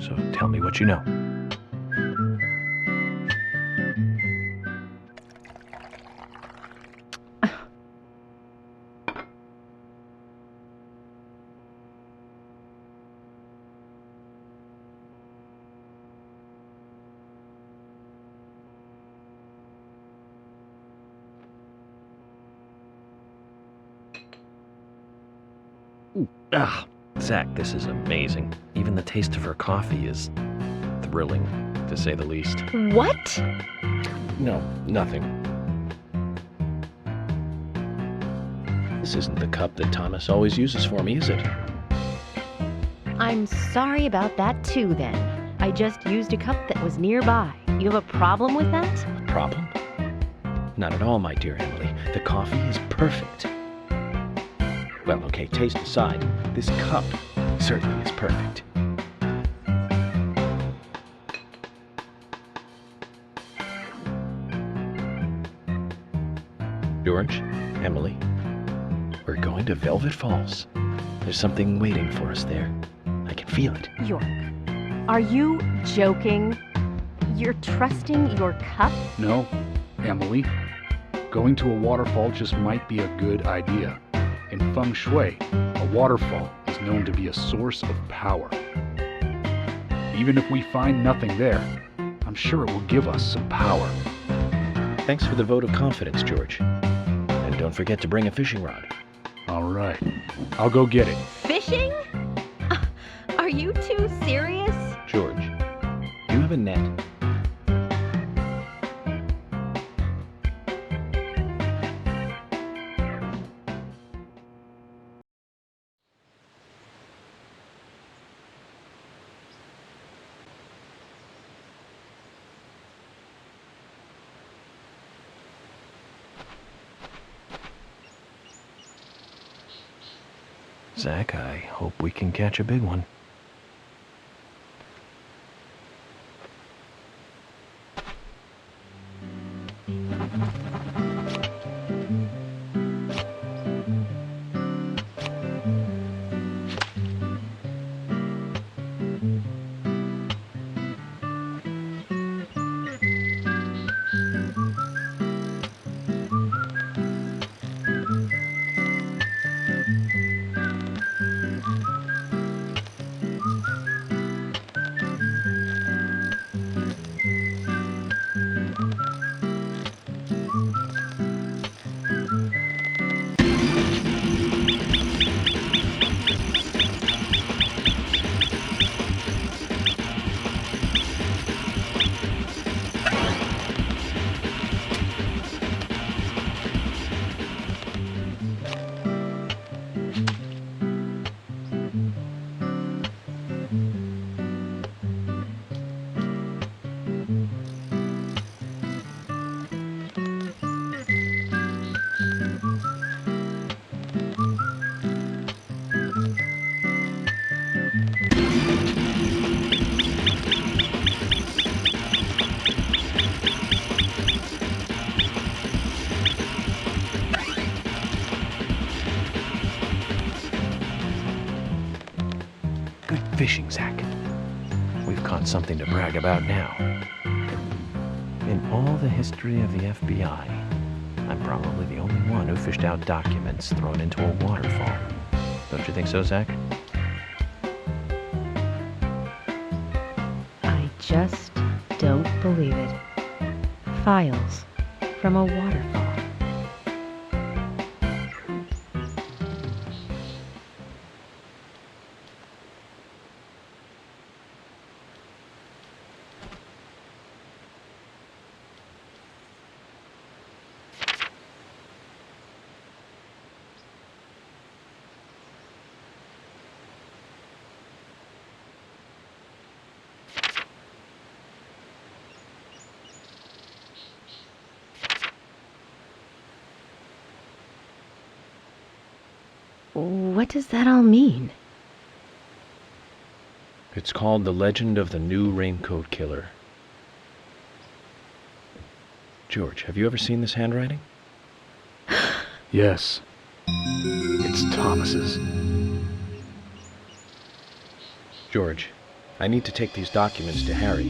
So tell me what you know. Ah, Zach, this is amazing. Even the taste of her coffee is thrilling, to say the least. What? No, nothing. This isn't the cup that Thomas always uses for me, is it? I'm sorry about that too, then. I just used a cup that was nearby. You have a problem with that? A problem? Not at all, my dear Emily. The coffee is perfect. Well, okay, taste aside, this cup certainly is perfect. George, Emily, we're going to Velvet Falls. There's something waiting for us there. I can feel it. York, are you joking? You're trusting your cup? No, Emily. Going to a waterfall just might be a good idea. In feng shui, a waterfall is known to be a source of power. Even if we find nothing there, I'm sure it will give us some power. Thanks for the vote of confidence, George. And don't forget to bring a fishing rod. All right. I'll go get it. Fishing? Are you too serious? George, do you have a net? Zach, I hope we can catch a big one. fishing, Zach. We've caught something to brag about now. In all the history of the FBI, I'm probably the only one who fished out documents thrown into a waterfall. Don't you think so, Zach? I just don't believe it. Files from a waterfall. What does that all mean? It's called The Legend of the New Raincoat Killer. George, have you ever seen this handwriting? Yes. It's Thomas's. George, I need to take these documents to Harry.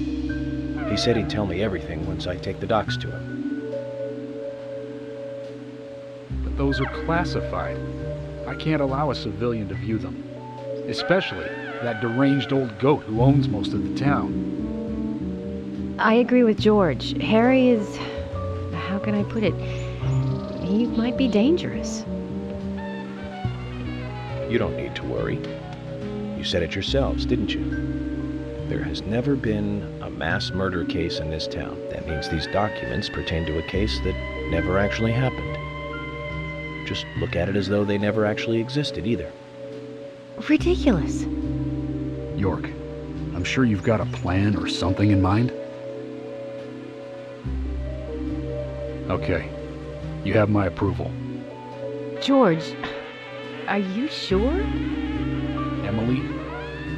He said he'd tell me everything once I take the docs to him. But those are classified. I can't allow a civilian to view them. Especially that deranged old goat who owns most of the town. I agree with George. Harry is... how can I put it? He might be dangerous. You don't need to worry. You said it yourselves, didn't you? There has never been a mass murder case in this town. That means these documents pertain to a case that never actually happened. Just look at it as though they never actually existed either. Ridiculous. York, I'm sure you've got a plan or something in mind. Okay, you have my approval. George, are you sure? Emily,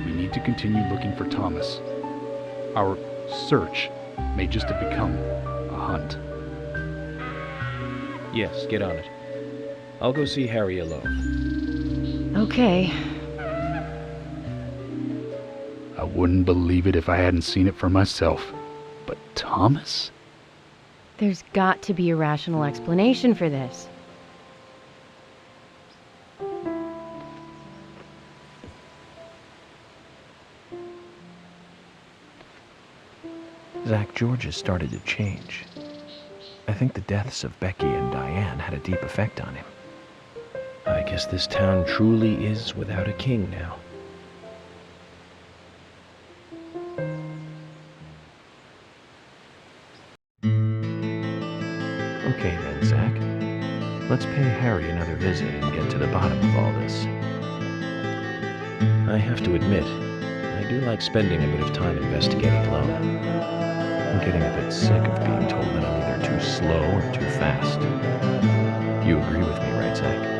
we need to continue looking for Thomas. Our search may just have become a hunt. Yes, get on it. I'll go see Harry alone. Okay. I wouldn't believe it if I hadn't seen it for myself. But Thomas? There's got to be a rational explanation for this. Zach, George has started to change. I think the deaths of Becky and Diane had a deep effect on him. I guess this town truly is without a king now. Okay then, Zach. Let's pay Harry another visit and get to the bottom of all this. I have to admit, I do like spending a bit of time investigating alone. I'm getting a bit sick of being told that I'm either too slow or too fast. You agree with me, right, Zach?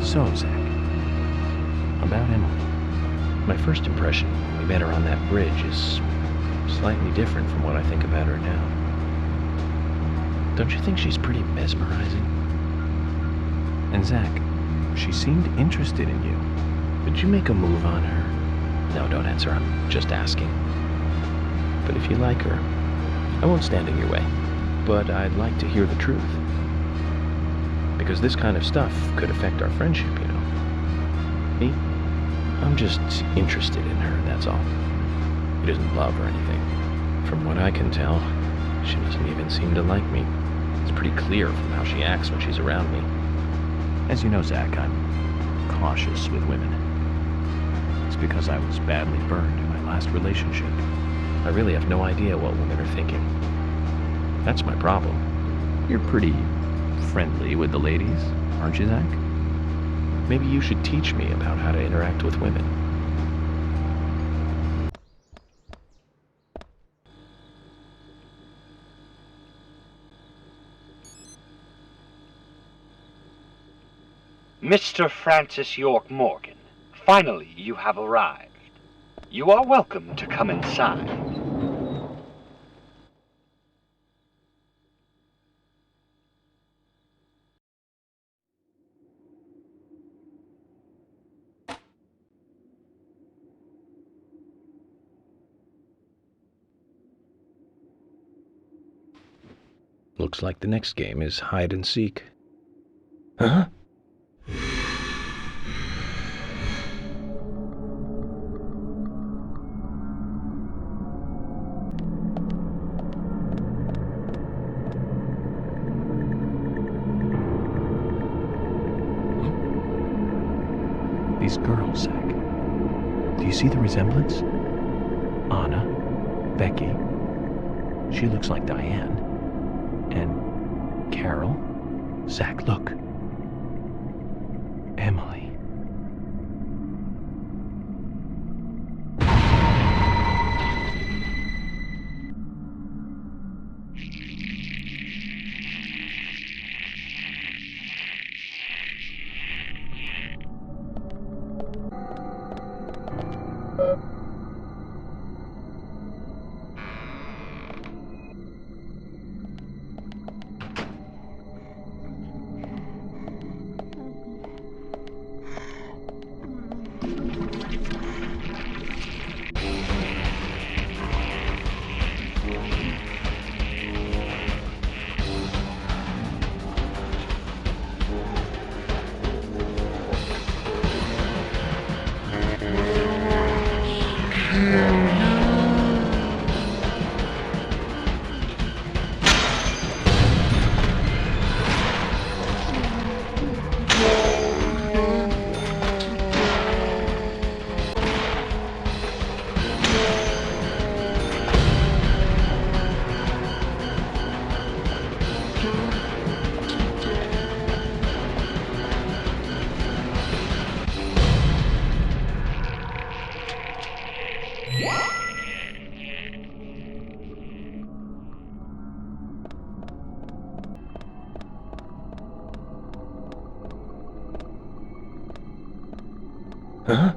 So, Zach, about Emily. My first impression when we met her on that bridge is slightly different from what I think about her now. Don't you think she's pretty mesmerizing? And Zach, she seemed interested in you. Did you make a move on her? No, don't answer. I'm just asking. But if you like her, I won't stand in your way. But I'd like to hear the truth. Because this kind of stuff could affect our friendship, you know. Me? I'm just interested in her, that's all. He doesn't love or anything. From what I can tell, she doesn't even seem to like me. It's pretty clear from how she acts when she's around me. As you know, Zach, I'm cautious with women. It's because I was badly burned in my last relationship. I really have no idea what women are thinking. That's my problem. You're pretty friendly with the ladies, aren't you, Zach? Maybe you should teach me about how to interact with women. Mr. Francis York Morgan, finally you have arrived. You are welcome to come inside. Looks like the next game is hide and seek. Huh? These girls, Zach. Do you see the resemblance? Anna, Becky. She looks like Diane. And Carol. Zach, look. Emily. Huh?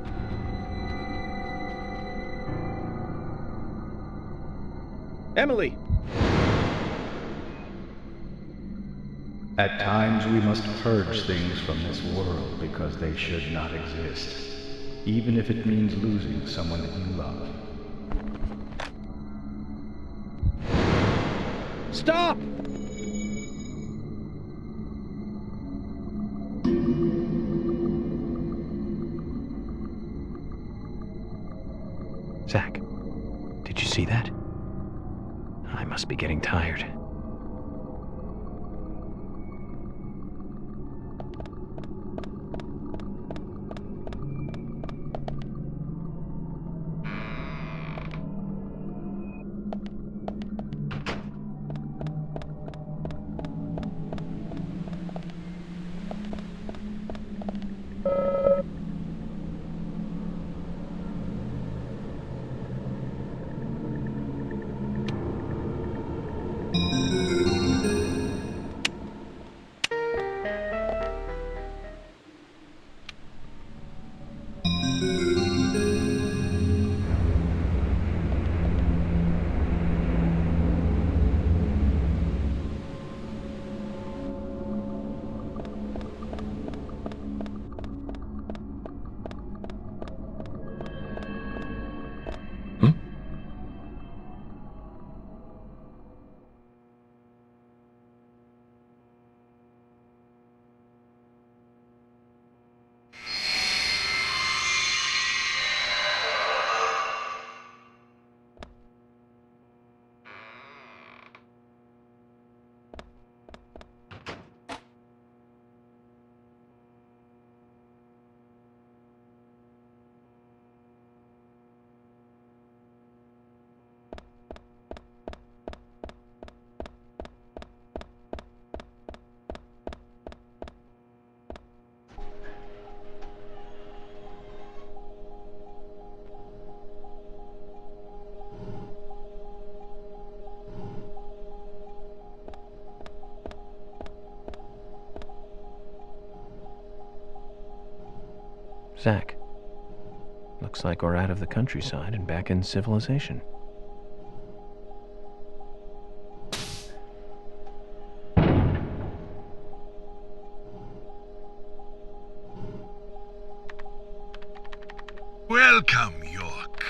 Emily! At times we must purge things from this world because they should not exist, even if it means losing someone that you love. Stop! Zach, did you see that? I must be getting tired. Zach, looks like we're out of the countryside and back in civilization. Welcome, York.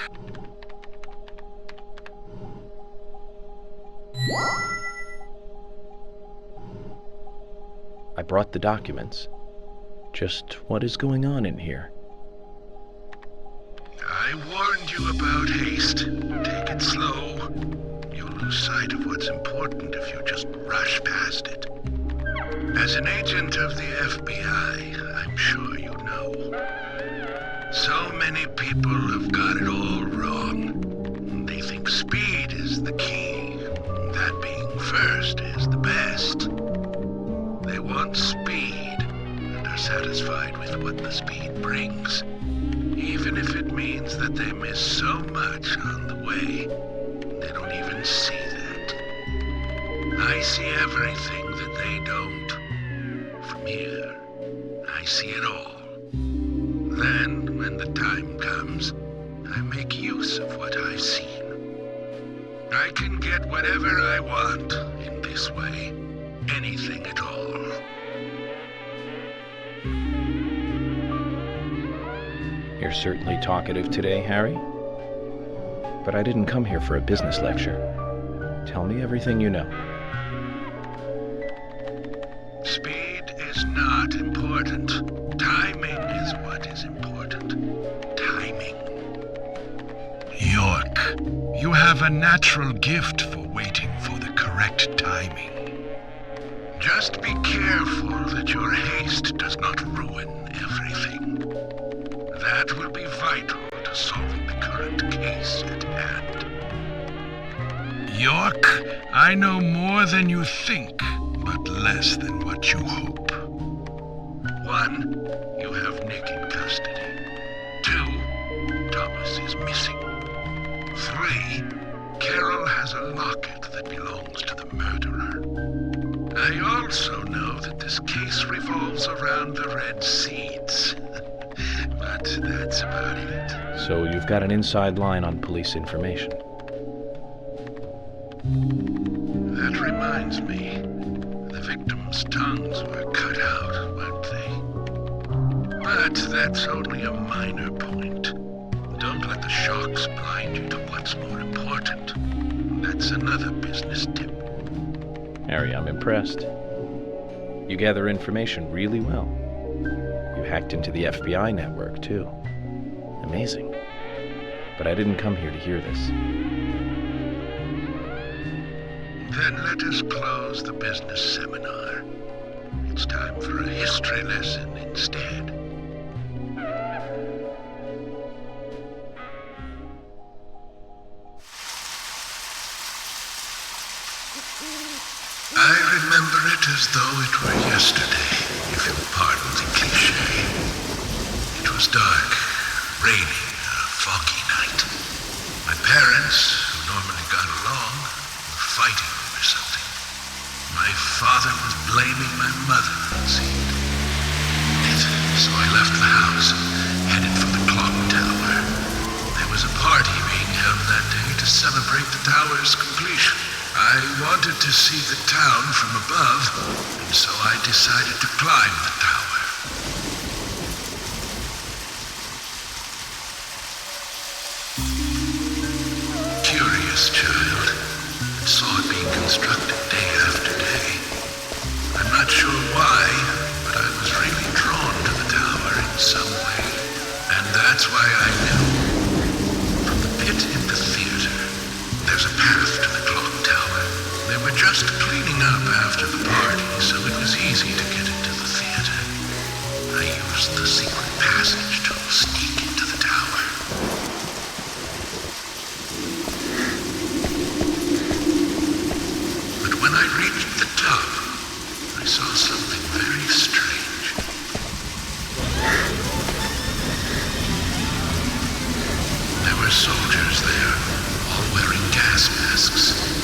I brought the documents. Just what is going on in here? I warned you about haste. Take it slow. You'll lose sight of what's important if you just rush past it. As an agent of the FBI, I'm sure you know. So many people have got it all wrong. They think speed is the key. That being first is the best. They want speed and are satisfied with what the speed brings, even if it means that they miss so much on the way, they don't even see that. I see everything that they don't. From here, I see it all. Then, when the time comes, I make use of what I've seen. I can get whatever I want in this way. Anything at all. You're certainly talkative today, Harry. But I didn't come here for a business lecture. Tell me everything you know. Speed is not important. Timing is what is important. Timing. York, you have a natural gift for waiting for the correct timing. Just be careful that your haste does not ruin everything. That will be vital to solving the current case at hand. York, I know more than you think, but less than what you hope. 1, you have Nick in custody. 2, Thomas is missing. 3, Carol has a locket that belongs to the murderer. I also know that this case revolves around the red seeds. But that's about it. So you've got an inside line on police information. That reminds me. The victims' tongues were cut out, weren't they? But that's only a minor point. Don't let the shocks blind you to what's more important. That's another business tip. Harry, I'm impressed. You gather information really well. You hacked into the FBI network, too. Amazing. But I didn't come here to hear this. Then let us close the business seminar. It's time for a history lesson instead. I remember it as though it were yesterday, if you'll pardon the cliché. It was dark, rainy, a foggy night. My parents, who normally got along, were fighting over something. My father was blaming my mother, it seemed. So I left the house and headed for the clock tower. There was a party being held that day to celebrate the tower's completion. I wanted to see the town from above, and so I decided to climb the tower. Curious child, and saw it being constructed day after day. I'm not sure why, but I was really drawn to the tower in some way, and that's why I knew. From the pit in the theater, there's a path to the clock tower. They were just cleaning up after the party, so it was easy to get into the theater. I used the secret passage to sneak into the tower. But when I reached the top, I saw something very strange. There were soldiers there, all wearing gas masks.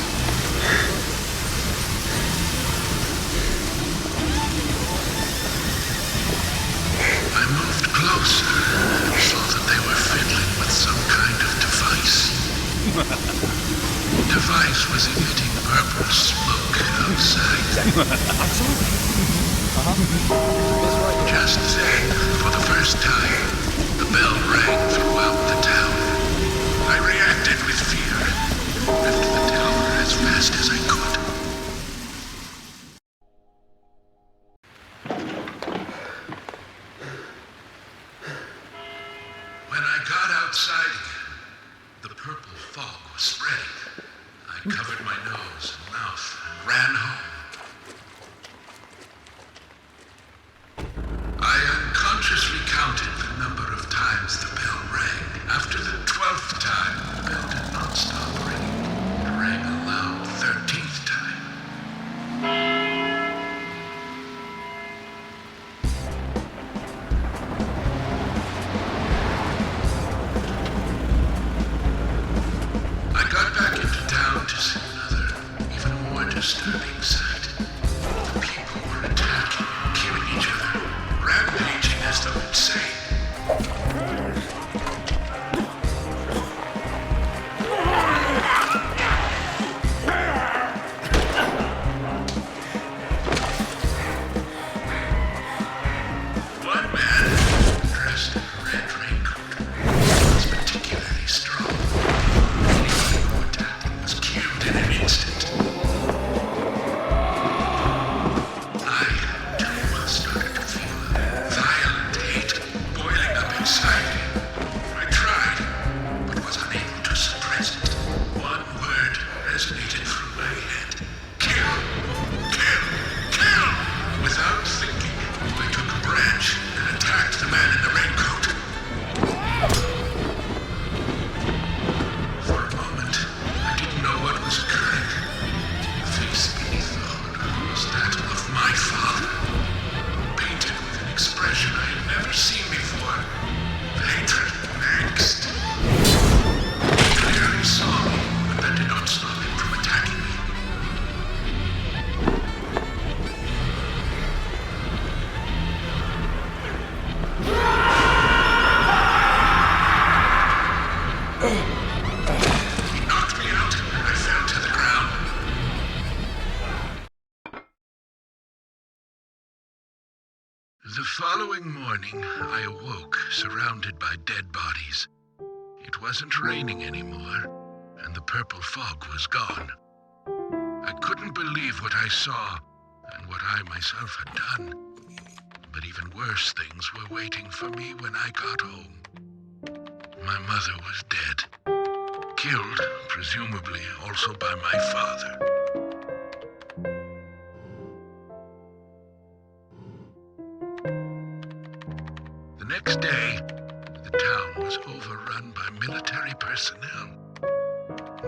I moved closer, The device was emitting purple smoke outside. Just then, for the first time, the bell rang throughout the town. I reacted with fear, left the tower as fast as I could. When I got outside again, the purple fog was spreading. I covered my nose and mouth and ran home. I unconsciously counted the number of times the bell rang. After the 12th time, the bell did not stop ringing. It rang a loud 13th time. I got back into town to see another, even more disturbing sight. The people were attacking and killing each other, rampaging as though insane. One man, dressed in a red raincoat, was particularly strong. Anyone who attacked him was killed in an instant. I, too, started to feel violent hate boiling up inside me. I tried, but was unable to suppress it. One word resonated through my head. Kill! Kill! Kill! Without thinking, I took a branch and attacked the man in the raincoat. For a moment, I didn't know what was occurring. The face beneath the hood was that of my father, painted with an expression I had never seen before. Hatred and angst. He clearly saw me, but that did not stop him from attacking me. He knocked me out, and I fell to the ground. The following morning, I awoke surrounded by dead bodies. It wasn't raining anymore, and the purple fog was gone. I couldn't believe what I saw and what I myself had done. But even worse things were waiting for me when I got home. My mother was dead, killed, presumably also by my father. The next day, the town was overrun by military personnel.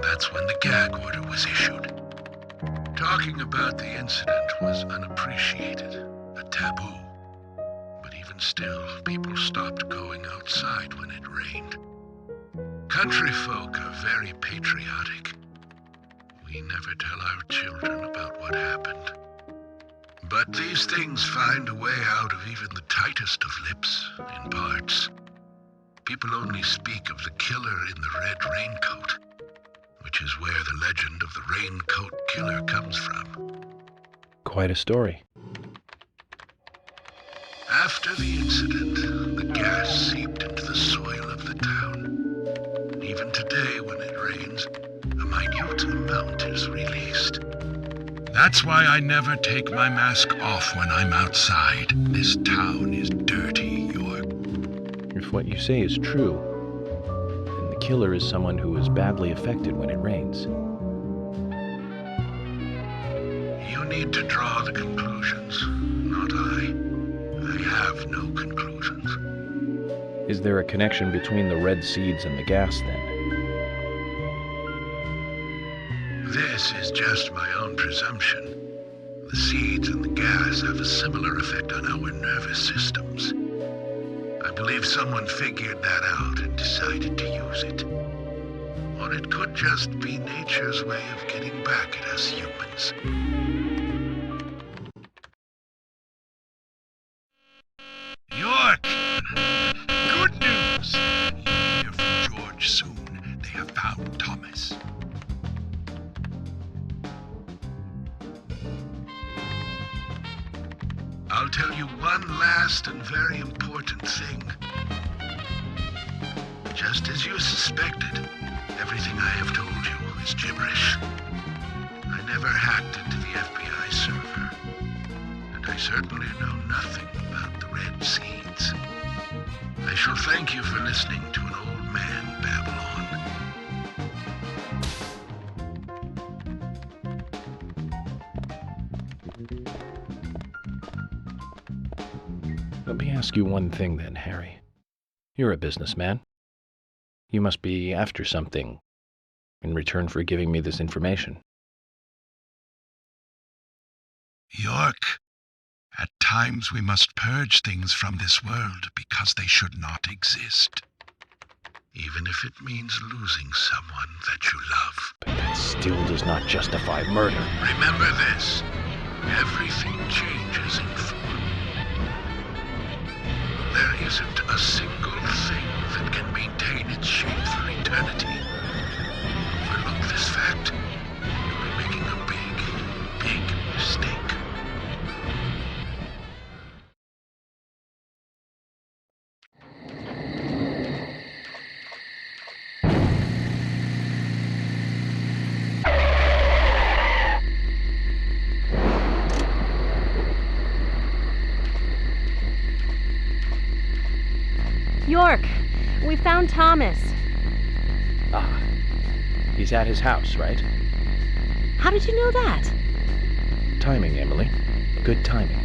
That's when the gag order was issued. Talking about the incident was unappreciated, a taboo. But even still, people stopped going outside when it rained. Country folk are very patriotic. We never tell our children about what happened. But these things find a way out of even the tightest of lips, in parts. People only speak of the killer in the red raincoat, which is where the legend of the Raincoat Killer comes from. Quite a story. After the incident, the gas seeped into the soil of the town. Even today, when it rains, a minute amount is released. That's why I never take my mask off when I'm outside. This town is dirty, York. If what you say is true, then the killer is someone who is badly affected when it rains. You need to draw the conclusions, not I. I have no conclusions. Is there a connection between the red seeds and the gas, then? This is just my own presumption. The seeds and the gas have a similar effect on our nervous systems. I believe someone figured that out and decided to use it. Or it could just be nature's way of getting back at us humans. York! Good news! You'll hear from George soon. They have found Thomas. I'll tell you one last and very important thing. Just as you suspected, everything I have told you is gibberish. I never hacked into the FBI server, and I certainly know nothing about the red seeds. I shall thank you for listening to an old man babble on. Let me ask you one thing then, Harry. You're a businessman. You must be after something in return for giving me this information. York, at times we must purge things from this world because they should not exist. Even if it means losing someone that you love. But that still does not justify murder. Remember this. Everything changes in form. There isn't a single thing that can maintain its shape for eternity. Overlook this fact. You'll be making a big, big mistake. York, we found Thomas. Ah, he's at his house, right? How did you know that? Timing, Emily. Good timing.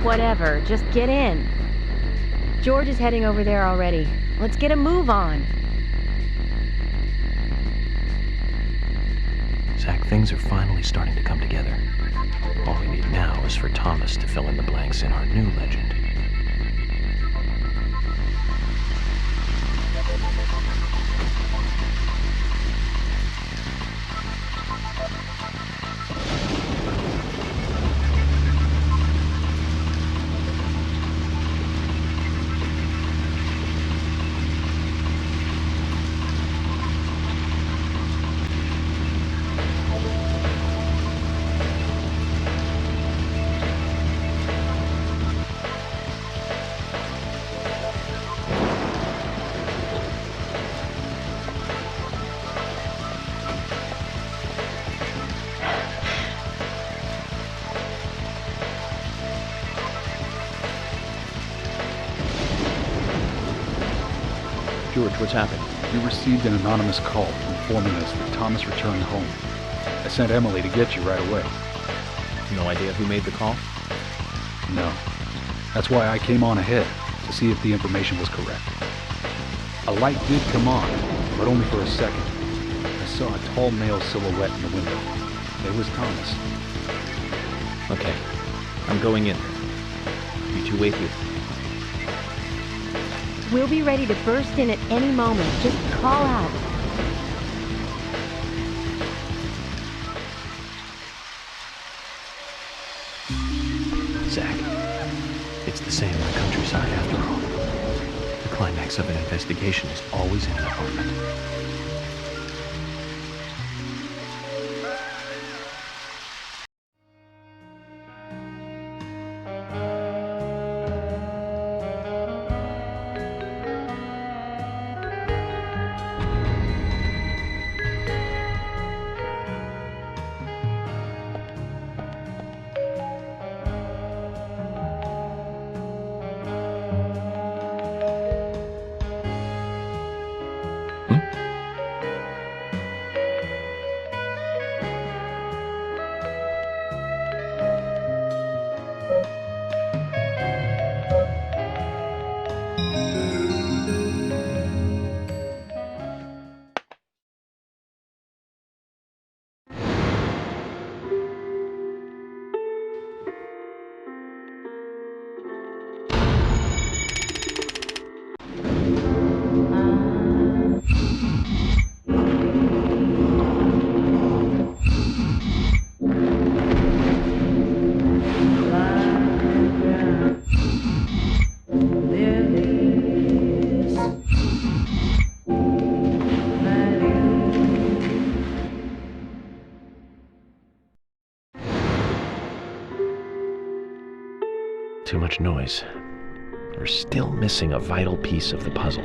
Whatever, just get in. George is heading over there already. Let's get a move on. Zach, things are finally starting to come together. All we need now is for Thomas to fill in the blanks in our new legend. George, what's happened? You received an anonymous call informing us that Thomas returned home. I sent Emily to get you right away. No idea who made the call? No. That's why I came on ahead, to see if the information was correct. A light did come on, but only for a second. I saw a tall male silhouette in the window. It was Thomas. Okay. I'm going in. You two wait here. We'll be ready to burst in at any moment. Just call out. Zach, it's the same in the countryside after all. The climax of an investigation is always in an apartment. Too much noise. We're still missing a vital piece of the puzzle.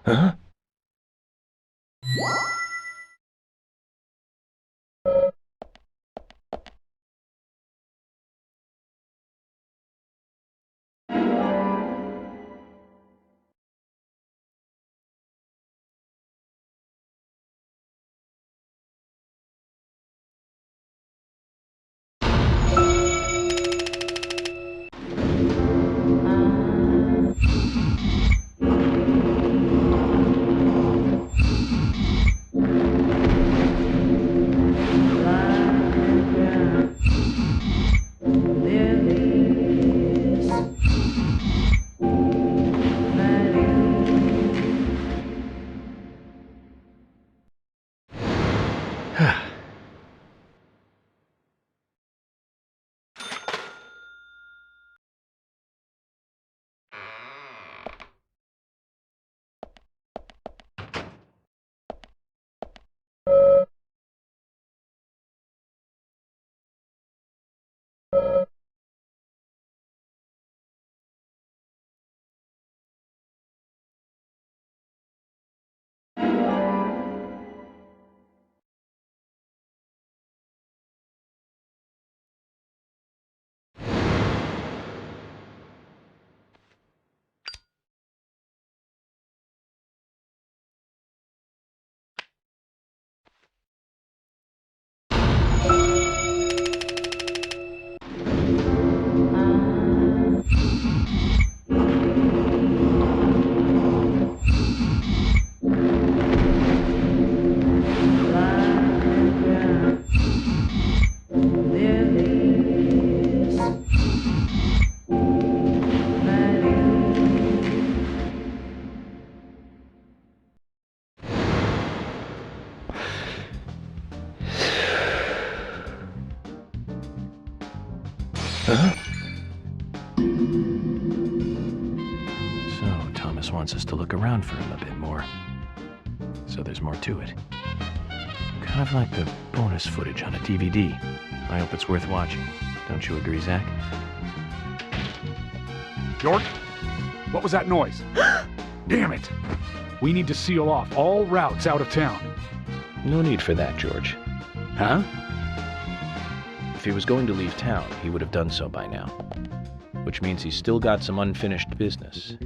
Huh? Huh? So, Thomas wants us to look around for him a bit more. So there's more to it. Kind of like the bonus footage on a DVD. I hope it's worth watching. Don't you agree, Zach? York? What was that noise? Damn it! We need to seal off all routes out of town. No need for that, George. Huh? If he was going to leave town, he would have done so by now. Which means he's still got some unfinished business.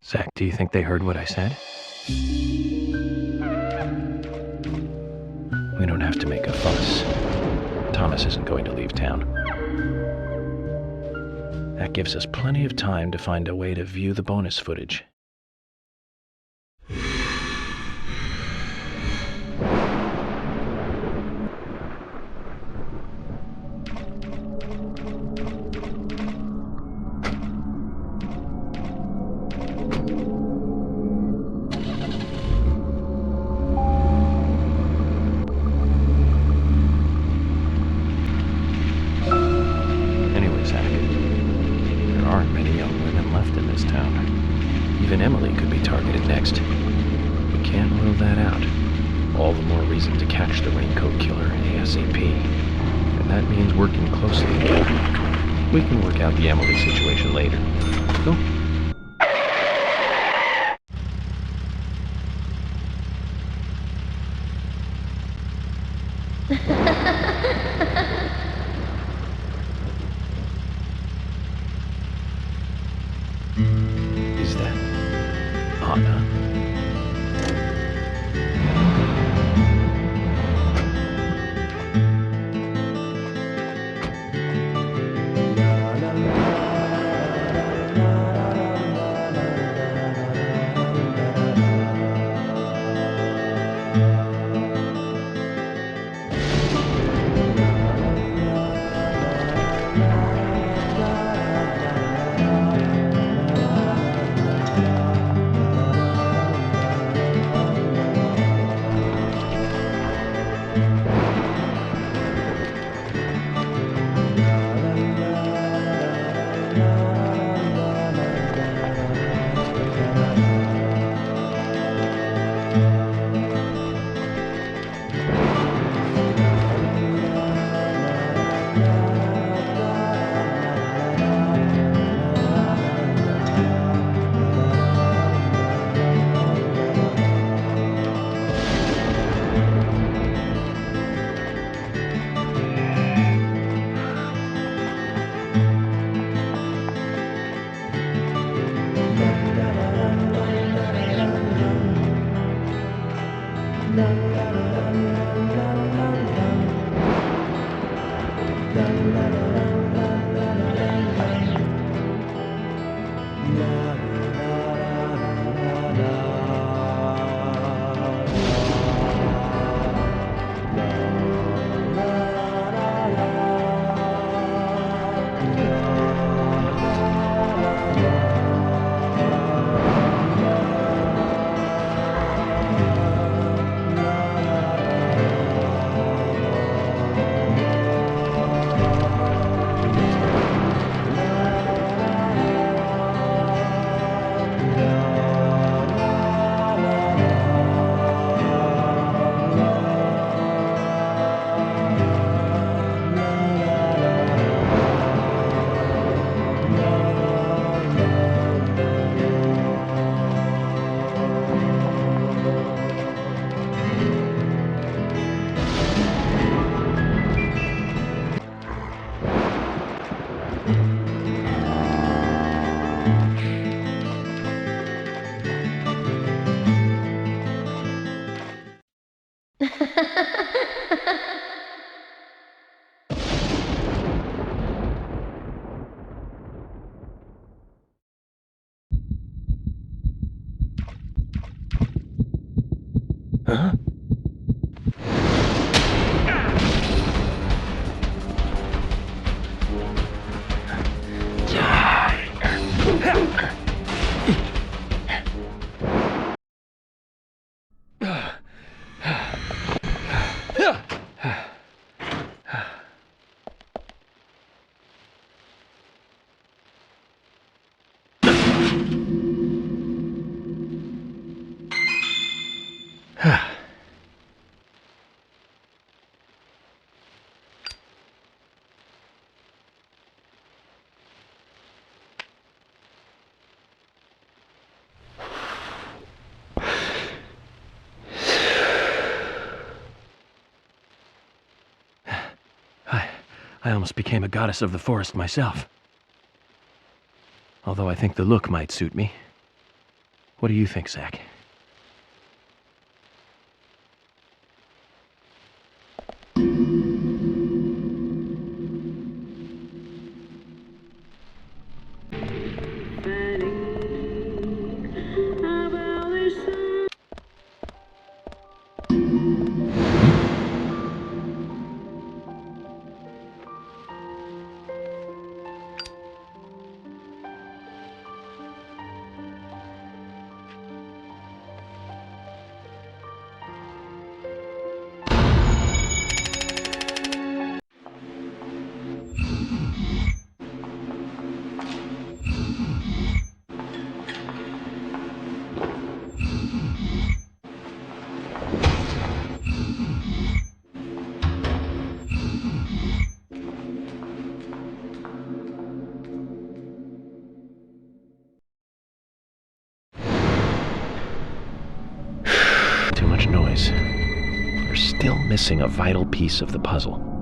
Zach, do you think they heard what I said? We don't have to make a fuss. Thomas isn't going to leave town. That gives us plenty of time to find a way to view the bonus footage. Even Emily could be targeted next. We can't rule that out. All the more reason to catch the Raincoat killer ASAP. And that means working closely together. We can work out the Emily situation later. Go. Is that Anna? Huh? I almost became a goddess of the forest myself. Although I think the look might suit me. What do you think, Zach? noise. You're still missing a vital piece of the puzzle.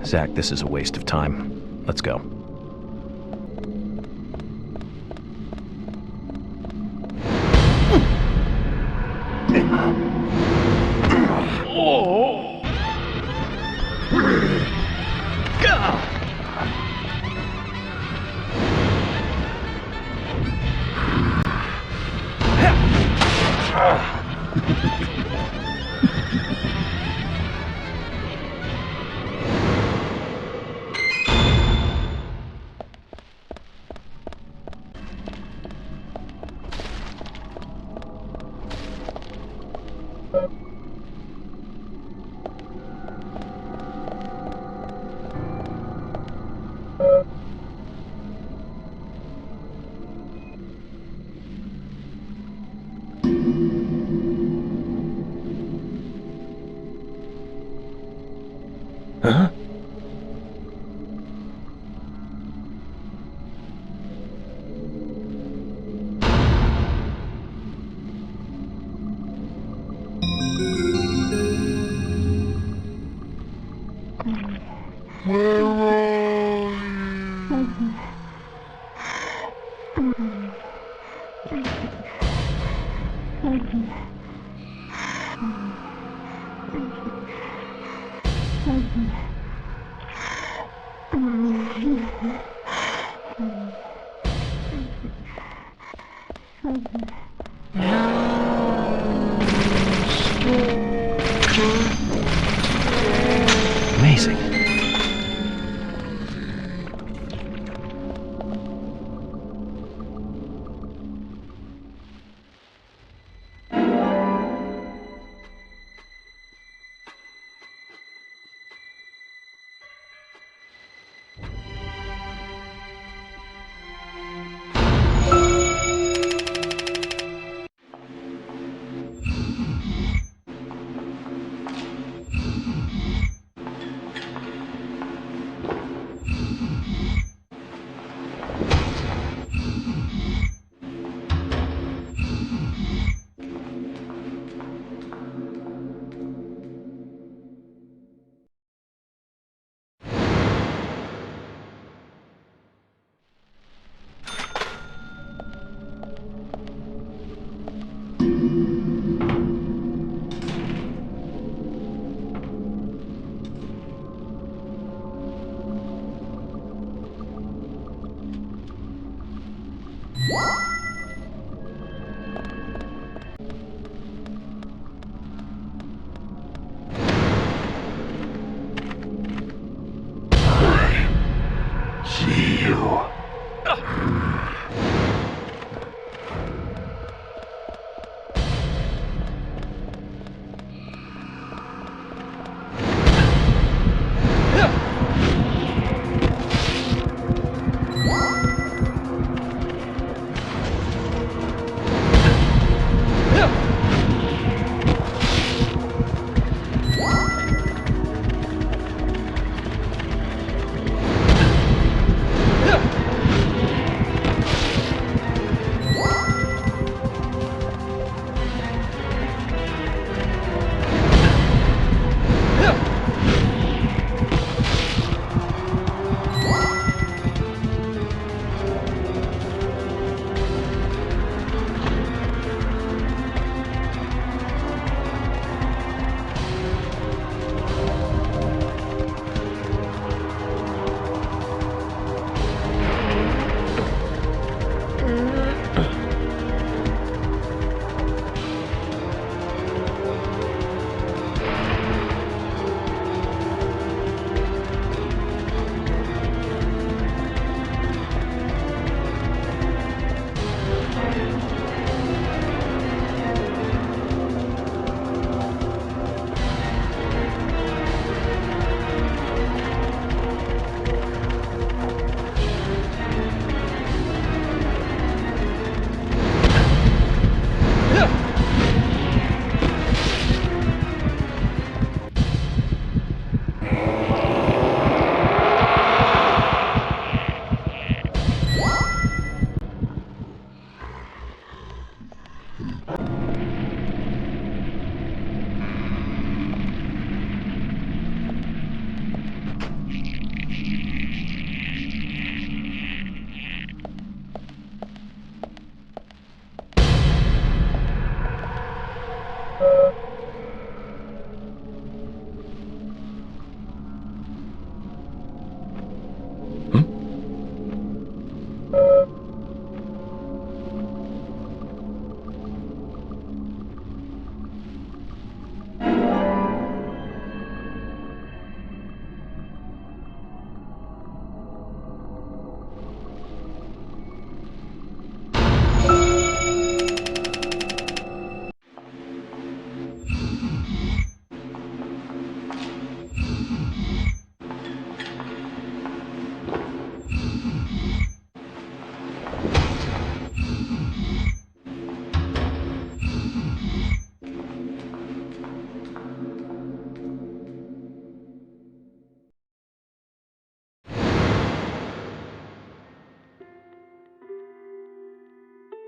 Zach, this is a waste of time. Let's go. Huh? Amazing.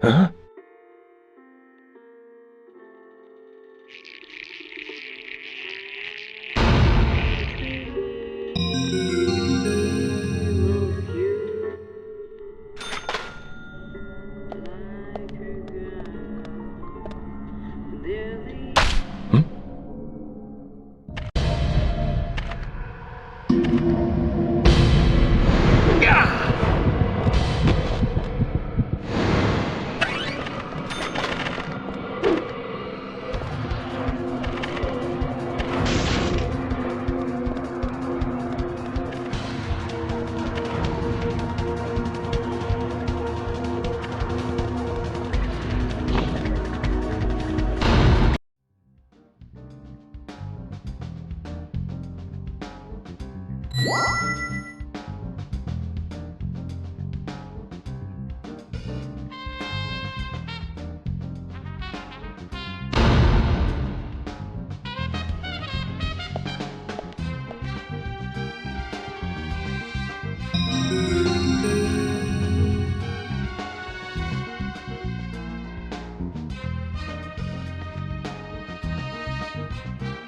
Huh?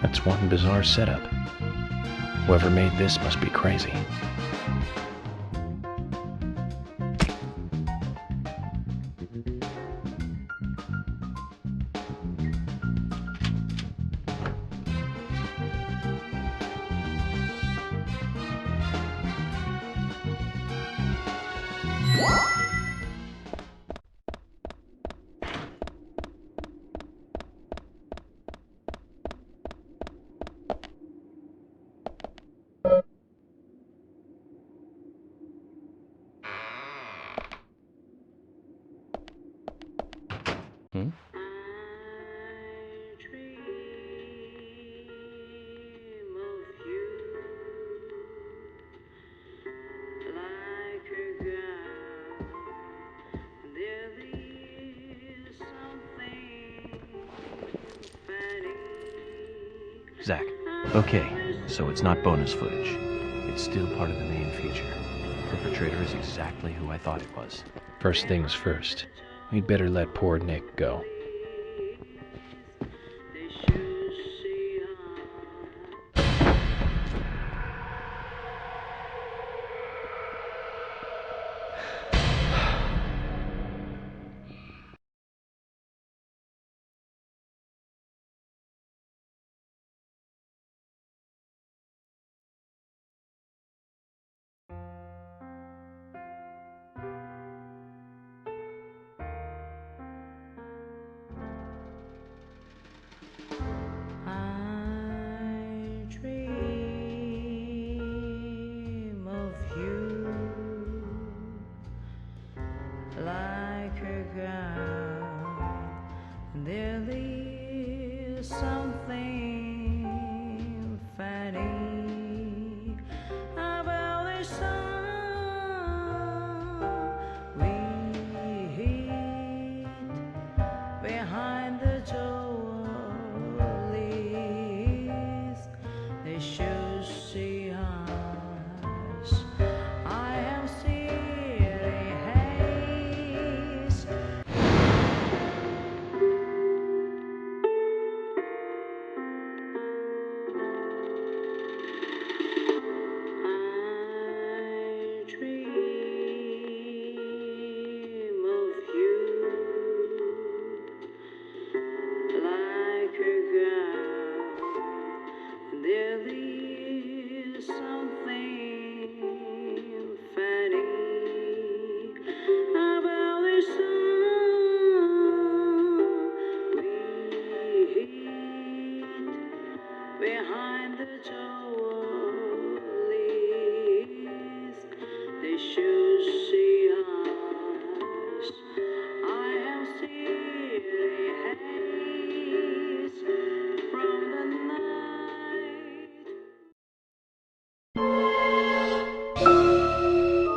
That's one bizarre setup. Whoever made this must be crazy. Hmm? Zach. Okay, so it's not bonus footage. It's still part of the main feature. The perpetrator is exactly who I thought it was. First things first. We'd better let poor Nick go.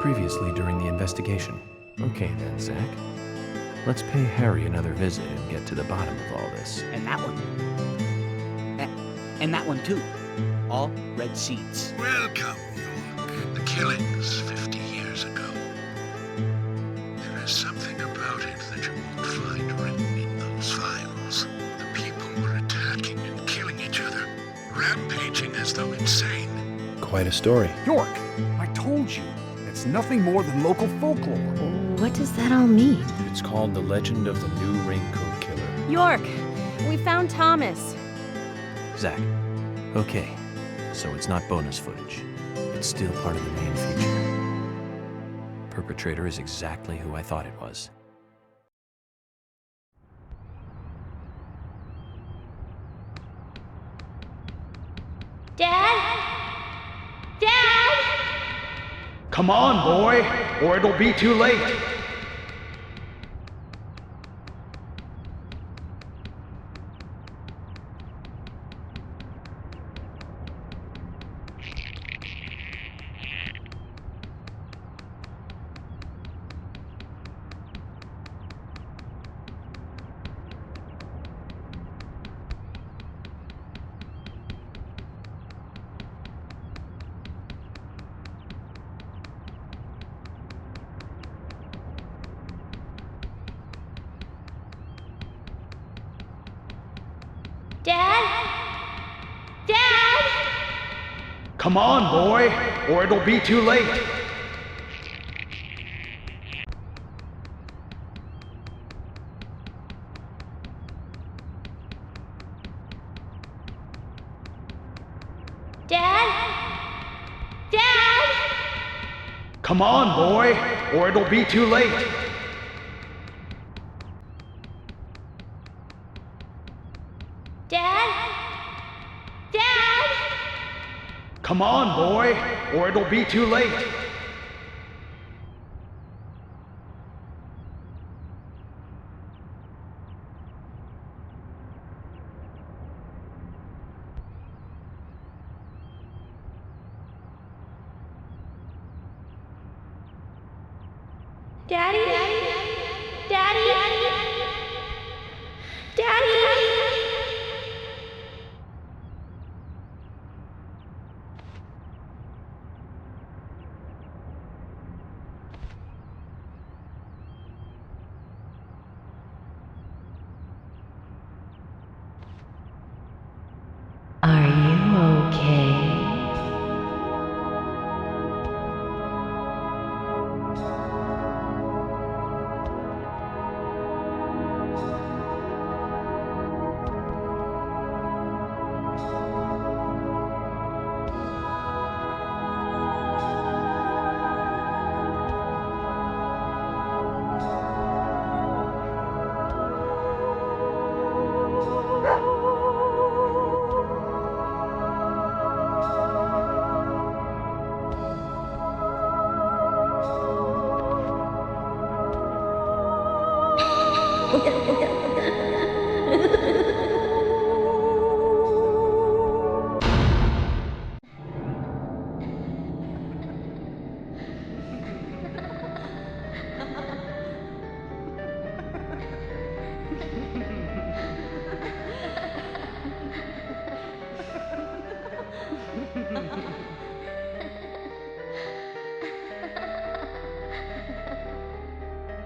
Previously during the investigation. Okay then, Zach. Let's pay Harry another visit and get to the bottom of all this. And that one. And that one too. All red seeds. Welcome, York. The killings 50 years ago. There is something about it that you will as though insane. Quite a story. York, I told you, it's nothing more than local folklore. What does that all mean? It's called The Legend of the New Raincoat Killer. York, we found Thomas. Zach, okay, so it's not bonus footage. It's still part of the main feature. Perpetrator is exactly who I thought it was. Dad? Dad? Come on, boy, or it'll be too late. Dad? Dad? Come on, boy, or it'll be too late. Dad? Dad? Come on, boy, or it'll be too late. Dad? Dad? Come on, boy, or it'll be too late. Daddy? Daddy? Daddy? Are you okay?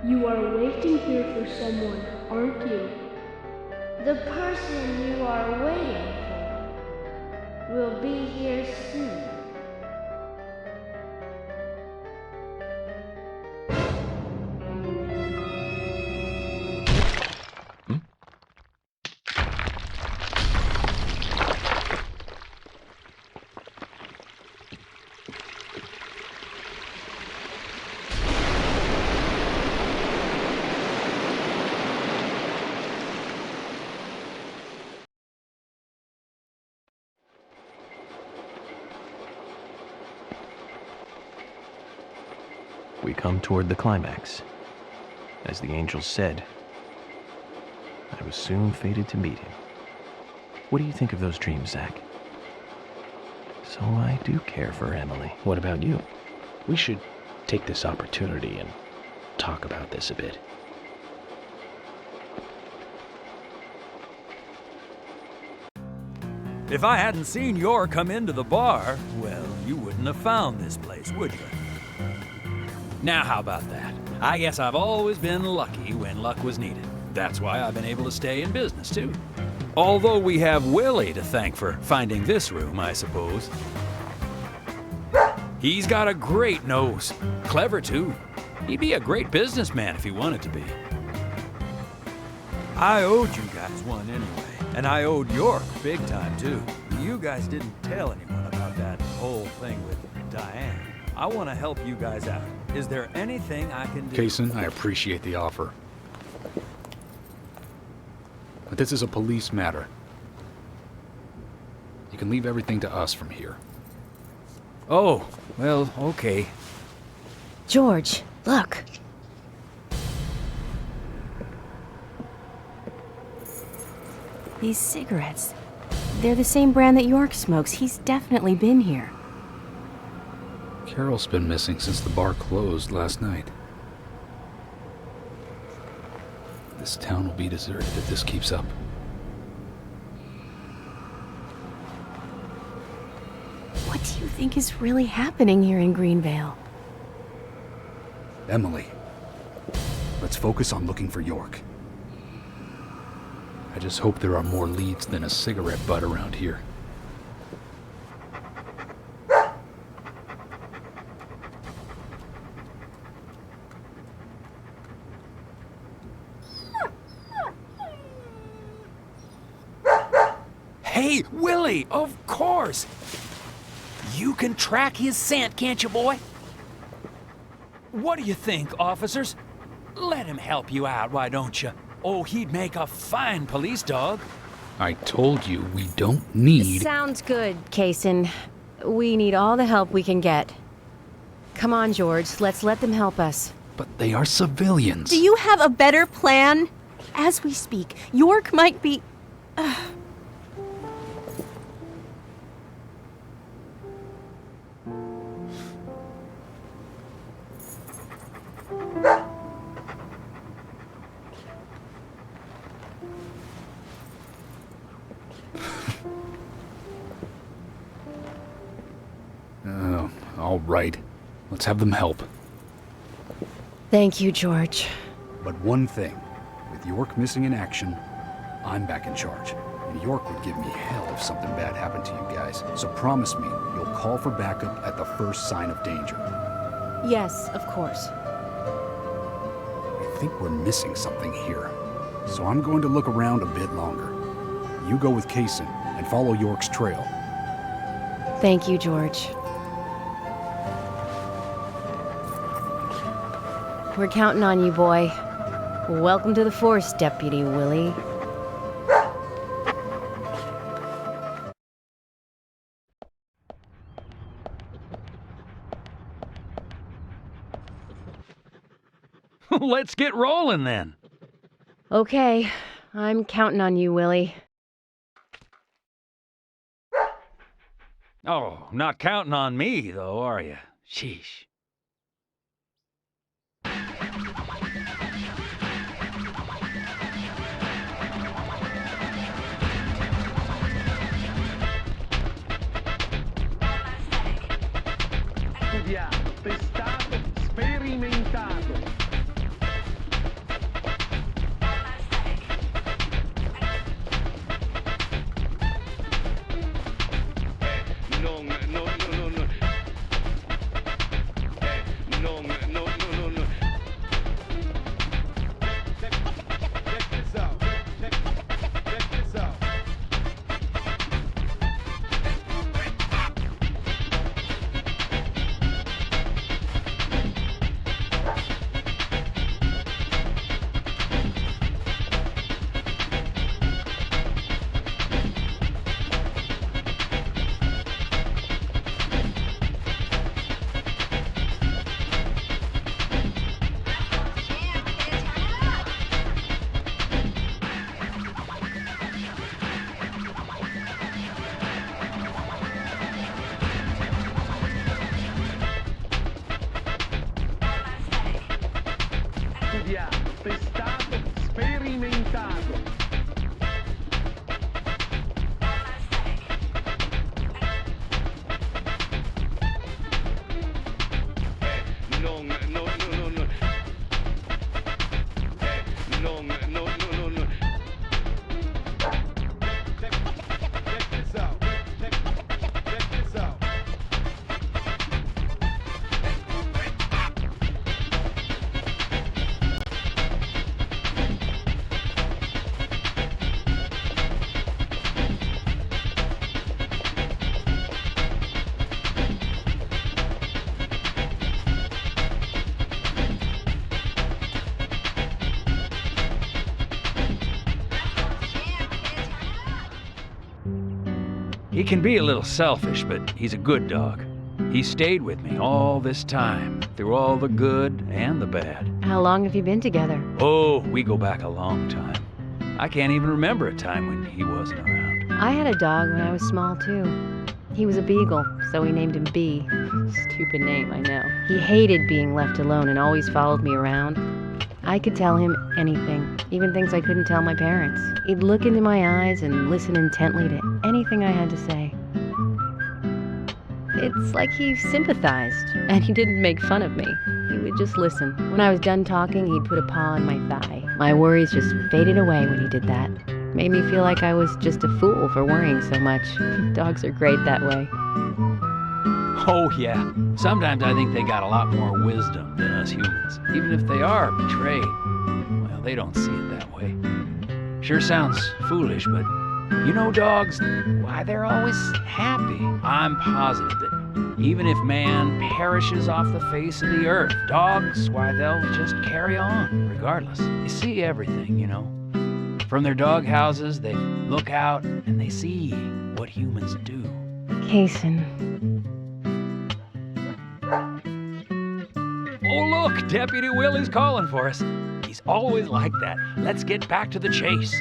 You are waiting here for someone, aren't you? The person you are waiting for will be here soon. We come toward the climax. As the angel said, I was soon fated to meet him. What do you think of those dreams, Zach? So I do care for Emily. What about you? We should take this opportunity and talk about this a bit. If I hadn't seen Yor come into the bar, well, you wouldn't have found this place, would you? Now, how about that? I guess I've always been lucky when luck was needed. That's why I've been able to stay in business, too. Although we have Willie to thank for finding this room, I suppose. He's got a great nose. Clever, too. He'd be a great businessman if he wanted to be. I owed you guys one anyway, and I owed York big time, too. You guys didn't tell anyone about that whole thing with Diane. I want to help you guys out. Is there anything I can do? Kaysen, I appreciate the offer. But this is a police matter. You can leave everything to us from here. Oh, well, okay. George, look. These cigarettes. They're the same brand that York smokes. He's definitely been here. Carol's been missing since the bar closed last night. This town will be deserted if this keeps up. What do you think is really happening here in Greenvale? Emily, let's focus on looking for York. I just hope there are more leads than a cigarette butt around here. Hey, Willie, of course! You can track his scent, can't you, boy? What do you think, officers? Let him help you out, why don't you? Oh, he'd make a fine police dog. I told you we don't need... Sounds good, Kaysen. We need all the help we can get. Come on, George, let's let them help us. But they are civilians. Do you have a better plan? As we speak, York might be... All right. Let's have them help. Thank you, George. But one thing. With York missing in action, I'm back in charge. And York would give me hell if something bad happened to you guys. So promise me you'll call for backup at the first sign of danger. Yes, of course. I think we're missing something here. So I'm going to look around a bit longer. You go with Kaysen and follow York's trail. Thank you, George. We're counting on you, boy. Welcome to the force, Deputy Willie. Let's get rolling then. Okay, I'm counting on you, Willie. Oh, not counting on me, though, are you? Sheesh. Studiato, testato, sperimentato. He can be a little selfish, but he's a good dog. He stayed with me all this time, through all the good and the bad. How long have you been together? Oh, we go back a long time. I can't even remember a time when he wasn't around. I had a dog when I was small, too. He was a beagle, so we named him B. Stupid name, I know. He hated being left alone and always followed me around. I could tell him anything, even things I couldn't tell my parents. He'd look into my eyes and listen intently to anything I had to say. It's like he sympathized, and he didn't make fun of me. He would just listen. When I was done talking, he'd put a paw on my thigh. My worries just faded away when he did that. Made me feel like I was just a fool for worrying so much. Dogs are great that way. Oh, yeah. Sometimes I think they got a lot more wisdom than us humans. Even if they are betrayed, well, they don't see it that way. Sure sounds foolish, but you know dogs, why, they're always happy. I'm positive that even if man perishes off the face of the earth, dogs, why, they'll just carry on, regardless. They see everything, you know. From their dog houses, they look out and they see what humans do. Kaysen. Oh, look, Deputy Willie's calling for us. He's always like that. Let's get back to the chase.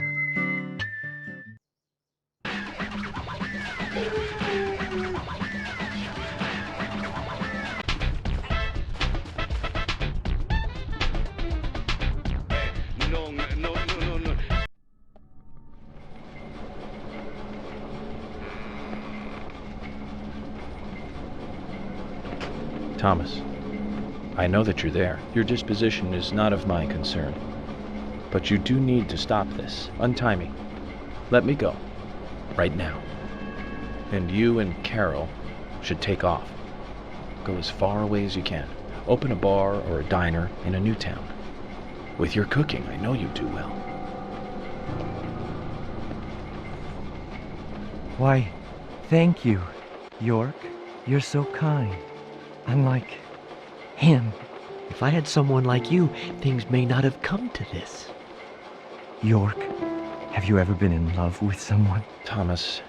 Thomas, I know that you're there. Your disposition is not of my concern. But you do need to stop this. Untie me. Let me go. Right now. And you and Carol should take off. Go as far away as you can. Open a bar or a diner in a new town. With your cooking, I know you do well. Why, thank you, York. You're so kind. Unlike him. If I had someone like you, things may not have come to this. York, have you ever been in love with someone? Thomas,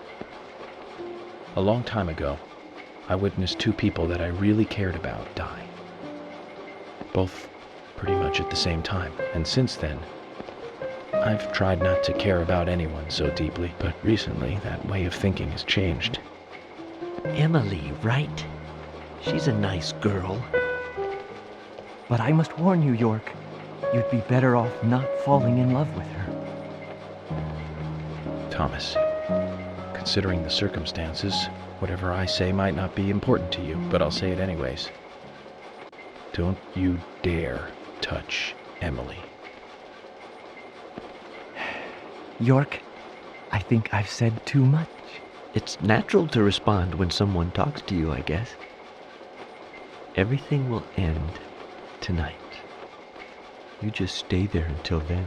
a long time ago, I witnessed two people that I really cared about die. Both pretty much at the same time. And since then, I've tried not to care about anyone so deeply, but recently that way of thinking has changed. Emily, right? She's a nice girl. But I must warn you, York, you'd be better off not falling in love with her. Thomas, considering the circumstances, whatever I say might not be important to you, but I'll say it anyways. Don't you dare touch Emily. York, I think I've said too much. It's natural to respond when someone talks to you, I guess. Everything will end tonight. You just stay there until then.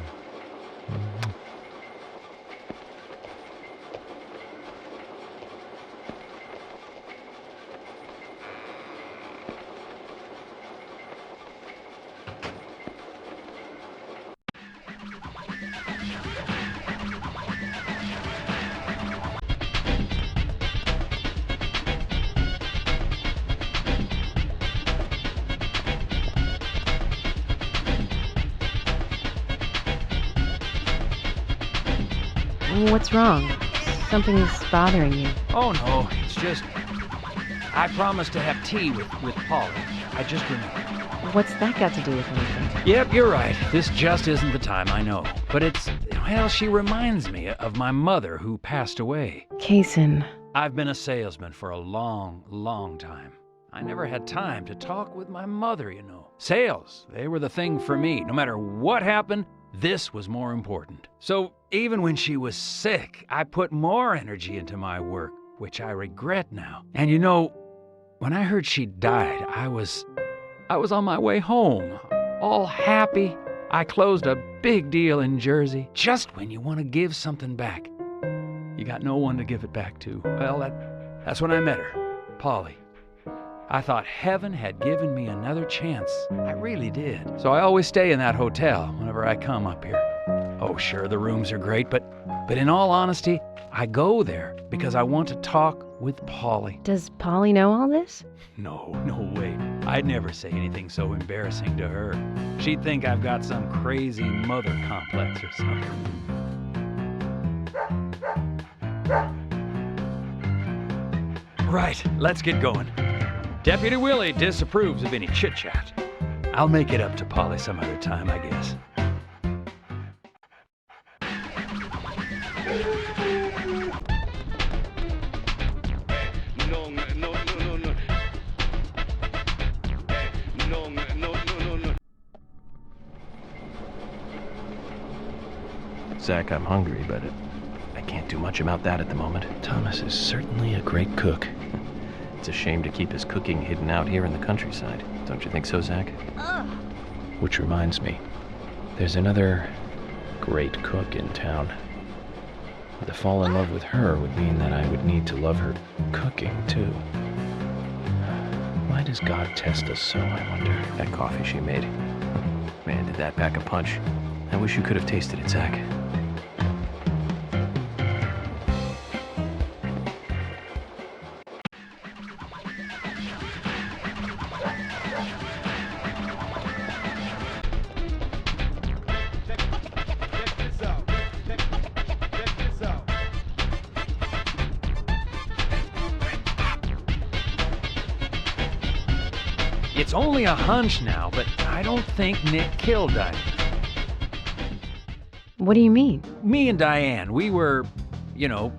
What's wrong? Something's bothering you. Oh, no, it's just... I promised to have tea with Polly. I just remembered. What's that got to do with anything? Yep, you're right. This just isn't the time, I know. But it's... well, she reminds me of my mother who passed away. Kaysen. I've been a salesman for a long, long time. I never had time to talk with my mother, you know. Sales, they were the thing for me. No matter what happened, this was more important. So even when she was sick, I put more energy into my work, which I regret now. And you know, when I heard she died, I was on my way home, all happy. I closed a big deal in Jersey. Just when you want to give something back, you got no one to give it back to. Well, that's when I met her, Polly. I thought heaven had given me another chance. I really did. So I always stay in that hotel whenever I come up here. Oh, sure, the rooms are great, but in all honesty, I go there because I want to talk with Polly. Does Polly know all this? No way. I'd never say anything so embarrassing to her. She'd think I've got some crazy mother complex or something. Right, let's get going. Deputy Willie disapproves of any chit-chat. I'll make it up to Polly some other time, I guess. Zach, I'm hungry, but I can't do much about that at the moment. Thomas is certainly a great cook. It's a shame to keep his cooking hidden out here in the countryside. Don't you think so, Zach? Which reminds me, there's another great cook in town. To fall in love with her would mean that I would need to love her cooking, too. Why does God test us so, I wonder? That coffee she made. Man, did that pack a punch. I wish you could have tasted it, Zach. It's only a hunch now, but I don't think Nick killed Diane. What do you mean? Me and Diane, we were,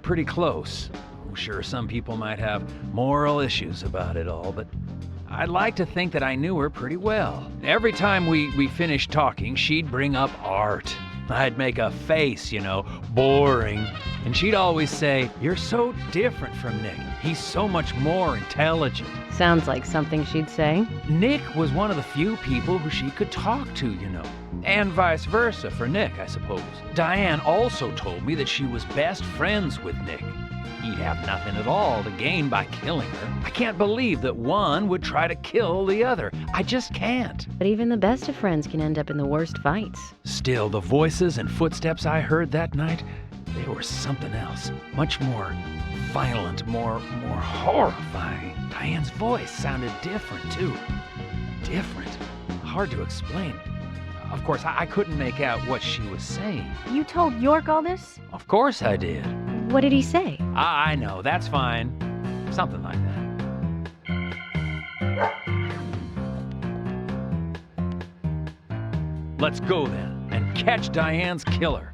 pretty close. Sure, some people might have moral issues about it all, but I'd like to think that I knew her pretty well. Every time we finished talking, she'd bring up art. I'd make a face, boring. And she'd always say, "You're so different from Nick. He's so much more intelligent." Sounds like something she'd say. Nick was one of the few people who she could talk to, And vice versa for Nick, I suppose. Diane also told me that she was best friends with Nick. He'd have nothing at all to gain by killing her. I can't believe that one would try to kill the other. I just can't. But even the best of friends can end up in the worst fights. Still, the voices and footsteps I heard that night, they were something else. Much more violent, more horrifying. Diane's voice sounded different, too. Different. Hard to explain. Of course, I couldn't make out what she was saying. You told York all this? Of course I did. What did he say? I know, that's fine. Something like that. Let's go then, and catch Diane's killer.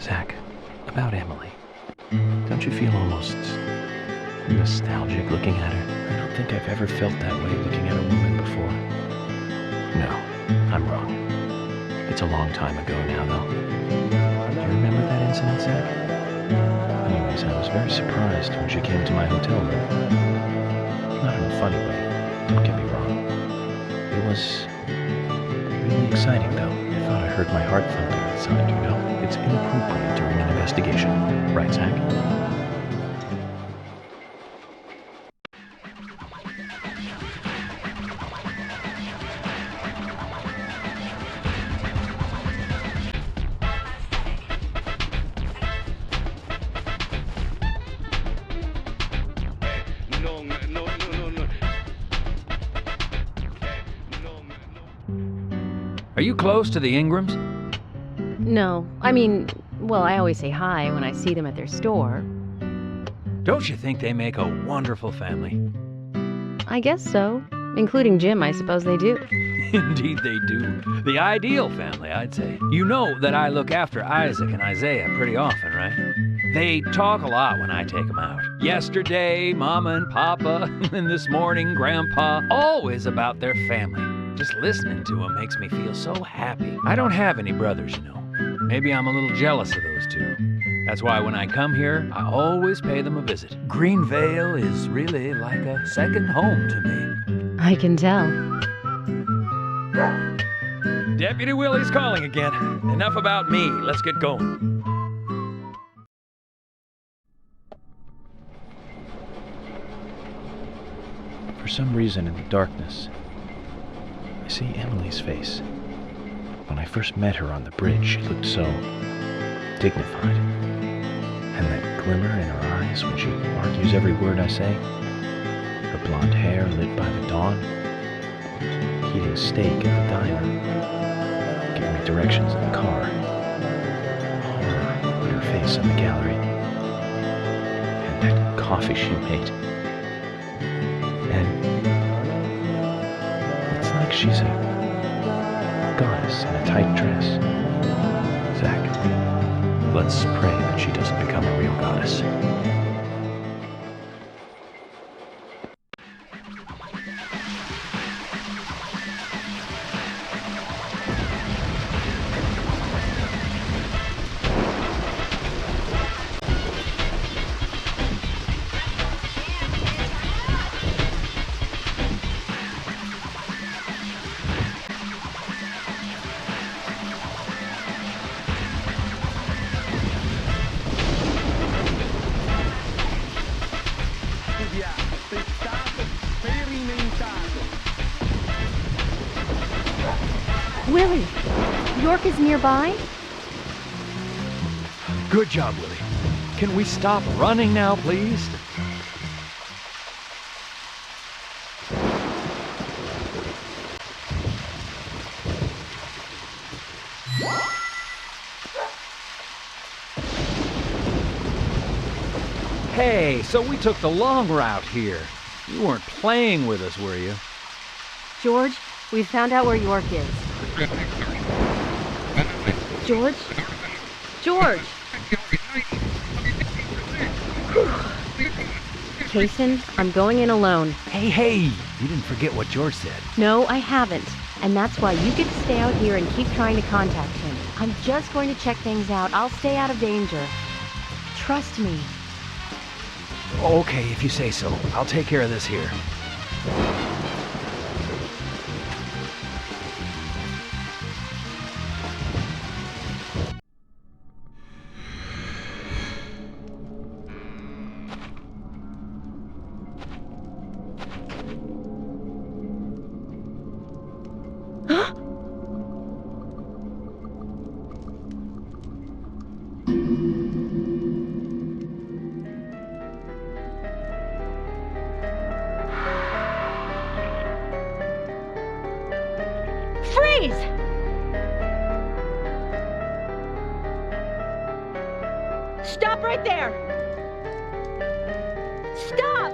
Zach, about Emily. Don't you feel almost nostalgic looking at her? I don't think I've ever felt that way looking at a woman before. No, I'm wrong. It's a long time ago now, though. Do you remember that incident, Zach? Anyways, I was very surprised when she came to my hotel room. Not in a funny way, don't get me wrong. It was really exciting, though. I thought I heard my heart thumping inside, It's inappropriate during an investigation. Right, Zach? Are you close to the Ingrams? No. I mean, well, I always say hi when I see them at their store. Don't you think they make a wonderful family? I guess so. Including Jim, I suppose they do. Indeed they do. The ideal family, I'd say. You know that I look after Isaac and Isaiah pretty often, right? They talk a lot when I take them out. Yesterday, Mama and Papa, and this morning, Grandpa, always about their family. Just listening to them makes me feel so happy. I don't have any brothers, Maybe I'm a little jealous of those two. That's why when I come here, I always pay them a visit. Greenvale is really like a second home to me. I can tell. Deputy Willie's calling again. Enough about me. Let's get going. For some reason in the darkness, I see Emily's face. When I first met her on the bridge, she looked so dignified. And that glimmer in her eyes when she argues every word I say. Her blonde hair lit by the dawn. Eating steak at the diner. Giving me directions in the car. Horror on her face in the gallery. And that coffee she made. And it's like she's a goddess in a tight dress. Zach, let's pray that she doesn't become a real goddess. Willie, York is nearby? Good job, Willie. Can we stop running now, please? Hey, so we took the long route here. You weren't playing with us, were you? George, we found out where York is. George? George! Kason, I'm going in alone. Hey, you didn't forget what George said. No, I haven't. And that's why you get to stay out here and keep trying to contact him. I'm just going to check things out. I'll stay out of danger. Trust me. Okay, if you say so. I'll take care of this here. Freeze! Stop right there! Stop!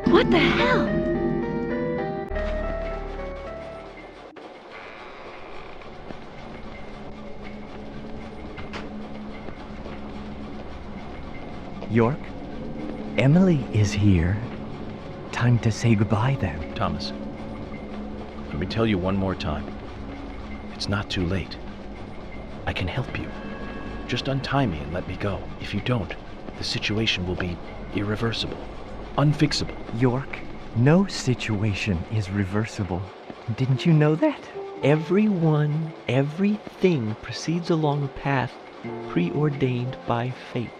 What the hell? York? Emily is here. Time to say goodbye then. Thomas, let me tell you one more time. It's not too late. I can help you. Just untie me and let me go. If you don't, the situation will be irreversible, unfixable. York, no situation is reversible. Didn't you know that? Everyone, everything proceeds along a path preordained by fate.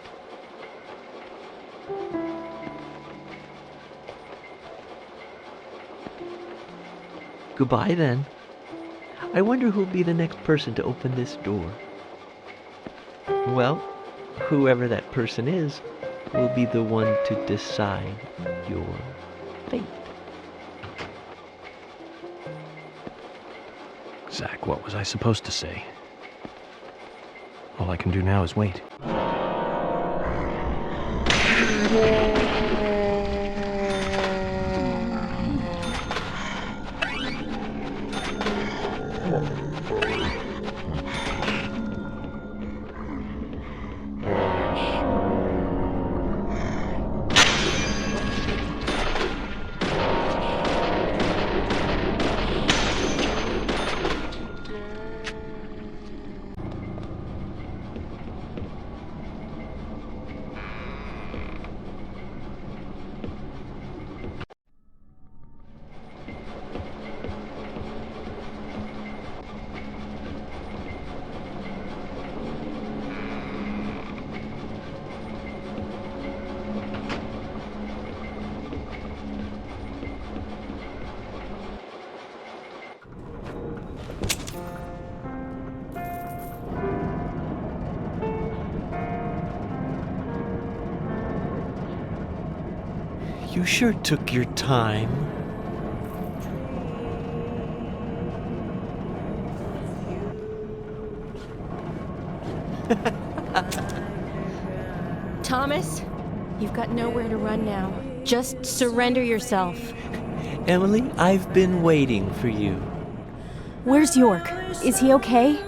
Goodbye then. I wonder who'll be the next person to open this door. Well, whoever that person is will be the one to decide your fate. Zach, what was I supposed to say? All I can do now is wait. You sure took your time. Thomas, you've got nowhere to run now. Just surrender yourself. Emily, I've been waiting for you. Where's York? Is he okay?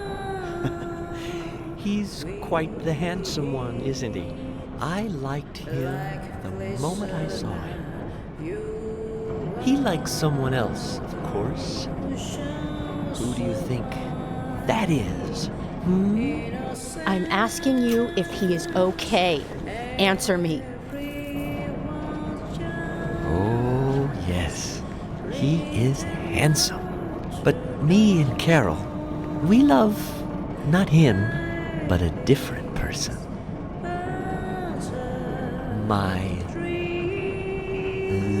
He's quite the handsome one, isn't he? I liked him the moment I saw him. He likes someone else, of course. Who do you think that is? I'm asking you if he is okay. Answer me. Oh, yes. He is handsome. But me and Carol, we love not him, but a different person. My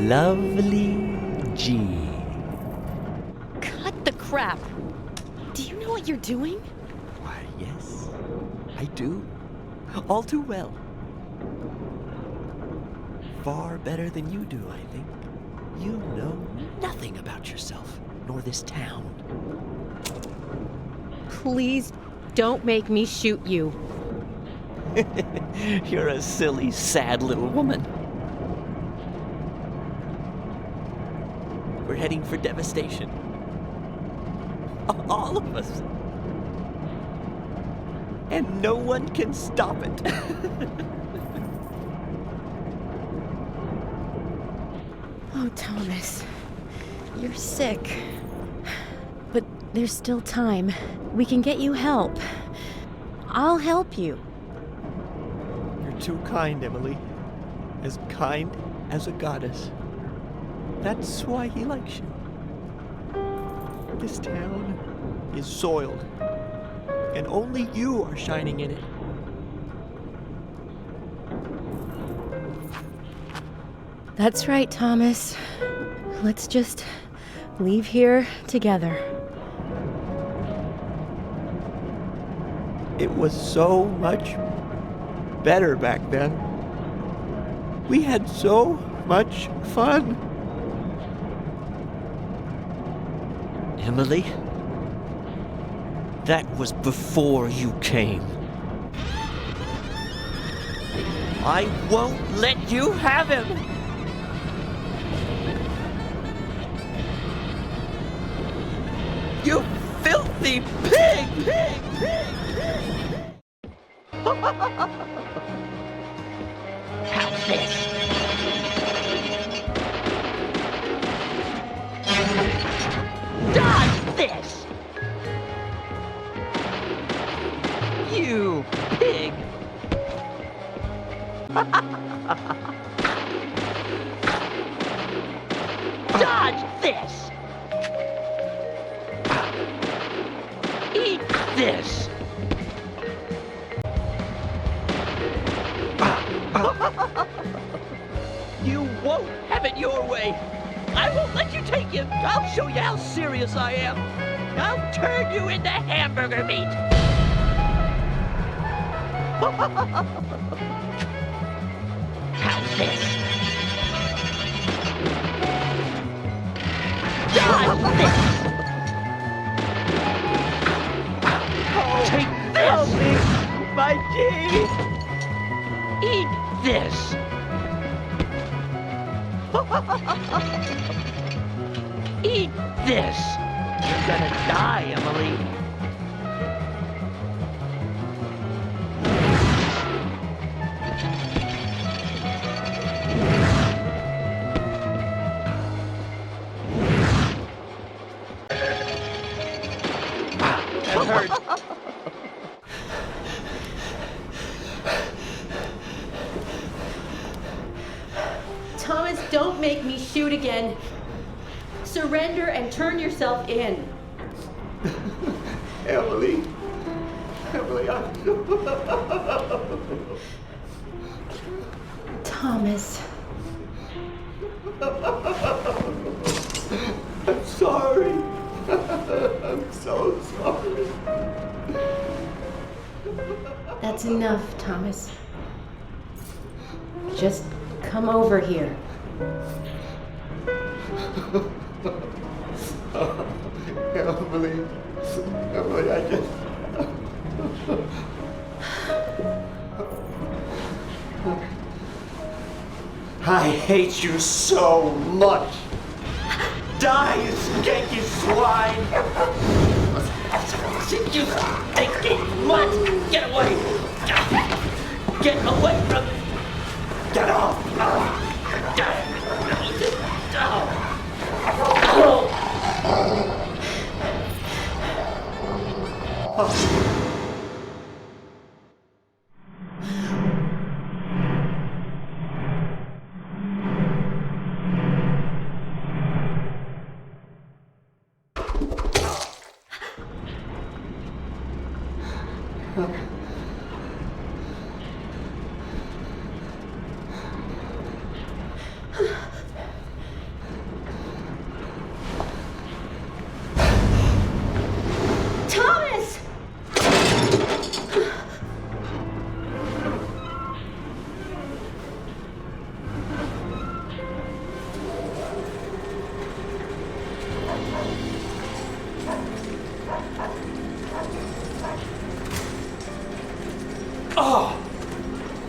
lovely G. Cut the crap. Do you know what you're doing? Why, yes, I do. All too well. Far better than you do, I think. You know nothing about yourself, nor this town. Please don't make me shoot you. You're a silly, sad little woman. We're heading for devastation. All of us. And no one can stop it. Oh, Thomas, you're sick. But there's still time. We can get you help. I'll help you. You're too kind, Emily. As kind as a goddess. That's why he likes you. This town is soiled, and only you are shining in it. That's right, Thomas. Let's just leave here together. It was so much better back then. We had so much fun. Emily, that was before you came. I won't let you have him! You filthy pig! How's this? Dodge this! You pig! Dodge this! Eat this! You won't have it your way! I won't let you take him! I'll show you how serious I am! I'll turn you into hamburger meat! How's this? Dodge this! Take this! Help me! My G! Eat this! Eat this! You're gonna die, Emily. That hurts. Thomas, don't make me shoot again. Surrender and turn yourself in. Emily. Emily, Thomas. I'm sorry. I'm so sorry. That's enough, Thomas. Just come over here. Emily, I just... I hate you so much. Die, you skanky swine! You stinky mutt! Get away! Get away from me! Get off! Thomas! Oh!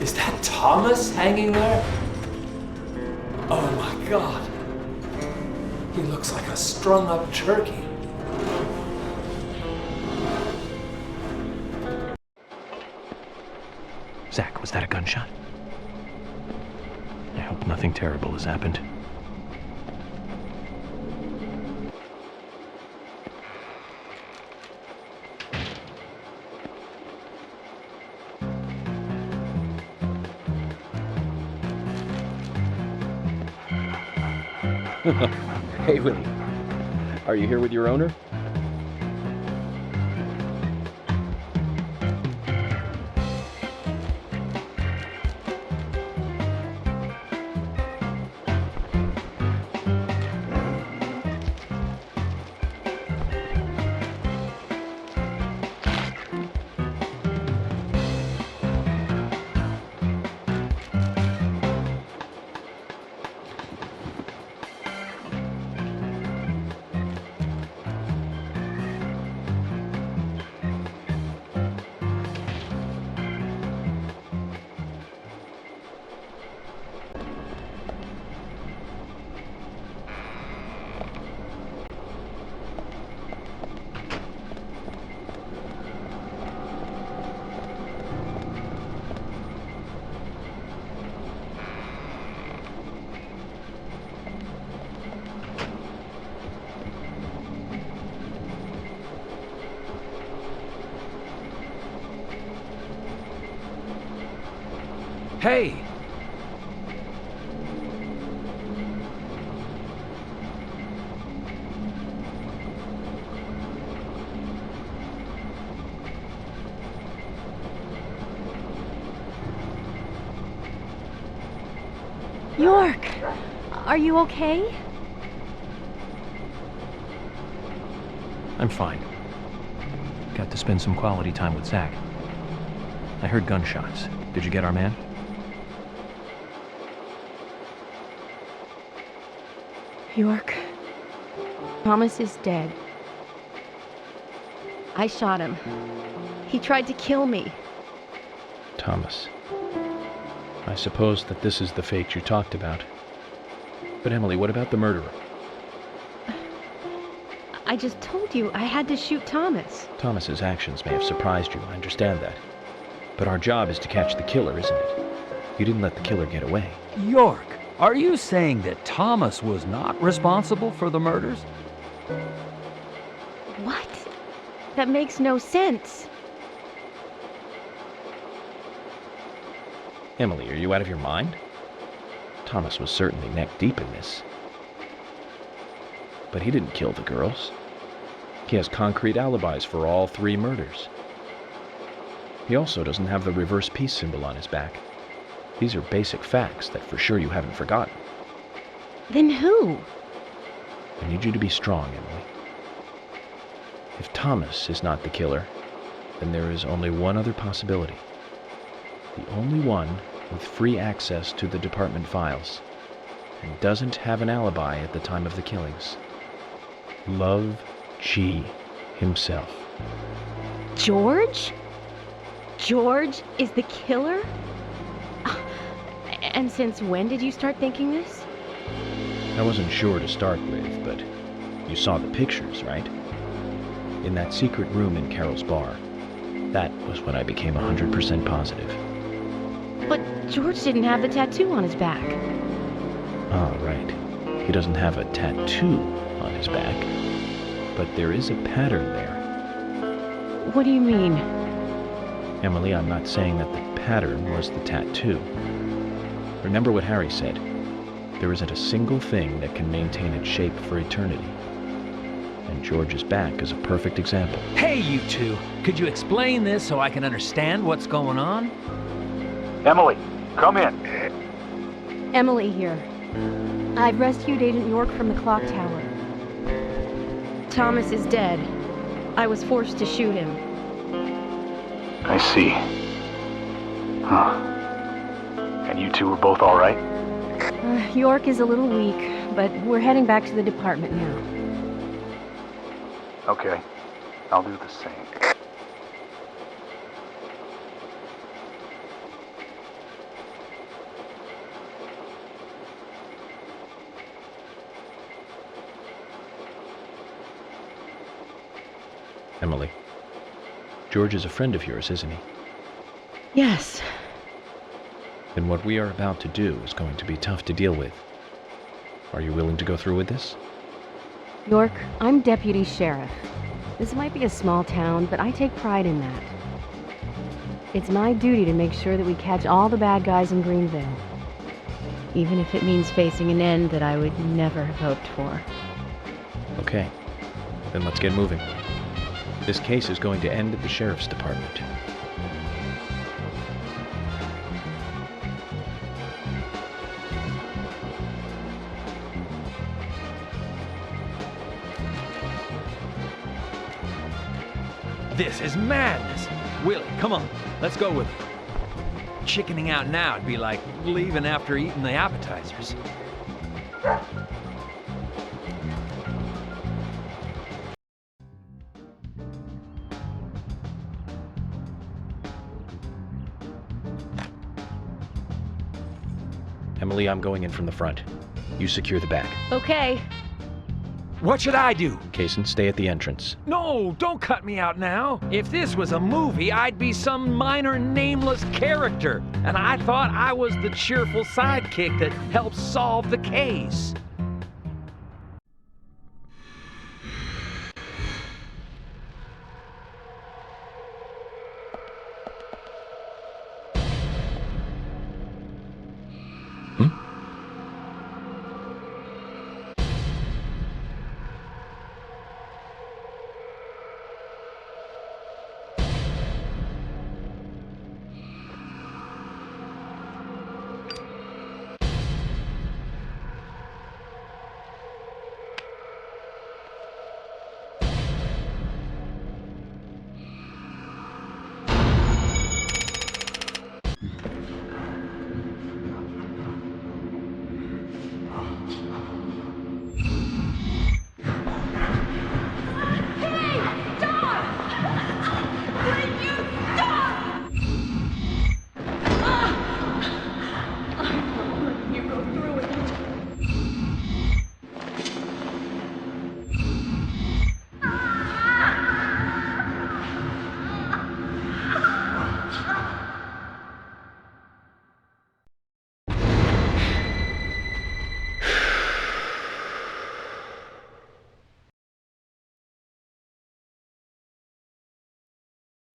Is that Thomas hanging there? Oh my god. He looks like a strung up turkey. Zach, was that a gunshot? I hope nothing terrible has happened. Hey, Willie. Are you here with your owner? Hey! York! Are you okay? I'm fine. Got to spend some quality time with Zach. I heard gunshots. Did you get our man? York. Thomas is dead. I shot him. He tried to kill me. Thomas. I suppose that this is the fate you talked about. But Emily, what about the murderer? I just told you I had to shoot Thomas. Thomas's actions may have surprised you, I understand that. But our job is to catch the killer, isn't it? You didn't let the killer get away. York, are you saying that Thomas was not responsible for the murders? What? That makes no sense. Emily, are you out of your mind? Thomas was certainly neck deep in this. But he didn't kill the girls. He has concrete alibis for all 3 murders. He also doesn't have the reverse peace symbol on his back. These are basic facts that for sure you haven't forgotten. Then who? I need you to be strong, Emily. If Thomas is not the killer, then there is only one other possibility. The only one with free access to the department files. and doesn't have an alibi at the time of the killings. Love G himself. George? George is the killer? And since when did you start thinking this? I wasn't sure to start with, but you saw the pictures, right? In that secret room in Carol's bar. That was when I became 100% positive. But George didn't have the tattoo on his back. Ah, right. He doesn't have a tattoo on his back, but there is a pattern there. What do you mean? Emily, I'm not saying that the pattern was the tattoo. Remember what Harry said. There isn't a single thing that can maintain its shape for eternity. And George's back is a perfect example. Hey, you two! Could you explain this so I can understand what's going on? Emily, come in. Emily here. I've rescued Agent York from the clock tower. Thomas is dead. I was forced to shoot him. I see. Huh. And you two were both all right? York is a little weak, but we're heading back to the department now. Okay. I'll do the same. Emily, George is a friend of yours, isn't he? Yes. Then what we are about to do is going to be tough to deal with. Are you willing to go through with this? York, I'm deputy sheriff. This might be a small town, but I take pride in that. It's my duty to make sure that we catch all the bad guys in Greenville. Even if it means facing an end that I would never have hoped for. Okay. Then let's get moving. This case is going to end at the sheriff's department. This is madness! Willie, come on, let's go with it. Chickening out now would be like leaving after eating the appetizers. Emily, I'm going in from the front. You secure the back. Okay. What should I do? Kaysen, stay at the entrance. No, don't cut me out now. If this was a movie, I'd be some minor nameless character. And I thought I was the cheerful sidekick that helps solve the case.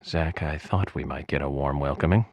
Zach, I thought we might get a warm welcoming.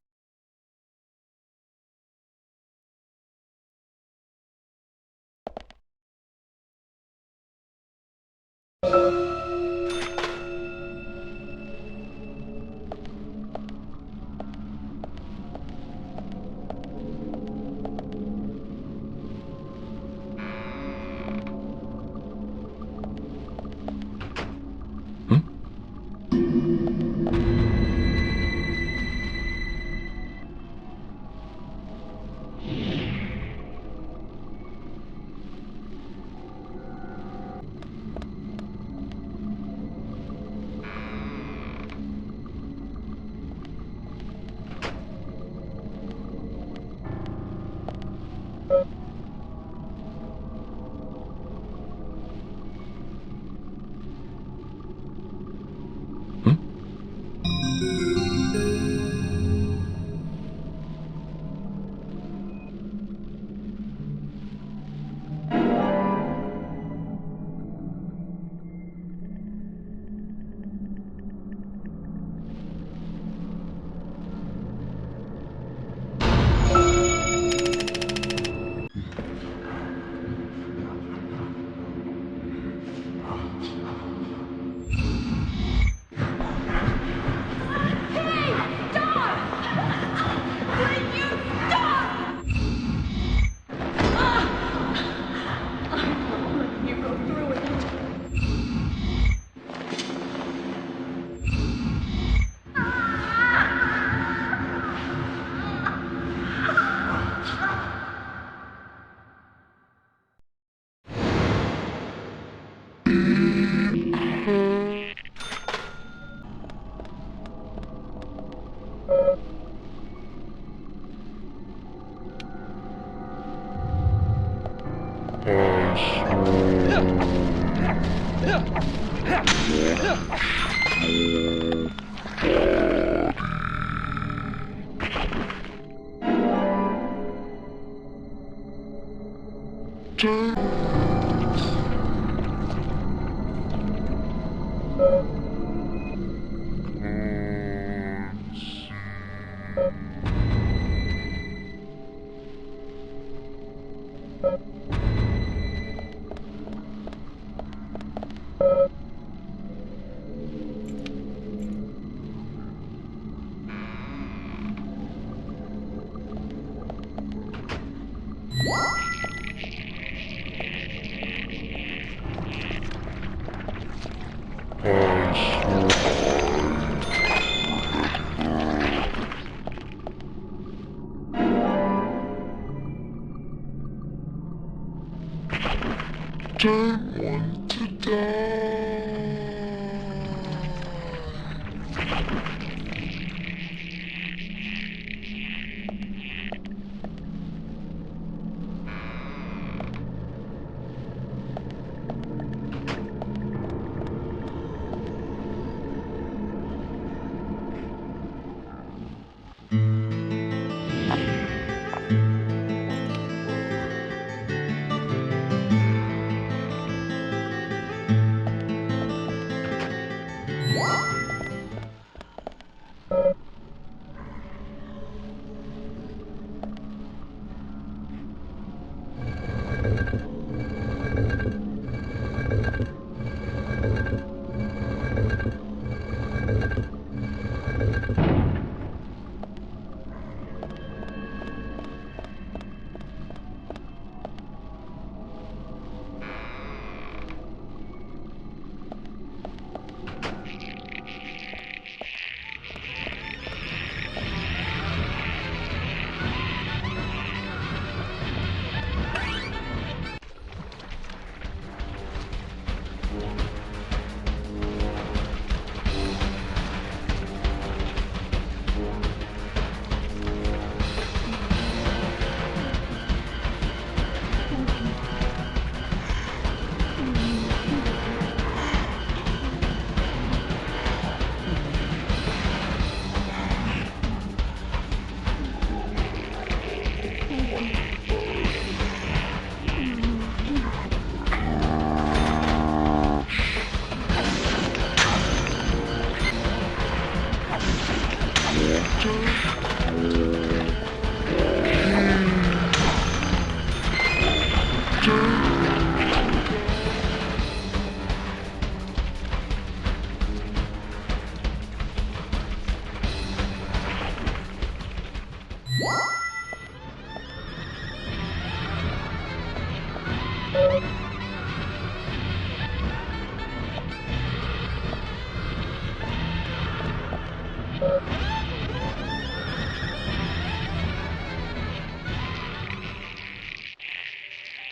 Don't want to die.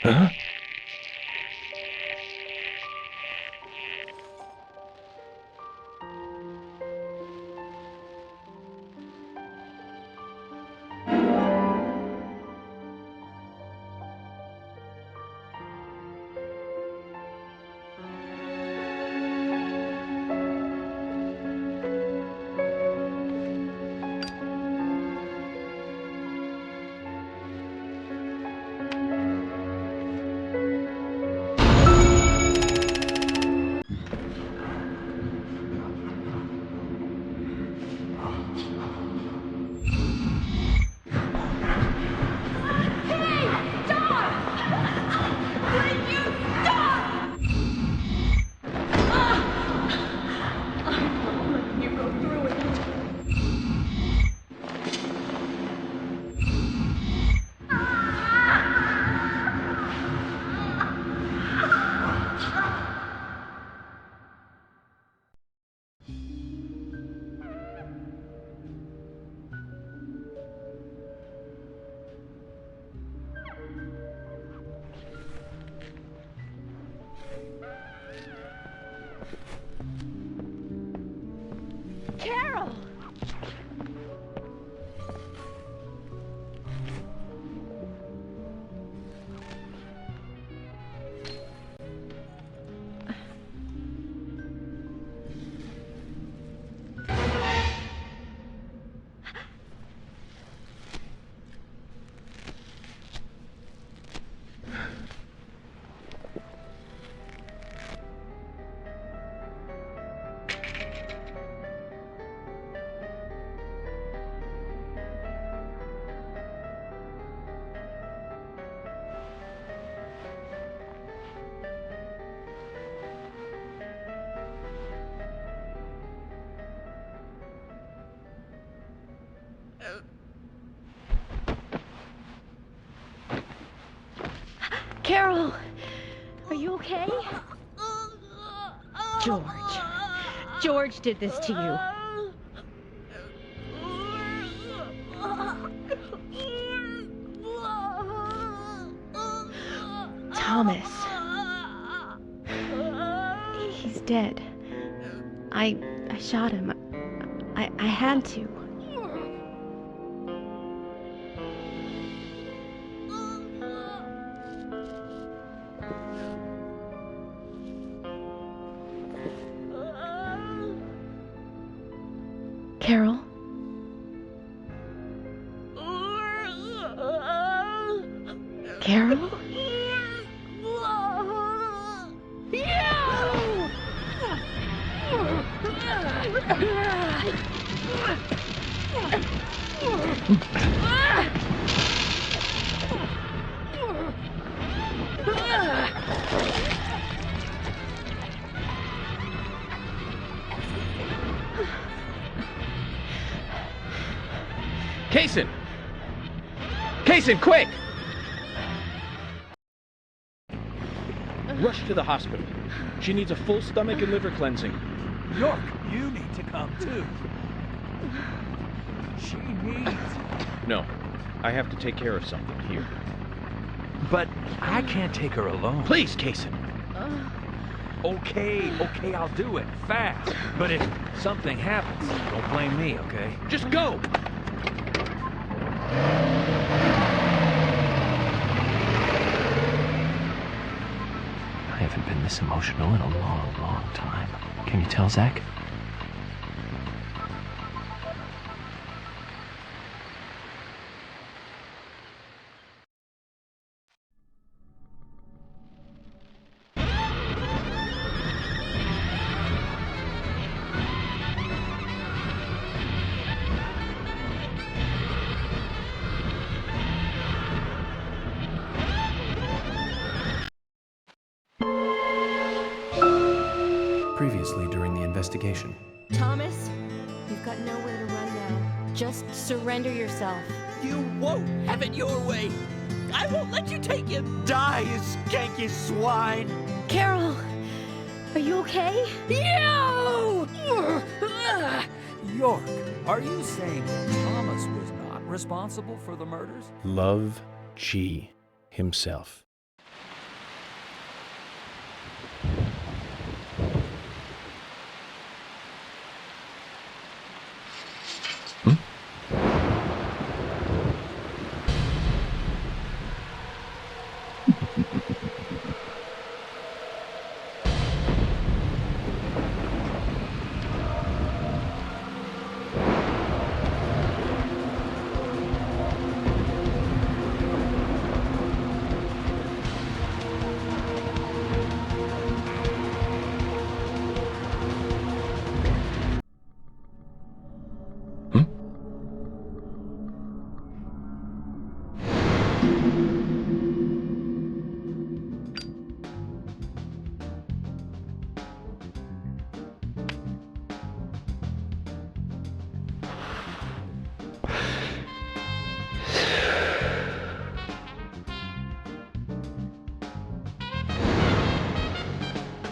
Huh? Carol, are you okay? George did this to you. Thomas. He's dead. I shot him. I had to. Carol? Carol? Kaysen! Kaysen, quick! Rush to the hospital. She needs a full stomach and liver cleansing. York, you need to come too. She needs... No, I have to take care of something here. But I can't take her alone. Please, Kaysen. Okay, I'll do it. Fast. But if something happens, don't blame me, okay? Just go! I haven't been this emotional in a long, long time. Can you tell, Zach? Previously during the investigation. Thomas, you've got nowhere to run now. Just surrender yourself. You won't have it your way. I won't let you take him. Die, you skanky swine. Carol, are you okay? No! York, are you saying that Thomas was not responsible for the murders? Love G himself.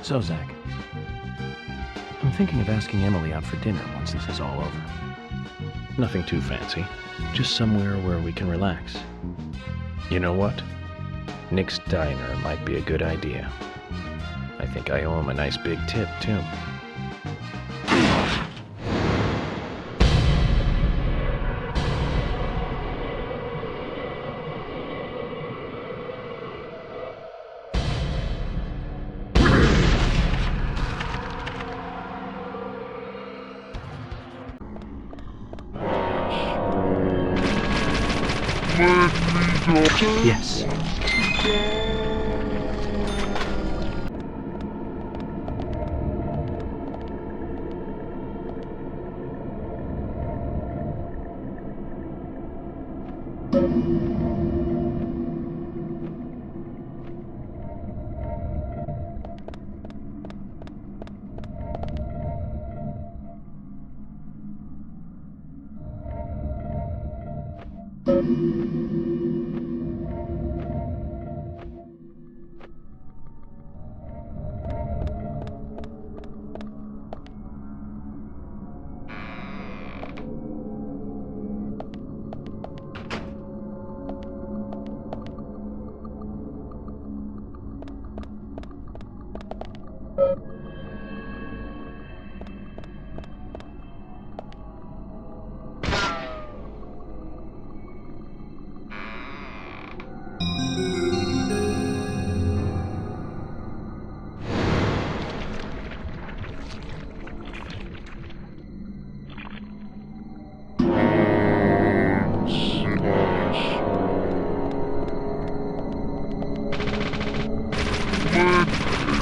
So, Zach, I'm thinking of asking Emily out for dinner once this is all over. Nothing too fancy. Just somewhere where we can relax. You know what? Nick's Diner might be a good idea. I think I owe him a nice big tip, too. Yes.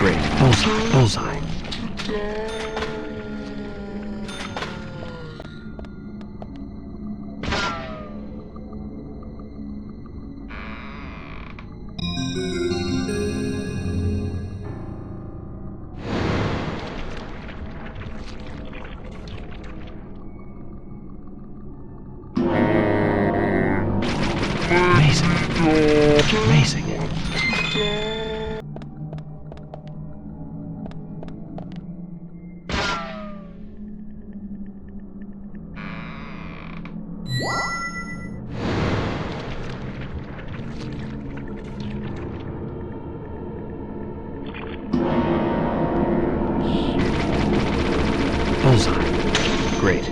Great. Bullseye. Amazing. Bullseye. Great.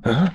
Huh?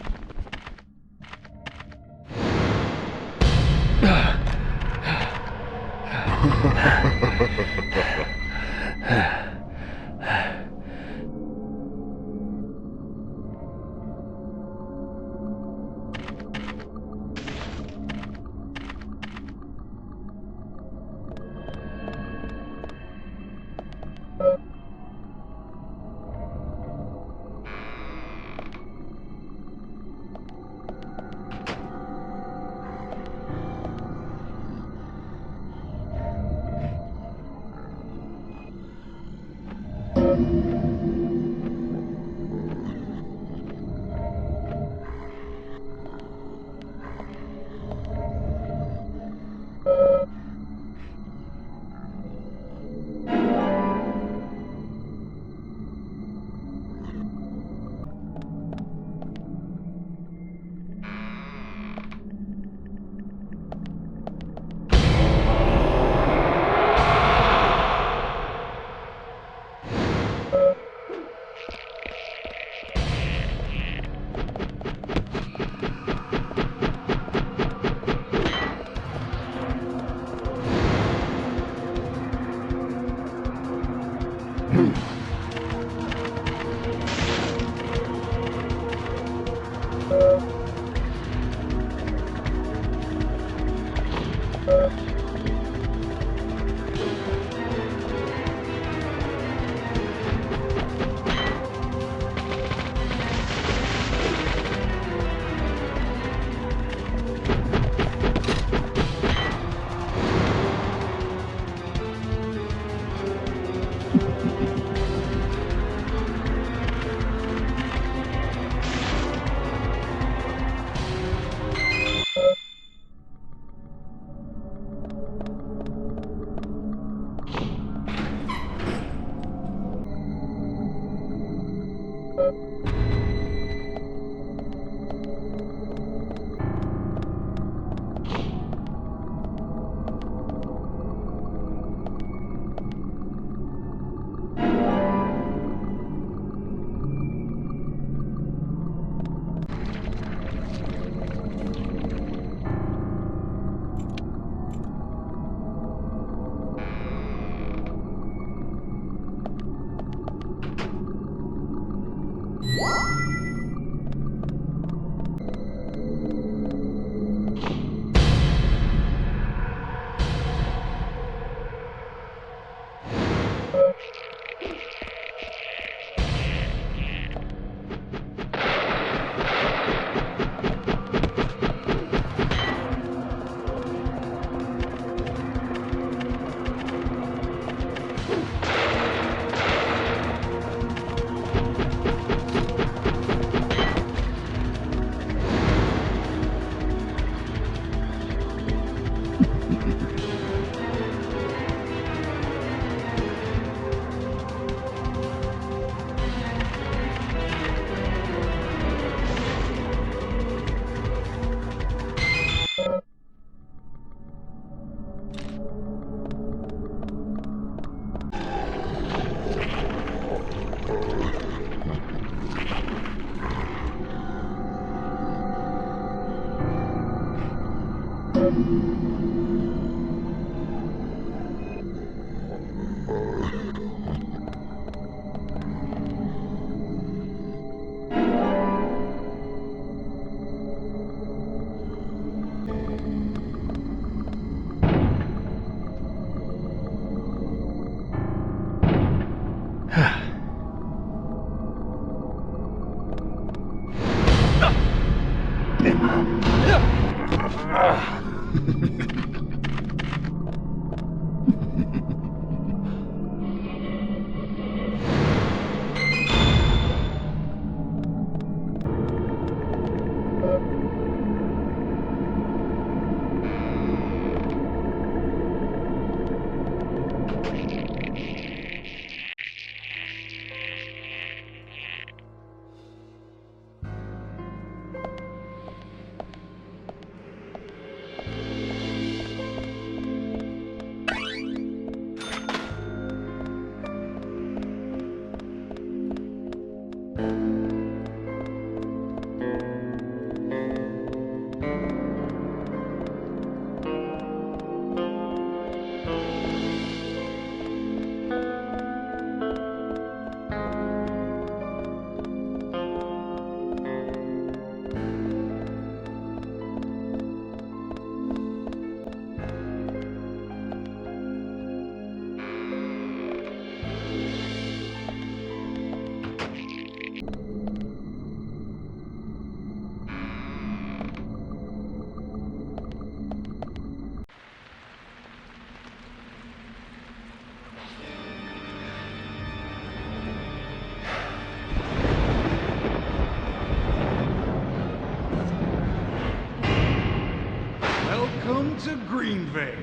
Welcome to Greenvale,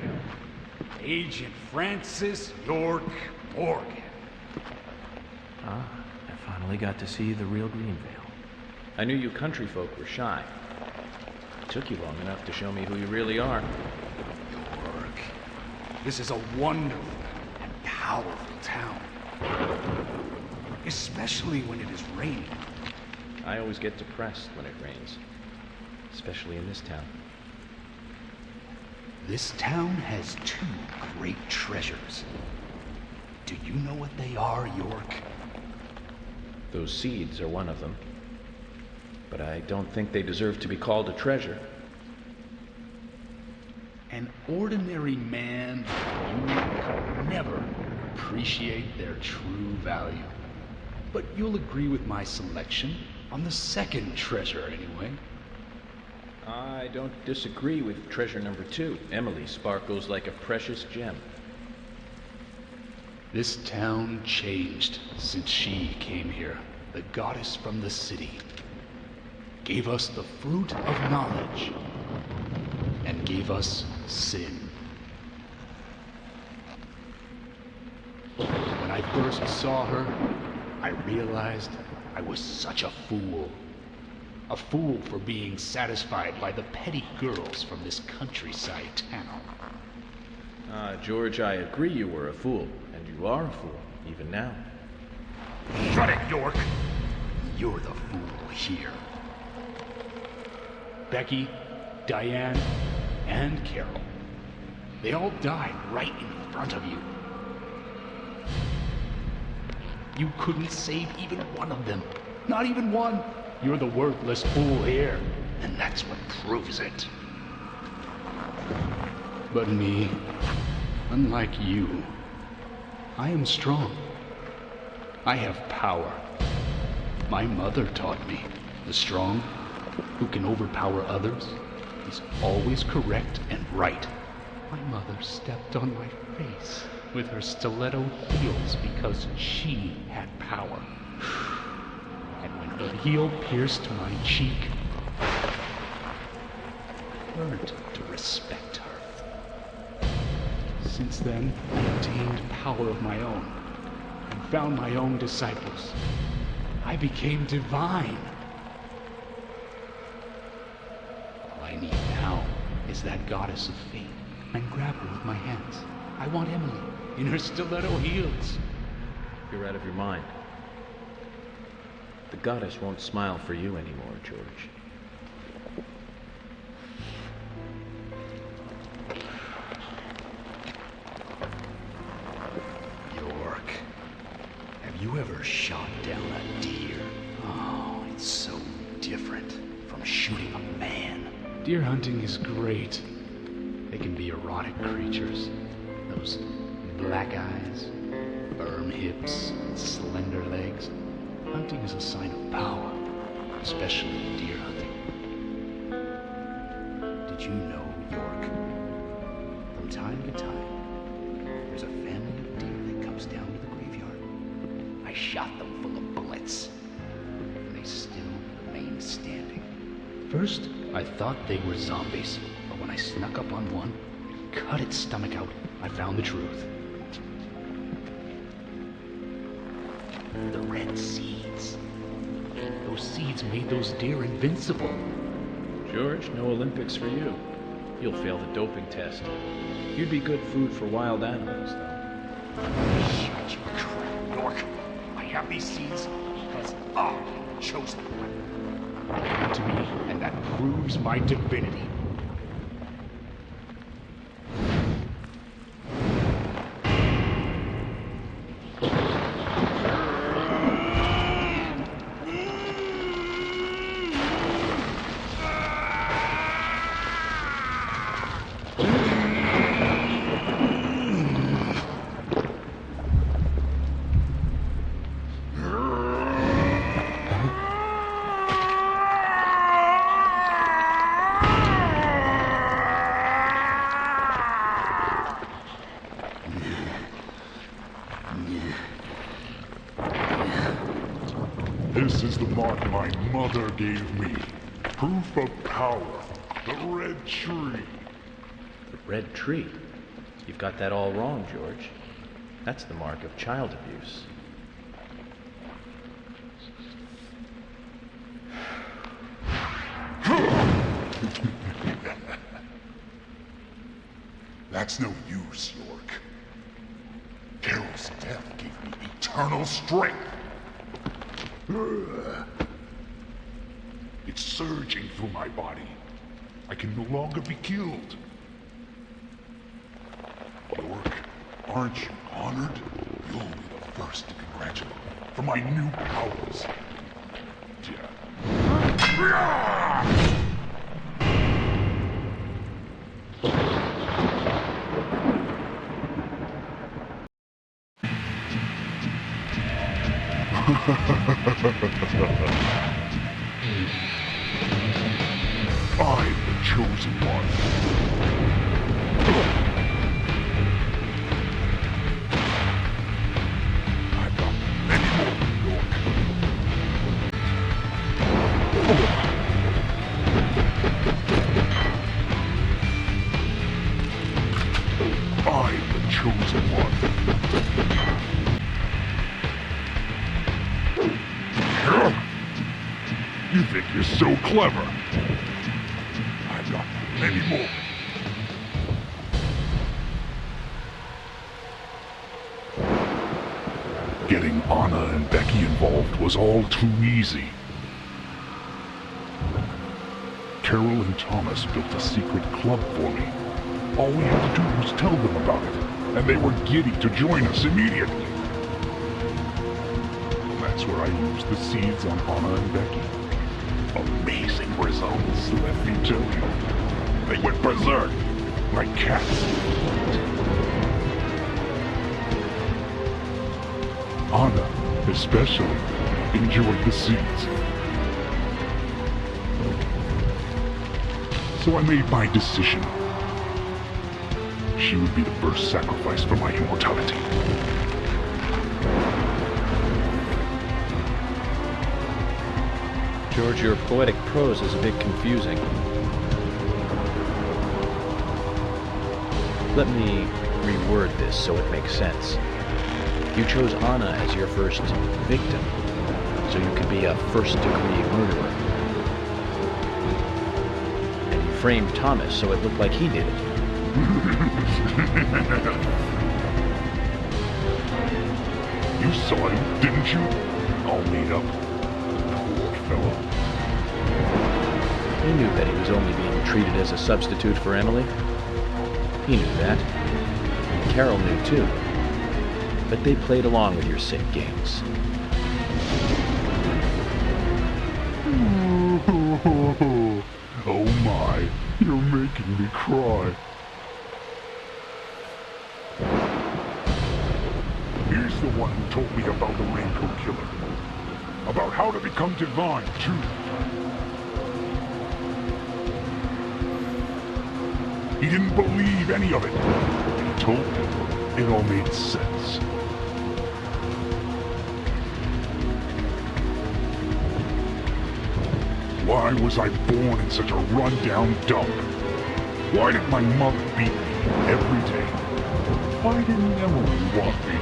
Agent Francis York Morgan. Ah, I finally got to see the real Greenvale. I knew you country folk were shy. It took you long enough to show me who you really are. York, this is a wonderful and powerful town. Especially when it is raining. I always get depressed when it rains. Especially in this town. This town has two great treasures. Do you know what they are, York? Those seeds are one of them. But I don't think they deserve to be called a treasure. An ordinary man could never appreciate their true value. But you'll agree with my selection on the second treasure anyway. I don't disagree with treasure number 2. Emily sparkles like a precious gem. This town changed since she came here. The goddess from the city gave us the fruit of knowledge and gave us sin. When I first saw her, I realized I was such a fool. A fool for being satisfied by the petty girls from this countryside town. George, I agree you were a fool, and you are a fool, even now. Shut it, York! You're the fool here. Becky, Diane, and Carol. They all died right in front of you. You couldn't save even one of them. Not even one. You're the worthless fool here, and that's what proves it. But me, unlike you, I am strong. I have power. My mother taught me, the strong, who can overpower others, is always correct and right. My mother stepped on my face with her stiletto heels because she had power. And when her heel pierced my cheek, I learned to respect her. Since then, I attained power of my own and found my own disciples. I became divine. All I need now is that goddess of fate. And grab her with my hands. I want Emily in her stiletto heels. You're out of your mind. The goddess won't smile for you anymore, George. York, have you ever shot down a deer? Oh, it's so different from shooting a man. Deer hunting is great. They can be erotic creatures. Those black eyes, Firm hips and slender legs. Hunting is a sign of power, especially in deer hunting. Did you know, York? From time to time, there's a family of deer that comes down to the graveyard. I shot them full of bullets, and they still remain standing. First, I thought they were zombies, but when I snuck up on one and cut its stomach out, I found the truth. The red seeds. Those seeds made those deer invincible. George, no Olympics for you. You'll fail the doping test. You'd be good food for wild animals, though. Shut your trap, York. I have these seeds because I chose them. They come to me, and that proves my divinity. This is the mark my mother gave me. Proof of power. The red tree. The red tree? You've got that all wrong, George. That's the mark of child abuse. That's no use, York. Carol's death gave me eternal strength. It's surging through my body. I can no longer be killed. York, aren't you honored? You'll be the first to congratulate me for my new powers. I'm the chosen one. I've got many more, York. I'm the chosen one. You think you're so clever. I've got many more. Getting Anna and Becky involved was all too easy. Carol and Thomas built a secret club for me. All we had to do was tell them about it, and they were giddy to join us immediately. That's where I used the seeds on Anna and Becky. Amazing results, let me tell you. They went berserk, like cats. Anna, especially, enjoyed the seeds. So I made my decision. She would be the first sacrifice for my immortality. George, your poetic prose is a bit confusing. Let me reword this so it makes sense. You chose Anna as your first victim, so you could be a first-degree murderer. And you framed Thomas so it looked like he did it. You saw him, didn't you? All made up. Poor fellow. He knew that he was only being treated as a substitute for Emily. He knew that. Carol knew too. But they played along with your sick games. Oh my, you're making me cry. Here's the one who told me about the Raincoat Killer. About how to become divine, too. He didn't believe any of it. He told me it all made sense. Why was I born in such a run-down dump? Why did my mother beat me every day? Why didn't Emily want me?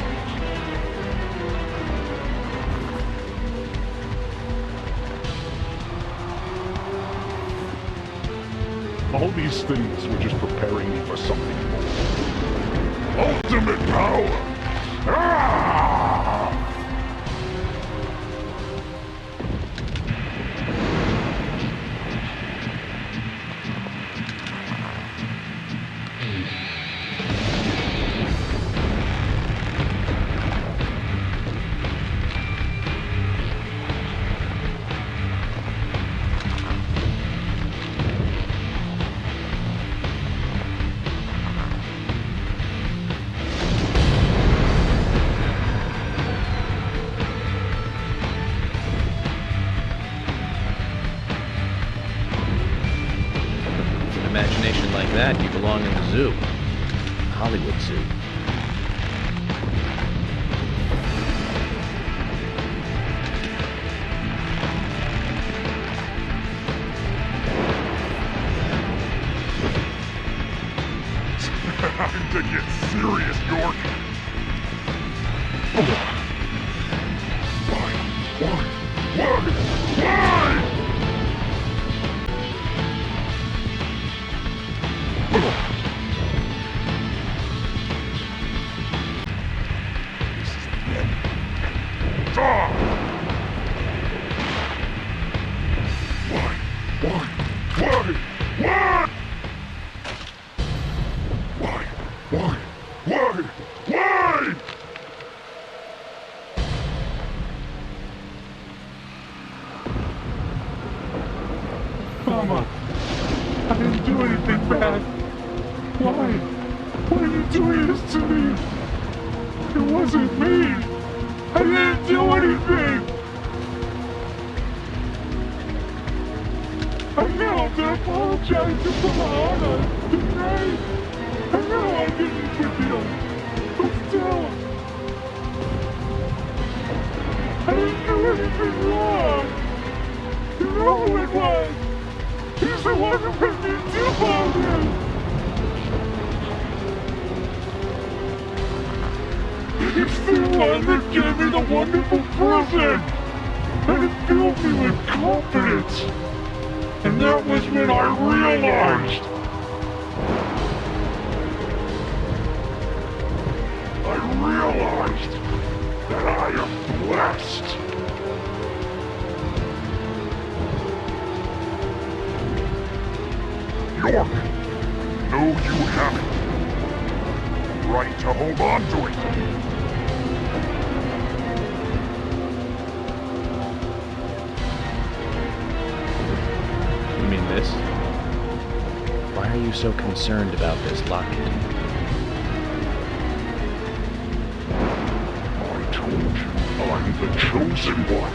All these things were just preparing me for something more. Ultimate power! Ah! Imagination like that, you belong in the zoo. Hollywood Zoo. Time to get serious, York. Why? Why? Mama, I didn't do anything bad. Why? Why are you doing this to me? It wasn't me. I didn't do anything. I know to apologize to Palana tonight. I know I didn't forgive, but still, I didn't do anything wrong. You know who it was. He's the one who made me do all this. He's the one that gave me the wonderful present, and it filled me with confidence. And that was when I realized. That I am blessed. York, no, you haven't. Right to hold on to it. You mean this? Why are you so concerned about this locket? I'm the chosen one.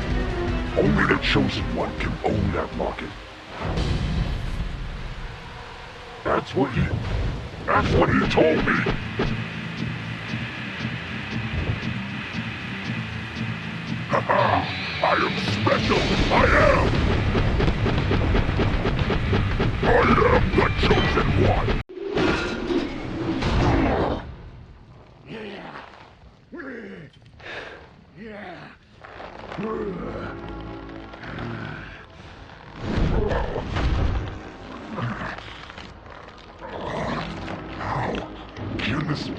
Only the chosen one can own that locket. That's what he told me. Haha! I am special. I am the chosen one. How can this be?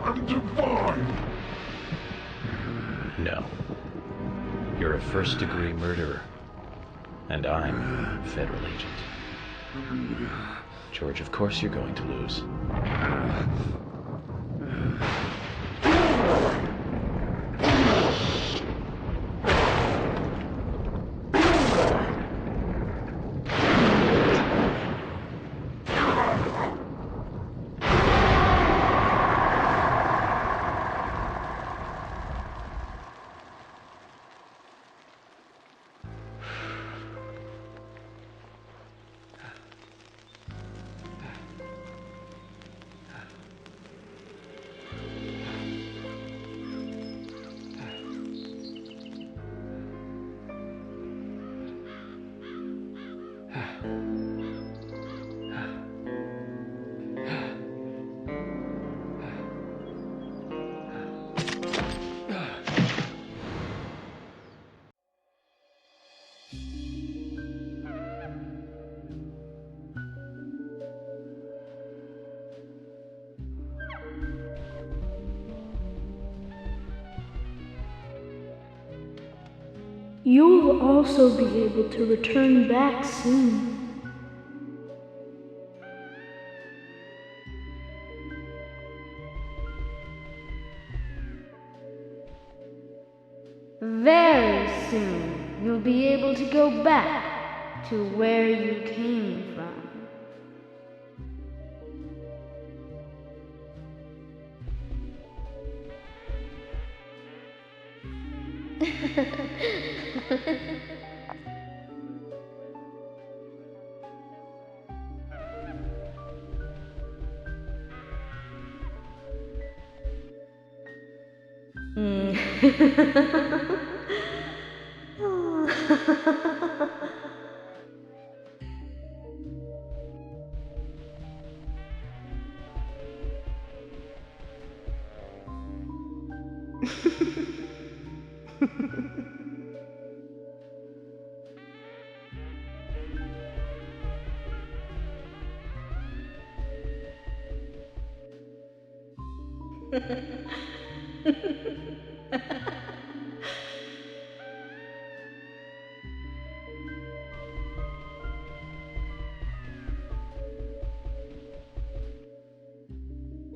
I'm divine. No. You're a first-degree murderer. And I'm a federal agent. George, of course you're going to lose. You will also be able to return back soon. Very soon, you'll be able to go back to where you came from.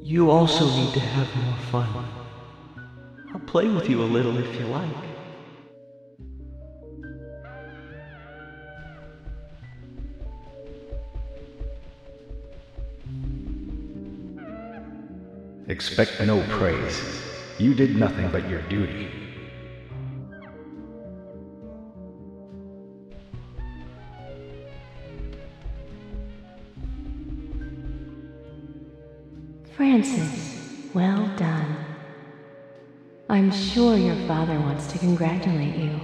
You also need to have more fun. I'll play with you a little if you like. Expect no praise. You did nothing but your duty. Francis, well done. I'm sure your father wants to congratulate you.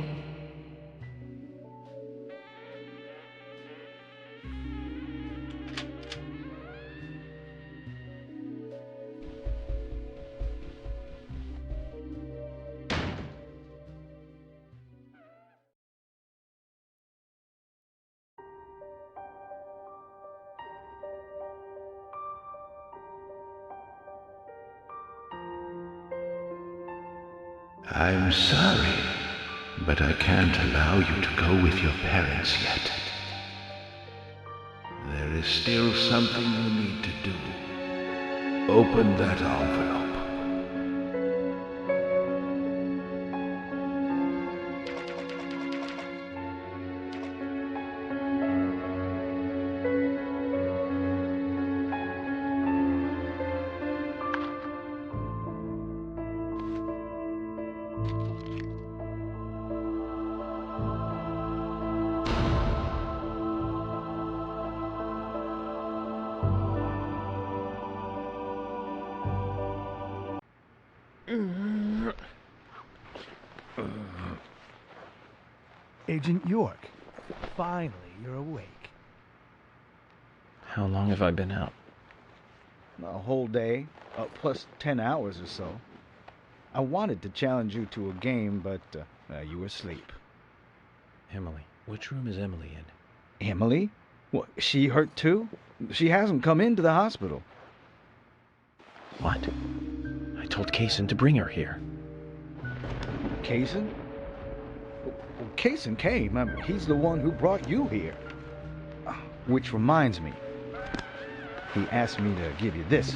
I'm sorry, but I can't allow you to go with your parents yet. There is still something you need to do. Open that envelope. Agent York, finally you're awake. How long have I been out? A whole day, plus 10 hours or so. I wanted to challenge you to a game, but you were asleep. Emily. Which room is Emily in? Emily? What, she hurt too? She hasn't come into the hospital. What? I told Kaysen to bring her here. Kaysen? Well, Kaysen came. He's the one who brought you here. Which reminds me, he asked me to give you this.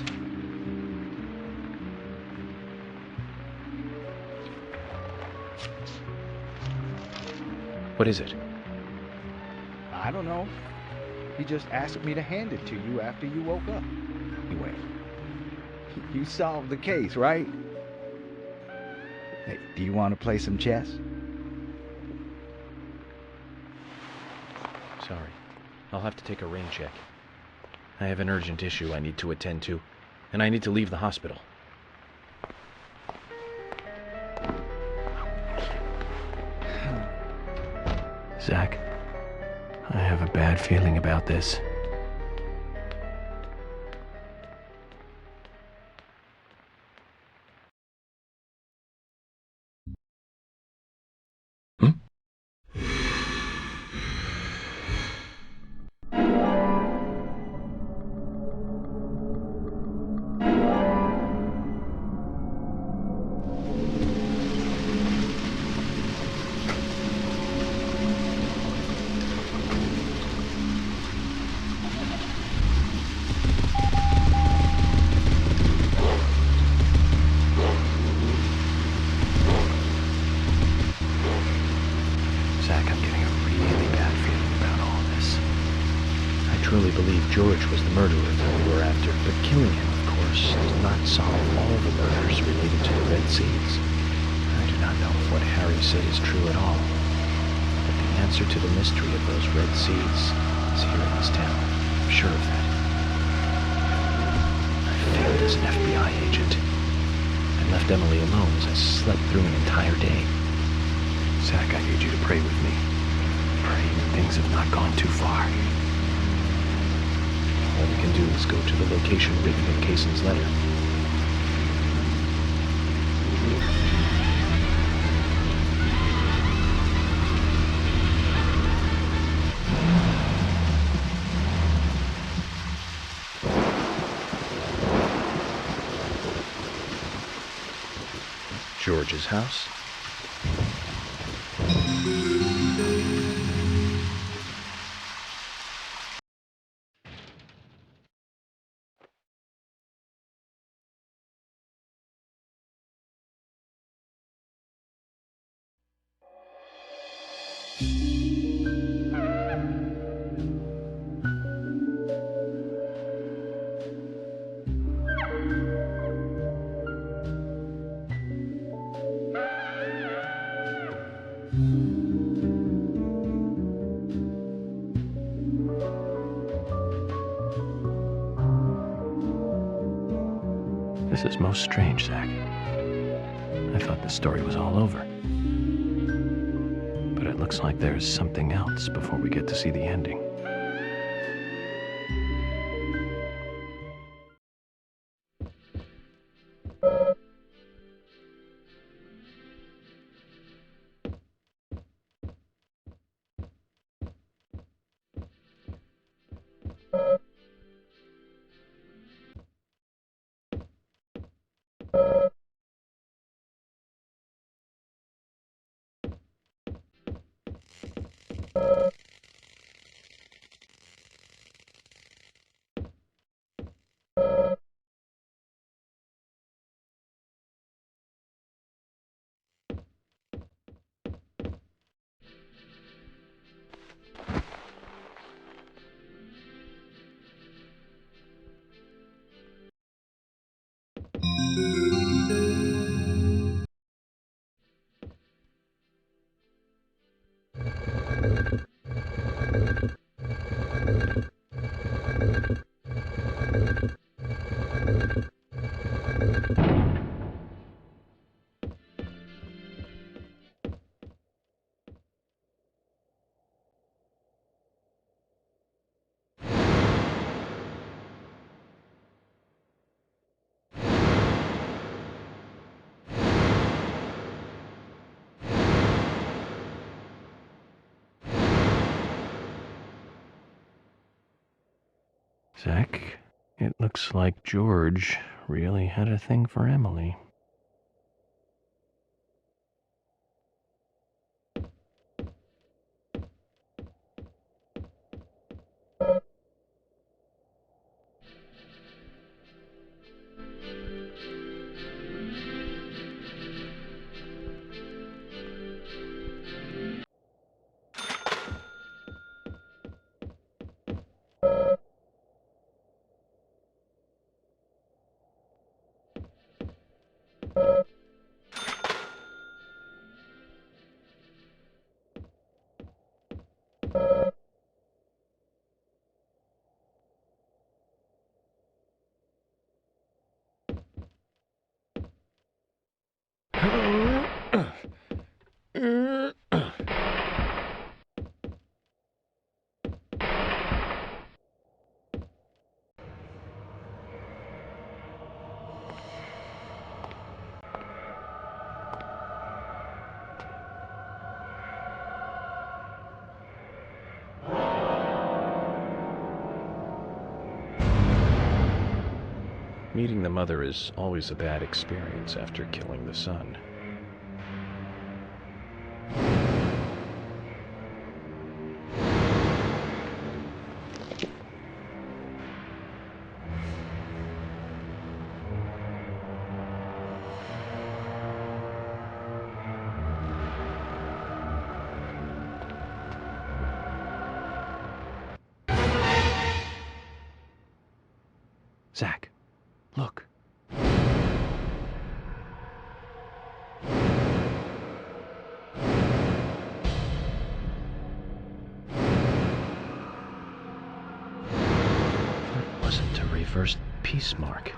What is it? I don't know. He just asked me to hand it to you after you woke up. Anyway, you solved the case, right? Hey, do you want to play some chess? Sorry. I'll have to take a rain check. I have an urgent issue I need to attend to, and I need to leave the hospital. Zach, I have a bad feeling about this. Zach, I'm getting a really bad feeling about all this. I truly believe George was the murderer that we were after, but killing him, of course, does not solve all the murders related to the Red Seeds. I do not know if what Harry said is true at all, but the answer to the mystery of those Red Seeds is here in this town. I'm sure of that. I failed as an FBI agent and left Emily alone as I slept through an entire day. Zach, I need you to pray with me. Pray that things have not gone too far. All we can do is go to the location written in Kaysen's letter. George's house. This is most strange, Zach. I thought the story was all over. But it looks like there's something else before we get to see the ending. Zach, it looks like George really had a thing for Emily. Meeting the mother is always a bad experience after killing the son. Zach, look. That wasn't a reversed peace mark.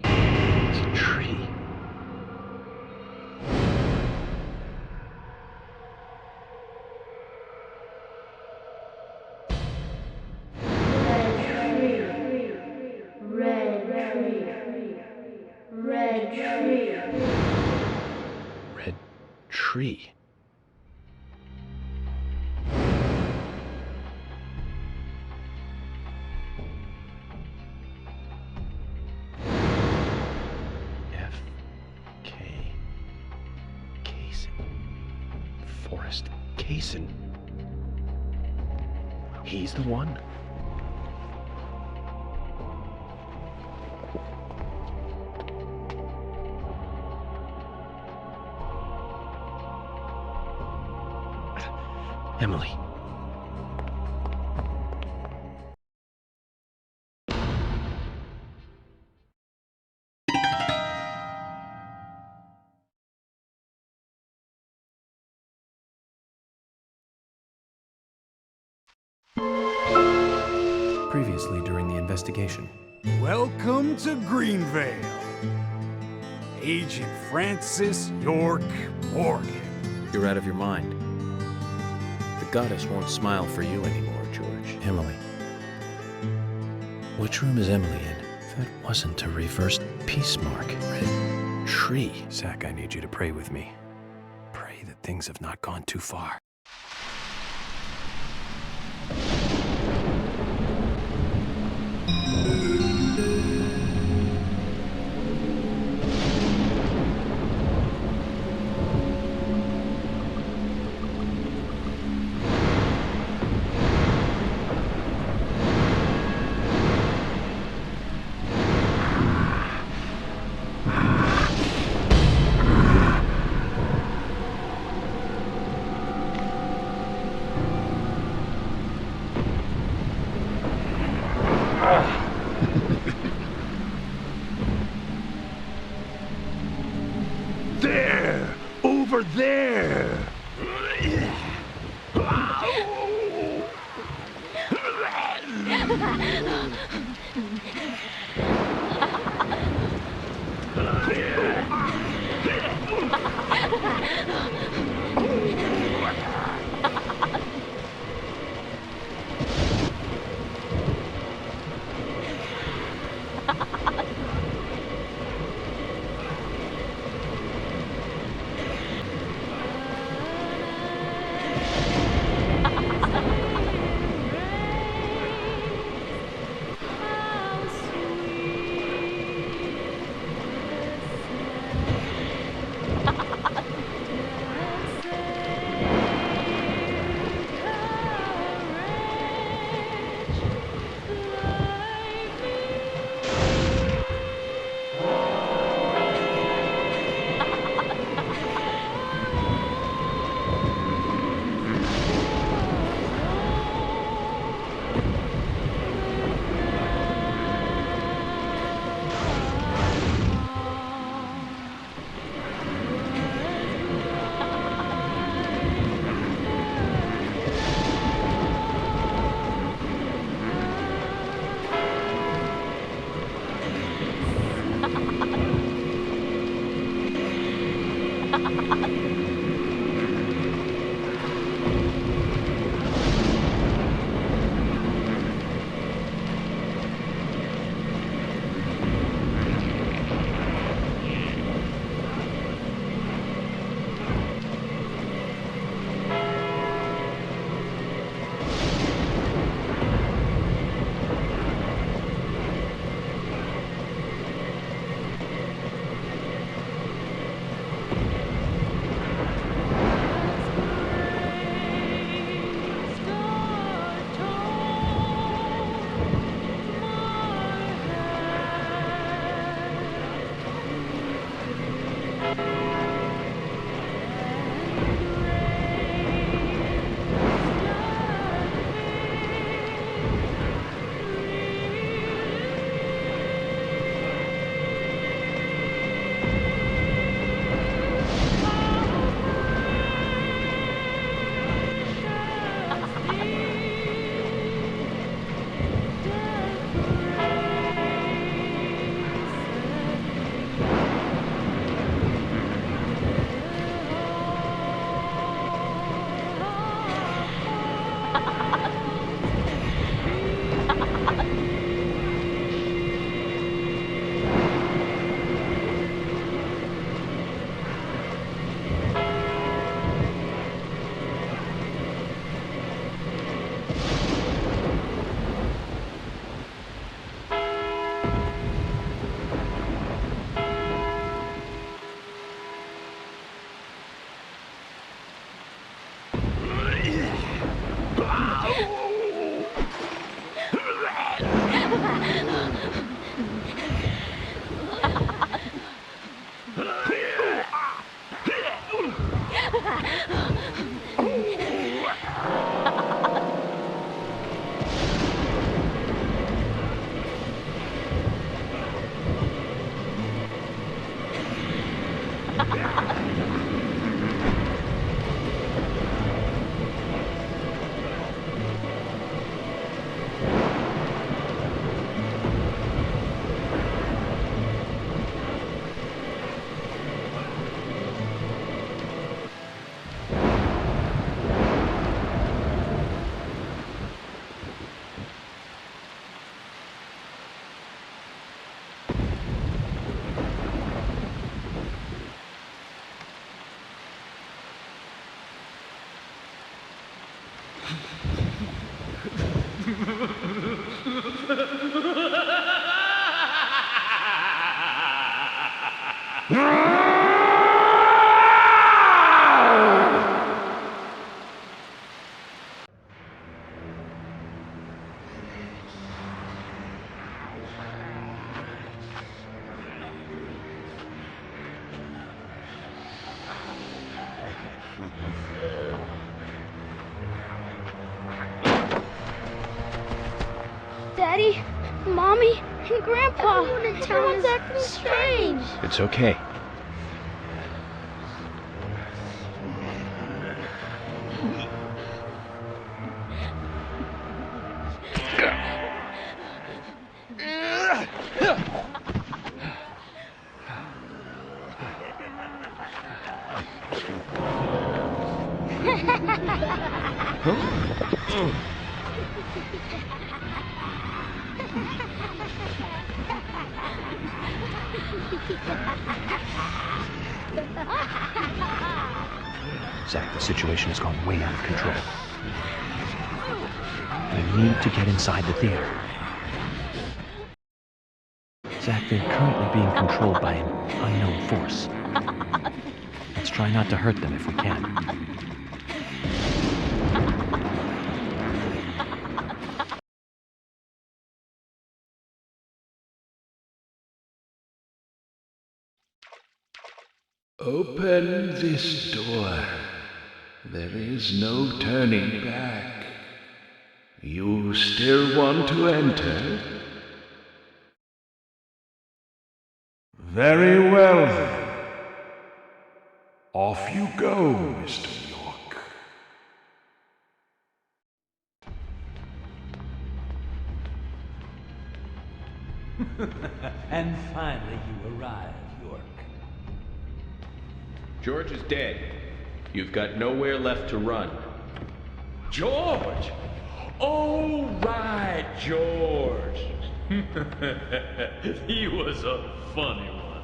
It's a tree. Red tree. F.K. Kaysen. Forrest Kaysen. He's the one. Emily. Previously during the investigation. Welcome to Greenvale. Agent Francis York Morgan. You're out of your mind. The goddess won't smile for you anymore, George. Emily. Which room is Emily in? That wasn't a reversed peace mark. Red tree. Zach, I need you to pray with me. Pray that things have not gone too far. There! Over there! Daddy, Mommy, and Grandpa. Everyone's acting strange. It's okay. Zach, the situation has gone way out of control. We need to get inside the theater. Zach, they're currently being controlled by an unknown force. Let's try not to hurt them if we can. Open this door. There is no turning back. You still want to enter? Very well, then. Off you go, Mr. York. And finally you arrived, York. George is dead. You've got nowhere left to run. George! Oh, right, George. He was a funny one.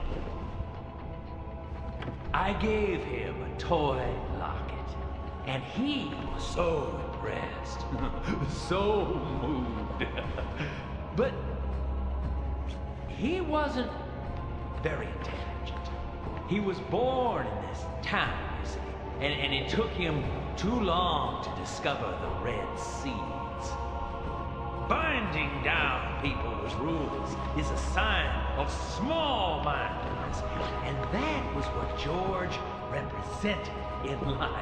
I gave him a toy locket, and he was so impressed, so moved. But he wasn't very intelligent. He was born in this town, you see, and it took him too long to discover the red seeds. Binding down people with rules is a sign of small-mindedness, and that was what George represented in life.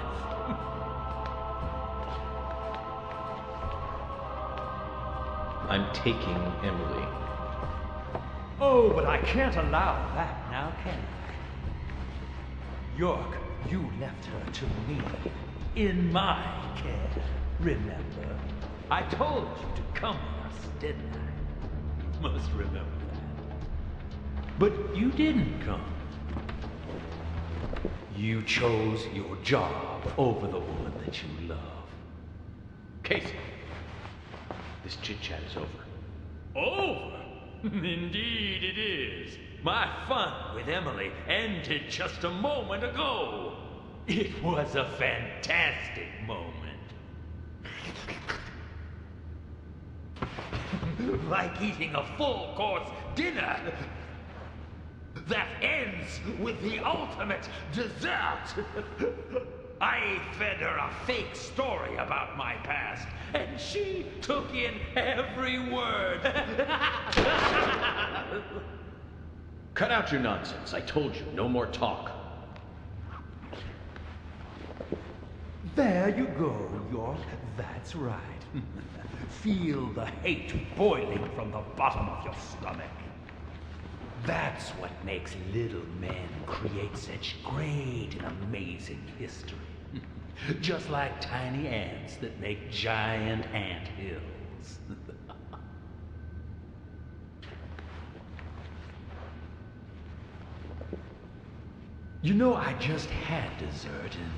I'm taking Emily. Oh, but I can't allow that now, can I? York, you left her to me, in my care, remember? I told you to come with us, didn't I? Must remember that. But you didn't come. You chose your job over the woman that you love. Casey, this chit-chat is over. Over? Indeed it is. My fun with Emily ended just a moment ago. It was a fantastic moment. Like eating a full-course dinner that ends with the ultimate dessert. I fed her a fake story about my past, and she took in every word. Cut out your nonsense. I told you, no more talk. There you go, York. That's right. Feel the hate boiling from the bottom of your stomach. That's what makes little men create such great and amazing history. Just like tiny ants that make giant ant hills. You know, I just had dessert, and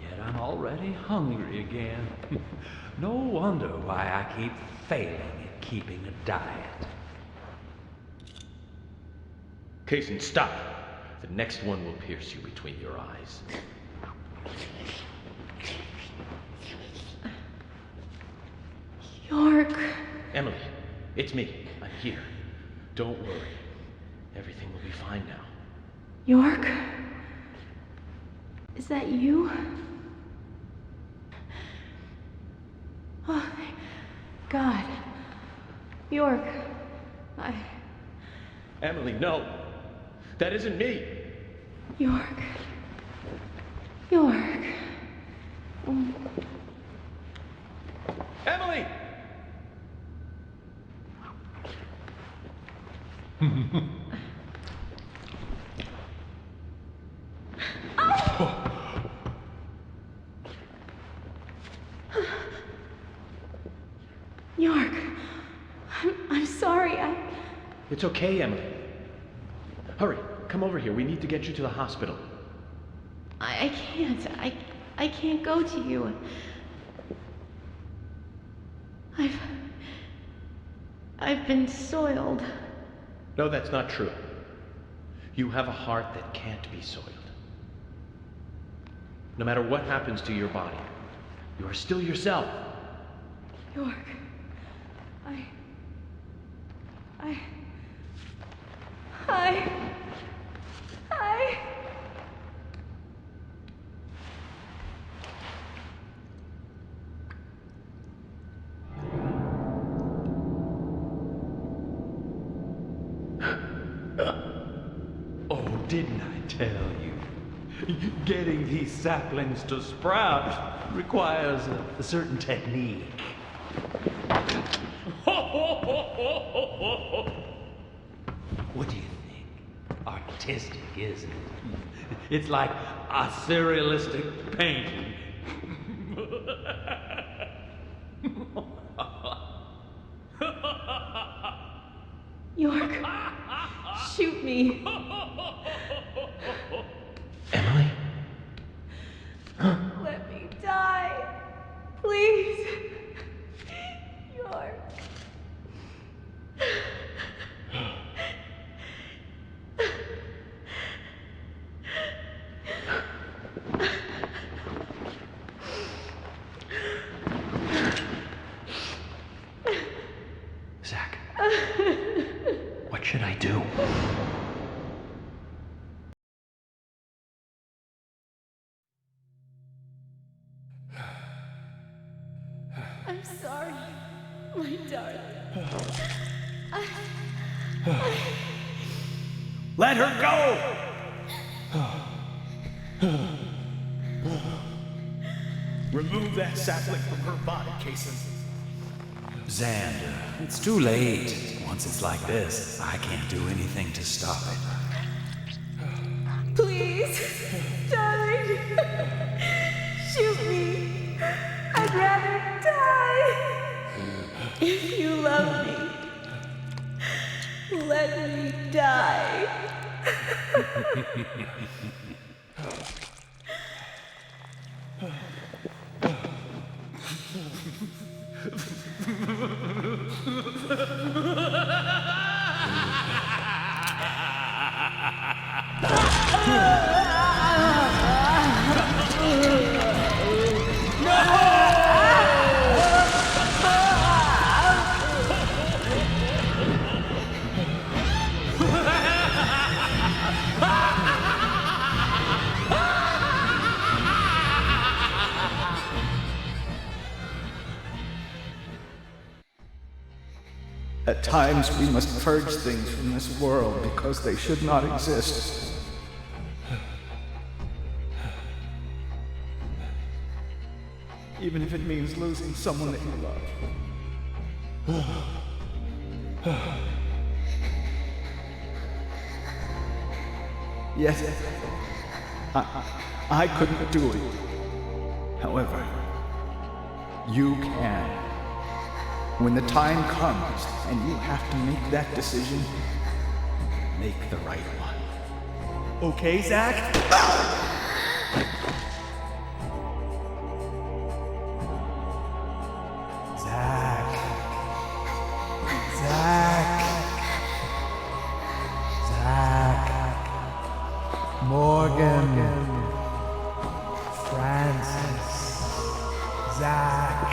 yet I'm already hungry again. No wonder why I keep failing at keeping a diet. Kaysen, stop! The next one will pierce you between your eyes. York. Emily, it's me. I'm here. Don't worry. Everything will be fine now. York? Is that you? Oh, thank God. York, Emily, no! That isn't me! York. York. Mm. Emily! York, I'm sorry. It's okay, Emily. Hurry, come over here. We need to get you to the hospital. I can't. I can't go to you. I've been soiled. No, that's not true. You have a heart that can't be soiled. No matter what happens to your body, you are still yourself. York, Oh, didn't I tell you? Getting these saplings to sprout requires a certain technique. What do you think? Artistic, isn't it? It's like a surrealistic painting. York, shoot me. Emily? Let me die. Please. York. Zach, what should I do? I'm sorry, my darling. Let her go! Remove that sapling from her body, Kaysen. Xander, it's too late. Once it's like this, I can't do anything to stop it. Please, darling. Shoot me. I'd rather die. If you love me, let me die. At times we must purge things from this world because they should not exist. Even if it means losing someone that you love. Yes, I couldn't do it. However, you can. When the time comes and you have to make that decision, make the right one. Okay, Zach? Morgan, Francis, Zach,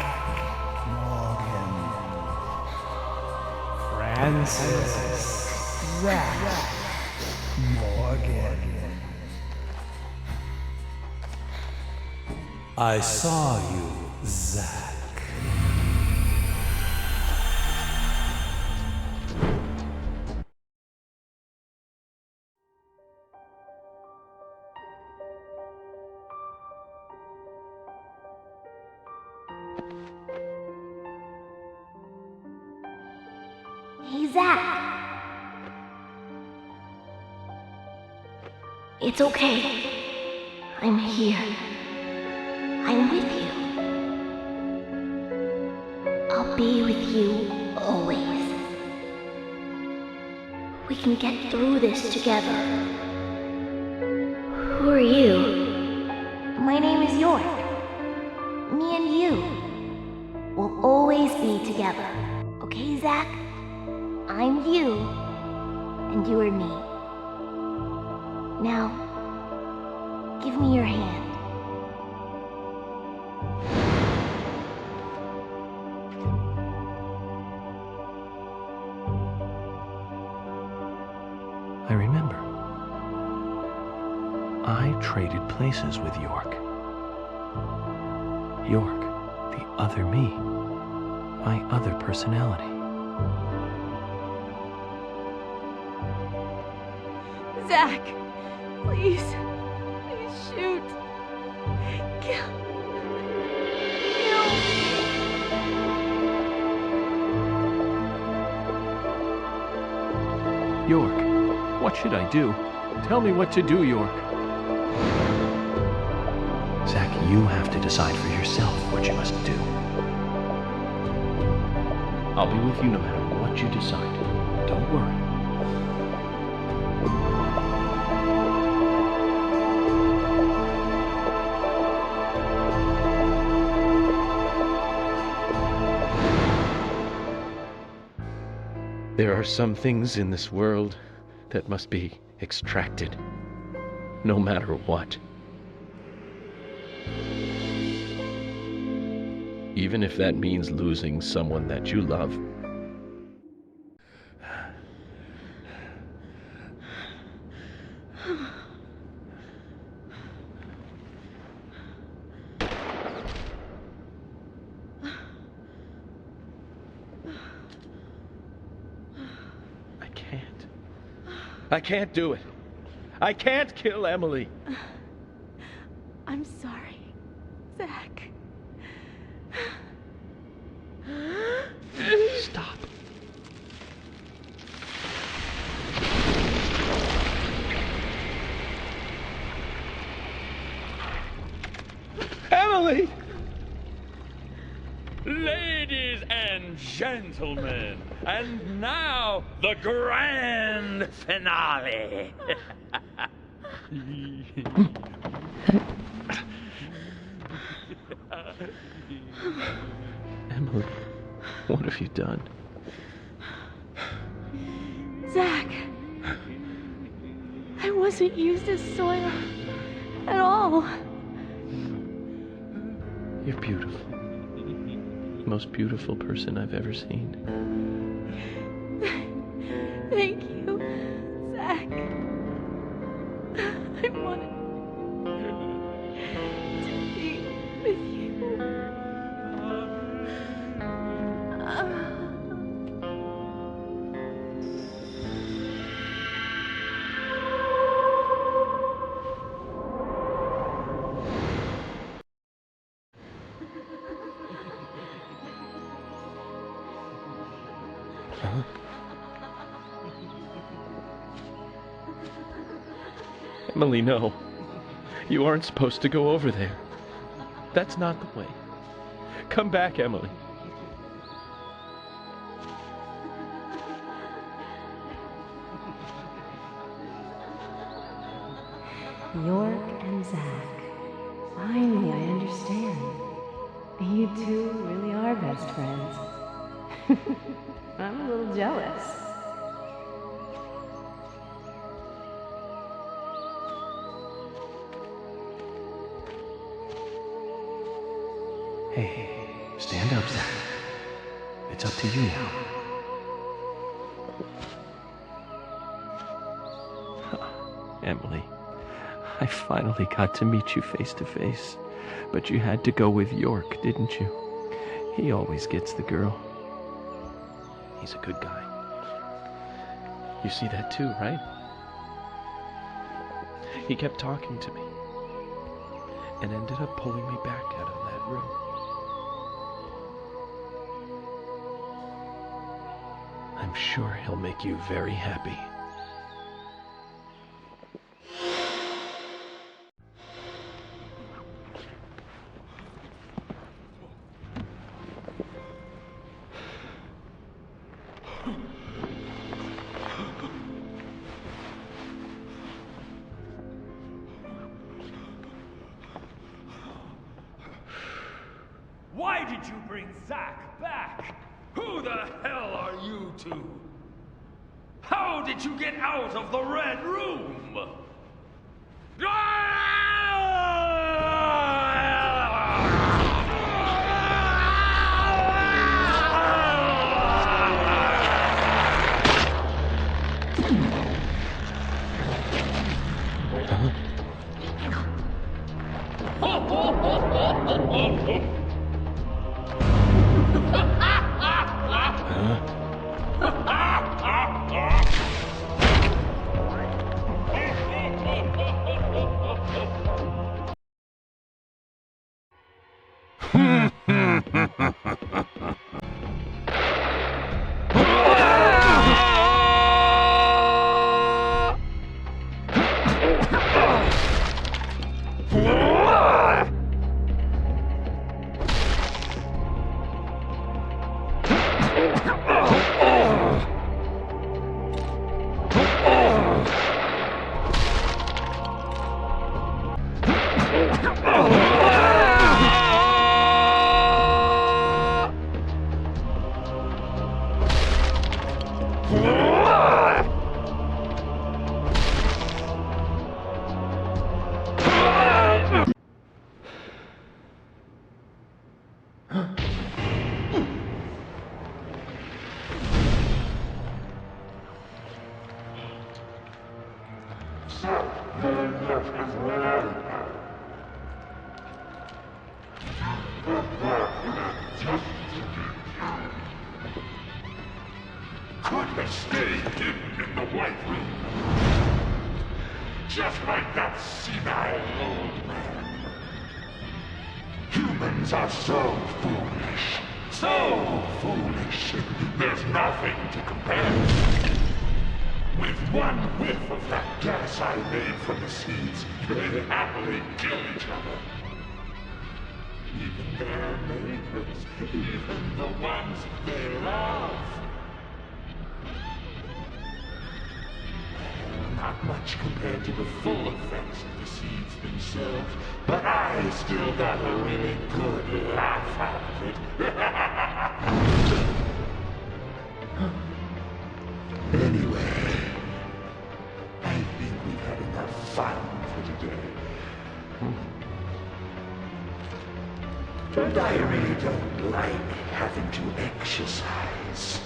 Morgan, Francis, Zach, Morgan. I saw you, Zach. Hey, Zach. It's okay. I'm here. I'm with you. I'll be with you always. We can get through this together. Who are you? My name is York. Me and you will always be together. Okay, Zach? I'm you, and you are me. Now, give me your hand. I remember. I traded places with York. York, the other me, my other personality. Zach, please shoot. Kill. York, what should I do? Tell me what to do, York. Zach, you have to decide for yourself what you must do. I'll be with you no matter what you decide. Don't worry. There are some things in this world that must be extracted, no matter what. Even if that means losing someone that you love. I can't do it. I can't kill Emily. I'm sorry, Zach. Stop. Emily! Ladies and gentlemen, and now the grand finale. Emily, what have you done? Zach, I wasn't used as soil at all. You're beautiful. The most beautiful person I've ever seen. Thank you, Zach. I wanted to be with you. Emily, no. You aren't supposed to go over there. That's not the way. Come back, Emily. York and Zach. Finally, I understand. You two really are best friends. I'm a little jealous. Hey, stand up, Zach. It's up to you now. Emily, I finally got to meet you face to face. But you had to go with York, didn't you? He always gets the girl. He's a good guy. You see that too, right? He kept talking to me and ended up pulling me back out of that room. I'm sure he'll make you very happy. Why did you bring Zach back? Who the hell are you two? How did you get out of the Red Room? Could have stayed hidden in the White Room. Just like that senile old man. Humans are so foolish. So foolish. There's nothing to compare. With one whiff of that gas I made from the seeds, they happily kill each other. Even their neighbors, even the ones they love. Not much compared to the full effects of the seeds themselves, but I still got a really good laugh out of it. Anyway, I think we've had enough fun for today. But I really don't like having to exercise.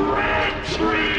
Red tree!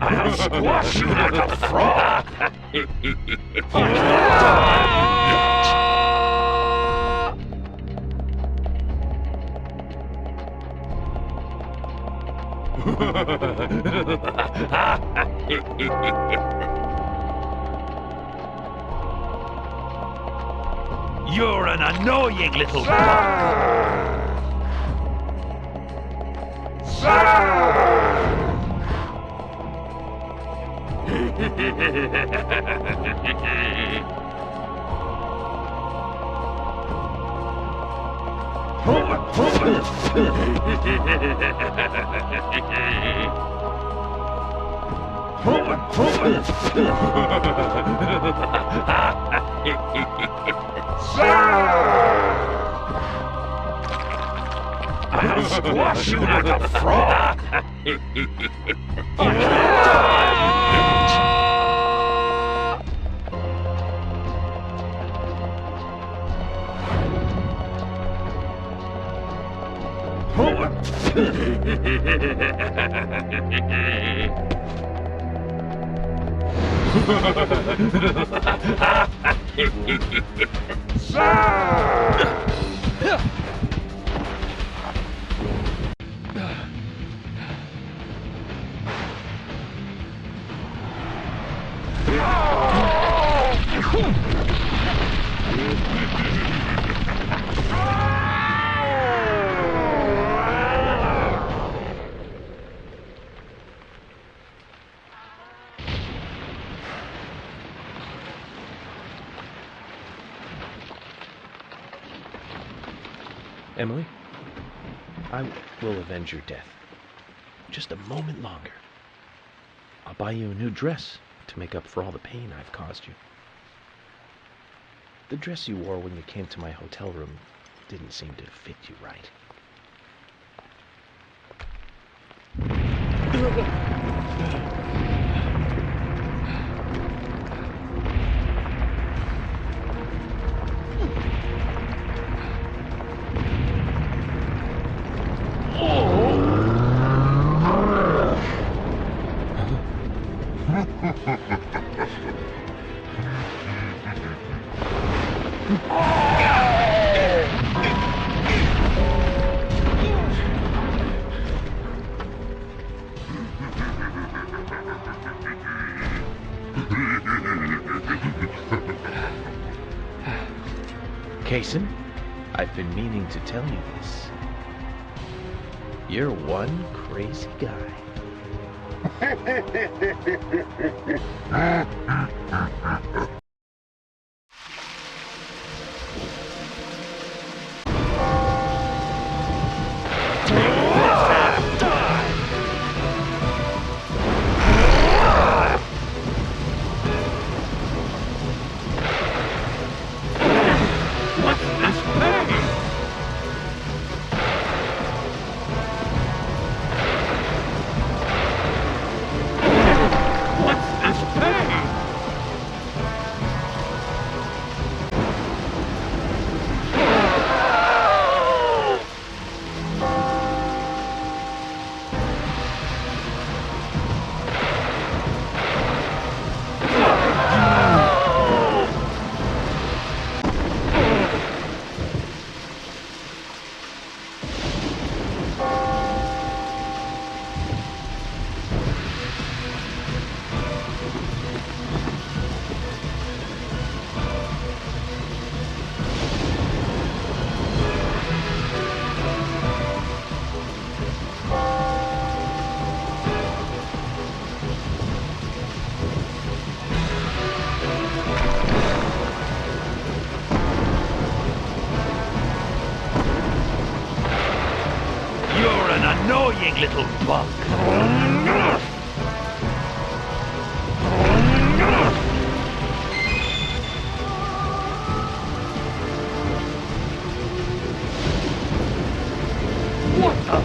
I'll squash you like a frog! You're an annoying little bug. I'll squash you like a frog! Emily, I will avenge your death. Just a moment longer. I'll buy you a new dress to make up for all the pain I've caused you. The dress you wore when you came to my hotel room didn't seem to fit you right. Kason, I've been meaning to tell you this. You're one crazy guy. Annoying little bug. What the?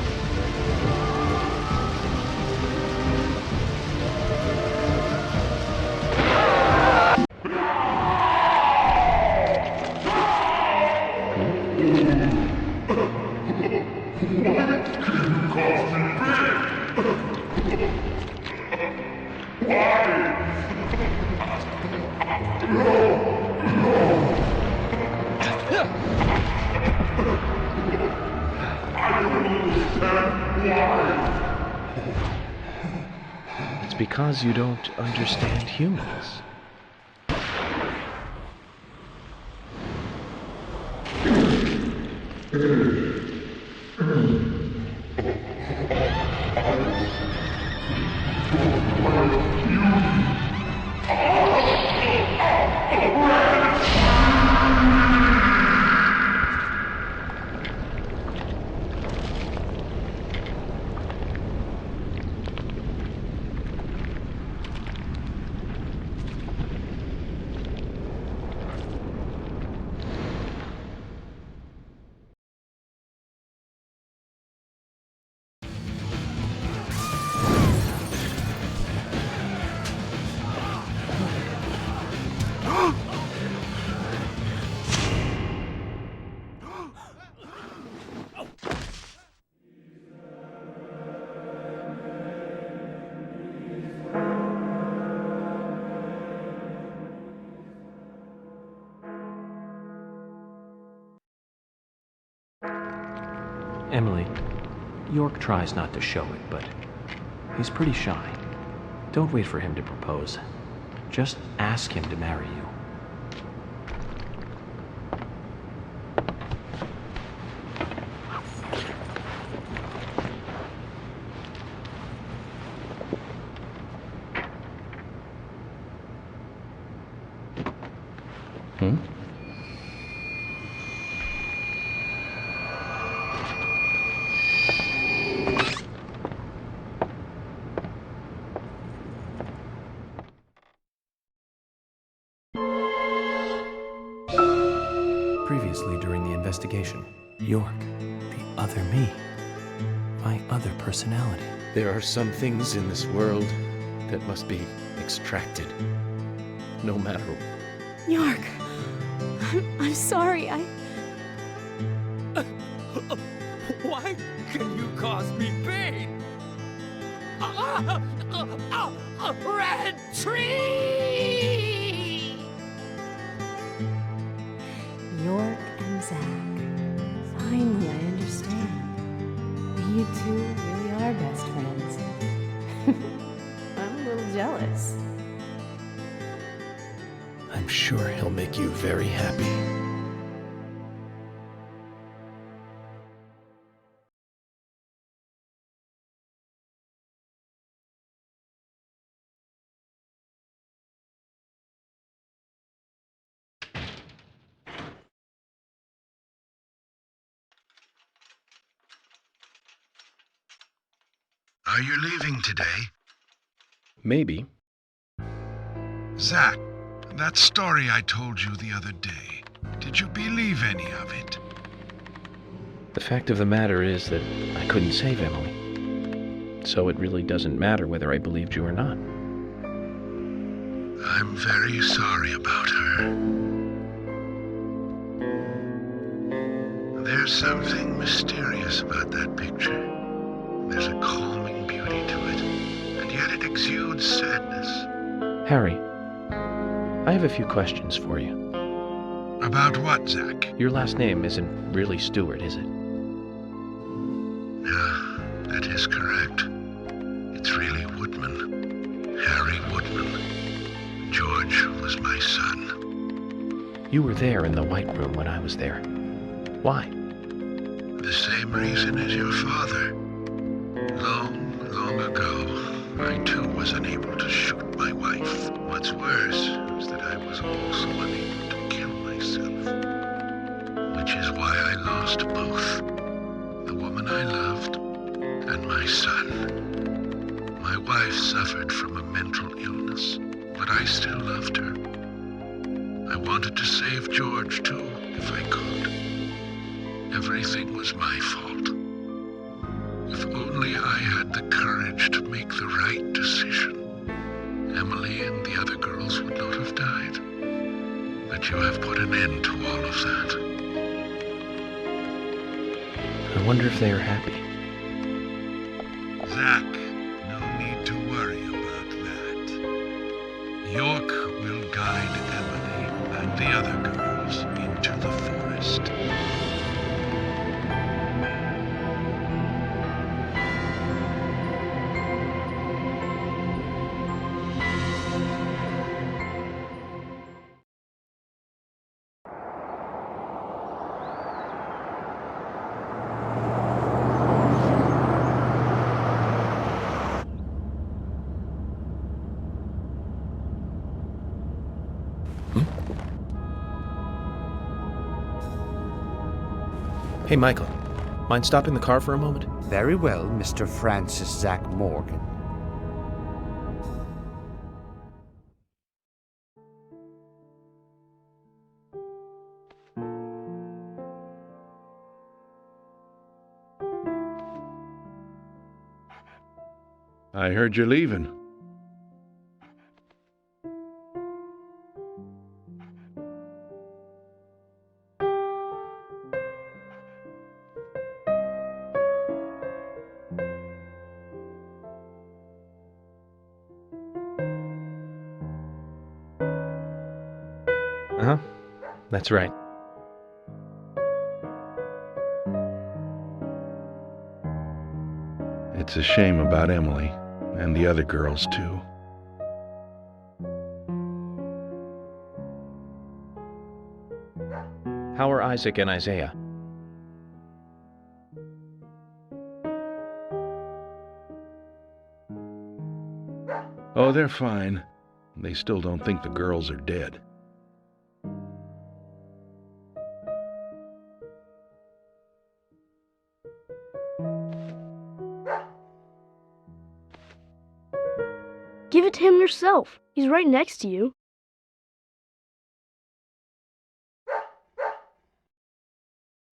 It's because you don't understand humans. Emily, York tries not to show it, but he's pretty shy. Don't wait for him to propose. Just ask him to marry you. Previously during the investigation, York, the other me, my other personality. There are some things in this world that must be extracted, no matter. York, I'm sorry, Why can you cause me pain? Red tree! York and Zach. Finally, I understand. You two really are best friends. I'm a little jealous. I'm sure he'll make you very happy. Are you leaving today? Maybe. Zach, that story I told you the other day, did you believe any of it? The fact of the matter is that I couldn't save Emily. So it really doesn't matter whether I believed you or not. I'm very sorry about her. There's something mysterious about that picture. There's a calming beauty to it, and yet it exudes sadness. Harry, I have a few questions for you. About what, Zach? Your last name isn't really Stewart, is it? Yeah, that is correct. It's really Woodman. Harry Woodman. George was my son. You were there in the White Room when I was there. Why? The same reason as your father. Long, long ago, I too was unable to shoot my wife. What's worse is that I was also unable to kill myself. Which is why I lost both. The woman I loved and my son. My wife suffered from a mental illness, but I still loved her. I wanted to save George too, if I could. Everything was my fault. If only I had the courage to make the right decision, Emily and the other girls would not have died. But you have put an end to all of that. I wonder if they are happy. Zach, no need to worry about that. York will guide the other girls into the forest. Hey, Michael. Mind stopping the car for a moment? Very well, Mr. Francis Zach Morgan. I heard you're leaving. Uh-huh. That's right. It's a shame about Emily, and the other girls, too. How are Isaac and Isaiah? Oh, they're fine. They still don't think the girls are dead. Give it to him yourself. He's right next to you.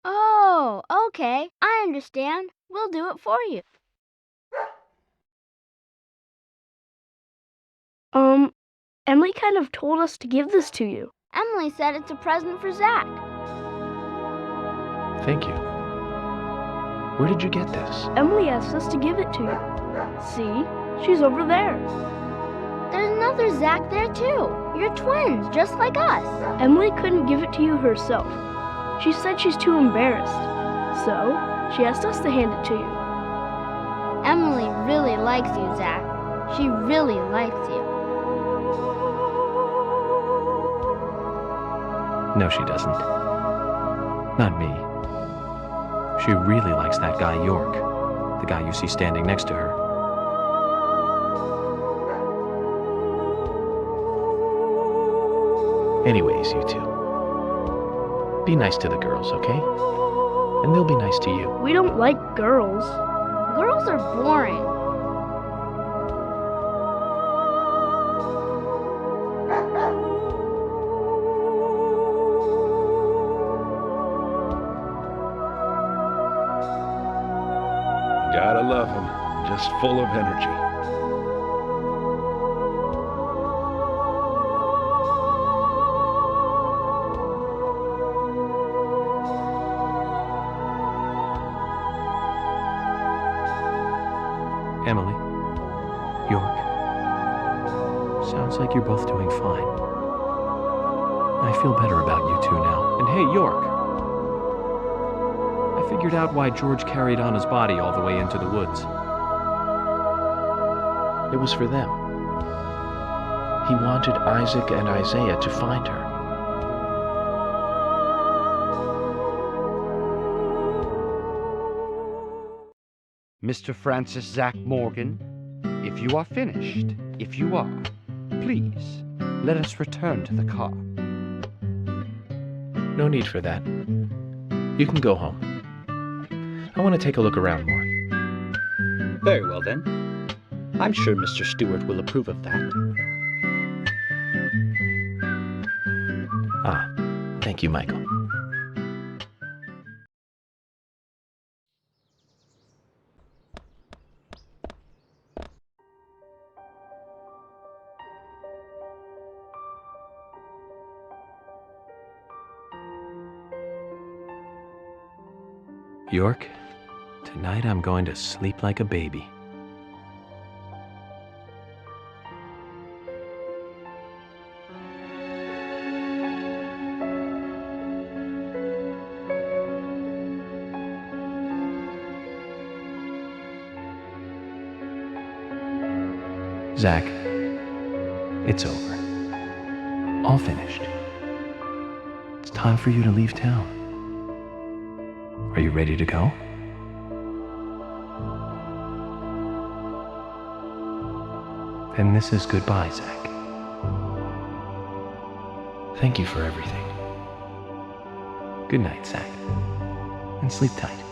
Oh, okay. I understand. We'll do it for you. Emily kind of told us to give this to you. Emily said it's a present for Zach. Thank you. Where did you get this? Emily asked us to give it to you. See? She's over there. There's another Zach there too. You're twins, just like us. Emily couldn't give it to you herself. She said she's too embarrassed. So, she asked us to hand it to you. Emily really likes you, Zach. She really likes you. No, she doesn't. Not me. She really likes that guy York, the guy you see standing next to her. Anyways, you two. Be nice to the girls, okay? And they'll be nice to you. We don't like girls. Girls are boring. Gotta love them. Just full of energy. Emily, York, sounds like you're both doing fine. I feel better about you two now. And hey, York, I figured out why George carried Anna's body all the way into the woods. It was for them. He wanted Isaac and Isaiah to find her. Mr. Francis Zach Morgan, if you are finished, if you are, please, let us return to the car. No need for that. You can go home. I want to take a look around more. Very well, then. I'm sure Mr. Stewart will approve of that. Ah, thank you, Michael. York, tonight I'm going to sleep like a baby. Zach, it's over. All finished. It's time for you to leave town. Are you ready to go? Then this is goodbye, Zach. Thank you for everything. Good night, Zach. And sleep tight.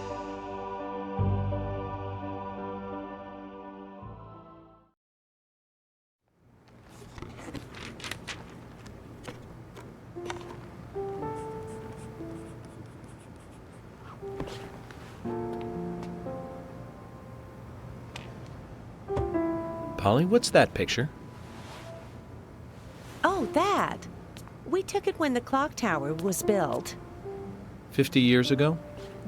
Polly, what's that picture? Oh, that. We took it when the clock tower was built. 50 years ago?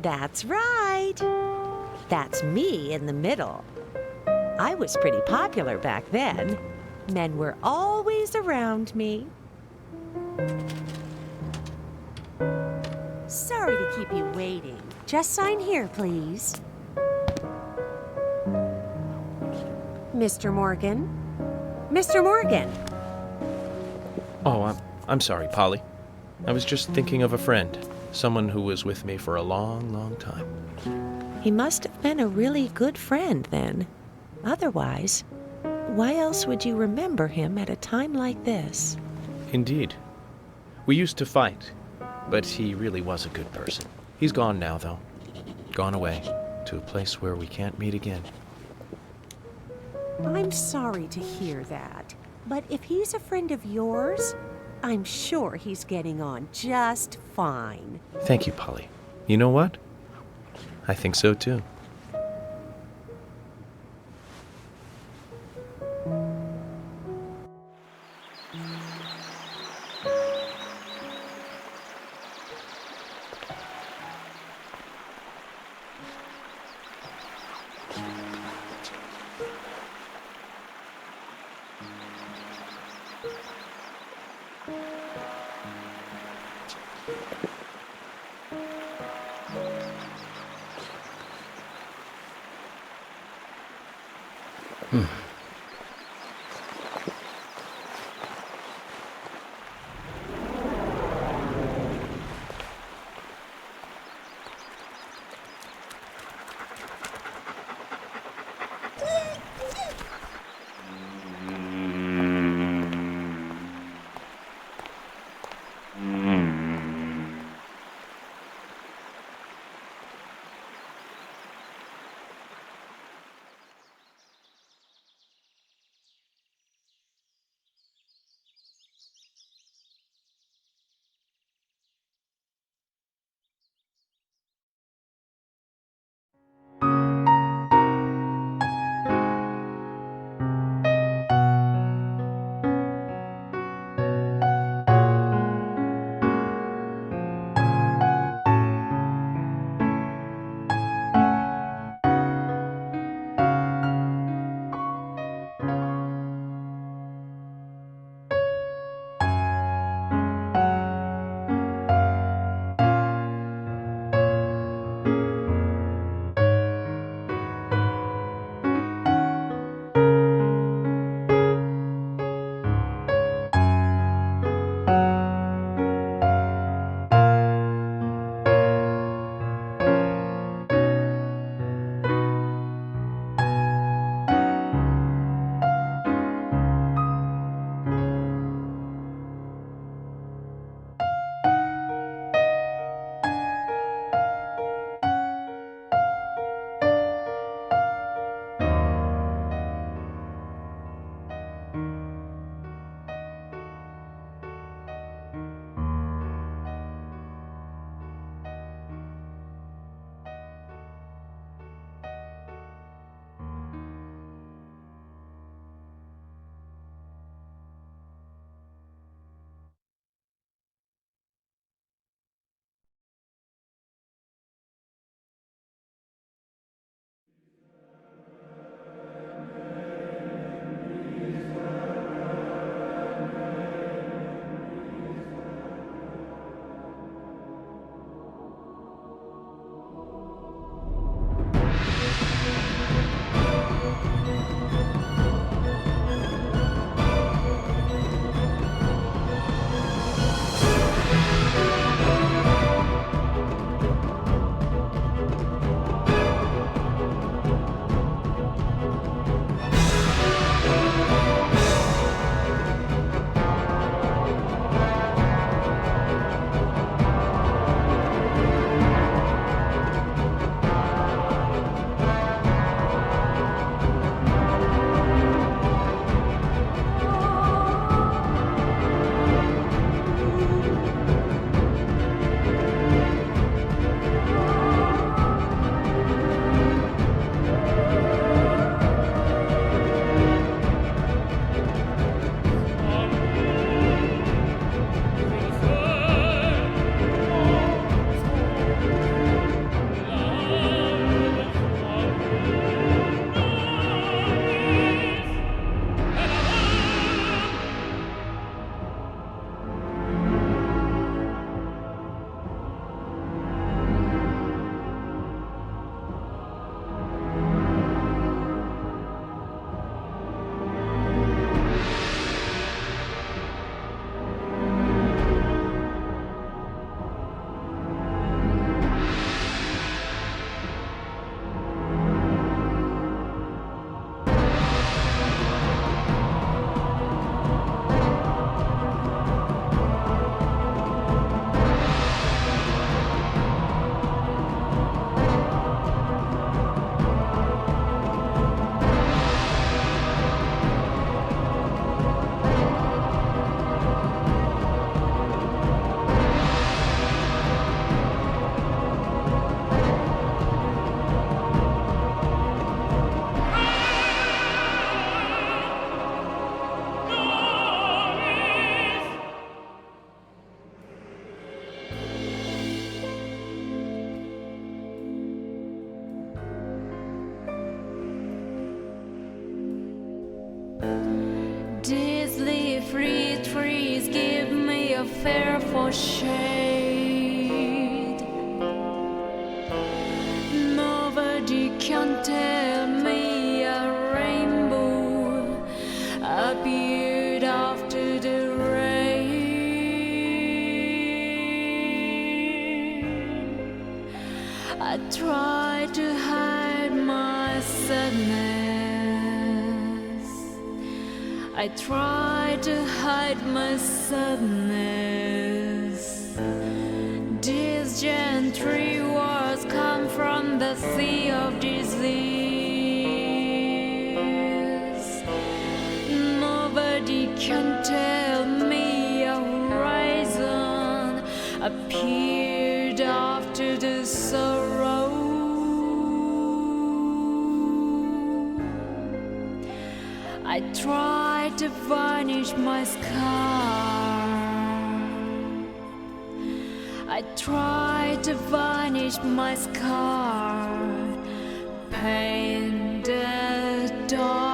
That's right. That's me in the middle. I was pretty popular back then. Men were always around me. Sorry to keep you waiting. Just sign here, please. Mr. Morgan? Mr. Morgan! Oh, I'm sorry, Polly. I was just thinking of a friend. Someone who was with me for a long, long time. He must have been a really good friend then. Otherwise, why else would you remember him at a time like this? Indeed. We used to fight, but he really was a good person. He's gone now, though. Gone away to a place where we can't meet again. I'm sorry to hear that, but if he's a friend of yours, I'm sure he's getting on just fine. Thank you, Polly. You know what? I think so, too. fearful shade. Nobody can tell me a rainbow appeared after the rain. I try to hide my sadness. I try to hide my sadness. These gentry words come from the sea of disease. Nobody can tell me a horizon appeared after the sorrow. I try to varnish my scar. I try to varnish my scar. Paint the dark.